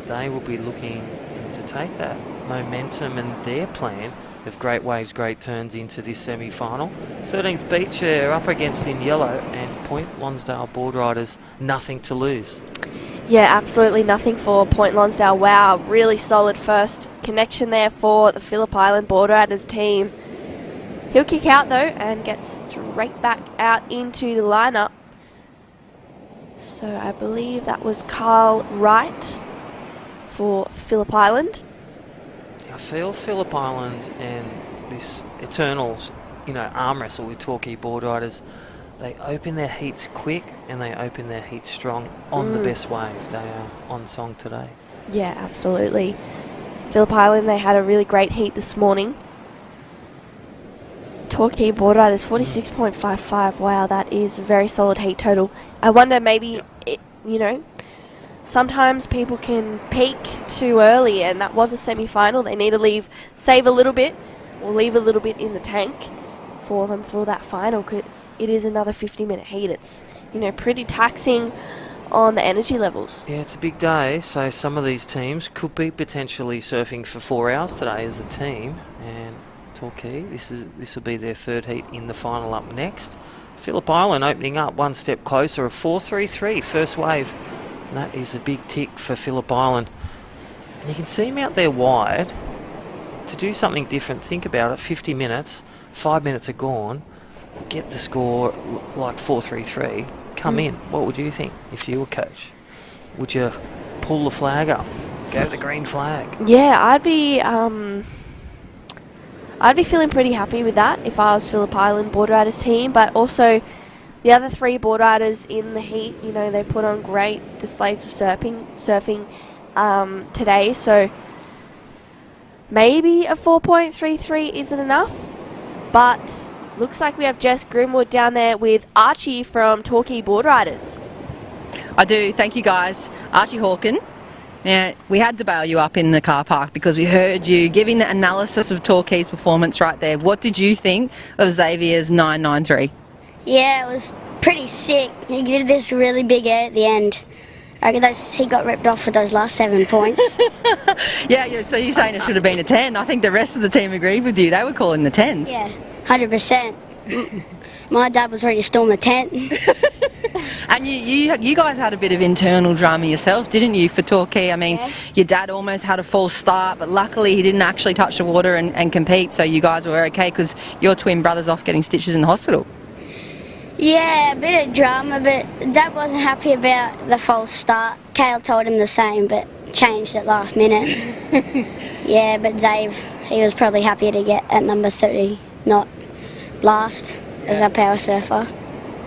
they will be looking to take that momentum and their plan of great waves, great turns into this semi-final. 13th Beach are up against in yellow, and Point Lonsdale Boardriders, nothing to lose. Yeah, absolutely nothing for Point Lonsdale. Wow, really solid first connection there for the Phillip Island Boardriders team. He'll kick out though and get straight back out into the lineup. So I believe that was Carl Wright for Phillip Island. I feel Phillip Island and this Eternals, arm wrestle with Torquay Boardriders, they open their heats quick and they open their heats strong on the best wave. They are on song today. Yeah, absolutely. Phillip Island, they had a really great heat this morning. Torquay Boardriders 46.55. Wow, that is a very solid heat total. I wonder maybe, sometimes people can peak too early, and that was a semi-final. They need to save a little bit, or leave a little bit in the tank for them for that final, because it is another 50-minute heat. It's, pretty taxing on the energy levels. Yeah, it's a big day, so some of these teams could be potentially surfing for 4 hours today as a team. And Torquay, this will be their third heat in the final up next. Phillip Island opening up one step closer, a 4.33 first wave. And that is a big tick for Phillip Island. And you can see him out there wide. To do something different, think about it, 50 minutes, 5 minutes are gone, get the score like 4.33, come in. What would you think if you were coach? Would you pull the flag up, go the green flag? Yeah, I'd be feeling pretty happy with that if I was Phillip Island Boardriders team, but also the other three Boardriders in the heat, they put on great displays of surfing today, so maybe a 4.33 isn't enough, but looks like we have Jess Grimwood down there with Archie from Torquay Boardriders. I do, thank you guys. Archie Hawken. Now, we had to bail you up in the car park because we heard you giving the analysis of Torquay's performance right there. What did you think of Xavier's 9.93? Yeah, it was pretty sick. He did this really big air at the end. I reckon he got ripped off for those last 7 points. Yeah, so you're saying it should have been a 10. I think the rest of the team agreed with you. They were calling the 10s. Yeah, 100%. My dad was ready to storm the tent. And you guys had a bit of internal drama yourself, didn't you, for Torquay? I mean, your dad almost had a false start, but luckily he didn't actually touch the water and compete, so you guys were okay because your twin brother's off getting stitches in the hospital. Yeah, a bit of drama, but Dad wasn't happy about the false start. Kale told him the same, but changed at last minute. Yeah, but Dave, he was probably happier to get at number 30, not last, as a power surfer.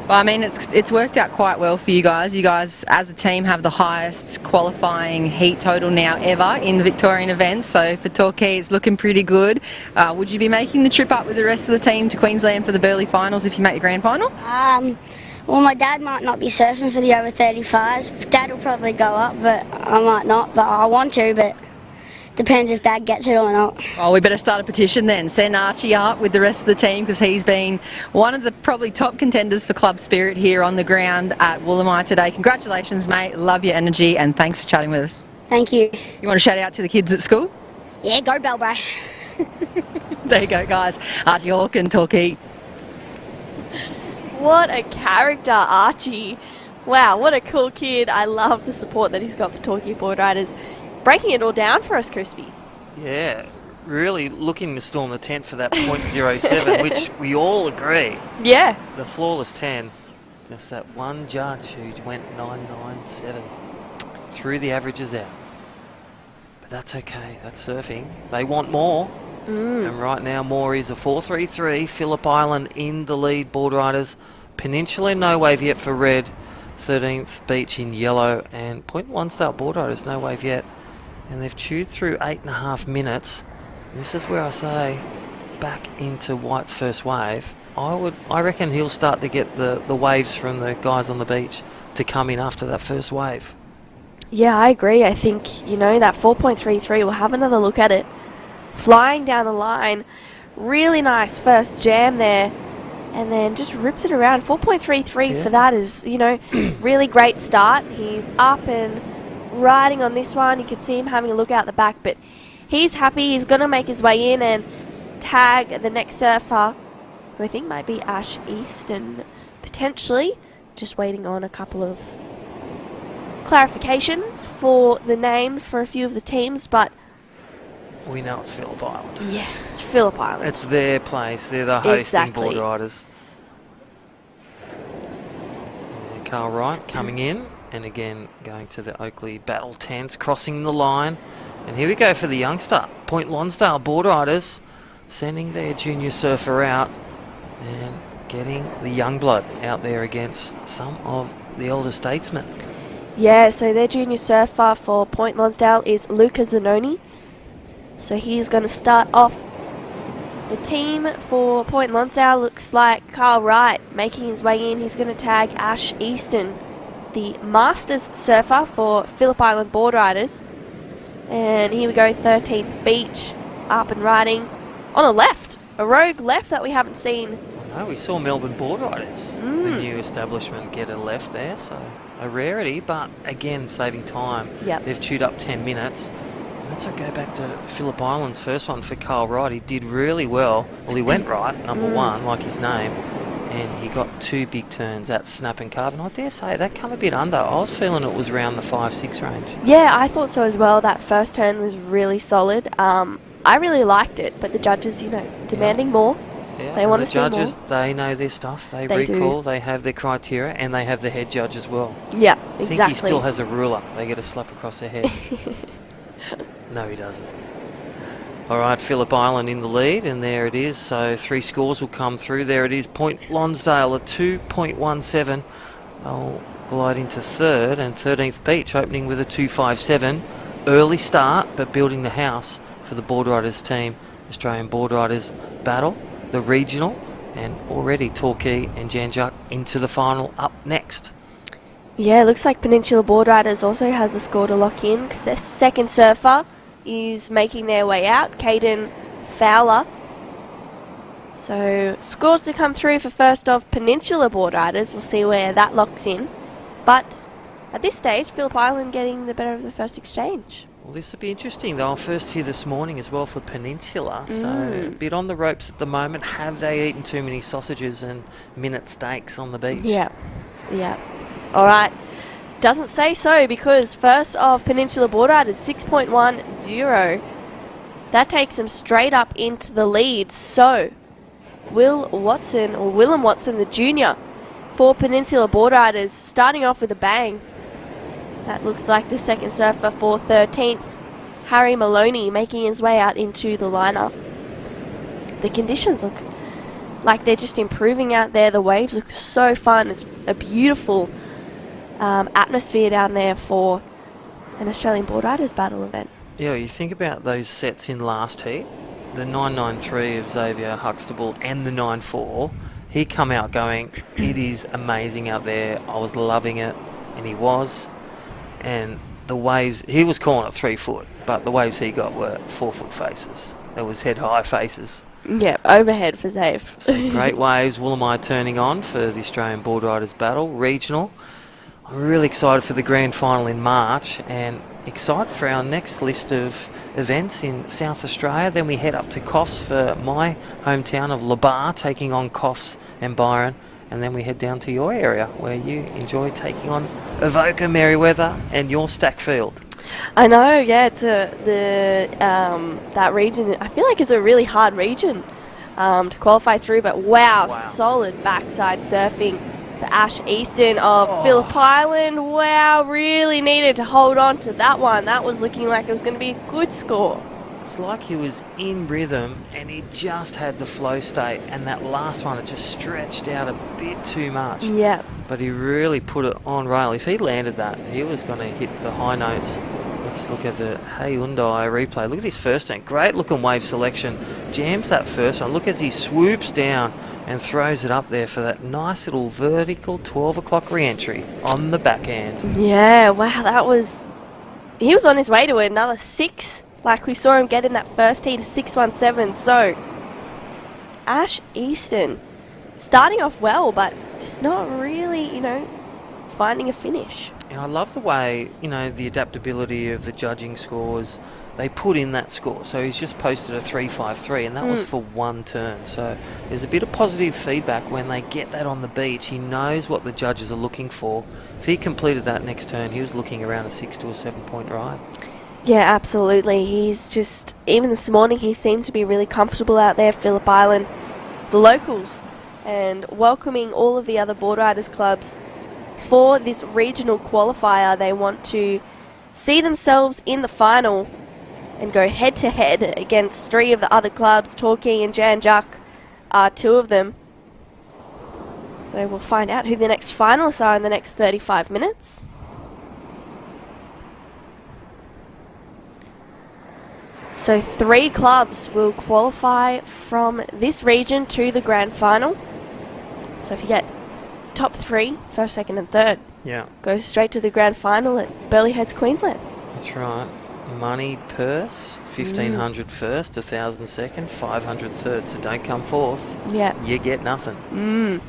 Well, I mean, it's worked out quite well for you guys. You guys, as a team, have the highest qualifying heat total now ever in the Victorian events. So for Torquay, it's looking pretty good. Would you be making the trip up with the rest of the team to Queensland for the Burleigh finals if you make the grand final? Well, my dad might not be surfing for the over 35s. Dad will probably go up, but I might not. But I want to, but depends if Dad gets it or not. Oh, we better start a petition then. Send Archie up with the rest of the team because he's been one of the probably top contenders for club spirit here on the ground at Woolamai today. Congratulations, mate. Love your energy and thanks for chatting with us. Thank you. You want to shout out to the kids at school? Yeah, go Belbray. There you go, guys. Archie Hawken, Torquay. What a character, Archie. Wow, what a cool kid. I love the support that he's got for Torquay Boardriders. Breaking it all down for us, Crispy. Yeah, really looking to storm the tent for that .07, which we all agree. Yeah. The flawless 10. Just that one judge who went 9.97. Threw the averages out. But that's okay, that's surfing. They want more. And right now more is a 4.33. Phillip Island in the lead, Boardriders. Peninsula no wave yet for red. 13th Beach in yellow. And Point Lonsdale Boardriders no wave yet. And they've chewed through 8.5 minutes. This is where I say back into White's first wave. I reckon he'll start to get the waves from the guys on the beach to come in after that first wave. Yeah, I agree. I think, you know, that 4.33, we'll have another look at it. Flying down the line. Really nice first jam there. And then just rips it around. 4.33 for that is, you know, really great start. He's up and riding on this one. You can see him having a look out the back, but he's happy. He's going to make his way in and tag the next surfer, who I think might be Ash Easton, potentially. Just waiting on a couple of clarifications for the names for a few of the teams, but we know it's Phillip Island. Yeah, it's Phillip Island. It's their place. They're the hosting board riders. And Carl Wright coming in, and again going to the Oakley Battle tents, crossing the line. And here we go for the youngster. Point Lonsdale board riders sending their junior surfer out and getting the young blood out there against some of the elder statesmen. Yeah, so their junior surfer for Point Lonsdale is Luca Zanoni. So he's going to start off. The team for Point Lonsdale looks like Carl Wright making his way in. He's going to tag Ash Easton, the Masters surfer for Phillip Island Boardriders. And here we go, 13th Beach, up and riding on a left. A rogue left that we haven't seen. No, we saw Melbourne Boardriders, the new establishment, get a left there. So a rarity, but again, saving time. Yep. They've chewed up 10 minutes. Let's go back to Phillip Island's first one for Carl Wright. He did really well. Well, he went right, number one, like his name, and he got 2 big turns, that snap and carve. And I dare say that come a bit under. I was feeling it was around the 5-6 range. Yeah, I thought so as well. That first turn was really solid. I really liked it, but the judges, you know, demanding more. Yeah, they want to the see more. judges, they know their stuff. They recall, they have their criteria, and they have the head judge as well. Yeah, I think he still has a ruler. They get a slap across their head. No, he doesn't. All right, Phillip Island in the lead, and there it is. So 3 scores will come through. There it is. Point Lonsdale, a 2.17. They'll glide into third, and 13th Beach opening with a 2.57. Early start, but building the house for the Boardriders team. Australian Boardriders Battle, the regional, and already Torquay and Janjuk into the final up next. Yeah, it looks like Peninsula Boardriders also has a score to lock in because their second surfer is making their way out, Caden Fowler. So scores to come through for first of Peninsula Boardriders. We'll see where that locks in. But at this stage, Phillip Island getting the better of the first exchange. Well, this will be interesting. They were first here this morning as well for Peninsula, so a bit on the ropes at the moment. Have they eaten too many sausages and minute steaks on the beach? Yeah, yeah. All right. Doesn't say so because first of Peninsula Boardriders 6.10. That takes him straight up into the lead. So Willem Watson, the junior for Peninsula Boardriders, starting off with a bang. That looks like the second surfer for 13th. Harry Maloney making his way out into the liner. The conditions look like they're just improving out there. The waves look so fun. It's a beautiful atmosphere down there for an Australian Boardriders Battle event. Yeah, you think about those sets in last heat. The 993 of Xavier Huxtable and the 94. He come out going, it is amazing out there. I was loving it. And he was. And the waves, he was calling it 3 foot, but the waves he got were 4 foot faces. There was head high faces. Yeah, overhead for Zave. So great waves. Woolamai turning on for the Australian Boardriders Battle Regional. I'm really excited for the grand final in March and excited for our next list of events in South Australia. Then we head up to COFFS for my hometown of Labar, taking on COFFS and Byron. And then we head down to your area where you enjoy taking on Avoca, Merriweather and your Stackfield. I know, yeah, it's that region. I feel like it's a really hard region to qualify through, but wow, solid backside surfing for Ash Easton of Phillip Island. Wow, really needed to hold on to that one. That was looking like it was going to be a good score. It's like he was in rhythm and he just had the flow state, and that last one, it just stretched out a bit too much. Yeah. But he really put it on rail. If he landed that, he was going to hit the high notes. Let's look at the Hyundai replay. Look at this first turn. Great looking wave selection. Jams that first one. Look as he swoops down and throws it up there for that nice little vertical 12 o'clock re-entry on the backhand. Yeah, wow, that was he was on his way to another 6. Like we saw him get in that first heat of 6:17. So Ash Easton starting off well, but just not really, you know, finding a finish. And I love the way, you know, the adaptability of the judging scores. They put in that score. So he's just posted a 3.53, and that was for one turn. So there's a bit of positive feedback when they get that on the beach. He knows what the judges are looking for. If he completed that next turn, he was looking around a 6 to a 7-point ride. Yeah, absolutely. He's just, even this morning, he seemed to be really comfortable out there, Phillip Island, the locals, and welcoming all of the other board riders clubs for this regional qualifier. They want to see themselves in the final and go head-to-head against 3 of the other clubs. Torquay and Jan Juck are 2 of them. So we'll find out who the next finalists are in the next 35 minutes. So 3 clubs will qualify from this region to the grand final. So if you get top 3, first, second and third, goes straight to the grand final at Burleigh Heads, Queensland. That's right. Money purse, 1,500 first, 1,000 second, 500 third. So don't come fourth. Yeah. You get nothing.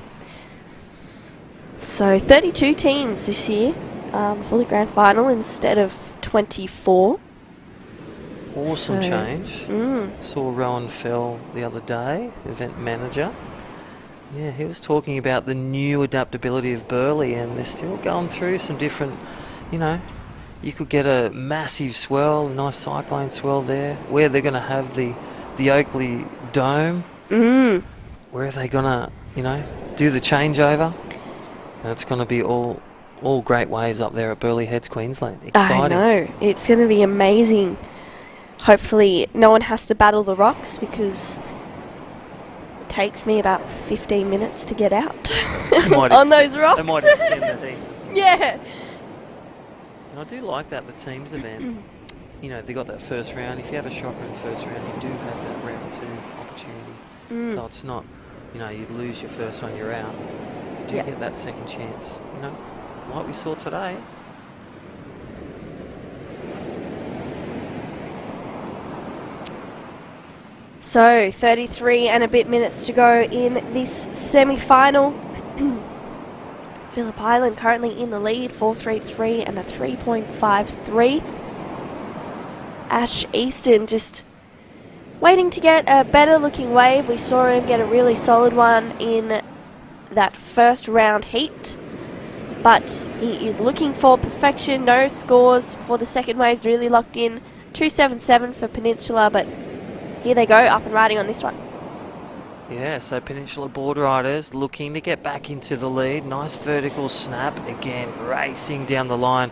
So 32 teams this year for the grand final instead of 24. Awesome change. Saw Rowan Fell the other day, event manager. Yeah, he was talking about the new adaptability of Burleigh, and they're still going through some different, you know, you could get a massive swell, a nice cyclone swell there. Where they're going to have the Oakley Dome. Where are they going to, you know, do the changeover? That's going to be all great waves up there at Burleigh Heads, Queensland. Exciting. I know. It's going to be amazing. Hopefully no one has to battle the rocks, because it takes me about 15 minutes to get out on those rocks. They might extend the heats. Yeah. And I do like that, the teams event. You know, they got that first round. If you have a shocker in the first round, you do have that round 2 opportunity. So it's not, you know, you lose your first one, you're out. You do get that second chance, you know, like we saw today. So 33 and a bit minutes to go in this semi-final. Phillip Island currently in the lead, 4.33 and a 3.53. Ash Easton just waiting to get a better looking wave. We saw him get a really solid one in that first round heat, but he is looking for perfection. No scores for the second waves really locked in. 2.77 for Peninsula, but here they go, up and riding on this one. Yeah, so Peninsula Boardriders looking to get back into the lead. Nice vertical snap. Again, racing down the line.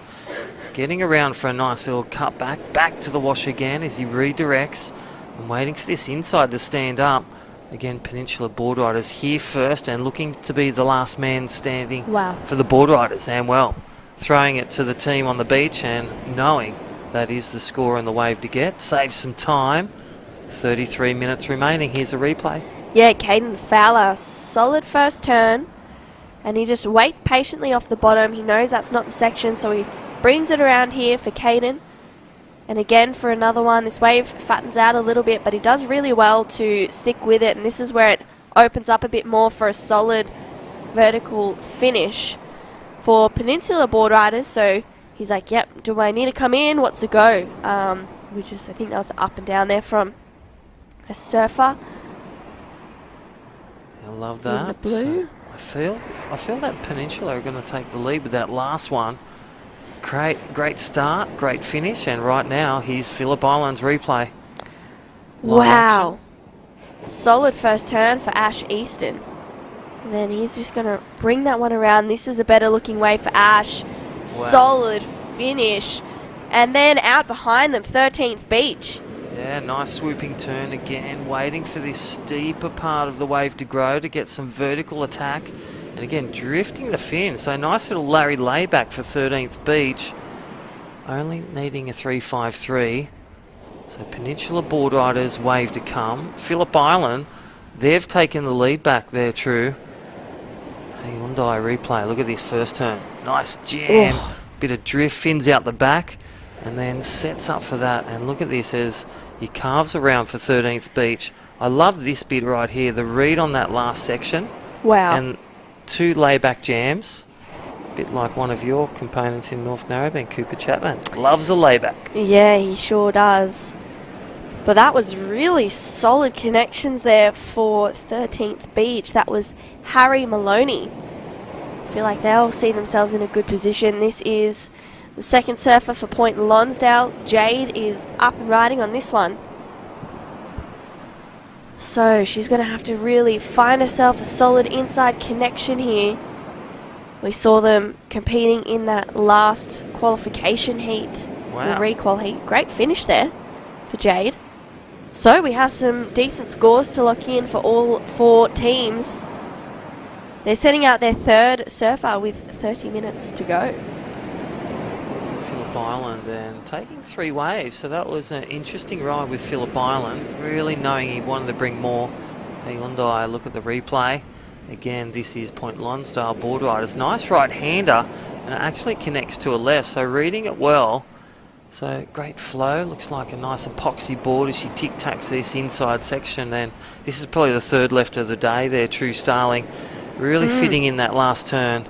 Getting around for a nice little cut back to the wash again as he redirects. And waiting for this inside to stand up. Again, Peninsula Boardriders here first and looking to be the last man standing for the Boardriders. And well, throwing it to the team on the beach and knowing that is the score and the wave to get. Saves some time. 33 minutes remaining. Here's a replay. Yeah, Caden Fowler, solid first turn, and he just waits patiently off the bottom. He knows that's not the section, so he brings it around here for Caden. And again for another one. This wave fattens out a little bit, but he does really well to stick with it, and this is where it opens up a bit more for a solid vertical finish for Peninsula Boardriders. So he's like, yep, do I need to come in? What's the go? Which is, I think that was up and down there from a surfer. I love that. In the blue. So I feel that Peninsula are going to take the lead with that last one. Great start, great finish, and right now here's Phillip Island's replay. Wow. Solid first turn for Ash Easton. And then he's just going to bring that one around. This is a better looking wave for Ash. Wow. Solid finish. And then out behind them, 13th Beach. Yeah, nice swooping turn again, waiting for this steeper part of the wave to grow to get some vertical attack. And again, drifting the fin. So nice little Larry layback for 13th Beach. Only needing a 3.53. So Peninsula Boardriders wave to come. Phillip Island, they've taken the lead back there, True. Hyundai replay. Look at this first turn. Nice jam. Bit of drift, fins out the back. and then sets up for that. And look at this as he carves around for 13th beach. I love this bit right here, the read on that last section. Wow. And 2 layback jams, a bit like one of your components in North Narrabeen, Cooper Chapman. Loves a layback. Yeah, he sure does. But that was really solid connections there for 13th beach. That was Harry Maloney. I feel like they'll see themselves in a good position. This is the second surfer for Point Lonsdale. Jade is up and riding on this one. So she's going to have to really find herself a solid inside connection here. We saw them competing in that last qualification heat. Wow. Requal heat. Great finish there for Jade. So we have some decent scores to lock in for all 4 teams. They're setting out their third surfer with 30 minutes to go. Phillip Island and taking 3 waves, so that was an interesting ride with Phillip Island, really knowing he wanted to bring more. Hyundai, look at the replay. Again, this is Point Lonsdale Boardriders. Nice right-hander, and it actually connects to a left, so reading it well. So great flow, looks like a nice epoxy board as she tic-tacs this inside section, and this is probably the 3rd left of the day there, True Starling. Really fitting in that last turn,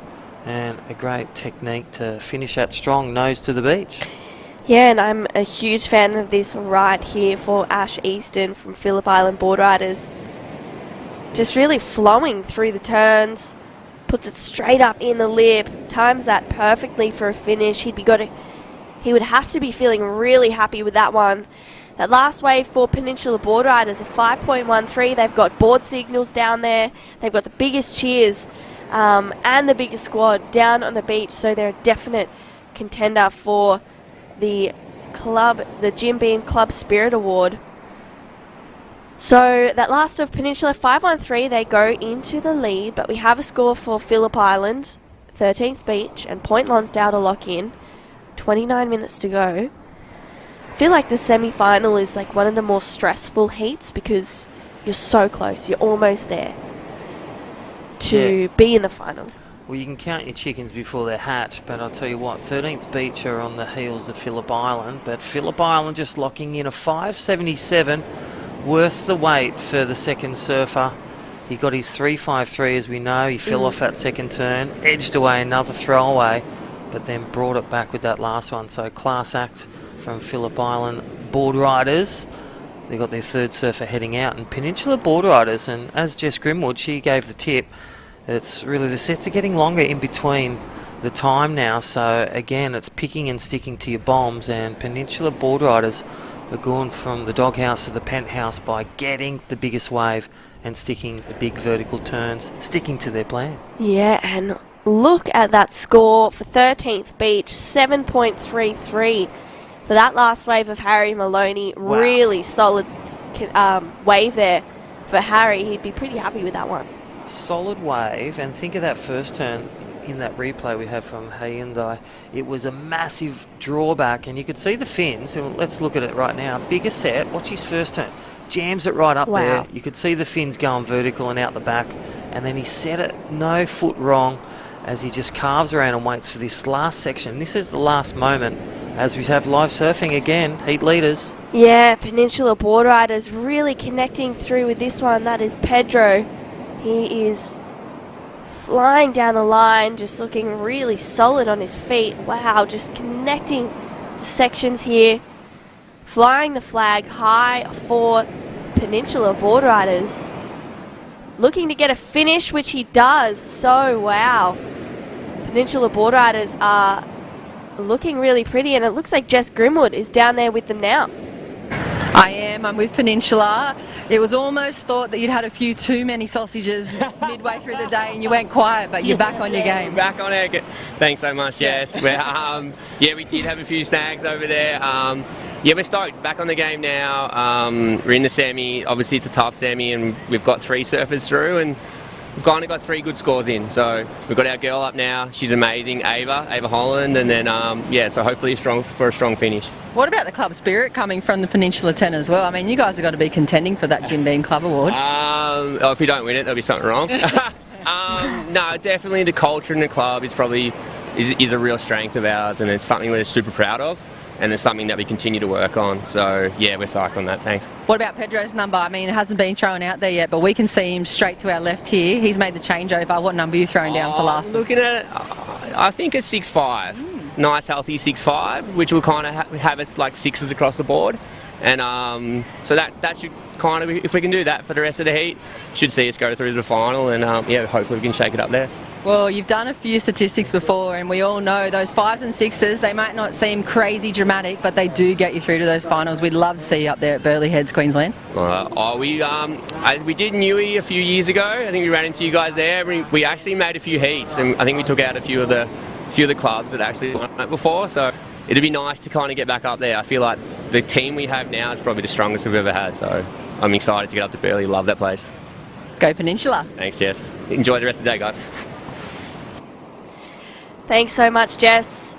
and a great technique to finish that strong, nose to the beach. Yeah, and I'm a huge fan of this right here for Ash Easton from Phillip Island Boardriders. Just really flowing through the turns, puts it straight up in the lip, times that perfectly for a finish. He would have to be feeling really happy with that one. That last wave for Peninsula Boardriders, a 5.13. They've got board signals down there. They've got the biggest cheers and the biggest squad down on the beach, so they're a definite contender for the Jim Beam Club Spirit Award. So that last of Peninsula 513, they go into the lead, but we have a score for Phillip Island, 13th beach, and Point Lonsdale to lock in. 29 minutes to go. I feel like the semi-final is like one of the more stressful heats because you're so close, you're almost there to be in the final. Well, you can count your chickens before they're hatched, but I'll tell you what, 13th beach are on the heels of Phillip Island, but Phillip Island just locking in a 5.77, worth the wait for the second surfer. He got his 3.53, as we know. He fell off that second turn, edged away another throwaway, but then brought it back with that last one. So class act from Phillip Island Boardriders. They got their 3rd surfer heading out, and Peninsula Boardriders, and as Jess Grimwood, she gave the tip, it's really, the sets are getting longer in between the time now, so again it's picking and sticking to your bombs, and Peninsula Boardriders are going from the doghouse to the penthouse by getting the biggest wave and sticking the big vertical turns, sticking to their plan. Yeah, and look at that score for 13th beach, 7.33 for that last wave of Harry Maloney. Wow. Really solid wave there for Harry. He'd be pretty happy with that one. Solid wave, and think of that first turn in that replay we have from Hyundai. It was a massive drawback, and you could see the fins. So let's look at it right now. Bigger set, watch his first turn. Jams it right up there. You could see the fins going vertical and out the back, and then he set it no foot wrong as he just carves around and waits for this last section. This is the last moment as we have live surfing again, heat leaders. Yeah, Peninsula Boardriders really connecting through with this one. That is Pedro. He is flying down the line, just looking really solid on his feet. Wow, just connecting the sections here. Flying the flag high for Peninsula Boardriders. Looking to get a finish, which he does. So, wow. Peninsula Boardriders are looking really pretty, and it looks like Jess Grimwood is down there with them now. I am. I'm with Peninsula. It was almost thought that you'd had a few too many sausages midway through the day and you went quiet, but you're back on your game. Back on it. Thanks so much, yes. Yeah, we did have a few snags over there. Yeah, we're stoked. Back on the game now. We're in the semi. Obviously, it's a tough semi, and we've got 3 surfers through, and we've kind of got 3 good scores in. So we've got our girl up now. She's amazing, Ava Holland, and then yeah. So hopefully for a strong finish. What about the club spirit coming from the Peninsula 10 as well? I mean, you guys have got to be contending for that Jim Beam Club Award. If we don't win it, there'll be something wrong. No, definitely the culture in the club is probably is a real strength of ours, and it's something we're super proud of. and it's something that we continue to work on. So yeah, we're psyched on that. Thanks. What about Pedro's number? I mean, it hasn't been thrown out there yet, but we can see him straight to our left here. He's made the changeover. What number are you throwing down for last? Looking at it, I think a 6.5. Nice, healthy 6.5, which will kind of have us like sixes across the board. And so that should kind of, if we can do that for the rest of the heat, should see us go through to the final. And yeah, hopefully we can shake it up there. Well, you've done a few statistics before, and we all know those 5s and 6s, they might not seem crazy dramatic, but they do get you through to those finals. We'd love to see you up there at Burleigh Heads, Queensland. We did Newey a few years ago. I think we ran into you guys there. We actually made a few heats, and I think we took out a few of the clubs that actually won it before. So it'd be nice to kind of get back up there. I feel like the team we have now is probably the strongest we've ever had. So I'm excited to get up to Burleigh. Love that place. Go Peninsula. Thanks, Jess. Enjoy the rest of the day, guys. Thanks so much, Jess.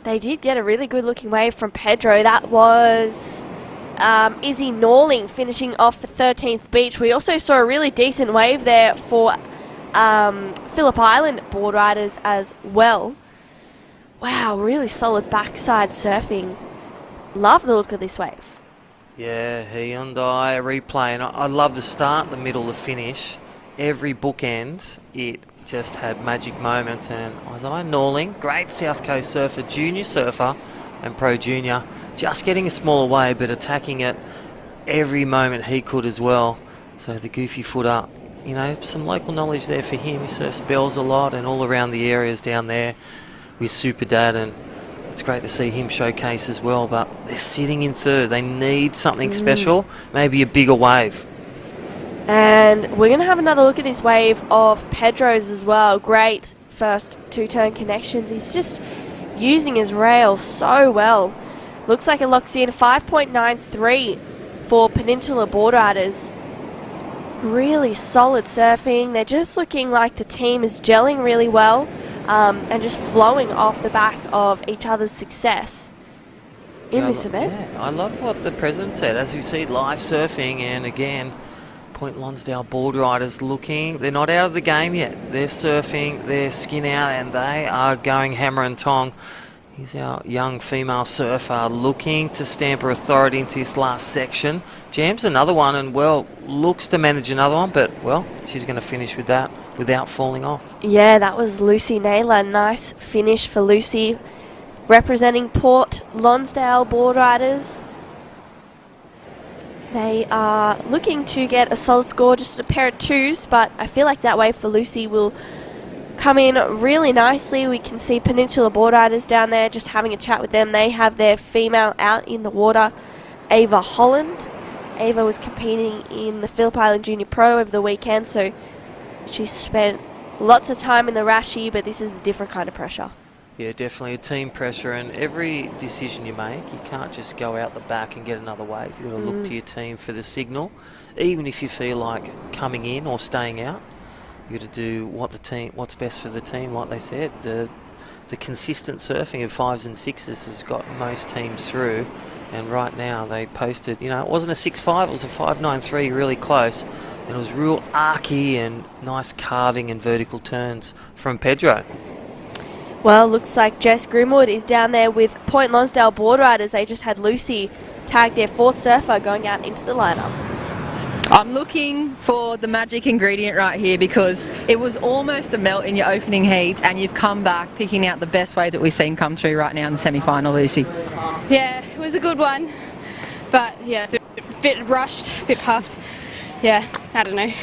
They did get a really good looking wave from Pedro. That was Izzy Norling finishing off the 13th beach. We also saw a really decent wave there for PHILLIP Island Boardriders as well. Wow, really solid backside surfing. Love the look of this wave. Yeah, Hyundai replay, and I love the start, the middle, the finish. Every bookend, it just had magic moments. And Isaiah Norling, great South Coast surfer, junior surfer and pro junior, just getting a smaller wave but attacking it every moment he could as well. So the goofy foot up, you know, some local knowledge there for him. He surfs Bells a lot and all around the areas down there with Super Dad, and it's great to see him showcase as well. But they're sitting in third. They need something special, maybe a bigger wave. And we're going to have another look at this wave of Pedro's as well. Great first two-turn connections. He's just using his rail so well. Looks like it locks in 5.93 for Peninsula Boardriders. Really solid surfing. They're just looking like the team is gelling really well and just flowing off the back of each other's success in this event. Yeah, I love what the president said. As you see, live surfing, and again, Point Lonsdale Boardriders looking, they're not out of the game yet. They're surfing their skin out and they are going hammer and tong. Here's our young female surfer looking to stamp her authority into this last section. Jams another one and, well, looks to manage another one, but, well, she's going to finish with that without falling off. Yeah, that was Lucy Naylor. Nice finish for Lucy, representing Port Lonsdale Boardriders. They are looking to get a solid score, just a pair of twos, but I feel like that wave for Lucy will come in really nicely. We can see Peninsula Boardriders down there, just having a chat with them. They have their female out in the water, Ava Holland. Ava was competing in the PHILLIP Island Junior Pro over the weekend, so she spent lots of time in the Rashi, but this is a different kind of pressure. Yeah, definitely a team pressure, and every decision you make, you can't just go out the back and get another wave. You've got to look to your team for the signal. Even if you feel like coming in or staying out, you've got to do what's best for the team, like they said. The consistent surfing of 5s and 6s has got most teams through, and right now they posted, you know, it wasn't a 6.5, it was a 5.93, really close, and it was real archy and nice carving and vertical turns from Pedro. Well, looks like Jess Grimwood is down there with Point Lonsdale Boardriders. They just had Lucy tag their fourth surfer going out into the lineup. I'm looking for the magic ingredient right here, because it was almost a melt in your opening heat and you've come back picking out the best wave that we've seen come through right now in the semi-final, Lucy. Yeah, it was a good one, but yeah, a bit rushed, a bit puffed. Yeah, I don't know.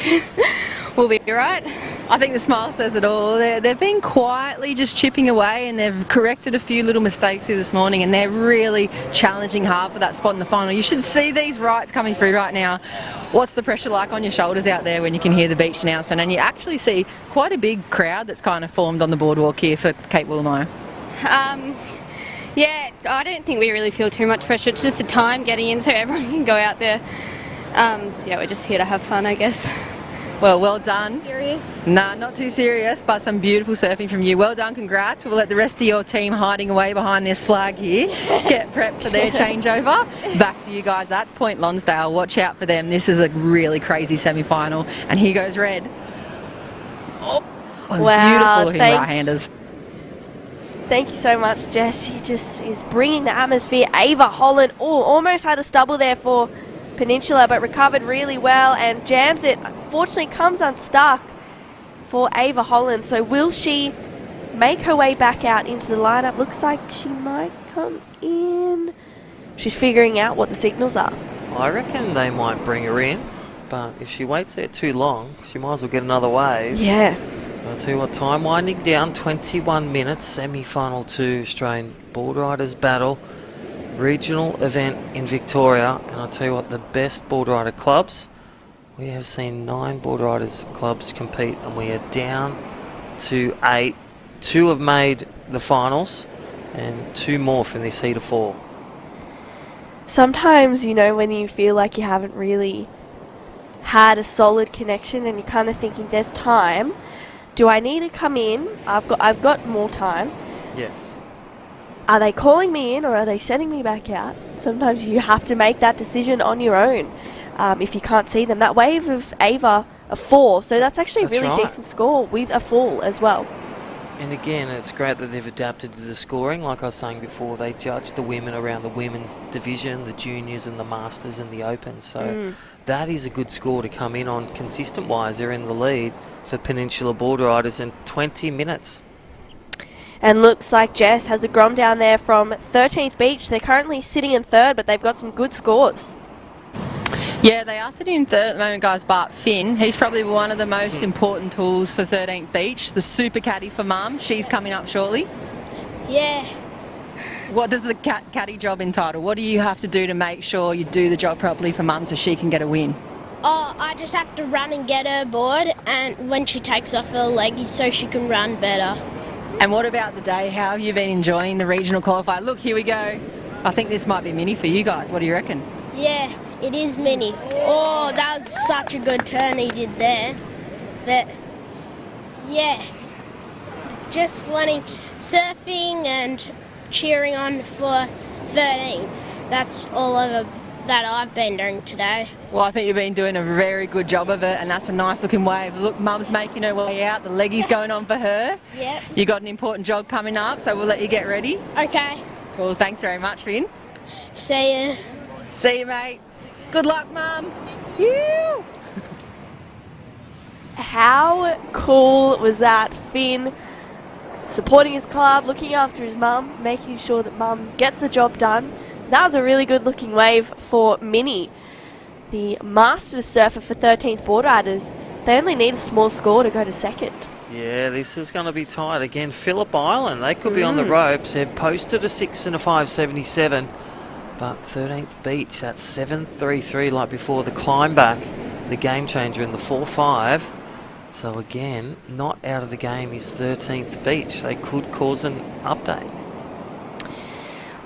We'll be right. I think the smile says it all. They've been quietly just chipping away, and they've corrected a few little mistakes here this morning, and they're really challenging hard for that spot in the final. You should see these rights coming through right now. What's the pressure like on your shoulders out there when you can hear the beach announcement, and you actually see quite a big crowd that's kind of formed on the boardwalk here for Cape Woolamaya? Yeah, I don't think we really feel too much pressure. It's just the time getting in so everyone can go out there. Yeah, we're just here to have fun, I guess. Well, well done. Serious? Nah, not too serious, but some beautiful surfing from you. Well done, congrats. We'll let the rest of your team hiding away behind this flag here get prepped for their changeover. Back to you guys. That's Point Lonsdale. Watch out for them. This is a really crazy semi-final. And here goes red. Oh, wow, beautiful looking right-handers. Thank you so much, Jess. She just is bringing the atmosphere. Ava Holland, almost had a stubble there for Peninsula, but recovered really well and jams it. Unfortunately, comes unstuck for Ava Holland. So will she make her way back out into the lineup? Looks like she might come in. She's figuring out what the signals are. I reckon they might bring her in, but if she waits there too long, she might as well get another wave. Yeah. I'll tell you what, time winding down, 21 minutes, semi-final 2, Australian Boardriders Battle, regional event in Victoria, and I'll tell you what, the best boardrider clubs, we have seen 9 boardriders clubs compete, and we are down to 8. 2 have made the finals, and 2 more from this heat of 4. Sometimes, you know, when you feel like you haven't really had a solid connection and you're kind of thinking there's time, do I need to come in? I've got more time. Yes. Are they calling me in or are they sending me back out? Sometimes you have to make that decision on your own if you can't see them. That wave of Ava, a 4, so that's actually a really decent score with a fall as well. And again, it's great that they've adapted to the scoring. Like I was saying before, they judge the women around the women's division, the juniors and the masters and the open. So that is a good score to come in on consistent-wise. They're in the lead for Peninsula Boardriders in 20 minutes. And looks like Jess has a grom down there from 13th Beach. They're currently sitting in 3rd, but they've got some good scores. Yeah, they are sitting in 3rd at the moment, guys, but Finn, he's probably one of the most important tools for 13th Beach. The super caddy for Mum, she's coming up shortly. Yeah. What does the caddy job entitle? What do you have to do to make sure you do the job properly for Mum so she can get a win? Oh, I just have to run and get her board, and when she takes off her leggies so she can run better. And what about the day? How have you been enjoying the regional qualifier? Look, here we go. I think this might be mini for you guys. What do you reckon? Yeah, it is mini. Oh, that was such a good turn he did there. But, yes, just wanting surfing and cheering on for 13th. That's all that I've been doing today. Well, I think you've been doing a very good job of it, and that's a nice looking wave. Look, Mum's making her way out. The leggies going on for her. Yep. You got an important job coming up, so we'll let you get ready. Okay. Cool. Thanks very much, Finn. See ya. See you, mate. Good luck, Mum. You. How cool was that? Finn supporting his club, looking after his mum, making sure that Mum gets the job done. That was a really good looking wave for Minnie. The Masters surfer for 13th Boardriders. They only need a small score to go to 2nd. Yeah, this is going to be tight. Again, PHILLIP Island, they could be on the ropes. They've posted a 6 and a 5.77. But 13th Beach, that's 7.33 like before the climb back. The game changer in the 4.5. So again, not out of the game is 13th Beach. They could cause an update.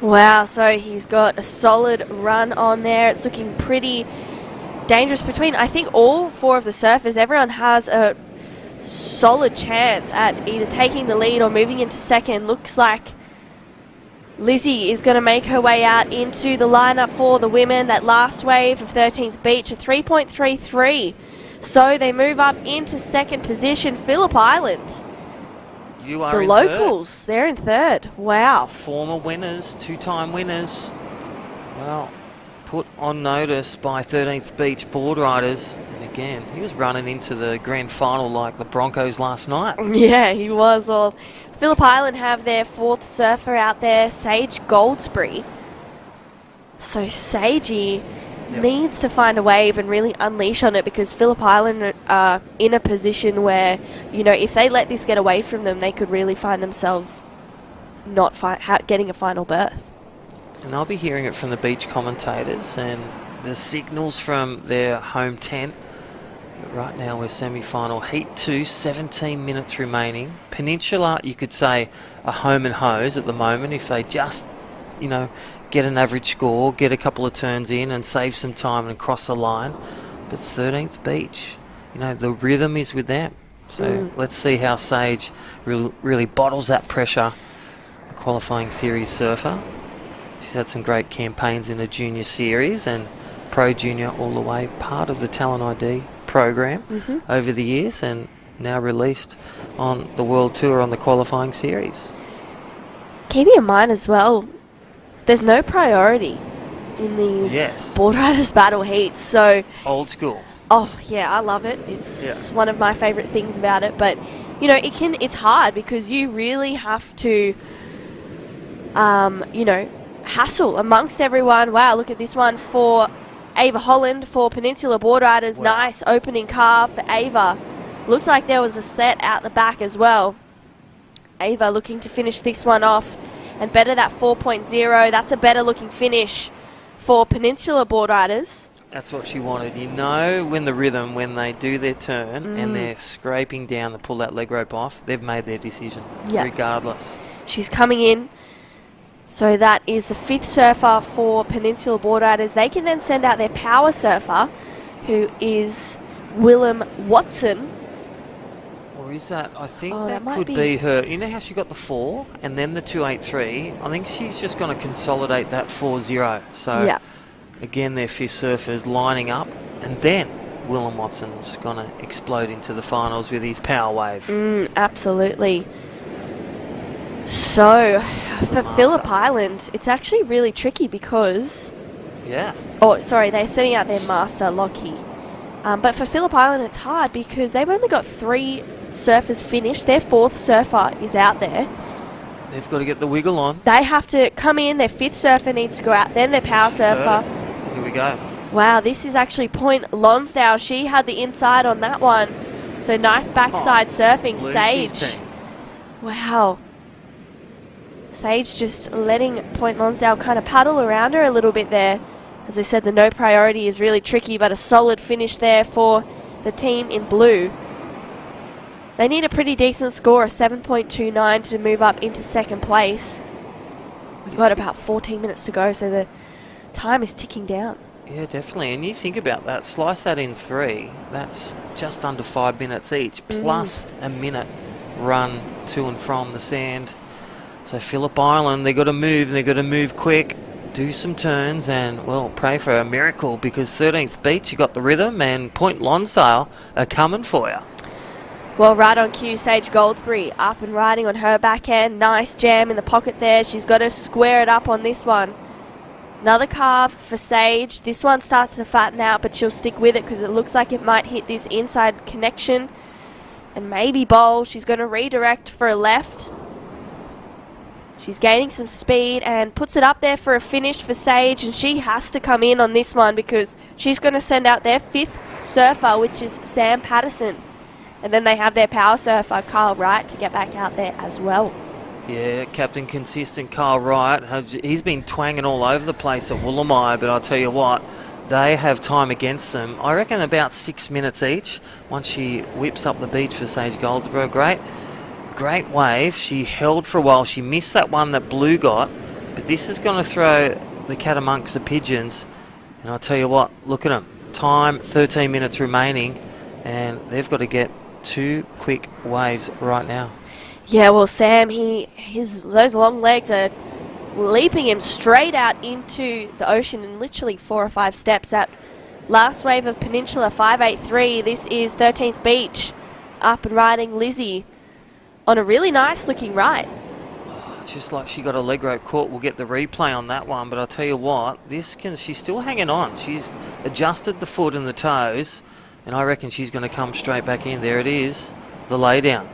Wow, so he's got a solid run on there. It's looking pretty dangerous between, I think, all 4 of the surfers. Everyone has a solid chance at either taking the lead or moving into 2nd. Looks like Lizzie is going to make her way out into the lineup for the women. That last wave of 13th Beach, a 3.33. So they move up into 2nd position. PHILLIP Island. You are the in locals, they're in 3rd. Wow. Former winners, 2-time winners. Well, put on notice by 13th Beach Boardriders. And again, he was running into the grand final like the Broncos last night. Yeah, he was. Well, PHILLIP Island have their 4th surfer out there, Sage Goldsbury. So Sagey needs to find a wave and really unleash on it, because PHILLIP Island are in a position where, you know, if they let this get away from them, they could really find themselves not getting a final berth. And I'll be hearing it from the beach commentators and the signals from their home tent. But right now we're semi-final. Heat 2, 17 minutes remaining. Peninsula, you could say, a home and hose at the moment if they just, you know, get an average score, get a couple of turns in and save some time and cross the line. But 13th Beach, you know, the rhythm is with them. So let's see how Sage really bottles that pressure. The qualifying series surfer. She's had some great campaigns in the junior series and pro junior all the way, part of the Talent ID program over the years, and now released on the World Tour on the qualifying series. keeping in mind as well, there's no priority in these Boardriders Battle heats. So old school. Oh yeah, I love it. It's one of my favourite things about it. But you know, it's hard because you really have to, you know, hassle amongst everyone. Wow, look at this one for Ava Holland for Peninsula Boardriders. Wow. Nice opening carve for Ava. Looked like there was a set out the back as well. Ava looking to finish this one off and better that 4.0. That's a better looking finish for Peninsula Boardriders. That's what she wanted. You know, when the rhythm, when they do their turn and they're scraping down to pull that leg rope off, they've made their decision, regardless. She's coming in. So that is the 5th surfer for Peninsula Boardriders. They can then send out their power surfer, who is Willem Watson. Or is that, I think that could be her. You know how she got the 4 and then the 283? I think she's just going to consolidate that 4-0. So again, their 5th surfers lining up, and then Willem Watson's going to explode into the finals with his power wave. Absolutely. So, for PHILLIP Island, it's actually really tricky because... Oh, sorry, they're setting out their master, Lockie. But for PHILLIP Island, it's hard because they've only got 3 surfers finished. Their 4th surfer is out there. They've got to get the wiggle on. They have to come in, their 5th surfer needs to go out, then their power surfer. Here we go. Wow, this is actually Point Lonsdale. She had the inside on that one. So nice backside surfing. Sage. Wow. Sage just letting Point Lonsdale kind of paddle around her a little bit there. As I said, the no priority is really tricky, but a solid finish there for the team in blue. They need a pretty decent score, a 7.29, to move up into 2nd place. We've got about 14 minutes to go, so the time is ticking down. Yeah, definitely. And you think about that, slice that in 3, that's just under 5 minutes each, plus a minute run to and from the sand. So PHILLIP Island, they've got to move quick, do some turns, and, well, pray for a miracle, because 13th Beach, you got the rhythm, and Point Lonsdale are coming for you. Well, right on cue, Sage Goldsberry up and riding on her backhand. Nice jam in the pocket there. She's got to square it up on this one. Another carve for Sage. This one starts to flatten out, but she'll stick with it because it looks like it might hit this inside connection and maybe bowl. She's going to redirect for a left. She's gaining some speed and puts it up there for a finish for Sage, and she has to come in on this one because she's going to send out their 5th surfer, which is Sam Patterson. And then they have their power surfer, Carl Wright, to get back out there as well. Yeah, Captain Consistent Carl Wright, he's been twanging all over the place at Woolamai, but I'll tell you what, they have time against them. I reckon about 6 minutes each once she whips up the beach for Sage Goldsborough. Great wave. She held for a while. She missed that one that Blue got, but this is going to throw the cat amongst the pigeons. And I'll tell you what, look at them. Time, 13 minutes remaining, and they've got to get 2 quick waves right now. Yeah, well, Sam, those long legs are leaping him straight out into the ocean in literally 4 or 5 steps. That last wave of Peninsula, 583. This is 13th Beach, up and riding Lizzie on a really nice looking ride. Just like she got a leg rope caught. We'll get the replay on that one, but I'll tell you what, she's still hanging on. She's adjusted the foot and the toes, and I reckon she's going to come straight back in. There it is, the laydown.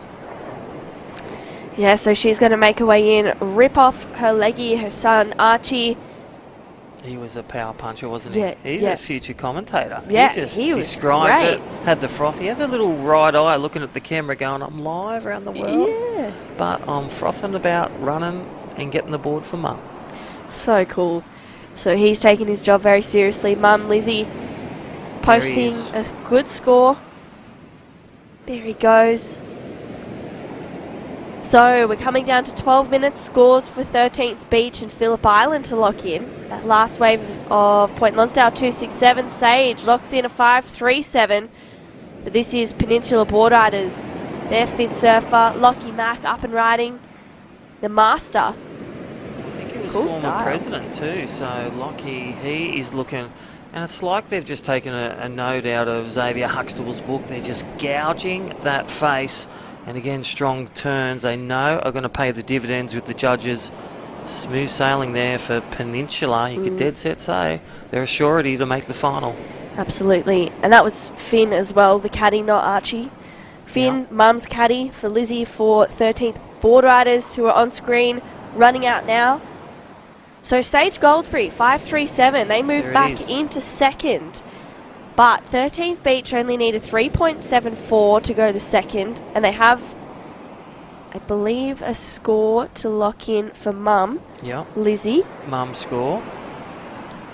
Yeah, so she's going to make her way in, rip off her leggy, her son Archie. He was a power puncher, wasn't he? Yeah, He's a future commentator. Yeah, he was described great. it, had the froth. He had the little right eye looking at the camera going, I'm live around the world. Yeah. But I'm frothing about running and getting the board for Mum. So cool. So he's taking his job very seriously. Mum Lizzie posting a good score. There he goes. So we're coming down to 12 minutes. Scores for 13th Beach and PHILLIP Island to lock in. That last wave of Point Lonsdale, 267. Sage locks in a 537. But this is Peninsula Boardriders. Their 5th surfer, Lockie Mack, up and riding. The master. I think he was former president too. So Lockie, he is looking... And it's like they've just taken a note out of Xavier Huxtable's book. They're just gouging that face And again, strong turns they know are going to pay the dividends with the judges. Smooth sailing there for Peninsula. You could dead set say they're a surety to make the final. Absolutely. And that was Finn as well, the caddy, not Archie. Finn, mum's caddy for Lizzie for 13th Boardriders, who are on screen, running out now. So Sage Goldfrey, 5.37. They move back into second. But 13th Beach only needed 3.74 to go to second. And they have, I believe, a score to lock in for Mum. Yeah. Lizzie. Mum score.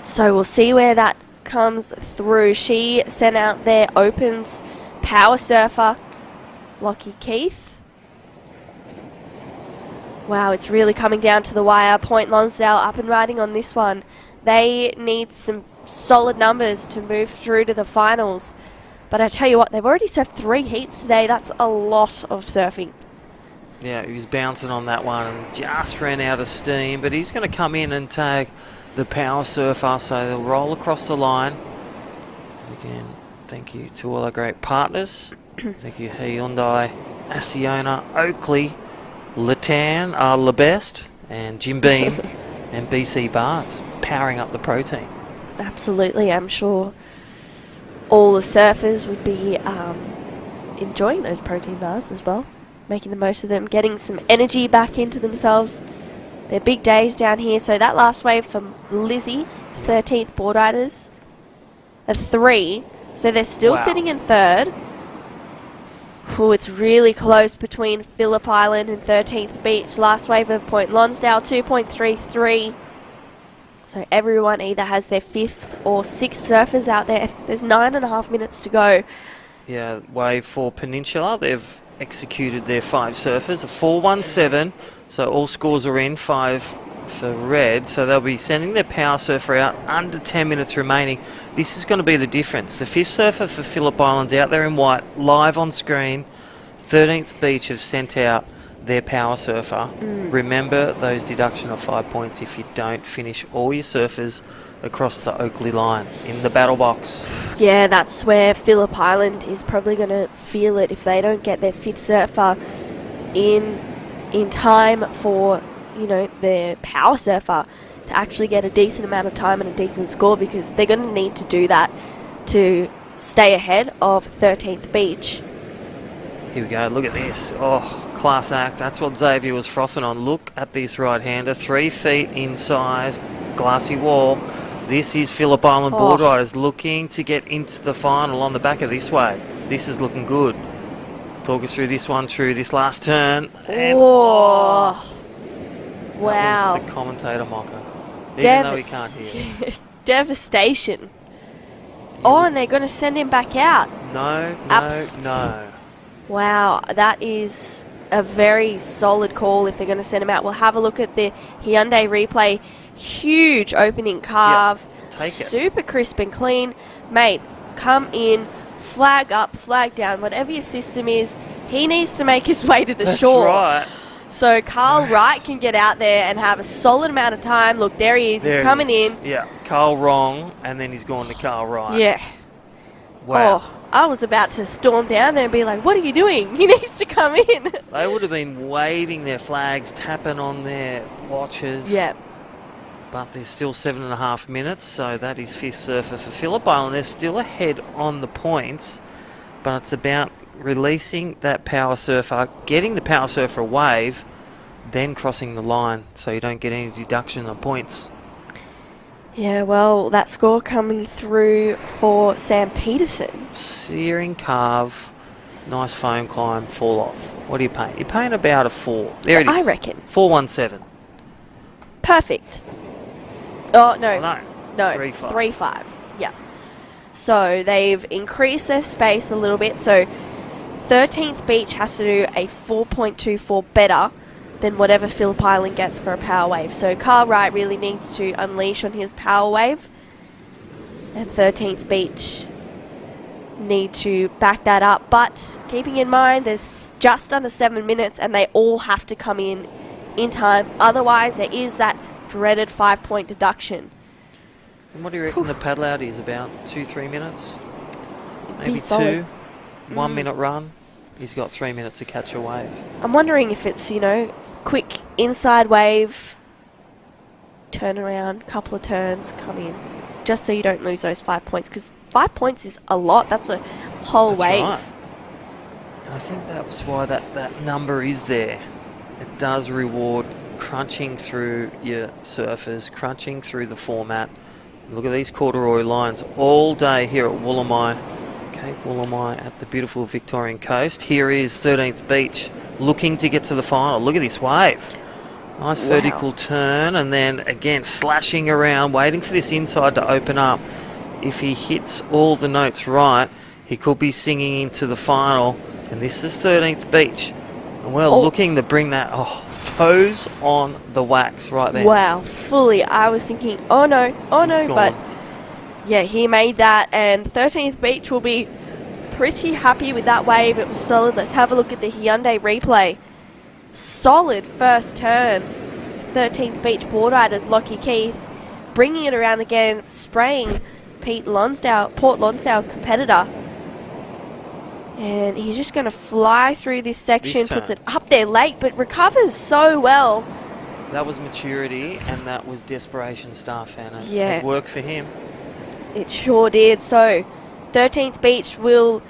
So we'll see where that comes through. She sent out their opens power surfer, Lockie Keith. Wow, it's really coming down to the wire. Point Lonsdale up and riding on this one. They need some solid numbers to move through to the finals. But I tell you what, they've already surfed 3 heats today. That's a lot of surfing. Yeah, he was bouncing on that one and just ran out of steam. But he's going to come in and tag the power surfer, so they'll roll across the line. Again, thank you to all our great partners. Thank you, Hyundai, Asiona, Oakley, Latan, LeBest, and Jim Beam, and BC Bars, powering up the pro team. Absolutely, I'm sure all the surfers would be enjoying those protein bars as well, making the most of them, getting some energy back into themselves. They're big days down here. So that last wave from Lizzie, 13th Boardriders, a 3. So they're still sitting in third. Ooh, it's really close between PHILLIP Island and 13th Beach. Last wave of Point Lonsdale, 2.33. So everyone either has their 5th or 6th surfers out there. There's 9.5 minutes to go. Yeah, wave for Peninsula. They've executed their 5 surfers, a 4.17. So all scores are in, 5 for red. So they'll be sending their power surfer out under 10 minutes remaining. This is going to be the difference. The 5th surfer for PHILLIP Island's out there in white, live on screen. 13th Beach have sent out their power surfer. Remember those deduction of 5 points if you don't finish all your surfers across the Oakley line in the battle box. Yeah, that's where PHILLIP Island is probably going to feel it if they don't get their 5th surfer in time for, you know, their power surfer to actually get a decent amount of time and a decent score, because they're going to need to do that to stay ahead of 13th Beach. Here we go, look at this. Oh, class act. That's what Xavier was frothing on. Look at this right-hander, 3 feet in size, glassy wall. This is PHILLIP Island Boardriders looking to get into the final on the back of this wave. This is looking good. Talk us through this one, through this last turn. And wow. That was the commentator mocker. Even though he can't hear. Devastation. Oh, and they're going to send him back out. No. Wow, that is a very solid call if they're going to send him out. We'll have a look at the Hyundai replay. Huge opening carve. Yep, take it. Super crisp and clean. Mate, come in, flag up, flag down, whatever your system is. He needs to make his way to the shore. That's right. So Carl Wright can get out there and have a solid amount of time. Look, there he is. He's coming in. Yeah, Carl Wrong, and then he's gone to Carl Wright. Yeah. Wow. Oh, I was about to storm down there and be like, what are you doing? He needs to come in. They would have been waving their flags, tapping on their watches. Yeah. But there's still 7.5 minutes, so that is 5th surfer for PHILLIP Island. They're still ahead on the points, but it's about releasing that power surfer, getting the power surfer a wave, then crossing the line so you don't get any deduction on points. Yeah, well, that score coming through for Sam Peterson. Searing carve, nice foam climb, fall off. What are you paying? You're paying about a 4. There it is. I reckon. 4.17. Perfect. Oh, no. No. 3.5. 3.5. Yeah. So they've increased their space a little bit. So 13th Beach has to do a 4.24 better than whatever PHILLIP Island gets for a power wave. So Carl Wright really needs to unleash on his power wave. And 13th Beach need to back that up. But keeping in mind there's just under 7 minutes and they all have to come in time. Otherwise there is that dreaded 5-point deduction. And what do you reckon the paddle out is? About 2-3 minutes? It'd Maybe be solid. 2? 1 minute run? he's got 3 minutes to catch a wave. I'm wondering if it's, you know, quick inside wave, turn around, couple of turns, come in, just so you don't lose those 5 points, because 5 points is a lot. That's a whole wave. Right. I think that's why that number is there. It does reward crunching through your surfers, crunching through the format. Look at these corduroy lines all day here at Woolamai, Cape Woolamai at the beautiful Victorian coast. Here is 13th Beach looking to get to the final. Look at this wave. Nice vertical turn, and then again slashing around, waiting for this inside to open up. If he hits all the notes right, he could be singing into the final. And this is 13th Beach. And we're looking to bring that, toes on the wax right there. Wow, fully. I was thinking, oh no, but yeah, he made that, and 13th Beach will be pretty happy with that wave. It was solid. Let's have a look at the Hyundai replay. Solid first turn. 13th Beach Boardriders, Lockie Keith, bringing it around again, spraying Port Lonsdale competitor. And he's just going to fly through this section, puts it up there late, but recovers so well. That was maturity, and that was desperation stuff, and Yeah. it worked for him. It sure did. So 13th Beach will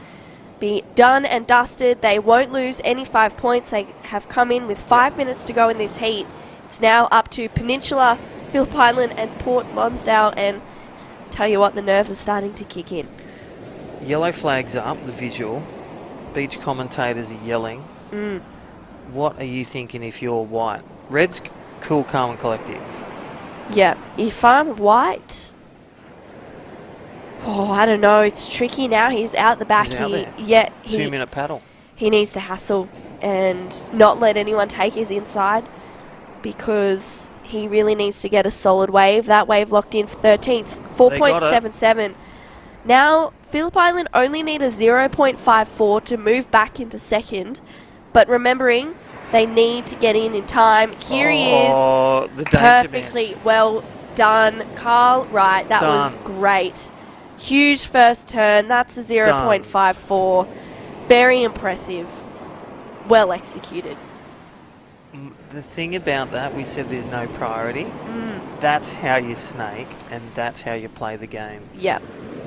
be done and dusted. They won't lose any 5 points. They have come in with 5 minutes to go in this heat. It's now up to Peninsula, Phillip Island and Port Lonsdale, and tell you what, the nerves are starting to kick in. Yellow flags up, the visual. Beach commentators are yelling. What are you thinking if you're white? Red's cool, calm and collective. Yeah, if I'm white, I don't know. It's tricky now. He's out the back. He's out there. Yeah, 2 minute paddle. He needs to hassle and not let anyone take his inside, because he really needs to get a solid wave. That wave locked in for 13th, 4.77. Now, Phillip Island only need a 0.54 to move back into second, but remembering they need to get in time. Here he is. The danger Perfectly well done. Carl Wright, that was great. Huge first turn. That's a 0.54. Very impressive. Well executed. The thing about that, we said there's no priority. That's how you snake, and that's how you play the game. Yep.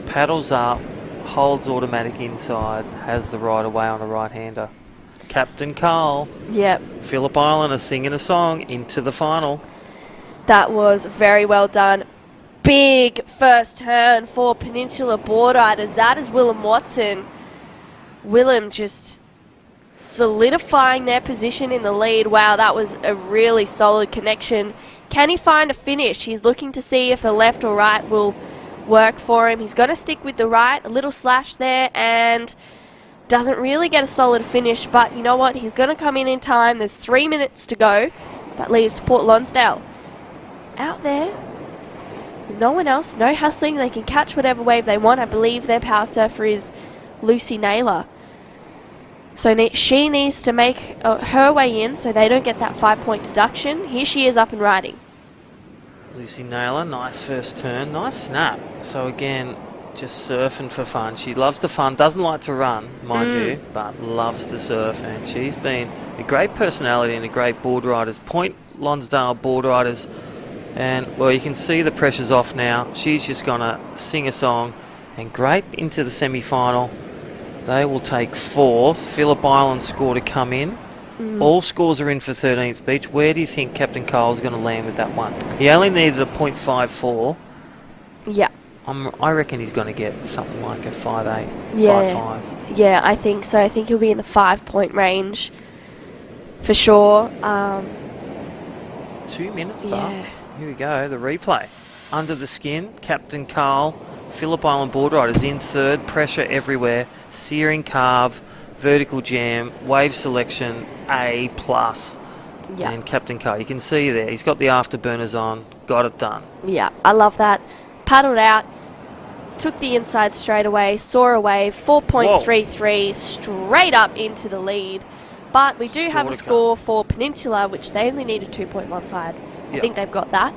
Paddles up, holds automatic inside, has the right away on a right-hander. Captain Carl. Yep. Phillip Island are singing a song into the final. That was very well done. Big first turn for Peninsula Boardriders. That is Willem Watson. Willem just solidifying their position in the lead. Wow, that was a really solid connection. Can he find a finish? He's looking to see if the left or right will work for him. He's going to stick with the right. A little slash there, and doesn't really get a solid finish, but you know what? He's going to come in time. There's 3 minutes to go. That leaves Port Lonsdale out there with no one else, no hustling. They can catch whatever wave they want. I believe their power surfer is Lucy Naylor. So she needs to make her way in so they don't get that 5 point deduction. Here she is up and riding. Lucy Naylor, nice first turn, nice snap. So again, just surfing for fun. She loves the fun, doesn't like to run, mind you, but loves to surf, and she's been a great personality and a great board riders. Point Lonsdale Boardriders, and well, you can see the pressure's off now. She's just gonna sing a song, and great into the semi-final. They will take 4th. Phillip Island score to come in. All scores are in for 13th Beach. Where do you think Captain Carl's going to land with that one? He only needed a 0.54. Yeah. I reckon he's going to get something like a 5.8, Yeah. 5.5. Yeah, I think so. I think he'll be in the 5 point range for sure. 2 minutes, yeah. Here we go, the replay. Under the skin, Captain Carl, Phillip Island Boardriders in 3rd, pressure everywhere, searing carve, vertical jam, wave selection, A+. Yeah. And Captain Carl, you can see there, he's got the afterburners on, got it done. Yeah, I love that. Paddled out, took the inside straight away, saw a wave, 4.33, straight up into the lead. But we do have a score for Peninsula, which they only need a 2.15. I think they've got that.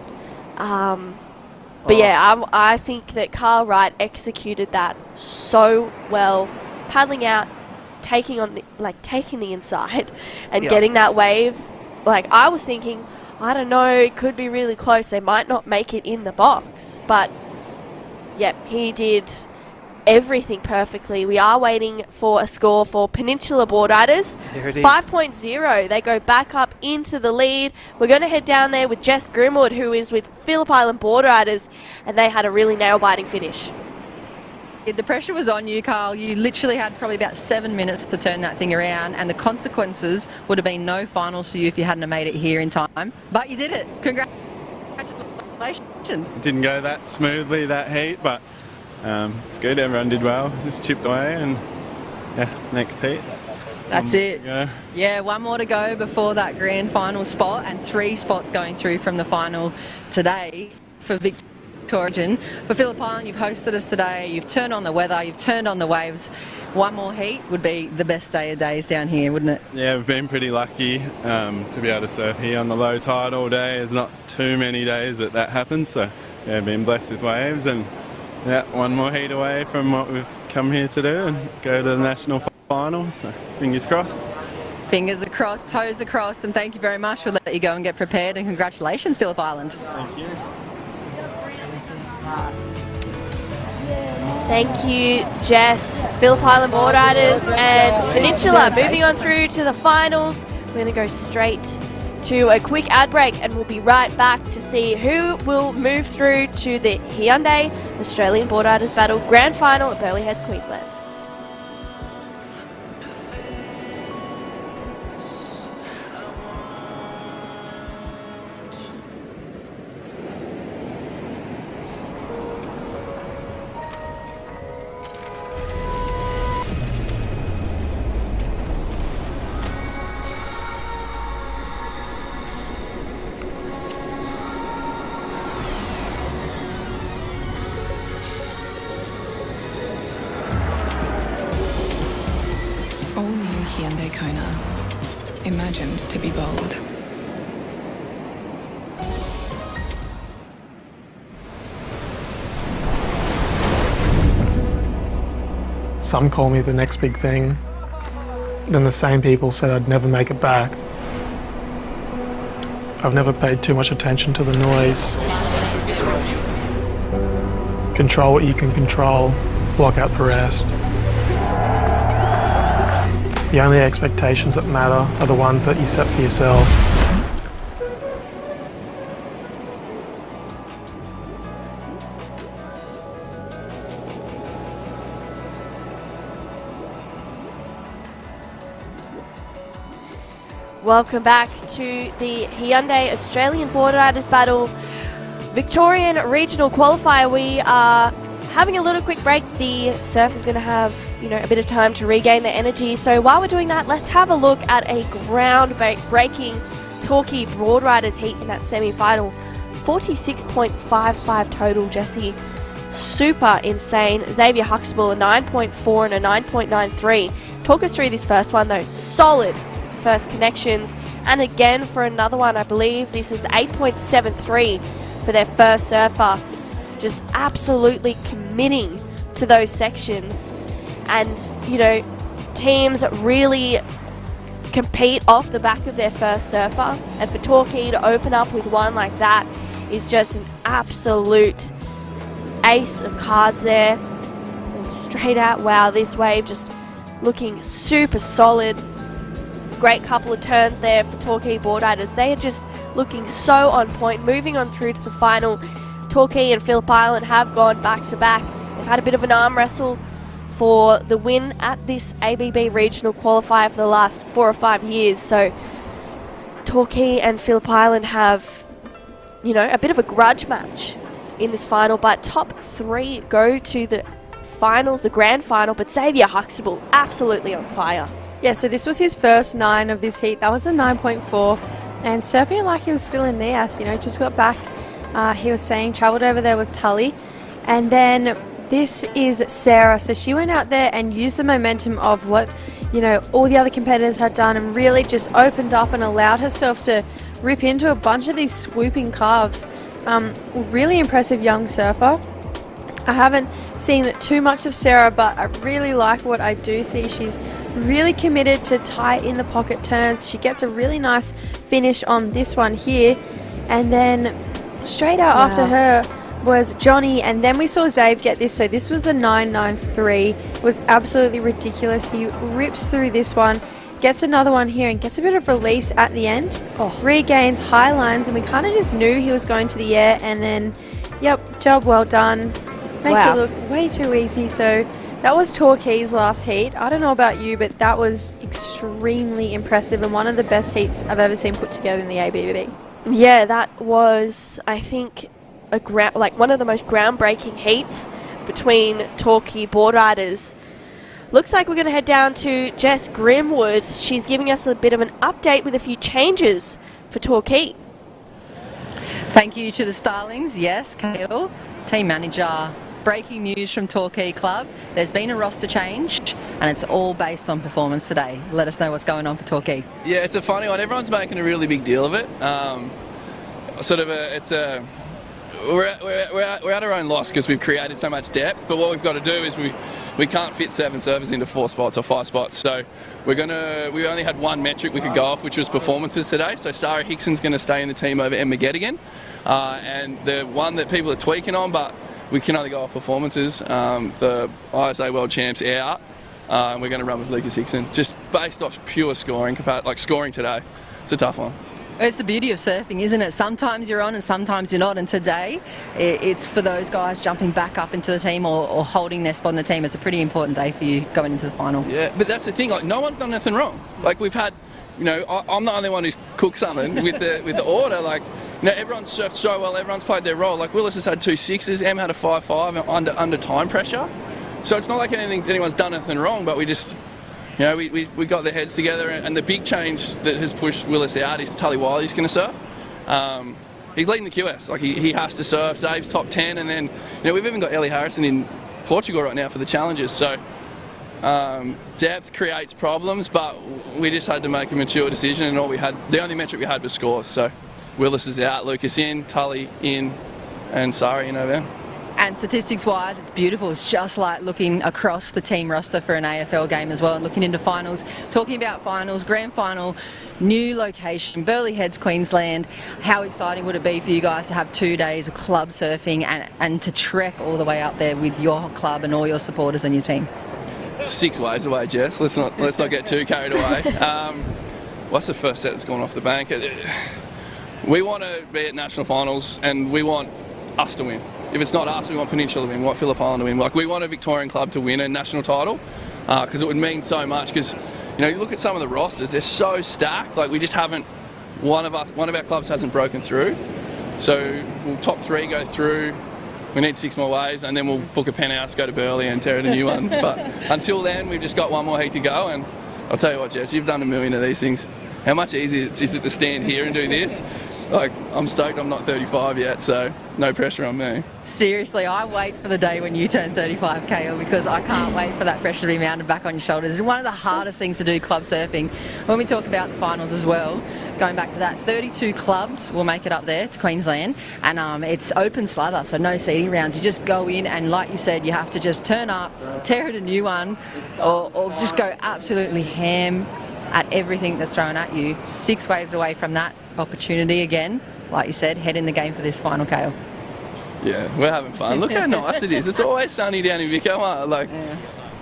But yeah, I think that Carl Wright executed that so well. Paddling out, taking the inside and getting that wave. Like, I was thinking, I don't know, it could be really close. They might not make it in the box. But, yep, he did everything perfectly. We are waiting for a score for Peninsula Boardriders. There it is. 5.0. They go back up into the lead. We're going to head down there with Jess Grimwood, who is with PHILLIP Island Boardriders, and they had a really nail-biting finish. The pressure was on you, Carl. You literally had probably about 7 minutes to turn that thing around, and the consequences would have been no finals for you if you hadn't have made it here in time. But you did it. Congratulations. It didn't go that smoothly, that heat, but it's good. Everyone did well. Just chipped away, and yeah, next heat. That's it. Yeah, one more to go before that grand final spot, and 3 spots going through from the final today for Victoria. For PHILLIP Island, you've hosted us today, you've turned on the weather, you've turned on the waves. One more heat would be the best day of days down here, wouldn't it? Yeah, we've been pretty lucky to be able to surf here on the low tide all day. There's not too many days that happens, so yeah, been blessed with waves, and yeah, one more heat away from what we've come here to do and go to the national final, so fingers crossed. Fingers across, toes across, and thank you very much. We'll let you go and get prepared, and congratulations, PHILLIP Island. Thank you. Thank you, Jess. PHILLIP Island Boardriders and Peninsula moving on through to the finals. We're going to go straight to a quick ad break, and we'll be right back to see who will move through to the Hyundai Australian Boardriders Battle Grand Final at Burleigh Heads, Queensland. Hyundai Kona, imagined to be bold. Some call me the next big thing. Then the same people said I'd never make it back. I've never paid too much attention to the noise. Control what you can control, block out the rest. The only expectations that matter are the ones that you set for yourself. Welcome back to the Hyundai Australian Boardriders Battle Victorian Regional Qualifier. We are having a little quick break. The surf is going to have, a bit of time to regain their energy. So while we're doing that, let's have a look at a ground-breaking Torquay Boardriders heat in that semi-final. 46.55 total, Jesse. Super insane. Xavier Huxtable, a 9.4 and a 9.93. Talk us through this first one, though. Solid first connections. And again for another one, I believe this is the 8.73 for their first surfer. Just absolutely committing to those sections. And, teams really compete off the back of their first surfer. And for Torquay to open up with one like that is just an absolute ace of cards there. And straight out, wow, this wave just looking super solid. Great couple of turns there for Torquay Boardriders. They are just looking so on point. Moving on through to the final, Torquay and PHILLIP Island have gone back to back. They've had a bit of an arm wrestle for the win at this ABB Regional Qualifier for the last 4 or 5 years. So Torquay and PHILLIP Island have, a bit of a grudge match in this final, but top 3 go to the finals, the grand final. But Xavier Huxtable, absolutely on fire. Yeah, so this was his first 9 of this heat. That was a 9.4, and surfing like he was still in NEAS, just got back. He was saying travelled over there with Tully, and then this is Sarah. So she went out there and used the momentum of what, all the other competitors had done, and really just opened up and allowed herself to rip into a bunch of these swooping calves. Really impressive young surfer. I haven't seen too much of Sarah, but I really like what I do see. She's really committed to tight in the pocket turns. She gets a really nice finish on this one here. And then straight out after her was Johnny, and then we saw Zave get this. So this was the 993. It was absolutely ridiculous. He rips through this one, gets another one here, and gets a bit of release at the end. Regains high lines, and we kind of just knew he was going to the air, and then, yep, job well done. Makes it look way too easy. So that was Torquay's last heat. I don't know about you, but that was extremely impressive and one of the best heats I've ever seen put together in the ABB. Yeah, that was, I think, one of the most groundbreaking heats between Torquay board riders. Looks like we're going to head down to Jess Grimwood. She's giving us a bit of an update with a few changes for Torquay. Thank you to the Starlings. Yes, Kale, team manager. Breaking news from Torquay Club. There's been a roster change, and it's all based on performance today. Let us know what's going on for Torquay. Yeah, it's a funny one. Everyone's making a really big deal of it. We're at our own loss because we've created so much depth. But what we've got to do is we can't fit 7 servers into 4 spots or 5 spots. So we only had one metric we could go off, which was performances today. So Sarah Hickson's going to stay in the team over Emma Gettigan, and the one that people are tweaking on, but we can only go off performances. The ISA World Champs out. We're going to run with Lucas Hickson, just based off pure scoring, like scoring today. It's a tough one. It's the beauty of surfing, isn't it? Sometimes you're on and sometimes you're not, and today it's for those guys jumping back up into the team or holding their spot in the team. It's a pretty important day for you going into the final. Yeah, but that's the thing, like no one's done nothing wrong. Like we've had, I'm the only one who's cooked something with the order. Like, everyone's surfed so well, everyone's played their role. Like Willis has had 2 6s, Em had a 5-5 under time pressure. So it's not like anyone's done anything wrong, but we just, we got their heads together, and the big change that has pushed Willis out is Tully Wiley's going to surf. He's leading the QS, like he has to surf. Dave's top 10, and then we've even got Ellie Harrison in Portugal right now for the challenges. So depth creates problems, but we just had to make a mature decision, and the only metric we had was scores. So Willis is out, Lucas in, Tully in, and Sarah in over there. And statistics-wise, it's beautiful. It's just like looking across the team roster for an AFL game as well, and looking into finals. Talking about finals, grand final, new location, Burleigh Heads, Queensland. How exciting would it be for you guys to have 2 days of club surfing and to trek all the way up there with your club and all your supporters and your team? 6 ways away, Jess. Let's not get too carried away. What's the first set that's gone off the bank? We want to be at national finals, and we want us to win. If it's not us, we want Peninsula to win, we want Phillip Island to win. Like, we want a Victorian club to win a national title, because it would mean so much. Because you look at some of the rosters; they're so stacked. Like, we just haven't. One of our clubs hasn't broken through. So we'll top 3 go through. We need 6 more waves, and then we'll book a penthouse, go to Burleigh, and tear it a new one. But until then, we've just got one more heat to go. And I'll tell you what, Jess, you've done a million of these things. How much easier is it to stand here and do this? Like, I'm stoked I'm not 35 yet, so no pressure on me. Seriously, I wait for the day when you turn 35, Kale, because I can't wait for that pressure to be mounted back on your shoulders. It's one of the hardest things to do, club surfing. When we talk about the finals as well, going back to that, 32 clubs will make it up there to Queensland, and it's open slather, so no seeding rounds. You just go in, and like you said, you have to just turn up, tear it a new one, or just go absolutely ham at everything that's thrown at you. 6 waves away from that opportunity again, like you said, head in the game for this final, Kale. Yeah, we're having fun. Look how nice it is. It's always sunny down in Vico,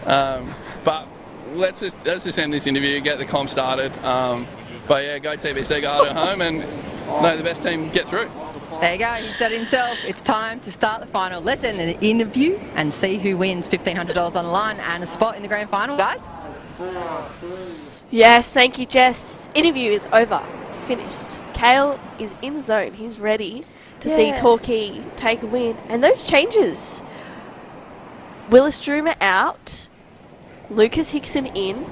but let's just end this interview, get the comp started. But yeah, go TBC, go hard at home, and let the best team get through. There you go, he said it himself. It's time to start the final. Let's end the interview and see who wins. $1,500 on the line and a spot in the grand final, guys. Yes, thank you, Jess. Interview is over. Finished. Kale is in the zone. He's ready to see Torquay take a win. And those changes. Willis Droomer out. Lucas Hickson in.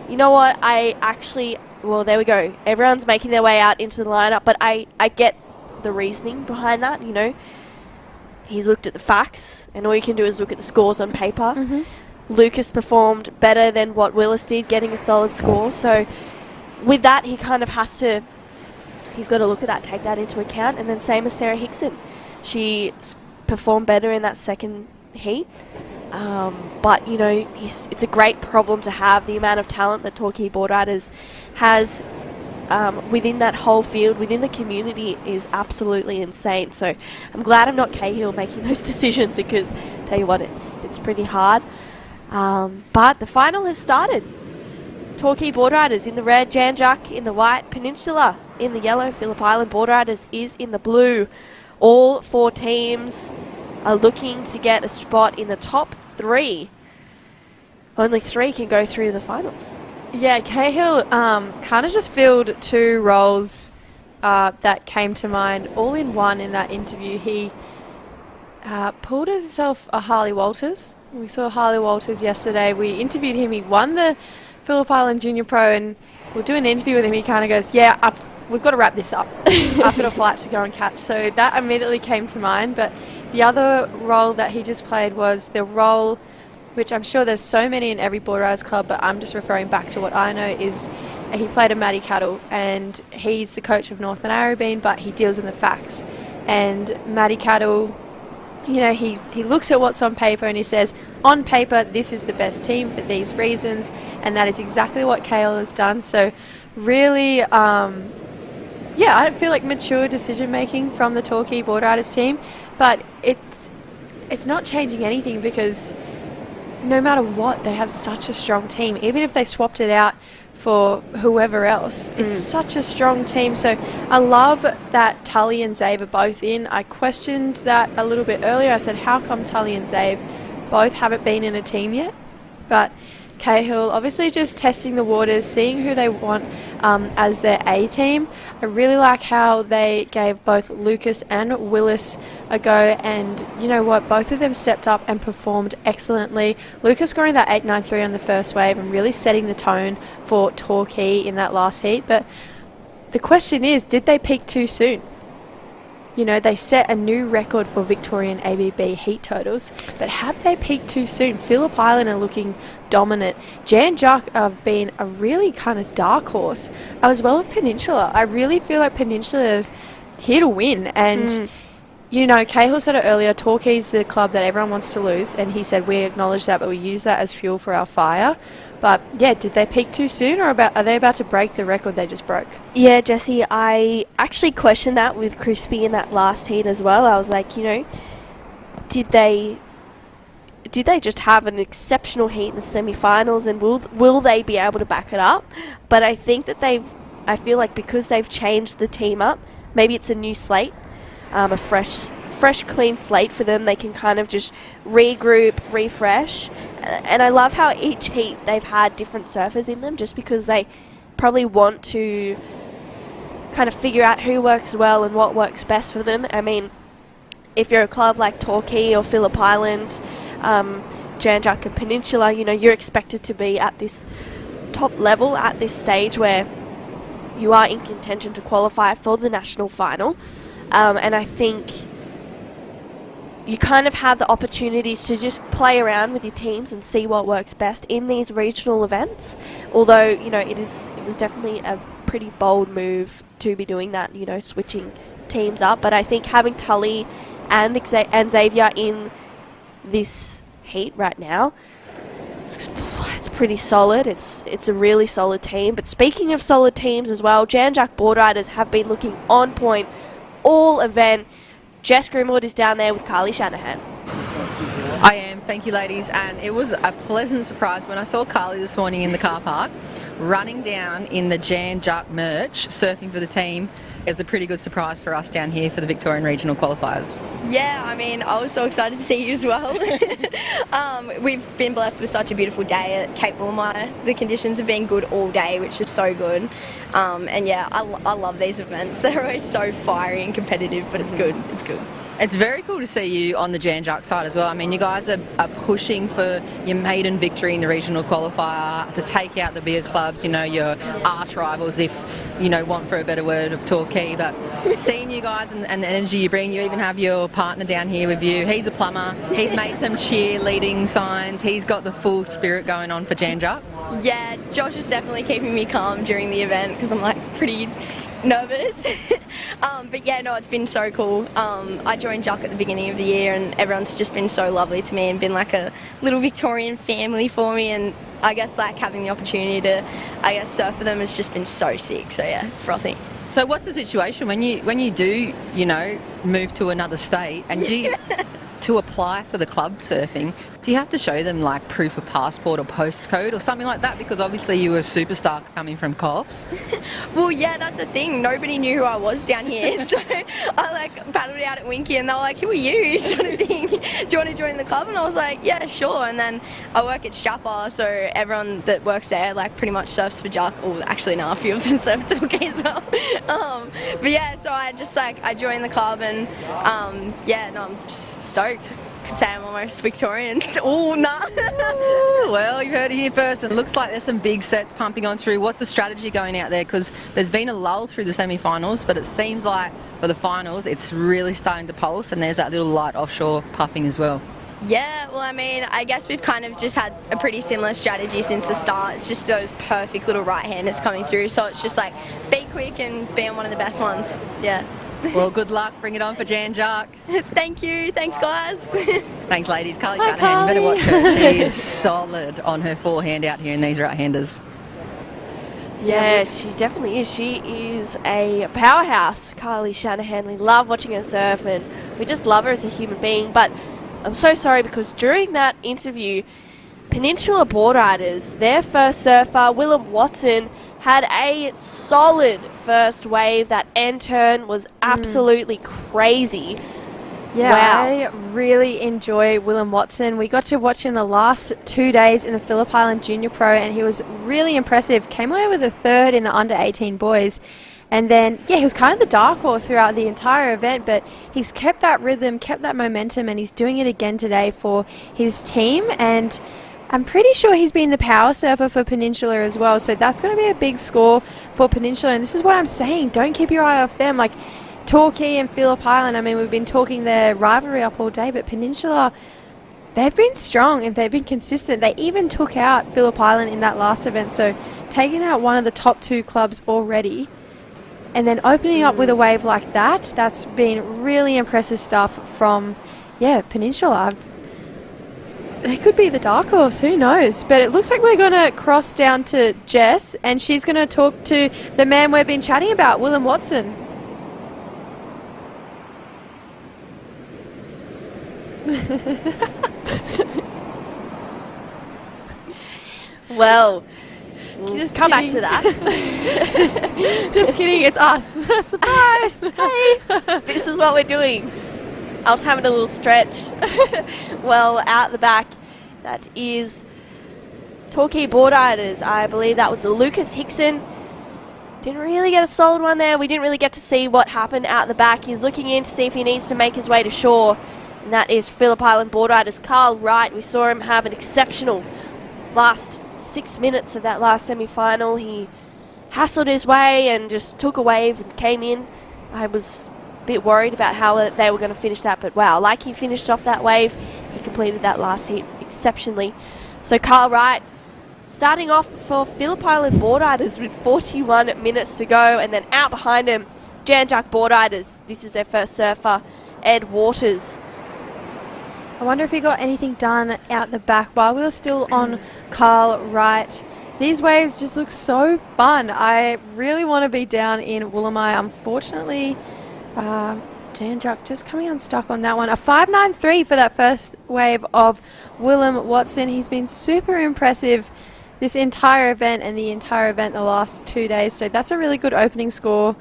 You know what? Well, there we go. Everyone's making their way out into the lineup, but I get the reasoning behind that, He's looked at the facts, and all you can do is look at the scores on paper. Mm-hmm. Lucas performed better than what Willis did, getting a solid score. So with that, he kind of he's got to look at that, take that into account. And then same as Sarah Hickson. She performed better in that second heat. But, you know, it's a great problem to have. The amount of talent that Torquay Boardriders has within that whole field, within the community, is absolutely insane. So I'm glad I'm not Cahill making those decisions, because, tell you what, it's pretty hard. But the final has started. Torquay Boardriders in the red, Jan Juck in the white, Peninsula in the yellow, Phillip Island Boardriders is in the blue. All 4 teams are looking to get a spot in the top 3. Only 3 can go through the finals. Yeah, Cahill kind of just filled 2 roles that came to mind all in one in that interview. He pulled himself a Harley Walters. We saw Harley Walters yesterday. We interviewed him. He won the Phillip Island Junior Pro, and we'll do an interview with him. He kind of goes, yeah, we've got to wrap this up. I've got a flight to go and catch. So that immediately came to mind. But the other role that he just played was the role, which I'm sure there's so many in every Boardriders club, but I'm just referring back to what I know, is he played a Matty Cattle, and he's the coach of North NARRABEEN, but he deals in the facts. And Matty Cattle, you know, he looks at what's on paper and he says, on paper, this is the best team for these reasons, and that is exactly what Cahill has done. So really, yeah, I feel like mature decision-making from the Torquay Boardriders team, but it's not changing anything, because no matter what, they have such a strong team. Even if they swapped it out for whoever else, it's such a strong team. So I love that Tully and Zave are both in. I questioned that a little bit earlier. I said, how come Tully and Zave both haven't been in a team yet? But Cahill obviously just testing the waters, seeing who they want as their A team. I really like how they gave both Lucas and Willis a go, and you know what, both of them stepped up and performed excellently. Lucas scoring that 8.93 on the first wave and really setting the tone for Torquay in that last heat. But the question is, did they peak too soon? You know, they set a new record for Victorian ABB heat totals, but have they peaked too soon? Phillip Island are looking dominant. Jan Juck have been a really kind of dark horse, as well as Peninsula. I really feel like Peninsula is here to win, and you know, Cahill said it earlier, Torquay's the club that everyone wants to lose, and he said we acknowledge that, but we use that as fuel for our fire. But yeah, did they peak too soon, or are they about to break the record they just broke? Yeah, Jesse, I actually questioned that with Crispy in that last heat as well. I was like, you know, did they just have an exceptional heat in the semi-finals, and will they be able to back it up? But I think that I feel like because they've changed the team up, maybe it's a new slate, a fresh clean slate for them. They can kind of just regroup, refresh. And I love how each heat they've had different surfers in them, just because they probably want to kind of figure out who works well and what works best for them. I mean, if you're a club like Torquay or Phillip Island, Jan Juck and Peninsula, you know, you're expected to be at this top level at this stage where you are in contention to qualify for the national final. And I think you kind of have the opportunities to just play around with your teams and see what works best in these regional events. Although, you know, it was definitely a pretty bold move to be doing that, you know, switching teams up. But I think having Tully and Xavier in this heat right now, it's pretty solid. It's a really solid team. But speaking of solid teams as well, Jan Juck Boardriders have been looking on point all event. Jess Grimwood is down there with Carly Shanahan. I am, thank you ladies, and it was a pleasant surprise when I saw Carly this morning in the car park running down in the Jan Juck merch, surfing for the team. It was a pretty good surprise for us down here for the Victorian Regional Qualifiers. Yeah, I mean, I was so excited to see you as well. We've been blessed with such a beautiful day at Cape Woolamai. The conditions have been good all day, which is so good. And yeah, I love these events. They're always so fiery and competitive, but it's good. It's good. It's very cool to see you on the Jan Juck side as well. I mean, you guys are pushing for your maiden victory in the regional qualifier to take out the bigger clubs, you know, your arch rivals, if you know, want for a better word, of Torquay. But seeing you guys and the energy you bring, you even have your partner down here with you. He's a plumber. He's made some cheerleading signs. He's got the full spirit going on for Jan Juck. Yeah, Josh is definitely keeping me calm during the event because I'm like pretty nervous. But yeah, no, it's been so cool. I joined Juck at the beginning of the year and everyone's just been so lovely to me and been like a little Victorian family for me, and I guess like having the opportunity to, I guess, surf for them has just been so sick. So yeah, frothy. So what's the situation when you do, you know, move to another state and to apply for the club surfing, do you have to show them like proof of passport or postcode or something like that? Because obviously you were a superstar coming from COFFS. Well, yeah, that's the thing. Nobody knew who I was down here. So I like paddled out at Winky and they were like, who are you? Sort of thing. Do you want to join the club? And I was like, yeah, sure. And then I work at Strapper, so everyone that works there like pretty much surfs for Juck. Or actually, no, a few of them surf Torquay as well. But yeah, so I just like, I joined the club and yeah, no, I'm just stoked. Could say I'm almost Victorian. Oh, nah. Well, you heard it here first. It looks like there's some big sets pumping on through. What's the strategy going out there? Because there's been a lull through the semi-finals, but it seems like for the finals, it's really starting to pulse, and there's that little light offshore puffing as well. Yeah, well, I mean, I guess we've kind of just had a pretty similar strategy since the start. It's just those perfect little right-handers coming through, so it's just like, be quick and be on one of the best ones. Yeah. Well, good luck. Bring it on for Jan Jark. Thank you. Thanks, guys. Thanks, ladies. Carly Hi, Shanahan, you better Carly. watch her. She is solid on her forehand out here in these right-handers. Yeah, she definitely is. She is a powerhouse, Carly Shanahan. We love watching her surf and we just love her as a human being. But I'm so sorry because during that interview, Peninsula Boardriders, their first surfer, Willem Watson, had a solid first wave. That end turn was absolutely crazy. Yeah, Wow. I really enjoy Willem Watson. We got to watch him the last 2 days in the Phillip Island Junior Pro, and he was really impressive. Came away with a third in the under-18 boys. And then, yeah, he was kind of the dark horse throughout the entire event, but he's kept that rhythm, kept that momentum, and he's doing it again today for his team. And I'm pretty sure he's been the power surfer for Peninsula as well, so that's going to be a big score for Peninsula. And this is what I'm saying, don't keep your eye off them. Like Torquay and Phillip Island, I mean, we've been talking their rivalry up all day, but Peninsula, they've been strong and they've been consistent. They even took out Phillip Island in that last event, so taking out one of the top two clubs already and then opening up with a wave like that, that's been really impressive stuff from, yeah, Peninsula. They could be the dark horse, who knows? But it looks like we're going to cross down to Jess, and she's going to talk to the man we've been chatting about, Willem Watson. Well, Just come back kidding. to that. Just kidding, it's us. Surprise! Hey, this is what we're doing. I was having a little stretch. Well, out the back, that is Torquay Boardriders. I believe that was the Lucas Hickson. Didn't really get a solid one there. We didn't really get to see what happened out the back. He's looking in to see if he needs to make his way to shore. And that is Phillip Island Boardriders. Carl Wright, we saw him have an exceptional last 6 minutes of that last semi-final. He hassled his way and just took a wave and came in. I was bit worried about how they were going to finish that, but wow, like he finished off that wave, he completed that last heat exceptionally. So Carl Wright starting off for Phillip Island Boardriders with 41 minutes to go, and then out behind him, Jan Jark Boardriders. This is their first surfer, Ed Waters. I wonder if he got anything done out the back while we were still on Carl Wright. These waves just look so fun. I really want to be down in Woolamai. Unfortunately, Jan Jark just coming unstuck on that one. A 5.93 for that first wave of Willem Watson. He's been super impressive this entire event and the entire event the last 2 days. So that's a really good opening score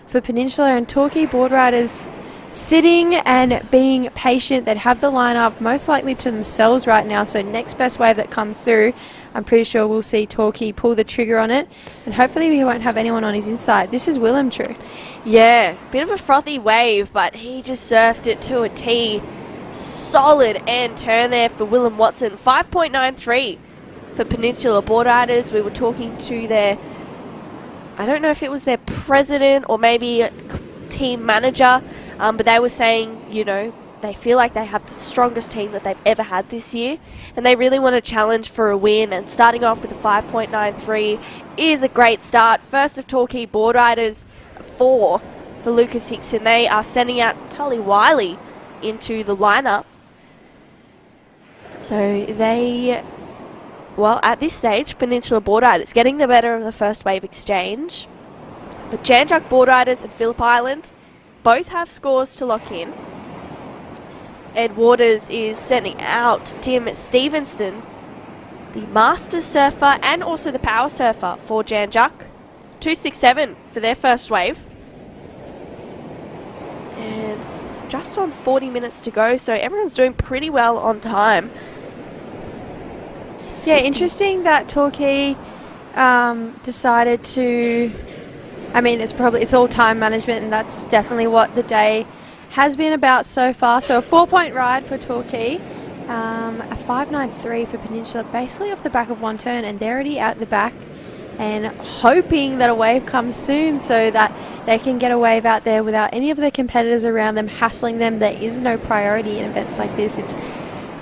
for Peninsula. And Torquay Boardriders sitting and being patient. They'd have the lineup most likely to themselves right now. So next best wave that comes through, I'm pretty sure we'll see Torquay pull the trigger on it. And hopefully we won't have anyone on his inside. This is Willem, true. Yeah, bit of a frothy wave, but he just surfed it to a T. Solid end turn there for Willem Watson. 5.93 for Peninsula Boardriders. We were talking to their, I don't know if it was their president or maybe team manager, but they were saying, you know, they feel like they have the strongest team that they've ever had this year, and they really want to challenge for a win, and starting off with a 5.93 is a great start. First of Torquay Boardriders, 4 for Lucas Hickson. They are sending out Tully Wiley into the lineup. So they, well, at this stage, Peninsula Boardriders getting the better of the first wave exchange. But Jan Juc Boardriders and Phillip Island both have scores to lock in. Ed Waters is sending out Tim Stevenson, the Master Surfer and also the Power Surfer for Jan Juc. 267 for their first wave. And just on 40 minutes to go, so everyone's doing pretty well on time. Yeah, interesting that Torquay decided to, I mean, it's all time management, and that's definitely what the day has been about so far. So a 4-point ride for Torquay, a 5.93 for Peninsula, basically off the back of one turn, and they're already out the back and hoping that a wave comes soon so that they can get a wave out there without any of their competitors around them hassling them. There is no priority in events like this. It's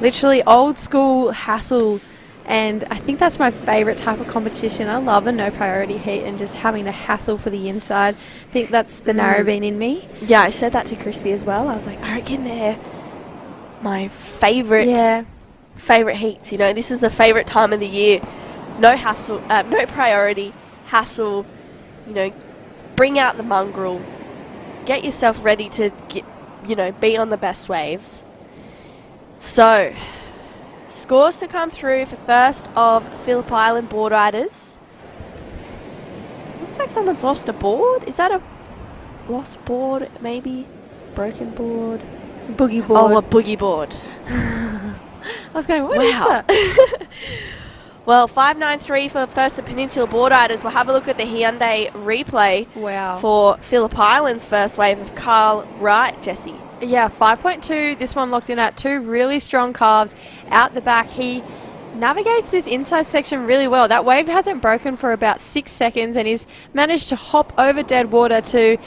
literally old school hassle, and I think that's my favourite type of competition. I love a no priority heat and just having to hassle for the inside. I think that's the NARRABEEN in me. Yeah, I said that to Crispy as well. I was like, I reckon they're my favourite favourite heats. You know, this is the favourite time of the year. No hassle, no priority, hassle, you know, bring out the mongrel, get yourself ready to get, you know, be on the best waves. So, scores to come through for first of Phillip Island Boardriders. Looks like someone's lost a board. Is that a lost board, maybe? Broken board? Boogie board. Oh, a boogie board. I was going, what is that? Well, 5.93 for first of Peninsula Boardriders. We'll have a look at the Hyundai replay for Phillip Island's first wave of Carl Wright, Jessie. Yeah, 5.2. This one locked in at 2 really strong calves out the back. He navigates this inside section really well. That wave hasn't broken for about 6 seconds, and he's managed to hop over dead water to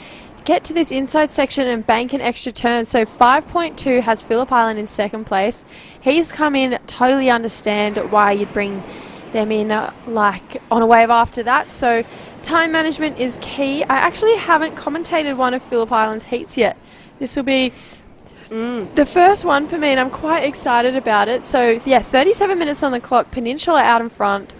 get to this inside section and bank an extra turn. So 5.2 has Phillip Island in second place. He's come in, totally understand why you'd bring them in like on a wave after that. So time management is key. I actually haven't commentated one of Phillip Island's heats yet. This will be the first one for me, and I'm quite excited about it. So yeah, 37 minutes on the clock. Peninsula out in front,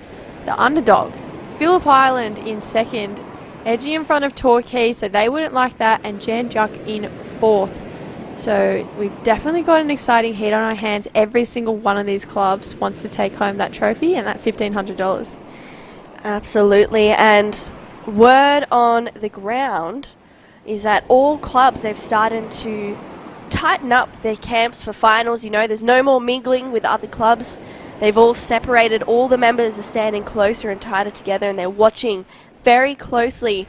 the underdog. Phillip Island in second, edgy in front of Torquay, so they wouldn't like that, and Jan Juc in fourth. So we've definitely got an exciting heat on our hands. Every single one of these clubs wants to take home that trophy and that $1,500. Absolutely, and word on the ground is that all clubs, they've started to tighten up their camps for finals. You know, there's no more mingling with other clubs. They've all separated. All the members are standing closer and tighter together, and they're watching very closely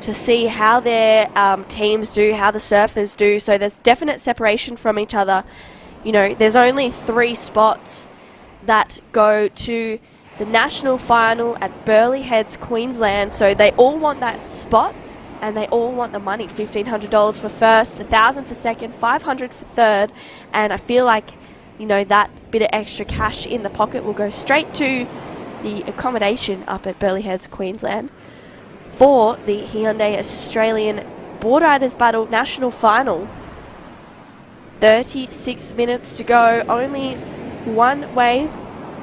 to see how their teams do, how the surfers do. So there's definite separation from each other. You know, there's only 3 spots that go to the national final at Burleigh Heads, Queensland. So they all want that spot, and they all want the money. $1,500 for first, $1,000 for second, $500 for third. And I feel like, you know, that bit of extra cash in the pocket will go straight to the accommodation up at Burleigh Heads, Queensland, for the Hyundai Australian Boardriders Battle National Final. 36 minutes to go, only one wave,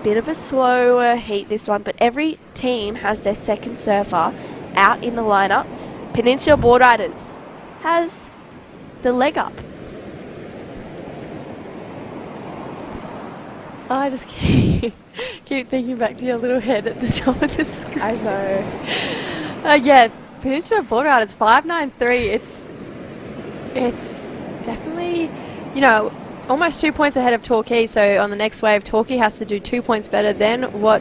bit of a slower heat this one, but every team has their second surfer out in the lineup. Peninsula Boardriders has the leg up. I just keep thinking back to your little head at the top of the screen. I know. Yeah, Peninsula Boardriders 5.93. It's definitely, you know, almost 2 points ahead of Torquay. So on the next wave, Torquay has to do 2 points better than what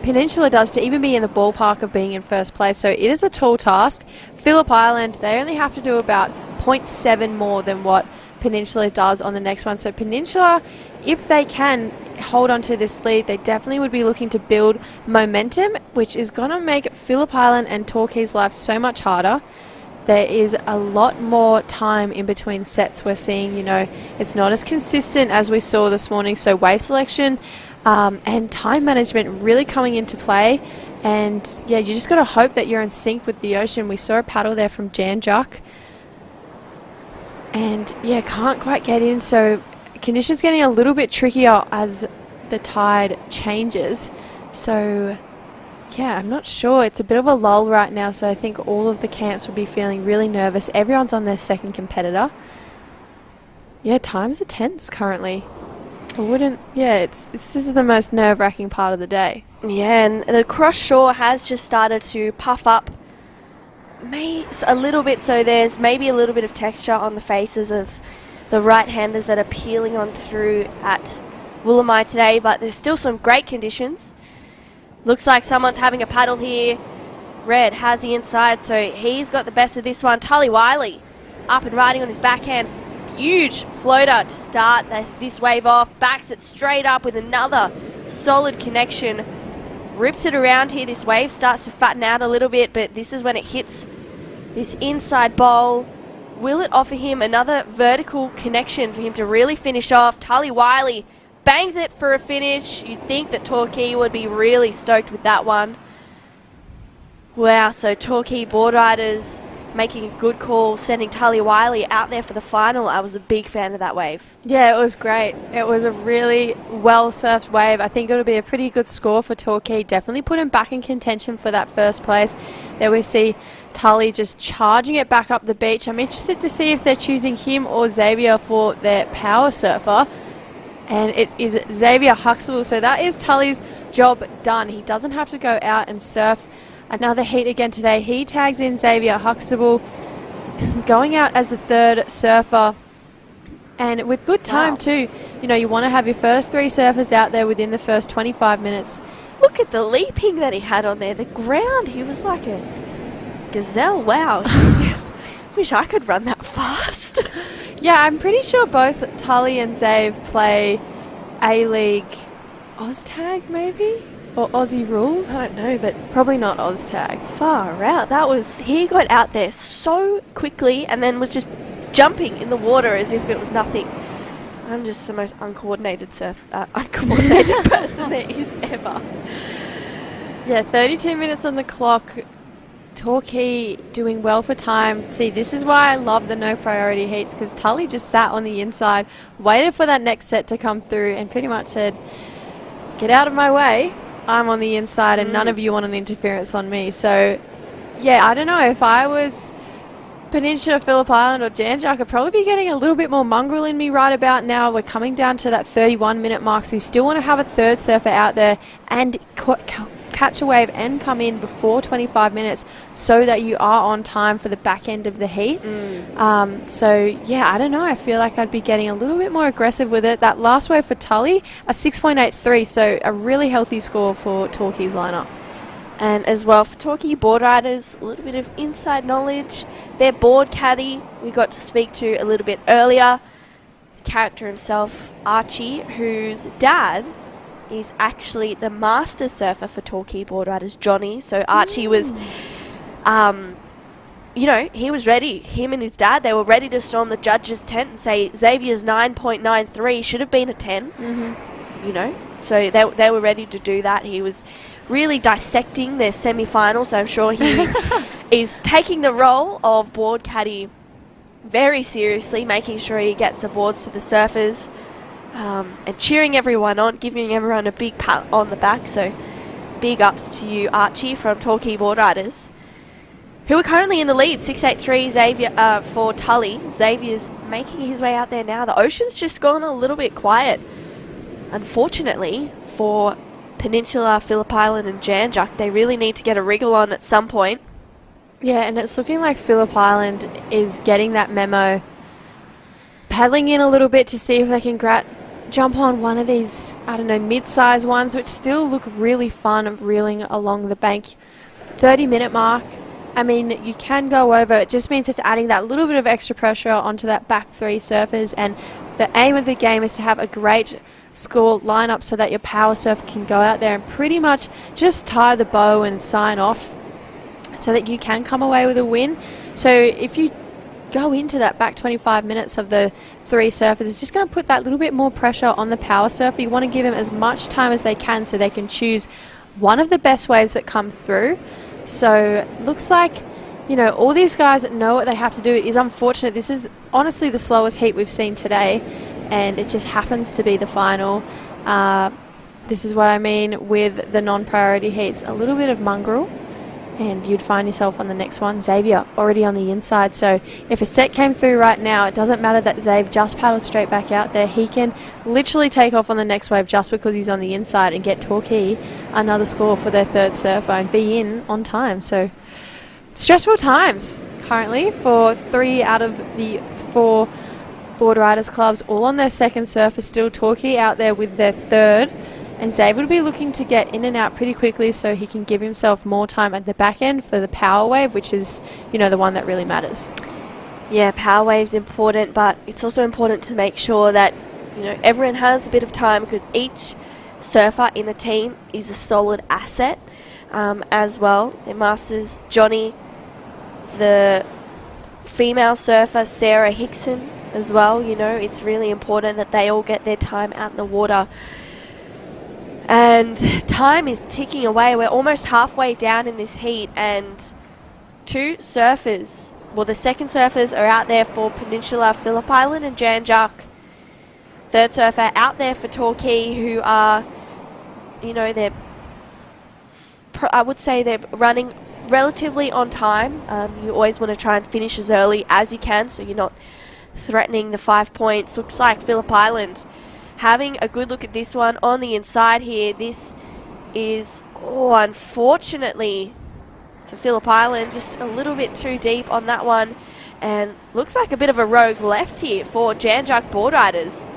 Peninsula does to even be in the ballpark of being in first place. So it is a tall task. Phillip Island, they only have to do about 0.7 more than what Peninsula does on the next one. So Peninsula, if they can hold on to this lead, they definitely would be looking to build momentum, which is going to make Phillip Island and Torquay's life so much harder. There is a lot more time in between sets we're seeing. You know, it's not as consistent as we saw this morning. So wave selection and time management really coming into play. And yeah, you just got to hope that you're in sync with the ocean. We saw a paddle there from Janjuk. And yeah, can't quite get in. So conditions getting a little bit trickier as the tide changes. So yeah, I'm not sure. It's a bit of a lull right now. So I think all of the camps will be feeling really nervous. Everyone's on their second competitor. Yeah, times are tense currently. I wouldn't, yeah, this is the most nerve-wracking part of the day. Yeah, and the cross shore has just started to puff up a little bit, so there's maybe a little bit of texture on the faces of the right-handers that are peeling on through at Woolamai today, but there's still some great conditions. Looks like someone's having a paddle here. Red has the inside, so he's got the best of this one. Tully Wiley up and riding on his backhand. Huge floater to start this wave off. Backs it straight up with another solid connection. Rips it around here. This wave starts to fatten out a little bit, but this is when it hits this inside bowl. Will it offer him another vertical connection for him to really finish off? Tully Wiley bangs it for a finish. You'd think that Torquay would be really stoked with that one. Wow, so Torquay Boardriders making a good call, sending Tully Wiley out there for the final. I was a big fan of that wave. Yeah, it was great. It was a really well-surfed wave. I think it'll be a pretty good score for Torquay. Definitely put him back in contention for that first place. There we see Tully just charging it back up the beach. I'm interested to see if they're choosing him or Xavier for their power surfer. And it is Xavier Huxtable. So that is Tully's job done. He doesn't have to go out and surf another heat again today. He tags in Xavier Huxtable, going out as the third surfer, and with good time too. You know, you want to have your first 3 surfers out there within the first 25 minutes. Look at the leaping that he had on there. The ground, he was like a gazelle. Wow. Wish I could run that fast. Yeah, I'm pretty sure both Tully and Xav play A-League OzTag maybe? Or Aussie rules? I don't know, but probably not OzTag. Far out. That was, he got out there so quickly and then was just jumping in the water as if it was nothing. I'm just the most uncoordinated uncoordinated person there is ever. Yeah, 32 minutes on the clock. Torquay doing well for time. See, this is why I love the no priority heats, because Tully just sat on the inside, waited for that next set to come through and pretty much said, get out of my way. I'm on the inside and none of you want an interference on me. So, yeah, I don't know. If I was Peninsula, Phillip Island or Janjuk, I'd probably be getting a little bit more mongrel in me right about now. We're coming down to that 31-minute mark, so you still want to have a third surfer out there and catch a wave and come in before 25 minutes so that you are on time for the back end of the heat. So, yeah, I don't know. I feel like I'd be getting a little bit more aggressive with it. That last wave for Tully, a 6.83, so a really healthy score for Torquay's lineup. And as well for Torquay Boardriders, a little bit of inside knowledge. Their board caddy we got to speak to a little bit earlier. The character himself, Archie, whose dad is actually the master surfer for Torquay Boardriders, Johnny. So Archie was, you know, he was ready. Him and his dad, they were ready to storm the judges' tent and say Xavier's 9.93 should have been a 10. You know, so they were ready to do that. He was really dissecting their semi-final, so I'm sure he is taking the role of board caddy very seriously, making sure he gets the boards to the surfers. And cheering everyone on, giving everyone a big pat on the back. So big ups to you, Archie, from Torquay Boardriders, who are currently in the lead, 6.83 Xavier for Tully. Xavier's making his way out there now. The ocean's just gone a little bit quiet, unfortunately, for Peninsula, Phillip Island and Janjuk. They really need to get a wriggle on at some point. Yeah, and it's looking like Phillip Island is getting that memo, paddling in a little bit to see if they can jump on one of these, I don't know, mid-size ones, which still look really fun reeling along the bank. 30-minute mark. I mean, you can go over. It just means it's adding that little bit of extra pressure onto that back 3 surfers, and the aim of the game is to have a great score lineup so that your power surfer can go out there and pretty much just tie the bow and sign off so that you can come away with a win. So if you go into that back 25 minutes of the 3 surfers, it's just going to put that little bit more pressure on the power surfer. You want to give them as much time as they can so they can choose one of the best waves that come through. So looks like, you know, all these guys know what they have to do. It is unfortunate. This is honestly the slowest heat we've seen today, and it just happens to be the final. This is what I mean with the non-priority heats. A little bit of mongrel, and you'd find yourself on the next one. Xavier already on the inside. So if a set came through right now, it doesn't matter that Xavier just paddles straight back out there. He can literally take off on the next wave just because he's on the inside and get Torquay another score for their third surfer and be in on time. So stressful times currently for 3 out of the 4 board riders clubs, all on their second surfer. Still Torquay out there with their third, and Xavier will be looking to get in and out pretty quickly so he can give himself more time at the back end for the power wave, which is, you know, the one that really matters. Yeah, power wave's important, but it's also important to make sure that, you know, everyone has a bit of time, because each surfer in the team is a solid asset as well. Their masters, Johnny, the female surfer, Sarah Hickson as well. You know, it's really important that they all get their time out in the water. And time is ticking away. We're almost halfway down in this heat, and 2 surfers, well, the second surfers are out there for Peninsula, Phillip Island and Jan Juc. Third surfer out there for Torquay, who are, you know, I would say they're running relatively on time. You always want to try and finish as early as you can so you're not threatening the 5 points. Looks like Phillip Island having a good look at this one on the inside here. This is, unfortunately for Phillip Island, just a little bit too deep on that one, and looks like a bit of a rogue left here for Jan Juc Boardriders.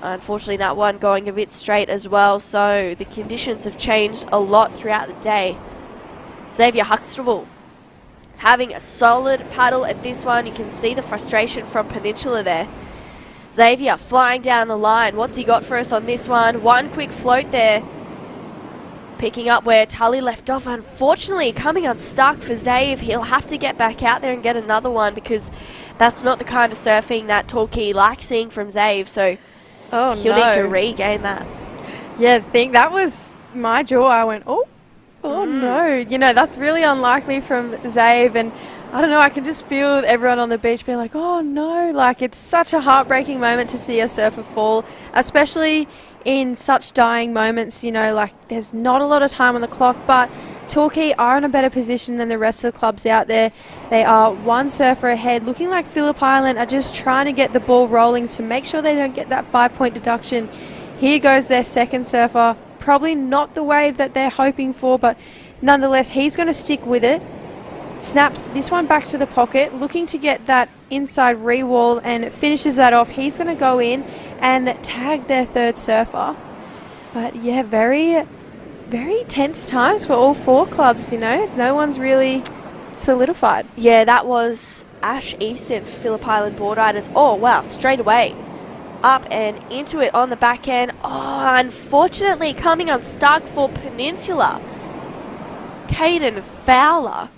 Unfortunately, that one going a bit straight as well, so the conditions have changed a lot throughout the day. Xavier Huxtable having a solid paddle at this one. You can see the frustration from Peninsula there. Xavier flying down the line. What's he got for us on this one? One quick float there, picking up where Tully left off. Unfortunately, coming unstuck for Xavier. He'll have to get back out there and get another one, because that's not the kind of surfing that Torquay likes seeing from Xavier. So he'll need to regain that. Yeah, I think that was my jaw. I went, oh no. You know, that's really unlikely from Xavier, and I don't know, I can just feel everyone on the beach being like, oh no, like it's such a heartbreaking moment to see a surfer fall, especially in such dying moments. You know, like there's not a lot of time on the clock, but Torquay are in a better position than the rest of the clubs out there. They are 1 surfer ahead, looking like Phillip Island are just trying to get the ball rolling to make sure they don't get that 5-point deduction. Here goes their second surfer, probably not the wave that they're hoping for, but nonetheless, he's going to stick with it. Snaps this one back to the pocket, looking to get that inside re-wall, and finishes that off. He's going to go in and tag their third surfer. But yeah, very, very tense times for all 4 clubs, you know. No one's really solidified. Yeah, that was Ash Easton for Phillip Island Boardriders. Oh, wow, straight away. Up and into it on the back end. Oh, unfortunately, coming unstuck for Peninsula, Caden Fowler.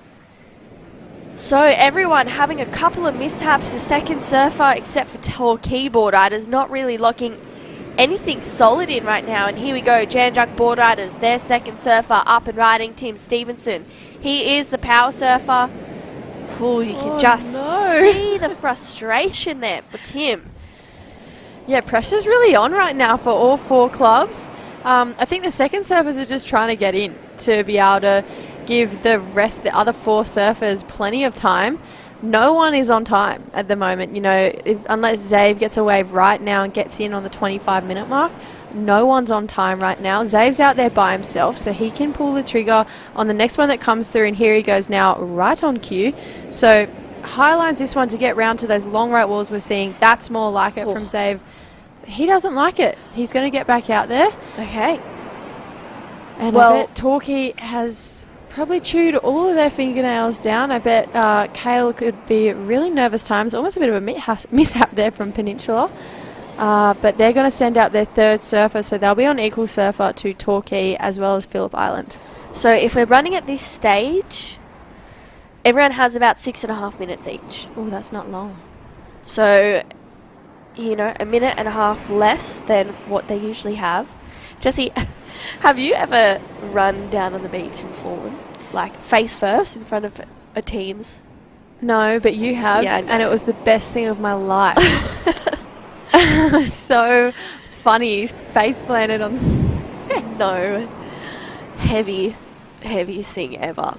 So everyone having a couple of mishaps. The second surfer, except for Torquay Boardriders, not really locking anything solid in right now. And here we go, Jan Juc Boardriders, their second surfer up and riding, Tim Stevenson. He is the power surfer. Ooh, you can see the frustration there for Tim. Yeah, pressure's really on right now for all 4 clubs. I think the second surfers are just trying to get in to be able to give the other 4 surfers plenty of time. No one is on time at the moment, you know, unless Xavier gets a wave right now and gets in on the 25-minute mark. No one's on time right now. Xavier's out there by himself, so he can pull the trigger on the next one that comes through, and here he goes now right on cue. So highlines this one to get round to those long right walls we're seeing. That's more like it from Xavier. He doesn't like it. He's going to get back out there. Okay. And I bet Torquay has probably chewed all of their fingernails down. I bet Kale could be really nervous times. Almost a bit of a mishap there from Peninsula. But they're going to send out their third surfer, so they'll be on equal surfer to Torquay as well as Phillip Island. So if we're running at this stage, everyone has about 6.5 minutes each. Oh, that's not long. So, you know, 1.5 minutes less than what they usually have. Jesse, Have you ever run down on the beach and fallen? Like face first in front of a team's? No, but you have, Yeah, I and it was the best thing of my life. It was so funny. His face planted on. No. Heaviest thing ever.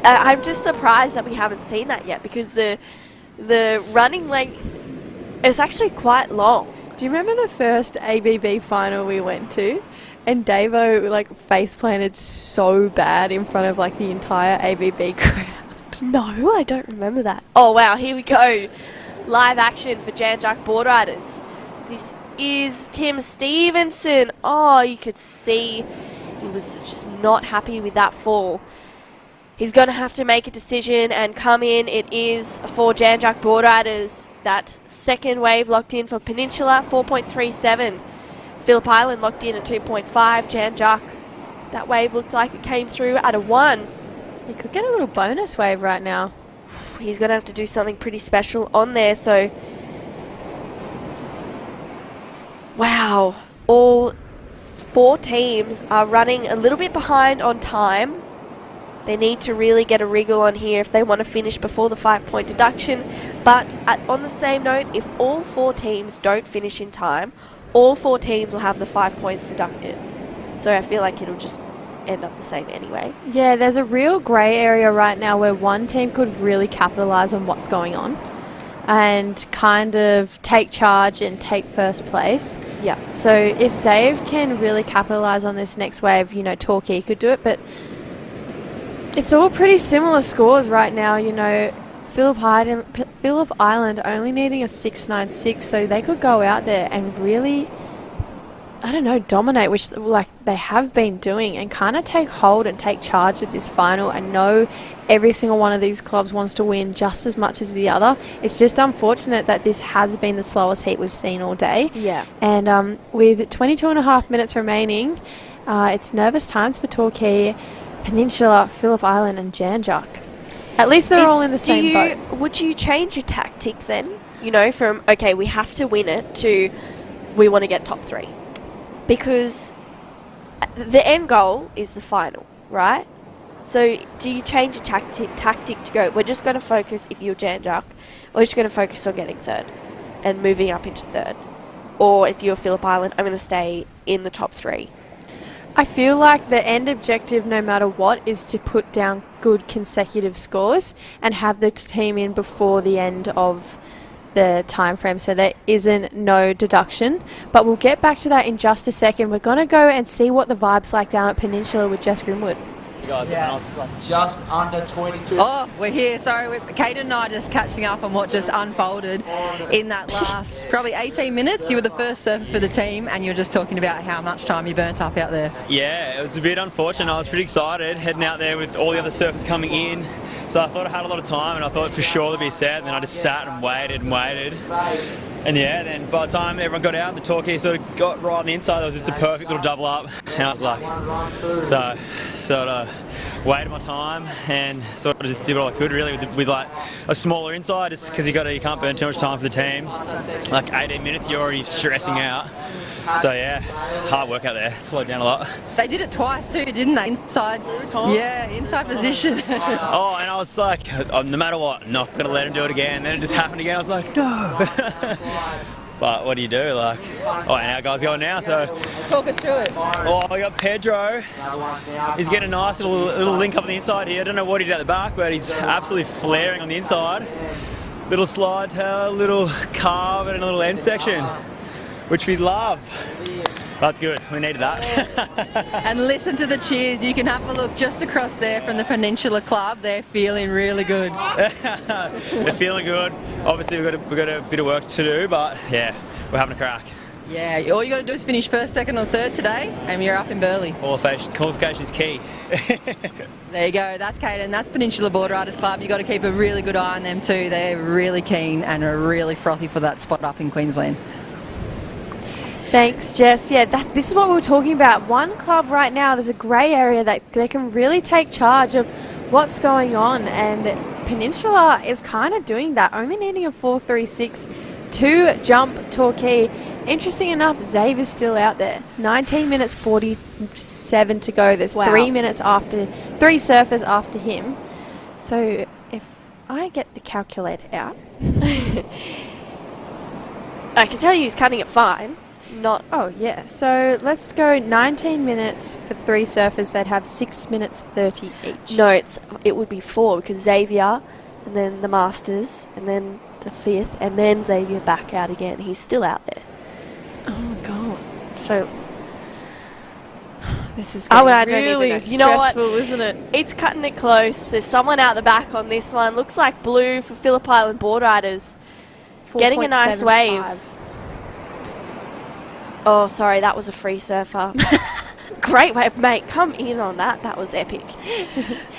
I'm just surprised that we haven't seen that yet because the running length is actually quite long. Do you remember the first ABB final we went to? And Davo like face planted so bad in front of like the entire ABB crowd. No, I don't remember that. Oh wow, here we go. Live action for Jan Jack Boardriders. This is Tim Stevenson. Oh, you could see he was just not happy with that fall. He's going to have to make a decision and come in. It is for Jan Jack Boardriders. That second wave locked in for Peninsula, 4.37. PHILLIP Island locked in at 2.5. Jan Jack, that wave looked like it came through at a 1. He could get a little bonus wave right now. He's going to have to do something pretty special on there. So, wow. All 4 teams are running a little bit behind on time. They need to really get a wriggle on here if they want to finish before the 5-point deduction. But on the same note, if all 4 teams don't finish in time, all 4 teams will have the 5 points deducted. So I feel like it'll just end up the same anyway. Yeah, there's a real grey area right now where one team could really capitalise on what's going on and kind of take charge and take first place. Yeah. So if Zave can really capitalise on this next wave, you know, Torquay could do it, but it's all pretty similar scores right now, you know. PHILLIP Island only needing a 6.96, so they could go out there and really, I don't know, dominate, which like they have been doing, and kind of take hold and take charge of this final. I know every single one of these clubs wants to win just as much as the other. It's just unfortunate that this has been the slowest heat we've seen all day. Yeah. And with 22.5 minutes remaining, it's nervous times for Torquay, Peninsula, PHILLIP Island and Jan Jack. At least they're all in the same boat. Would you change your tactic then? You know, from, okay, we have to win it to we want to get top 3. Because the end goal is the final, right? So do you change your tactic to go, we're just going to focus, if you're Jan Jack, we're just going to focus on getting 3rd and moving up into 3rd? Or if you're PHILLIP Island, I'm going to stay in the top 3. I feel like the end objective, no matter what, is to put down good consecutive scores and have the team in before the end of the time frame, so there isn't no deduction. But we'll get back to that in just a second. We're going to go and see what the vibe's like down at Peninsula with Jess Grimwood. Just under 22. Oh, we're here. Sorry, Kate and I are just catching up on what just unfolded in that last probably 18 minutes. You were the first surfer for the team, and you were just talking about how much time you burnt up out there. Yeah, it was a bit unfortunate. I was pretty excited heading out there with all the other surfers coming in. So I thought I had a lot of time, and I thought for sure there'd be a set, and then I just sat and waited and waited. And yeah, then by the time everyone got out, the Torquay sort of got right on the inside. There was just a perfect little double up, and I was like, so sort of waited my time and sort of just did what I could really with like a smaller inside, just because you can't burn too much time for the team. Like 18 minutes, you're already stressing out. So yeah, hard work out there. Slowed down a lot. They did it twice too, didn't they? Inside position. Oh, and I was like, no matter what, I'm not gonna let him do it again. And then it just happened again. I was like, no. But what do you do? Like, oh, and our guy's going now. So talk us through it. Oh, we got Pedro. He's getting a nice little link up on the inside here. I don't know what he did at the back, but he's absolutely flaring on the inside. Little slide tail, little carve, and a little end section, which we love. That's good. We needed that. And listen to the cheers. You can have a look just across there from the Peninsula Club. They're feeling really good. They're feeling good. Obviously, we've got a bit of work to do, but yeah, we're having a crack. Yeah, all you got to do is finish 1st, 2nd or 3rd today, and you're up in Burleigh. Qualification is key. There you go. That's Caden. That's Peninsula Boardriders Club. You got to keep a really good eye on them too. They're really keen and are really frothy for that spot up in Queensland. Thanks, Jess. Yeah, this is what we were talking about. One club right now, there's a grey area that they can really take charge of what's going on, and Peninsula is kind of doing that, only needing a 4.36 to jump Torquay interesting enough, Zave is still out there. 19 minutes 47 to go. There's Wow. 3 surfers after him. So if I get the calculator out, I can tell you he's cutting it fine. Not. Oh yeah. So let's go 19 minutes for 3 surfers. They'd have 6 minutes 30 each. No, it would be 4 because Xavier, and then the Masters, and then the 5th, and then Xavier back out again. He's still out there. Oh god. So this is I getting don't really even know. You know what? stressful, isn't it? It's cutting it close. There's someone out the back on this one. Looks like blue for Phillip Island Boardriders. Getting a nice wave. 4.75. Oh, sorry, that was a free surfer. Great wave, mate. Come in on that. That was epic.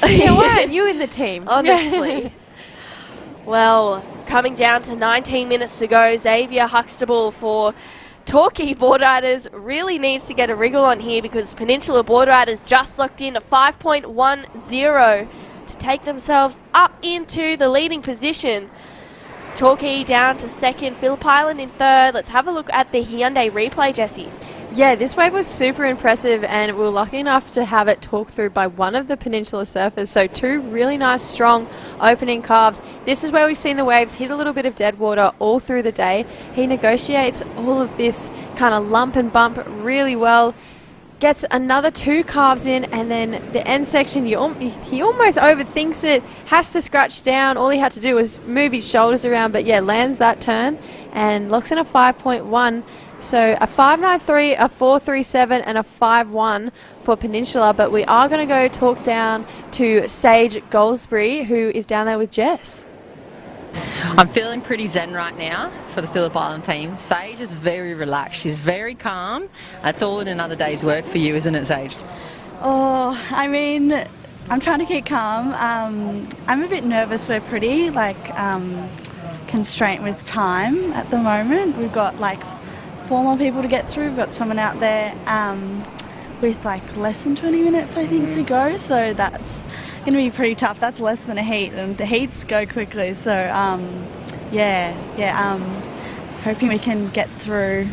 Yeah, why aren't you in the team? Honestly. Well, coming down to 19 minutes to go, Xavier Huxtable for Torquay Boardriders really needs to get a wriggle on here because Peninsula Boardriders just locked in a 5.10 to take themselves up into the leading position. Torquay down to 2nd, Phillip Island in 3rd. Let's have a look at the Hyundai replay, Jessie. Yeah, this wave was super impressive, and we were lucky enough to have it talked through by one of the Peninsula surfers. So 2 really nice, strong opening calves. This is where we've seen the waves hit a little bit of dead water all through the day. He negotiates all of this kind of lump and bump really well. Gets another 2 calves in, and then the end section, he almost overthinks it, has to scratch down. All he had to do was move his shoulders around, but yeah, lands that turn and locks in a 5.1. So a 5.93, a 4.37, and a 5.1 for Peninsula. But we are going to go talk down to Sage Goldsbury, who is down there with Jess. I'm feeling pretty zen right now for the Phillip Island team. Sage is very relaxed. She's very calm. That's all in another day's work for you, isn't it, Sage? Oh, I mean, I'm trying to keep calm. I'm a bit nervous. We're pretty constrained with time at the moment. We've got 4 more people to get through. We've got someone out there with less than 20 minutes, I think, to go. So that's going to be pretty tough. That's less than a heat, and the heats go quickly. So hoping we can get through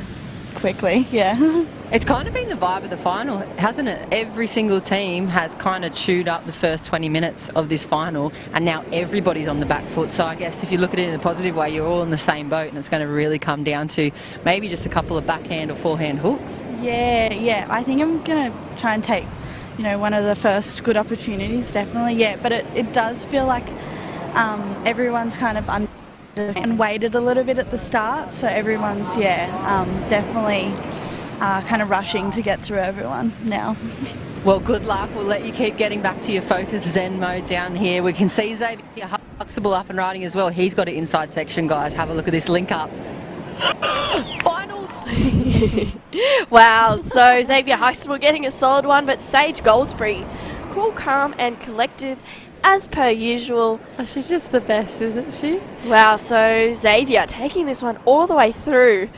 quickly. Yeah. It's kind of been the vibe of the final, hasn't it? Every single team has kind of chewed up the first 20 minutes of this final, and now everybody's on the back foot. So I guess if you look at it in a positive way, you're all in the same boat, and it's going to really come down to maybe just a couple of backhand or forehand hooks. Yeah. I think I'm going to try and take, one of the first good opportunities, definitely. Yeah, but it does feel like everyone's kind of under and waited a little bit at the start. So everyone's, definitely kind of rushing to get through everyone now. Well, good luck. We'll let you keep getting back to your focus zen mode down here. We can see Xavier Huxtable up and riding as well. He's got an inside section, guys. Have a look at this link up. Finals! Wow, so Xavier Huxtable getting a solid one, but Sage Goldsbury, cool, calm and collected as per usual. Oh, she's just the best, isn't she? Wow, so Xavier taking this one all the way through.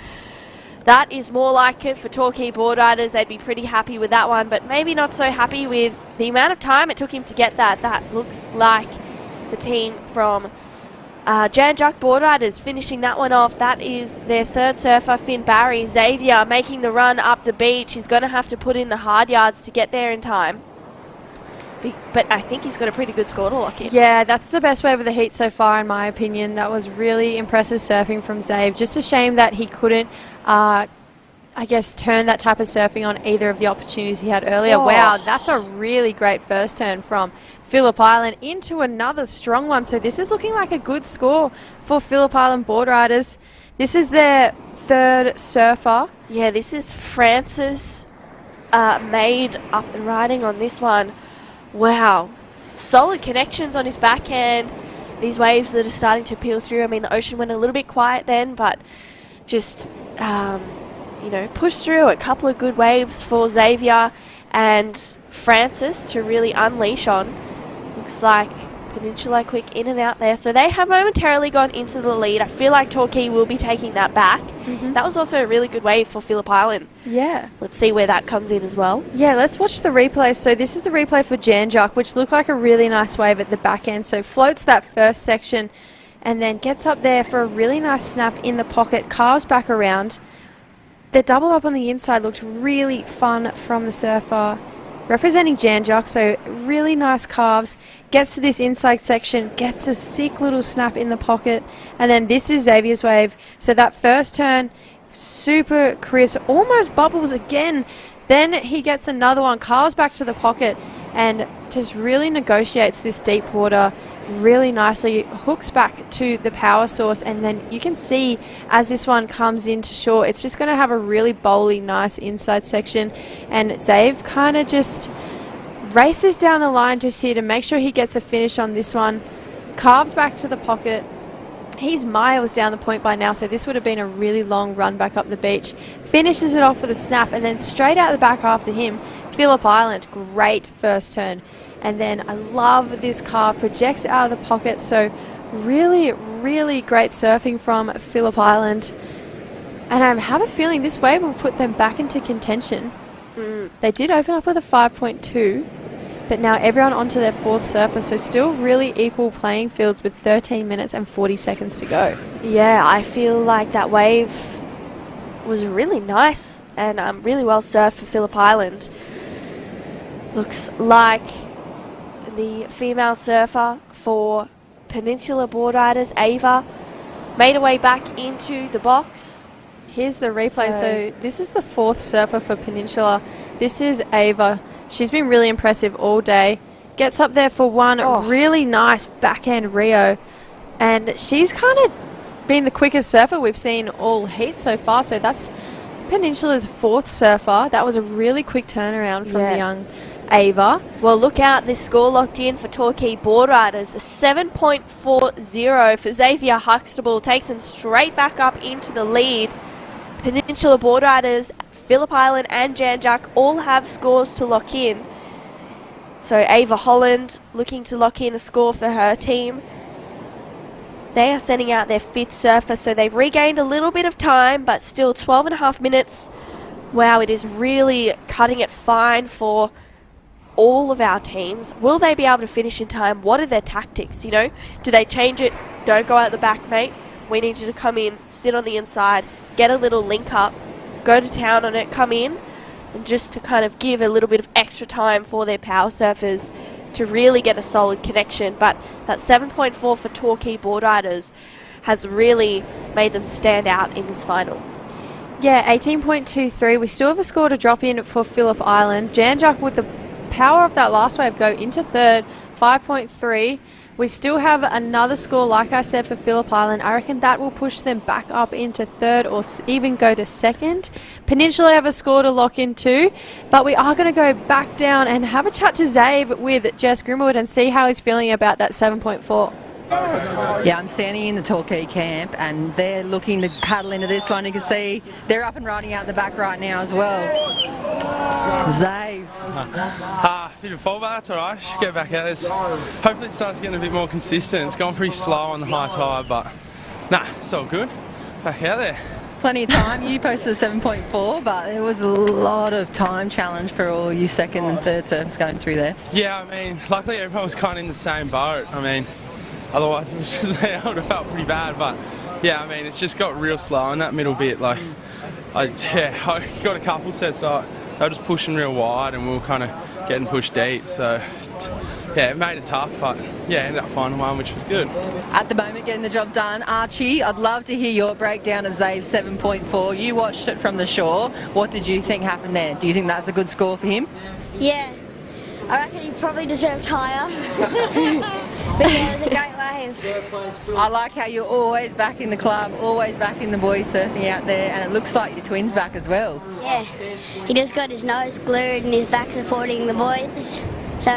That is more like it for Torquay Boardriders. They'd be pretty happy with that one, but maybe not so happy with the amount of time it took him to get that. That looks like the team from Jan Juck Boardriders finishing that one off. That is their 3rd surfer, Finn Barry. Xavier making the run up the beach. He's going to have to put in the hard yards to get there in time. But I think he's got a pretty good score to lock in. Yeah, that's the best wave of the heat so far, in my opinion. That was really impressive surfing from Zave. Just a shame that he couldn't, turn that type of surfing on either of the opportunities he had earlier. Oh. Wow, that's a really great first turn from Phillip Island into another strong one. So this is looking like a good score for Phillip Island Boardriders. This is their 3rd surfer. Yeah, this is Francis made up and riding on this one. Wow, solid connections on his backhand. These waves that are starting to peel through. I mean, the ocean went a little bit quiet then, but just, pushed through a couple of good waves for Xavier and Francis to really unleash on. Looks like Peninsula quick in and out there. So they have momentarily gone into the lead. I feel like Torquay will be taking that back. Mm-hmm. That was also a really good wave for Phillip Island. Yeah. Let's see where that comes in as well. Yeah, let's watch the replay. So this is the replay for Jan Juck, which looked like a really nice wave at the back end. So floats that first section and then gets up there for a really nice snap in the pocket, carves back around. the double up on the inside looked really fun from the surfer. Representing Janjok, so really nice calves. Gets to this inside section, gets a sick little snap in the pocket. And then this is Xavier's wave. So that first turn, super crisp, almost bubbles again. Then he gets another one, carves back to the pocket, and just really negotiates this deep water really nicely, hooks back to the power source, and then you can see as this one comes into shore, it's just going to have a really bowly, nice inside section, and Zave kind of just races down the line just here to make sure he gets a finish on this one, carves back to the pocket. He's miles down the point by now, so this would have been a really long run back up the beach. Finishes it off with a snap, and then straight out the back after him, PHILLIP Island, great first turn. And then I love this carve, projects out of the pocket, so really, really great surfing from PHILLIP Island. And I have a feeling this wave will put them back into contention. They did open up with a 5.2, but now everyone onto their fourth surfer, so still really equal playing fields with 13 minutes and 40 seconds to go. Yeah, I feel like that wave was really nice and really well surfed for PHILLIP Island. Looks like the female surfer for Peninsula Boardriders, Ava, made her way back into the box. Here's the replay. So this is the fourth surfer for Peninsula. This is Ava. She's been really impressive all day. Gets up there for one really nice backhand Rio. And she's kind of been the quickest surfer we've seen all heat so far. So that's Peninsula's fourth surfer. That was a really quick turnaround from the young Ava. Well, look out, this score locked in for Torquay Boardriders. A 7.40 for Xavier Huxtable. Takes him straight back up into the lead. Peninsula Boardriders, PHILLIP Island and Janjak all have scores to lock in. So Ava Holland looking to lock in a score for her team. They are sending out their fifth surfer, so they've regained a little bit of time, but still 12.5 minutes. Wow, it is really cutting it fine for all of our teams. Will they be able to finish in time? What are their tactics, you know? Do they change it? Don't go out the back, mate. We need you to come in, sit on the inside, get a little link up, go to town on it, come in, and just to kind of give a little bit of extra time for their power surfers to really get a solid connection. But that 7.4 for Torquay Boardriders has really made them stand out in this final. Yeah, 18.23. We still have a score to drop in for PHILLIP Island. Janjak with the power of that last wave go into third, 5.3. We still have another score, like I said, for PHILLIP Island. I reckon that will push them back up into third or even go to second. Peninsula have a score to lock in too, but we are going to go back down and have a chat to Zave with Jess Grimwood and see how he's feeling about that 7.4. Yeah, I'm standing in the Torquay camp and they're looking to paddle into this one. You can see they're up and riding out the back right now as well. Zave. Bit of fallback, that's alright. Should get back out there. Hopefully it starts getting a bit more consistent. It's gone pretty slow on the high tide, but nah, it's all good. Back out there. Plenty of time. You posted a 7.4, but there was a lot of time challenge for all you second and third surfers going through there. Yeah, I mean, luckily everyone was kind of in the same boat. I mean, otherwise it was just, I would have felt pretty bad, but yeah, I mean, it's just got real slow in that middle bit. Like, I got a couple sets, but they were just pushing real wide and we were kind of getting pushed deep. So, yeah, it made it tough, but yeah, ended up finding one, which was good. At the moment, getting the job done. Archie, I'd love to hear your breakdown of Zave's 7.4. You watched it from the shore. What did you think happened there? Do you think that's a good score for him? Yeah, I reckon he probably deserved higher. But yeah, it was a great wave. I like how you're always back in the club, always back in the boys surfing out there, and it looks like your twin's back as well. Yeah, he just got his nose glued and his back supporting the boys. So,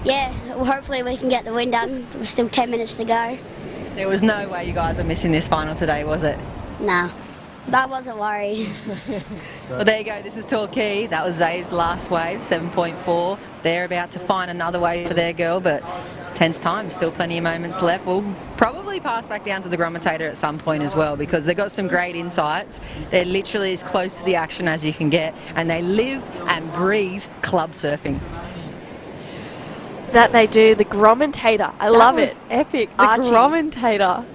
yeah, well, hopefully we can get the win done. There's still 10 minutes to go. There was no way you guys were missing this final today, was it? No, I wasn't worried. Well, there you go. This is Torquay. That was Zave's last wave, 7.4. They're about to find another wave for their girl, but it's tense time. Still plenty of moments left. We'll probably pass back down to the Gromitator at some point as well, because they've got some great insights. They're literally as close to the action as you can get, and they live and breathe club surfing. That they do. The Gromitator. I love it. Epic. The Gromitator.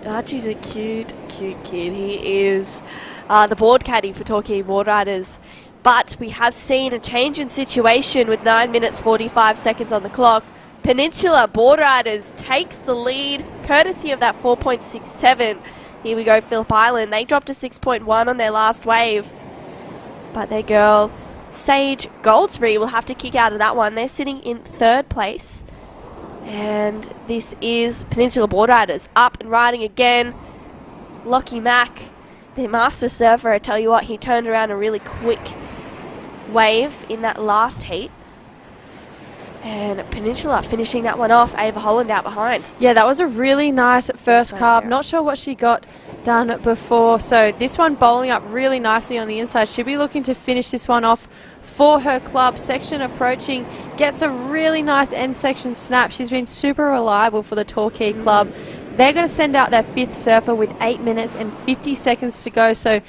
Archie's a cute kid. He is. the board caddy for Torquay Boardriders. But we have seen a change in situation with 9 minutes 45 seconds on the clock. Peninsula Boardriders takes the lead courtesy of that 4.67. Here we go, Phillip Island. They dropped to 6.1 on their last wave. But their girl, Sage Goldsbury, will have to kick out of that one. They're sitting in 3rd place. And this is Peninsula Boardriders up and riding again. Lockie Mack, their master surfer, I tell you what, he turned around a really quick wave in that last heat. And Peninsula finishing that one off. Ava Holland out behind. Yeah, that was a really nice first carve. Not sure what she got done before. So this one bowling up really nicely on the inside. She'll be looking to finish this one off for her club. Section approaching. Gets a really nice end section snap. She's been super reliable for the Torquay club. They're going to send out their 5th surfer with 8 minutes and 50 seconds to go. So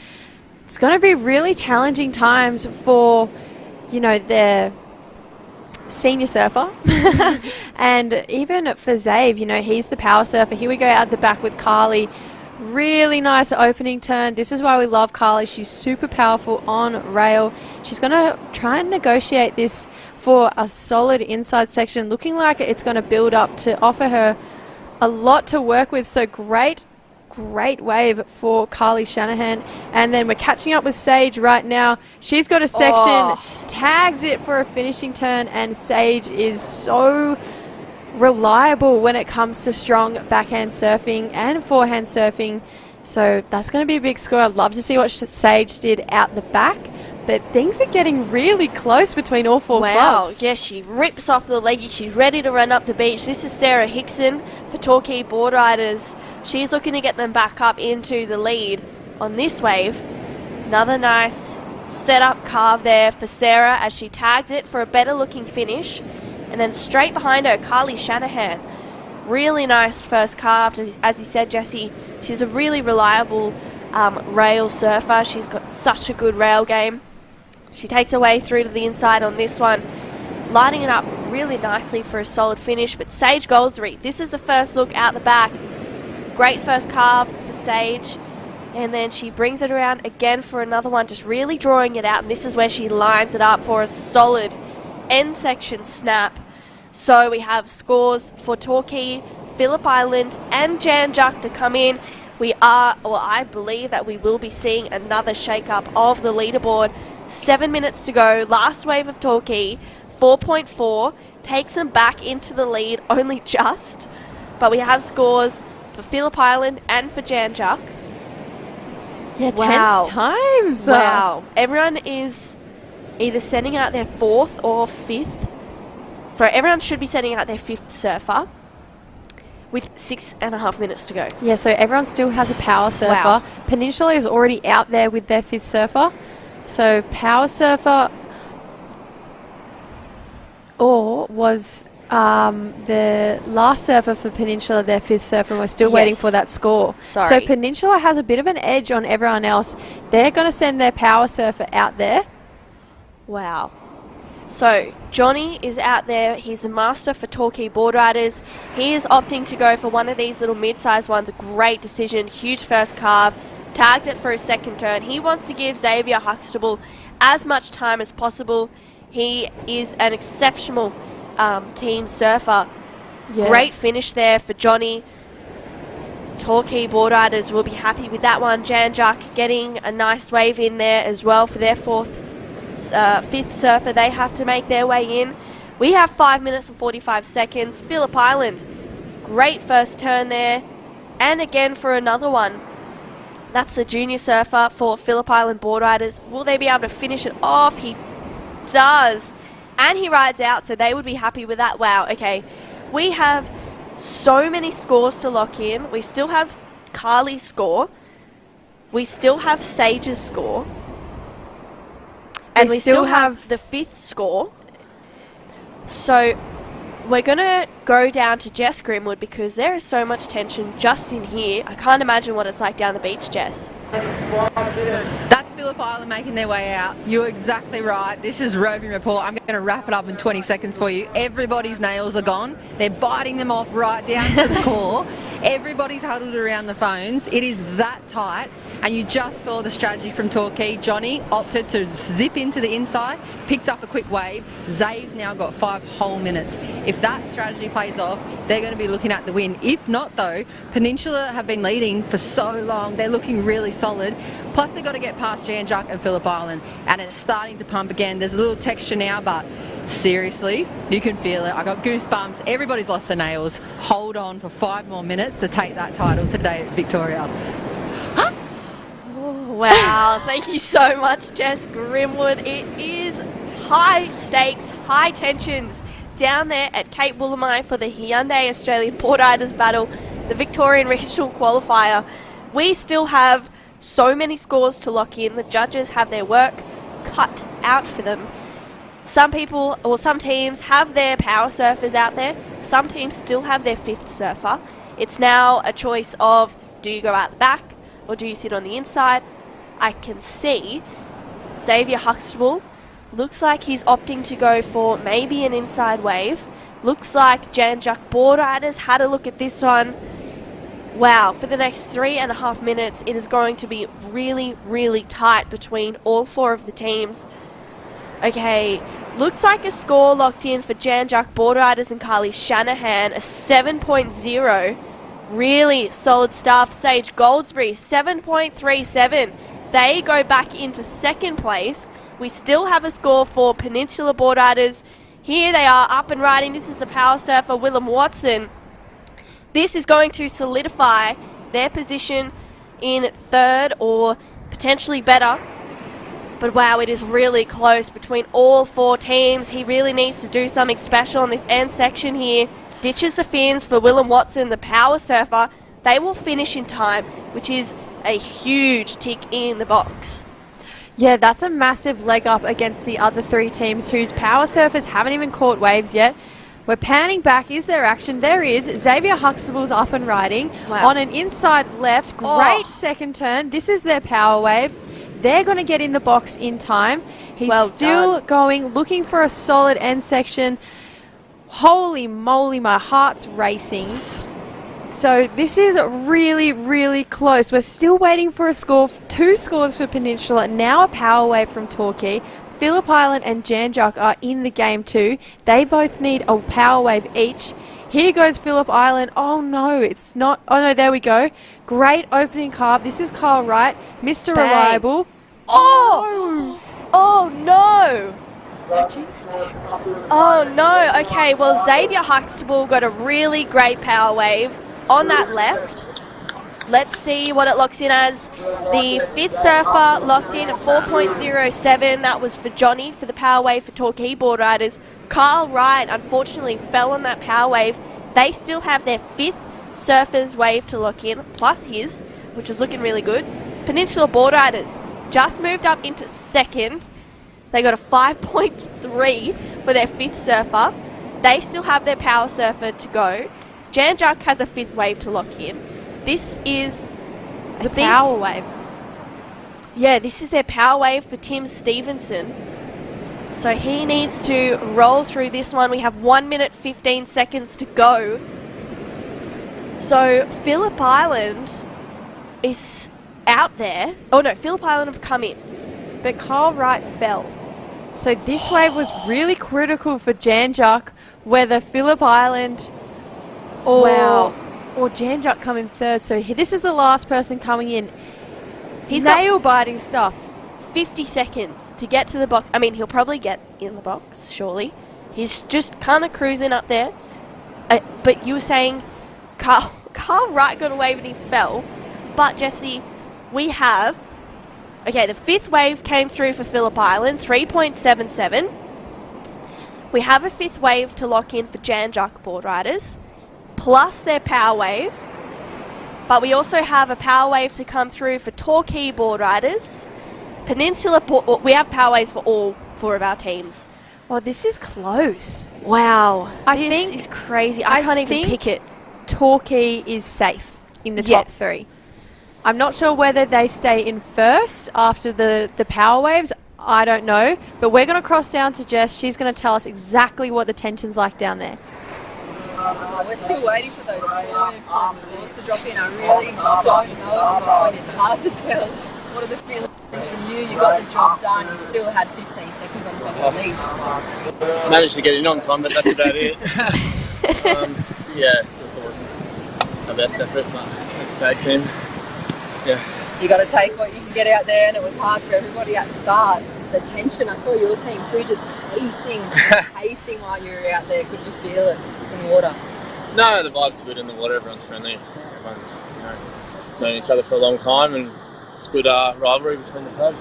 it's going to be really challenging times for, you know, their senior surfer. And even for Zave, you know, he's the power surfer. Here we go out the back with Carly. Really nice opening turn. This is why we love Carly. She's super powerful on rail. She's going to try and negotiate this for a solid inside section. Looking like it's going to build up to offer her a lot to work with. So great wave for Carly Shanahan. And then we're catching up with Sage right now. She's got a section, tags it for a finishing turn, and Sage is so reliable when it comes to strong backhand surfing and forehand surfing. So that's going to be a big score. I'd love to see what Sage did out the back. But things are getting really close between all 4 clubs. Yeah, she rips off the leggy. She's ready to run up the beach. This is Sarah Hickson for Torquay Boardriders. She's looking to get them back up into the lead on this wave. Another nice setup carve there for Sarah as she tags it for a better looking finish. And then straight behind her, Carly Shanahan. Really nice first carve. As you said, Jessie, she's a really reliable rail surfer. She's got such a good rail game. She takes her way through to the inside on this one, lining it up really nicely for a solid finish. But Sage Goldsbury, this is the first look out the back. Great first carve for Sage. And then she brings it around again for another one, just really drawing it out. And this is where she lines it up for a solid end section snap. So we have scores for Torquay, Phillip Island and Jan Juk to come in. I believe that we will be seeing another shake-up of the leaderboard. 7 minutes to go. Last wave of Torquay, 4.4. Takes them back into the lead, only just. But we have scores for Phillip Island and for Jan Juk. Yeah, tense times. Wow. Everyone is either sending out their 4th or 5th. Sorry, everyone should be sending out their 5th surfer with 6.5 minutes to go. Yeah, so everyone still has a power surfer. Wow. Peninsula is already out there with their 5th surfer. So power surfer was the last surfer for Peninsula, their 5th surfer, and we're still waiting for that score. Sorry. So Peninsula has a bit of an edge on everyone else. They're going to send their power surfer out there. Wow. So Johnny is out there. He's the master for Torquay Boardriders. He is opting to go for one of these little mid-sized ones. A great decision. Huge first carve. Tagged it for a second turn. He wants to give Xavier Huxtable as much time as possible. He is an exceptional team surfer. Yeah. Great finish there for Johnny. Torquay Boardriders will be happy with that one. Jan Juk getting a nice wave in there as well for their 5th surfer. They have to make their way in. We have 5 minutes and 45 seconds. Phillip Island, great first turn there. And again for another one. That's the junior surfer for Phillip Island Boardriders. Will they be able to finish it off? He does. And he rides out, so they would be happy with that. Wow, okay. We have so many scores to lock in. We still have Carly's score. We still have Sage's score. And we still have the 5th score. So we're going to go down to Jess Grimwood because there is so much tension just in here. I can't imagine what it's like down the beach, Jess. That's Phillip Island making their way out. You're exactly right. This is roving report. I'm going to wrap it up in 20 seconds for you. Everybody's nails are gone. They're biting them off right down to the core. Everybody's huddled around the phones. It is that tight. And you just saw the strategy from Torquay. Johnny opted to zip into the inside, picked up a quick wave. Zave's now got 5 whole minutes. If that strategy plays off, they're going to be looking at the win. If not, though, Peninsula have been leading for so long. They're looking really solid. Plus, they've got to get past Janjuk and Phillip Island. And it's starting to pump again. There's a little texture now, but seriously, you can feel it. I got goosebumps. Everybody's lost their nails. Hold on for 5 more minutes to take that title today at Victoria. Wow, thank you so much, Jess Grimwood. It is high stakes, high tensions down there at Cape Woolamai for the Hyundai Australian Boardriders Battle, the Victorian Regional Qualifier. We still have so many scores to lock in. The judges have their work cut out for them. Some people, or some teams, have their power surfers out there. Some teams still have their 5th surfer. It's now a choice of, do you go out the back or do you sit on the inside? I can see Xavier Huxtable looks like he's opting to go for maybe an inside wave. Looks like Janjuk Boardriders had a look at this one. Wow, for the next 3.5 minutes, it is going to be really, really tight between all 4 of the teams. Okay, looks like a score locked in for Janjuk Boardriders and Carly Shanahan, a 7.0. Really solid stuff. Sage Goldsbury, 7.37. They go back into 2nd place. We still have a score for Peninsula Boardriders. Here they are up and riding. This is the power surfer, Willem Watson. This is going to solidify their position in 3rd or potentially better. But wow, it is really close between all 4 teams. He really needs to do something special on this end section here. Ditches the fins for Willem Watson, the power surfer. They will finish in time, which is a huge tick in the box. Yeah, that's a massive leg up against the other 3 teams whose power surfers haven't even caught waves yet. We're panning back. Is there action? There is. Xavier Huxtable's up and riding on an inside left. Great second turn. This is their power wave. They're going to get in the box in time. He's still going, looking for a solid end section. Holy moly, my heart's racing. So this is really, really close. We're still waiting for a score, 2 scores for Peninsula, now a power wave from Torquay. Phillip Island and Janjuk are in the game too. They both need a power wave each. Here goes Phillip Island. Oh no, it's not. Oh no, there we go. Great opening carve. This is Kyle Wright, Mr. Bang. Reliable. Oh! Oh no! Oh no, okay, well Xavier Huxtable got a really great power wave on that left. Let's see what it locks in as. The 5th surfer locked in at 4.07. That was for Johnny for the power wave for Torquay Boardriders. Kyle Wright unfortunately fell on that power wave. They still have their 5th surfer's wave to lock in, plus his, which was looking really good. Peninsula Boardriders just moved up into 2nd. They got a 5.3 for their 5th surfer. They still have their power surfer to go. Janjuk has a 5th wave to lock in. This is the power wave. Yeah, this is their power wave for Tim Stevenson. So he needs to roll through this one. We have 1 minute 15 seconds to go. So Phillip Island is out there. Oh no, Phillip Island have come in. But Kyle Wright fell. So this wave was really critical for Janjuk, whether Phillip Island or Janjuk come in 3rd. So this is the last person coming in. He's nail-biting stuff. 50 seconds to get to the box. I mean, he'll probably get in the box, surely. He's just kind of cruising up there. But you were saying Kyle Wright got a wave and he fell. But, Jesse, we have... Okay, the 5th wave came through for Phillip Island, 3.77. We have a 5th wave to lock in for Janjuk Boardriders, plus their power wave. But we also have a power wave to come through for Torquay Boardriders. Peninsula, we have power waves for all 4 of our teams. Well, this is close. Wow. This is crazy. I can't even pick it. Torquay is safe in the top 3. I'm not sure whether they stay in 1st after the power waves. I don't know. But we're going to cross down to Jess. She's going to tell us exactly what the tension's like down there. We're still waiting for those important scores to drop in. I really don't know at the point. It's hard to tell. What are the feelings from you? You got the job done. You still had 15 seconds on top of the least. Managed to get in on time, but that's about it. Yeah, it wasn't our best effort, but it's tag team. Yeah. You got to take what you can get out there, and it was hard for everybody at the start. The tension, I saw your team too, just pacing while you were out there. Could you feel it in the water? No, the vibe's good in the water. Everyone's friendly. Everyone's known each other for a long time, and it's good rivalry between the clubs.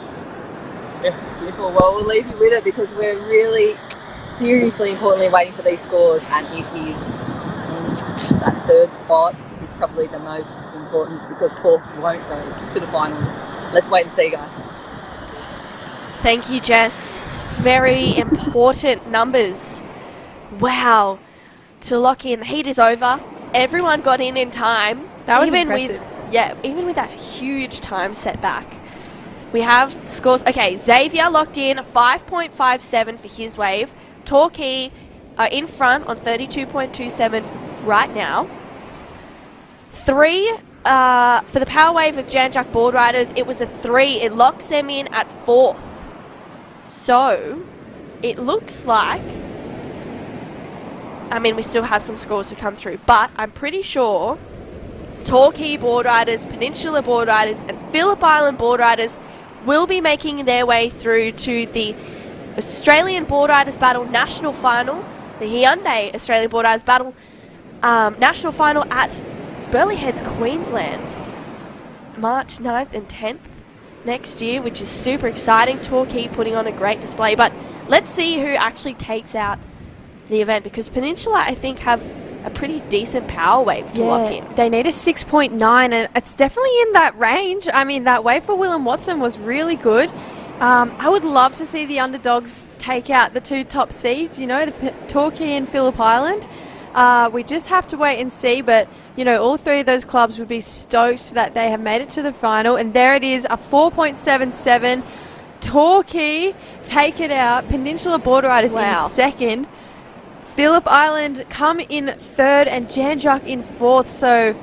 Yeah, beautiful. Well, we'll leave you with it because we're really seriously importantly waiting for these scores, and it is intense. That third spot is probably the most important because fourth won't go to the finals. Let's wait and see, guys. Thank you, Jess. Very important numbers. Wow. To lock in, the heat is over. Everyone got in time. That was even impressive. Even with that huge time setback. We have scores. Okay, Xavier locked in 5.57 for his wave. Torquay are in front on 32.27 right now. 3 for the power wave of Jan-Jack Boardriders. It was a 3. It locks them in at 4th. So, it looks like, I mean, we still have some scores to come through, but I'm pretty sure Torquay Boardriders, Peninsula Boardriders, and PHILLIP Island Boardriders will be making their way through to the Australian Boardriders Battle National Final, the Hyundai Australian Boardriders Battle National Final at Burleigh Heads, Queensland, March 9th and 10th. Next year, which is super exciting. Torquay putting on a great display, but let's see who actually takes out the event because Peninsula, I think, have a pretty decent power wave to lock in. They need a 6.9 and it's definitely in that range. I mean, that wave for Willem Watson was really good. I would love to see the underdogs take out the 2 top seeds, you know, the Torquay and PHILLIP Island. We just have to wait and see, but you know, all 3 of those clubs would be stoked that they have made it to the final. And there it is, a 4.77. Torquay take it out. Peninsula Boardriders in second. PHILLIP Island come in 3rd and Jan-Jack in 4th. So,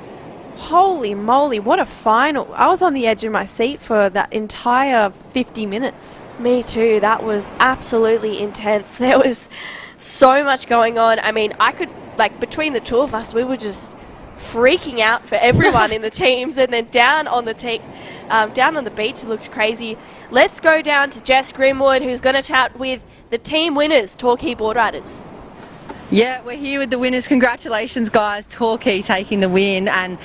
holy moly, what a final. I was on the edge of my seat for that entire 50 minutes. Me too. That was absolutely intense. There was so much going on. I mean, I could, like, between the 2 of us, we were just freaking out for everyone in the teams, and then down on the beach it looked crazy. Let's go down to Jess Grimwood, who's going to chat with the team winners, Torquay Boardriders. Yeah, we're here with the winners. Congratulations, guys. Torquay taking the win, and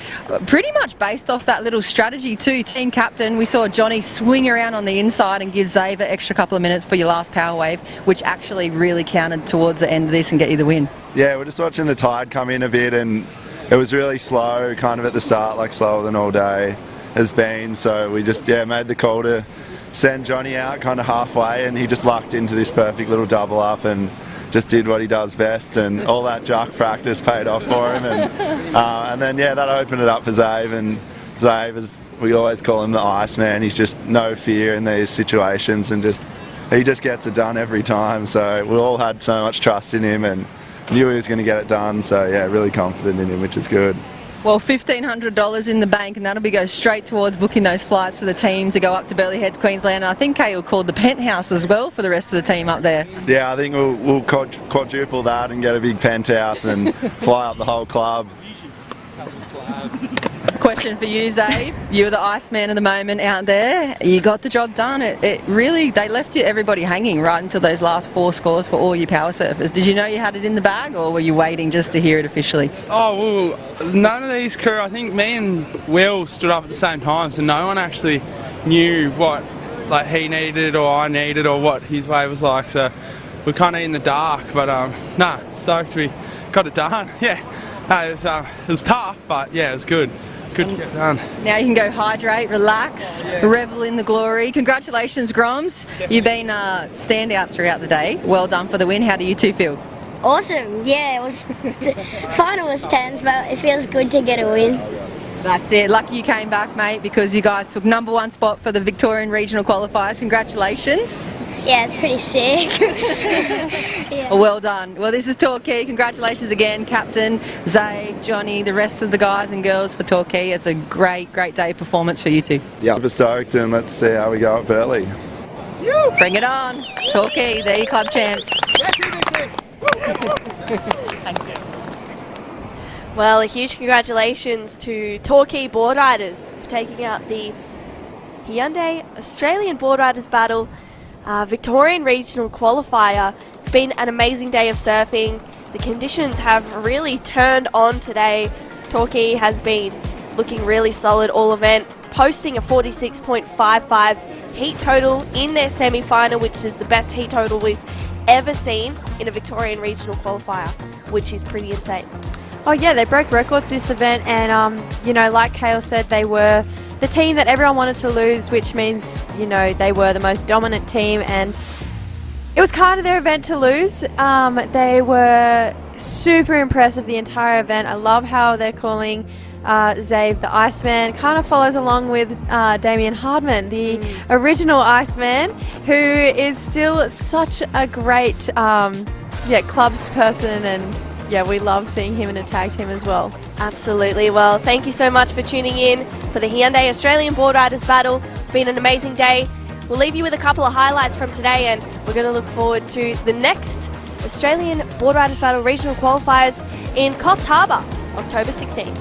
pretty much based off that little strategy too. Team captain, we saw Johnny swing around on the inside and give Xavier extra couple of minutes for your last power wave, which actually really counted towards the end of this and get you the win. Yeah, we're just watching the tide come in a bit, and it was really slow kind of at the start, like slower than all day has been, so we just made the call to send Johnny out kind of halfway, and he just lucked into this perfect little double up and just did what he does best, and all that jock practice paid off for him, and then that opened it up for Zave, and Zave, as we always call him, the Iceman. He's just no fear in these situations, and he just gets it done every time, so we all had so much trust in him and knew he was going to get it done, so really confident in him, which is good. Well, $1,500 in the bank, and that'll be go straight towards booking those flights for the team to go up to Burleigh Heads, Queensland. And I think Kale called the penthouse as well for the rest of the team up there. Yeah, I think we'll quadruple that and get a big penthouse and fly up the whole club. Question for you, Zave. You're the Iceman at the moment out there. You got the job done. It really, they left everybody hanging right until those last 4 scores for all your power surfers. Did you know you had it in the bag, or were you waiting just to hear it officially? Oh, well, none of these crew, I think me and Will stood up at the same time, so no one actually knew what he needed or I needed or what his wave was like, so we're kind of in the dark, but stoked we got it done. It was tough, but it was good. Good to get done. Now you can go hydrate, relax, revel in the glory. Congratulations, Groms. You've been a standout throughout the day. Well done for the win. How do you two feel? Awesome. Yeah, it was. Final was tense, but it feels good to get a win. That's it. Lucky you came back, mate, because you guys took #1 spot for the Victorian Regional Qualifiers. Congratulations. Yeah, it's pretty sick. Well, well done. Well, this is Torquay. Congratulations again, Captain, Zay, Johnny, the rest of the guys and girls for Torquay. It's a great day performance for you two. Yeah, we're stoked, and let's see how we go at Burleigh. Bring it on. Torquay, they're your club champs. Thank you. Well, a huge congratulations to Torquay Boardriders for taking out the Hyundai Australian Boardriders Battle Victorian Regional Qualifier. It's been an amazing day of surfing. The conditions have really turned on today. Torquay has been looking really solid all event, posting a 46.55 heat total in their semi-final, which is the best heat total we've ever seen in a Victorian Regional Qualifier, which is pretty insane. Oh yeah, they broke records this event, and you know, like Kale said, they were the team that everyone wanted to lose, which means, you know, they were the most dominant team, and it was kind of their event to lose. They were super impressive the entire event. I love how they're calling Zave the Iceman. Kind of follows along with Damien Hardman, the original Iceman, who is still such a great clubs person, and yeah, we love seeing him in a tag team as well. Absolutely. Well, thank you so much for tuning in for the Hyundai Australian Boardriders Battle. It's been an amazing day. We'll leave you with a couple of highlights from today, and we're going to look forward to the next Australian Boardriders Battle Regional Qualifiers in COFFS Harbour, October 16.